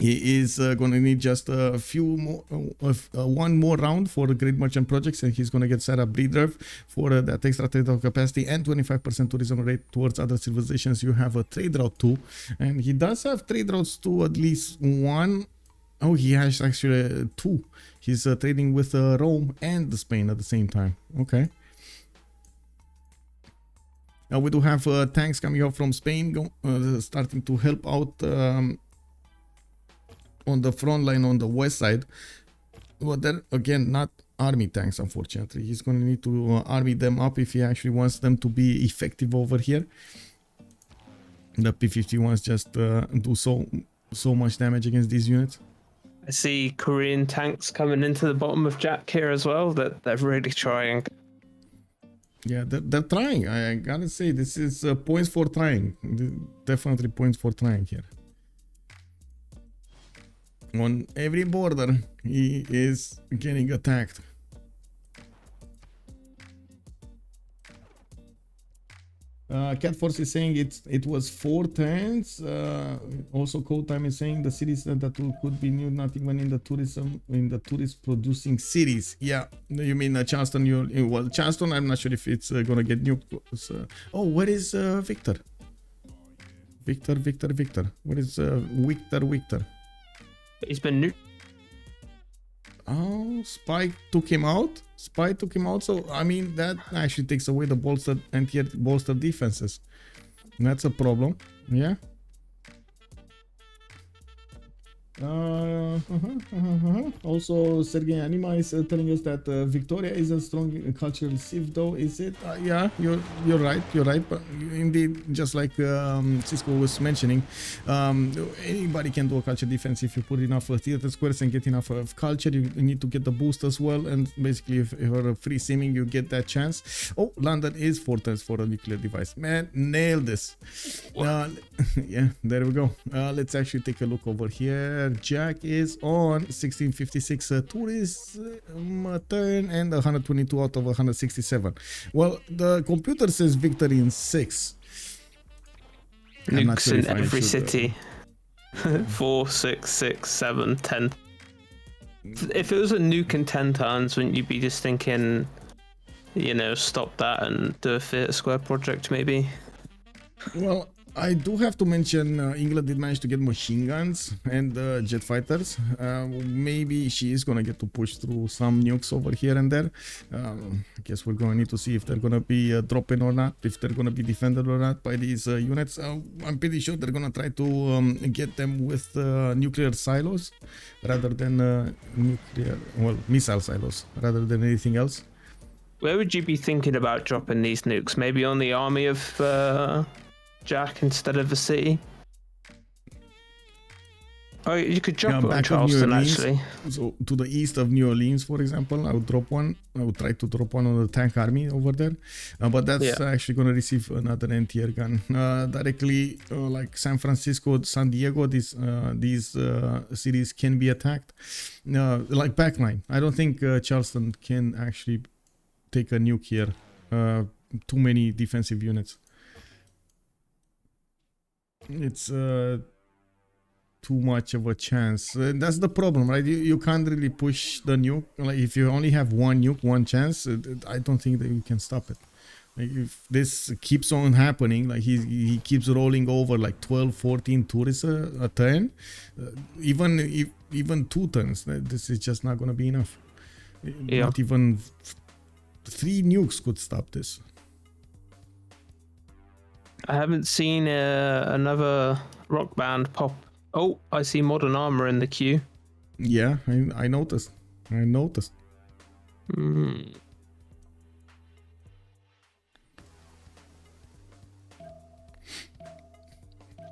He is going to need just a few more, one more round for the Great Merchant Projects, and he's going to get set up Breed Rev for that extra trade route capacity and 25% tourism rate towards other civilizations. You have a trade route too, and he does have trade routes to at least one. Oh, he has actually two. He's trading with Rome and Spain at the same time. Okay. Now we do have tanks coming out from Spain, starting to help out on the front line on the west side, but then again, not army tanks, unfortunately. He's going to need to army them up if he actually wants them to be effective over here. The P-51s just do so much damage against these units. I see Korean tanks coming into the bottom of Jack here as well. That they're really trying. Yeah, they're trying. I gotta say, this is points for trying. Definitely points for trying here. On every border, he is getting attacked. Cat Force is saying it was 4 turns. Also, Code Time is saying the cities that could be new, not even in the tourist producing cities. Yeah, you mean Charleston? Well, Charleston, I'm not sure if it's gonna get nuked. Oh, where is Victor? Victor. Where is Victor? He's been nuked. Oh, Spike took him out. So I mean that actually takes away the bolstered anti-bolstered defenses. That's a problem. Yeah. Also, Sergey Anima is telling us that Victoria is a strong cultural Civ, though. Is it? Yeah, you're right. But indeed, just like Cisco was mentioning, anybody can do a culture defense if you put enough theater squares and get enough of culture. You need to get the boost as well, and basically, if you're free simming, you get that chance. Oh, London is 4 turns for a nuclear device. Man, nailed this. Yeah, there we go. Let's actually take a look over here. Jack is on 1656 tourist turn and 122 out of 167. Well, the computer says victory in 6. Nukes in every city. 4, 6, 6, 7, 10. If it was a nuke in 10 turns, wouldn't you be just thinking, you know, stop that and do a theatre square project maybe? Well, I do have to mention England did manage to get machine guns and jet fighters. Maybe she is gonna get to push through some nukes over here and there. I guess we're gonna need to see if they're gonna be dropping or not, if they're gonna be defended or not by these units. I'm pretty sure they're gonna try to get them with nuclear silos rather than missile silos rather than anything else. Where would you be thinking about dropping these nukes? Maybe on the army of Jack instead of the city? Oh, you could drop it on Charleston, actually. So to the east of New Orleans, for example, I would drop one. I would try to drop one on the tank army over there. But that's actually going to receive another anti-air gun. Directly, like San Francisco, San Diego, these cities can be attacked. Like backline. I don't think Charleston can actually take a nuke here. Too many defensive units. It's 2 too much of a chance. That's the problem, right? You can't really push the nuke. Like if you only have one nuke, one chance, I don't think that you can stop it. Like if this keeps on happening, like he keeps rolling over like 12, 14 tourists a turn, even 2 turns, this is just not gonna be enough. Yeah. Not even 3 nukes could stop this. I haven't seen another rock band pop. Oh, I see Modern Armor in the queue. Yeah, I noticed. Mm.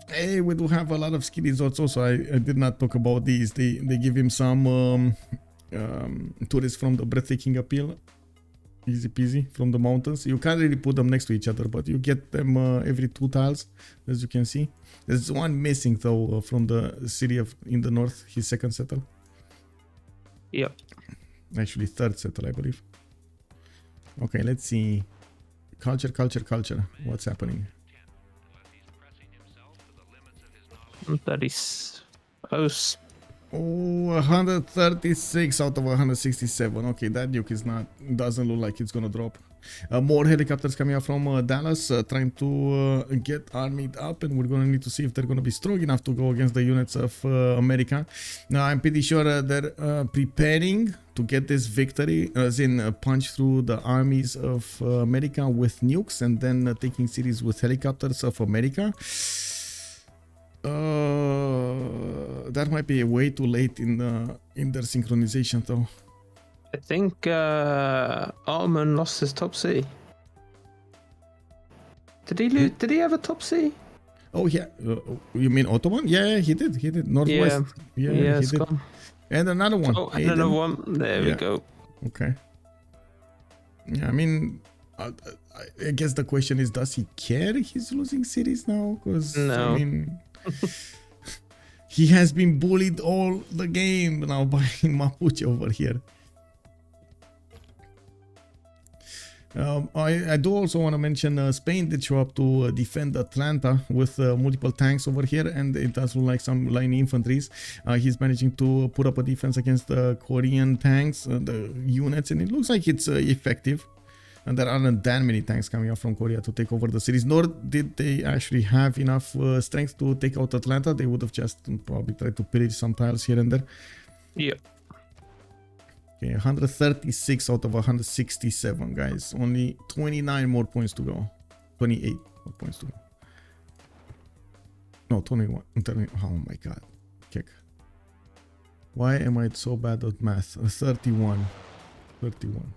Hey, we do have a lot of ski resorts also. I did not talk about these. They give him some tourists from the Breathtaking Appeal. Easy peasy from the mountains. You can't really put them next to each other, but you get them every 2 tiles, as you can see. There's one missing though from the city in the north, his second settle. Yep. Actually, third settle, I believe. Okay, let's see. Culture. What's happening? That is close. Oh, 136 out of 167. Okay, that nuke doesn't look like it's gonna drop. More helicopters coming up from Dallas, trying to get armied up, and we're gonna need to see if they're gonna be strong enough to go against the units of America. Now, I'm pretty sure they're preparing to get this victory, as in punch through the armies of America with nukes, and then taking cities with helicopters of America. That might be way too late in their synchronization, though. I think Ottoman lost his top C. Did he lose? Did he have a top C? Oh yeah, you mean Ottoman? Yeah, he did. Northwest. Yeah, he did. Gone. And another one. Oh, and another one. There we go. Okay. Yeah, I mean, I guess the question is, does he care he's losing cities now? Because no. I mean, he has been bullied all the game now by Mapuche over here. I do also want to mention Spain did show up to defend Atlanta with multiple tanks over here, and it does look like some line infantries. He's managing to put up a defense against the Korean tanks, the units, and it looks like it's effective. And there aren't that many tanks coming out from Korea to take over the cities, nor did they actually have enough strength to take out Atlanta. They would have just probably tried to pillage some tiles here and there. Yep. Okay, 136 out of 167, guys. Only 29 more points to go. 28 more points to go. No, 21. Oh my god. Kick. Why am I so bad at math? 31. 31.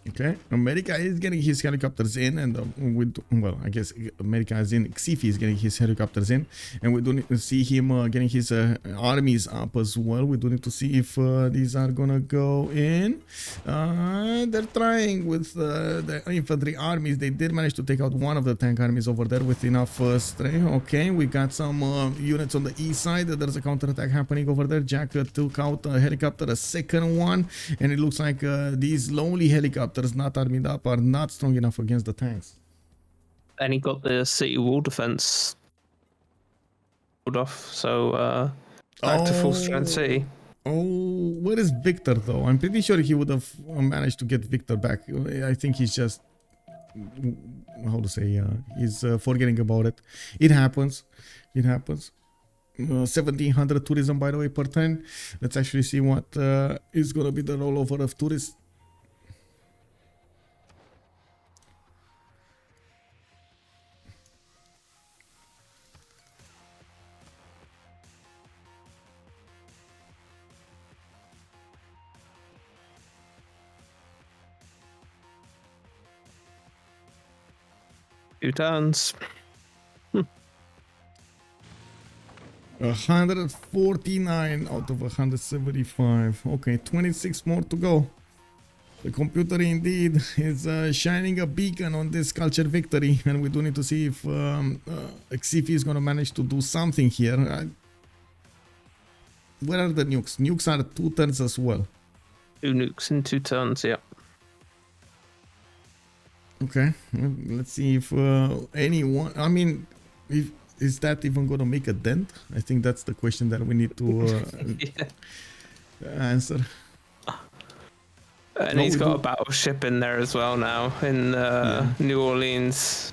Okay, America is getting his helicopters in, and well, I guess America is in. Xiffy is getting his helicopters in, and we do need to see him getting his armies up as well. We do need to see if these are gonna go in. They're trying with the infantry armies. They did manage to take out one of the tank armies over there with enough strength. Okay, we got some units on the east side. There's a counterattack happening over there. Jack took out a helicopter, a second one, and it looks like these lonely helicopters not armed up are not strong enough against the tanks. And he got the city wall defense pulled off, so back to full strength city. Oh, where is Victor though? I'm pretty sure he would have managed to get Victor back. I think he's just, how to say, he's forgetting about it. It happens. 1700 tourism, by the way, per turn. Let's actually see what is gonna be the rollover of tourists. Two turns. 149 out of 175. Okay, 26 more to go. The computer indeed is shining a beacon on this culture victory, and we do need to see if Xiffy is going to manage to do something here. Where are the nukes? Nukes are 2 turns as well. 2 nukes in 2 turns, yeah. Okay, let's see if anyone. I mean, if is that even gonna make a dent? I think that's the question that we need to answer. And he's got a battleship in there as well now in New Orleans.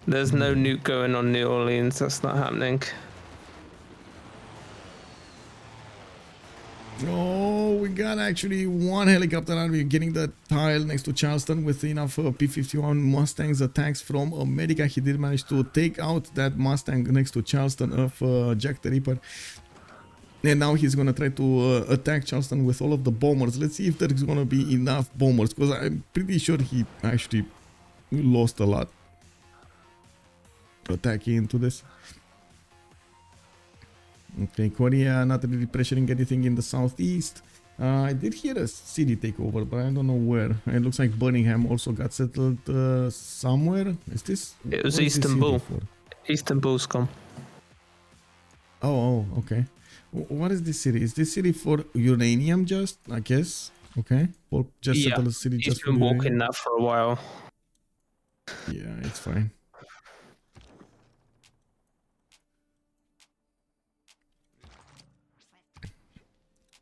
There's no nuke going on New Orleans. That's not happening. Oh, we got actually one helicopter and we're getting the tile next to Charleston with enough P-51 Mustangs attacks from America. He did manage to take out that Mustang next to Charleston of Jack the Ripper. And now he's gonna try to attack Charleston with all of the bombers. Let's see if there's gonna be enough bombers, because I'm pretty sure he actually lost a lot attacking into this. Okay, Korea not really pressuring anything in the southeast. I did hear a city takeover, but I don't know where. It looks like Birmingham also got settled somewhere. Is this? It was Istanbul. Istanbul's gone. Oh, okay. What is this city? Is this city for uranium just, I guess? Okay. Or just settle a city just for uranium? He's been walking that for a while. Yeah, it's fine.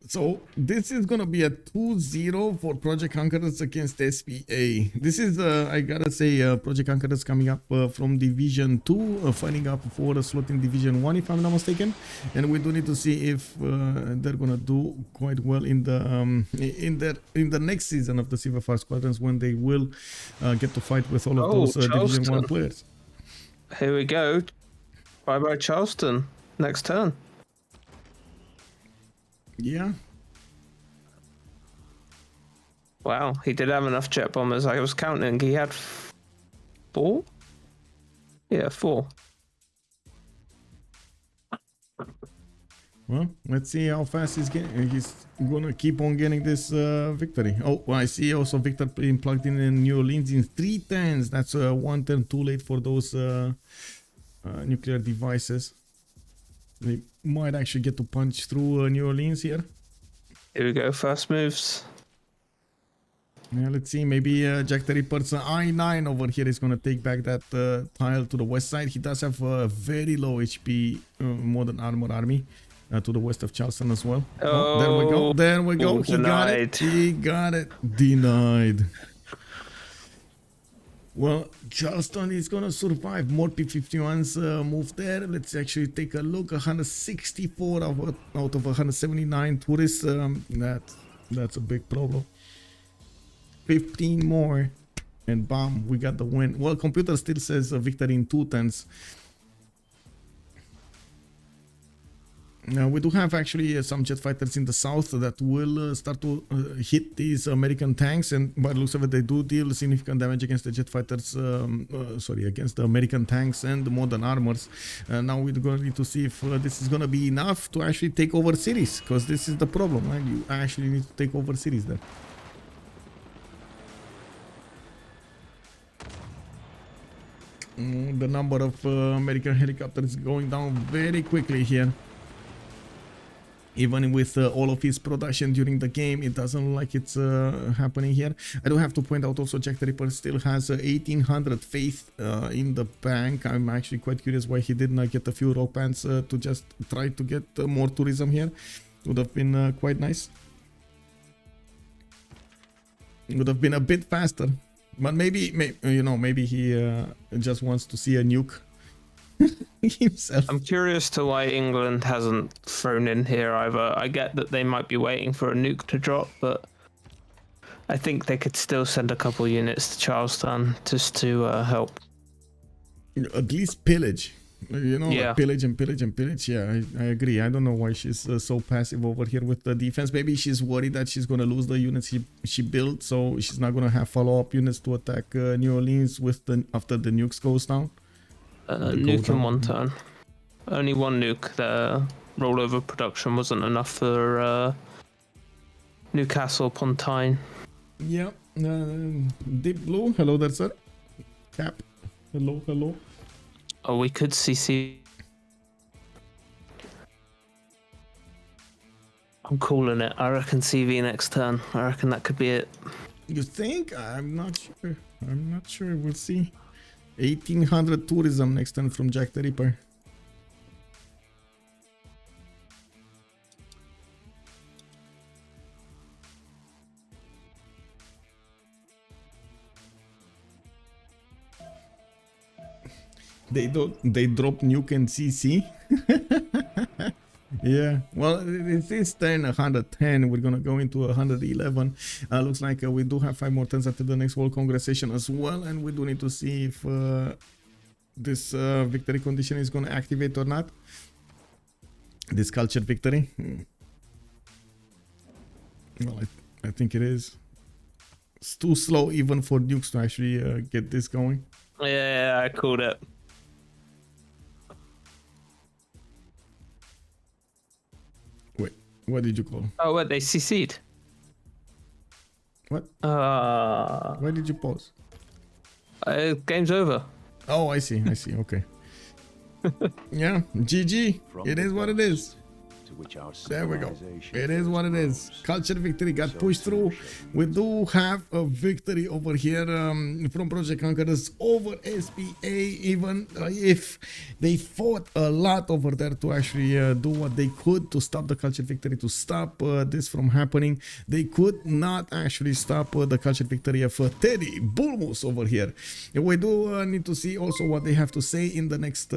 So this is gonna be a 2-0 for Project Conquerors against SPA. This is, I gotta say, Project Conquerors coming up from Division 2, fighting up for a slot in Division 1, if I'm not mistaken. And we do need to see if they're gonna do quite well in the next season of the CivFR Squadrons, when they will get to fight with all of those Division 1 players. Here we go. Bye-bye, Charleston. Next turn. Yeah. Wow, he did have enough jet bombers. I was counting. He had 4? Yeah, 4. Well, let's see how fast he's getting. He's gonna keep on getting this victory. Oh, well, I see also Victor being plugged in New Orleans in 3 turns. That's 1 turn too late for those nuclear devices. They might actually get to punch through New Orleans here. Here we go, first moves. Yeah, let's see, maybe Jack the Ripper's I-9 over here is going to take back that tile to the west side. He does have a very low HP modern armor army to the west of Charleston as well. Oh, there we go, there we go. He got it, he got it. Denied. Well, Charleston is gonna survive. More P-51s move there. Let's actually take a look. 164 out of 179 tourists. That's a big problem. 15 more, and bam, we got the win. Well, computer still says a victory in 2 turns. Now we do have actually some jet fighters in the south that will start to hit these American tanks, and by the looks of it, they do deal significant damage against the jet fighters. Against the American tanks and the modern armors. Now we're going to need to see if this is going to be enough to actually take over cities, because this is the problem, right? You actually need to take over cities there. The number of American helicopters going down very quickly here. Even with all of his production during the game, it doesn't look like it's happening here. I do have to point out also Jack the Ripper still has 1800 faith in the bank. I'm actually quite curious why he did not get a few rock bands to just try to get more tourism here. Would have been quite nice. It would have been a bit faster. But maybe he just wants to see a nuke himself. I'm curious to why England hasn't thrown in here either. I get that they might be waiting for a nuke to drop, but I think they could still send a couple units to Charleston just to help. At least pillage. Yeah. Like pillage and pillage and pillage. Yeah, I agree. I don't know why she's so passive over here with the defense. Maybe she's worried that she's going to lose the units she built, so she's not going to have follow-up units to attack New Orleans after the nukes goes down. Nuke in 1 turn. Only 1 nuke. The rollover production wasn't enough for Newcastle upon Tyne. Yeah. Deep Blue. Hello there, sir. Cap. Hello, hello. Oh, we could see. I'm calling it. I reckon CV next turn. I reckon that could be it. You think? I'm not sure. I'm not sure. We'll see. 1800 tourism next turn from JackTheRipper. They drop nuke and CC. Yeah, well, it is turn 110. We're gonna go into 111. Looks like we do have 5 more turns until the next World Congress session as well, and we do need to see if this victory condition is gonna activate or not. This cultured victory. Well, I think it is. It's too slow even for nukes to actually get this going. Yeah, I called it. Wait, what did you call? Oh, what, they CC'd? What? Why did you pause? Game's over. Oh, I see. Okay. Yeah, GG. It is what it is. There we go. It is what it is. Culture victory got pushed through. We do have a victory over here from ProjectConquerors over SPA, even if they fought a lot over there to actually do what they could to stop the culture victory, to stop this from happening. They could not actually stop the culture victory of Teddy Bulmus over here. We do need to see also what they have to say in the next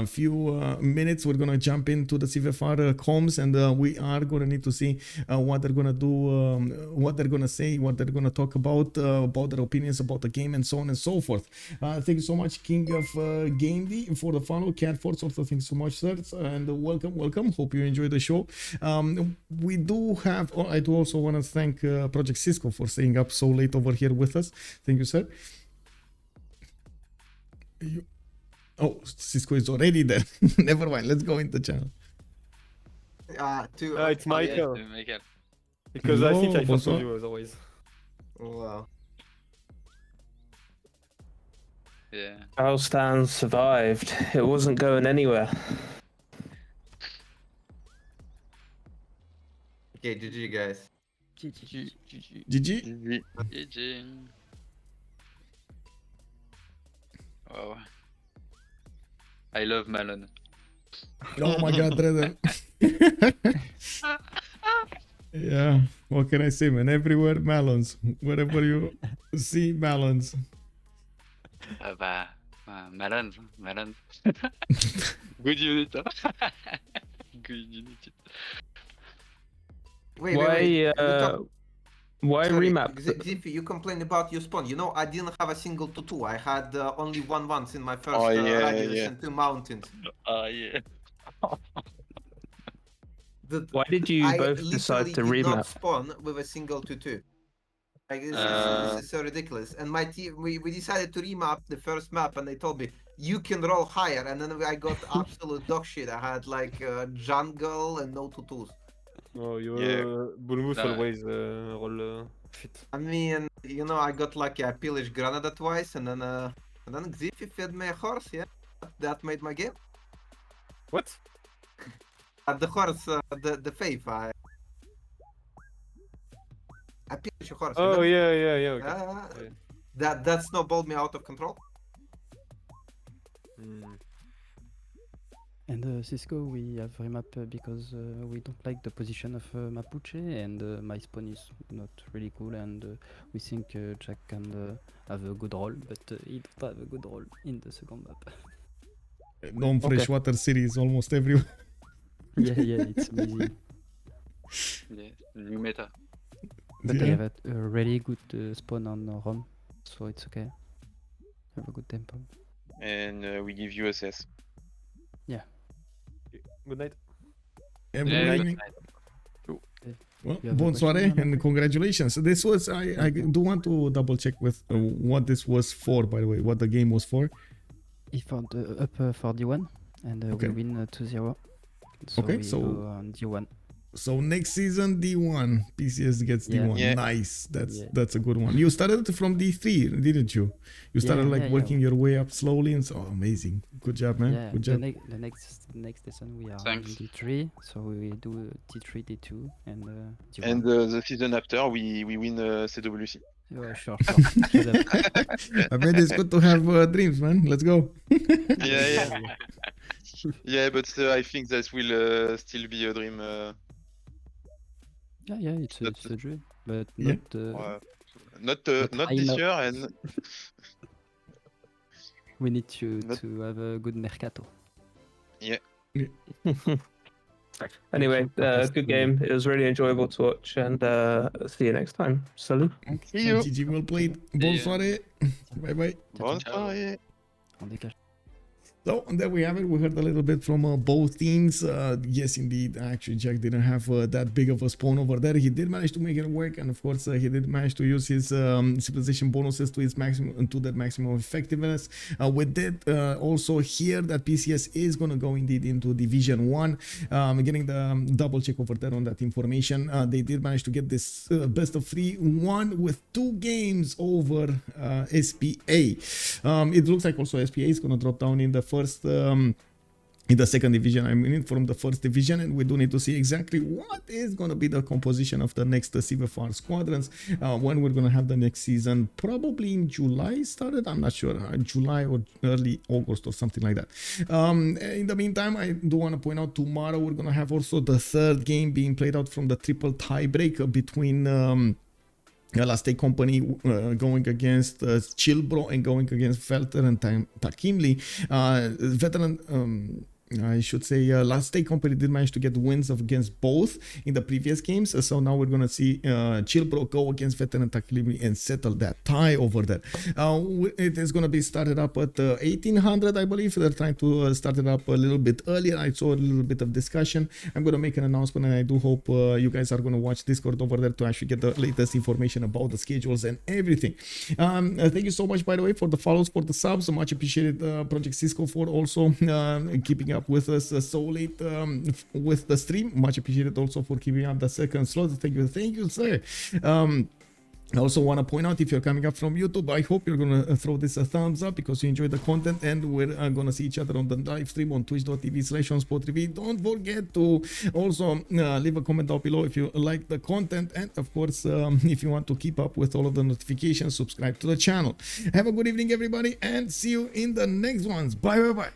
few minutes. We're gonna jump into the CivFR comms, and we are gonna need to see what they're gonna do, what they're gonna say, what they're gonna talk about their opinions about the game, and so on and so forth. Thank you so much, King of Gamedy, for the follow. Cat Force also, thanks so much, sir, and welcome. Hope you enjoy the show. We do have. I do also want to thank Project Cisco for staying up so late over here with us. Thank you, sir. Oh, Cisco is already there. Never mind. Let's go in the channel. It's Michael. Yeah, Michael. Because Hello, I think I bonsoir. follow you as always. Wow. Yeah. Charlestown survived. It wasn't going anywhere. Okay, GG guys. GG. GG. GG. Wow. I love Malone. Oh my God, Dredhel. Yeah, what can I say, man? Everywhere melons. Wherever you see melons. Malone. Good unit. Huh? Good unit. Why Sorry, remap? Xiffy, you complained about your spawn. You know, I didn't have a single tutu. I had only one once in my first radius and 2 mountains. Yeah. Why did you both decide to I did not remap? spawn with a single tutu. Like, this is so ridiculous. And my team, we decided to remap the first map, and they told me, you can roll higher. And then I got absolute dog shit. I had like jungle and no tutus. Oh, you Bulmus Nah. always roll fit. I mean, you know, I got lucky. I pillaged Granada twice, and then Xiffy fed me a horse. Yeah, that made my game. What? The horse, the faith. I pillaged a horse. Oh yeah. Okay. That snowballed me out of control. And Cisco, we have remap because we don't like the position of Mapuche, and my spawn is not really cool, and we think Jack can have a good role, but he don't have a good role in the second map. Non freshwater series almost everywhere. yeah, it's amazing. Yeah. New meta. But Yeah. I have a really good spawn on Rome, so it's okay. Have a good tempo. And we give you SS. Good night. Every Yeah, evening. Well, You have a bonsoir question, and congratulations. This was, I do want to double check with what this was for, by the way, what the game was for. He found up for D1, and Okay. we win 2-0. So Okay, we so- go on D1. So next season D1, PCS gets Yeah. D1. Yeah. Nice. Yeah. That's a good one. You started from D3, didn't you? You started Yeah, like yeah, working your way up slowly and so amazing. Good job, man. Yeah, Good the, job. next lesson we are Thanks. in D3, so we do T3, D2, and D1. And the season after, we win CWC. Yeah, sure. Shut up. I mean, it's good to have dreams, man. Let's go. Yeah. Yeah, but I think that will still be a dream. Yeah, it's a dream, but Yeah. not Not high this enough. year, and We need to Not- have a good mercato. Anyway, Thank you. good game. It was really enjoyable to watch, and see you next time. Salut. see you. GG, well played. Bonne ya. soirée. Bye bye. Bonne Ciao. soirée. On décache. So there we have it. We heard a little bit from both teams. Yes, indeed. Actually, Jack didn't have that big of a spawn over there. He did manage to make it work, and of course, he did manage to use his civilization bonuses to its maximum, to that maximum effectiveness. We did also hear that PCS is gonna go indeed into Division 1. Getting the double check over there on that information. They did manage to get this best of 3-1 with 2 games over SPA. It looks like also SPA is gonna drop down in the first in the second division, I mean, from the first division, and we do need to see exactly what is going to be the composition of the next CivFR squadrons when we're going to have the next season, probably in July started, I'm not sure, July or early August or something like that. In the meantime, I do want to point out tomorrow we're going to have also the third game being played out from the triple tiebreak between Last Day Company going against Chilbro and going against Veteran Takimli. Veteran, I should say, Last Day Company did manage to get wins against both in the previous games. So now we're going to see Chilbro go against Veteran Takimli and settle that tie over there. It is going to be started up at 1800, I believe. They're trying to start it up a little bit earlier. I saw a little bit of discussion. I'm going to make an announcement, and I do hope you guys are going to watch Discord over there to actually get the latest information about the schedules and everything. Thank you so much, by the way, for the follows, for the subs. Much appreciated, Project Cisco, for also keeping up with us so late with the stream. Much appreciated also for keeping up the second slot. Thank you, sir. I also want to point out, if you're coming up from YouTube, I hope you're going to throw this a thumbs up because you enjoy the content, and we're going to see each other on the live stream on twitch.tv/OnSpotTV. Don't forget to also leave a comment down below if you like the content, and of course, if you want to keep up with all of the notifications, subscribe to the channel. Have a good evening, everybody, and see you in the next ones. Bye.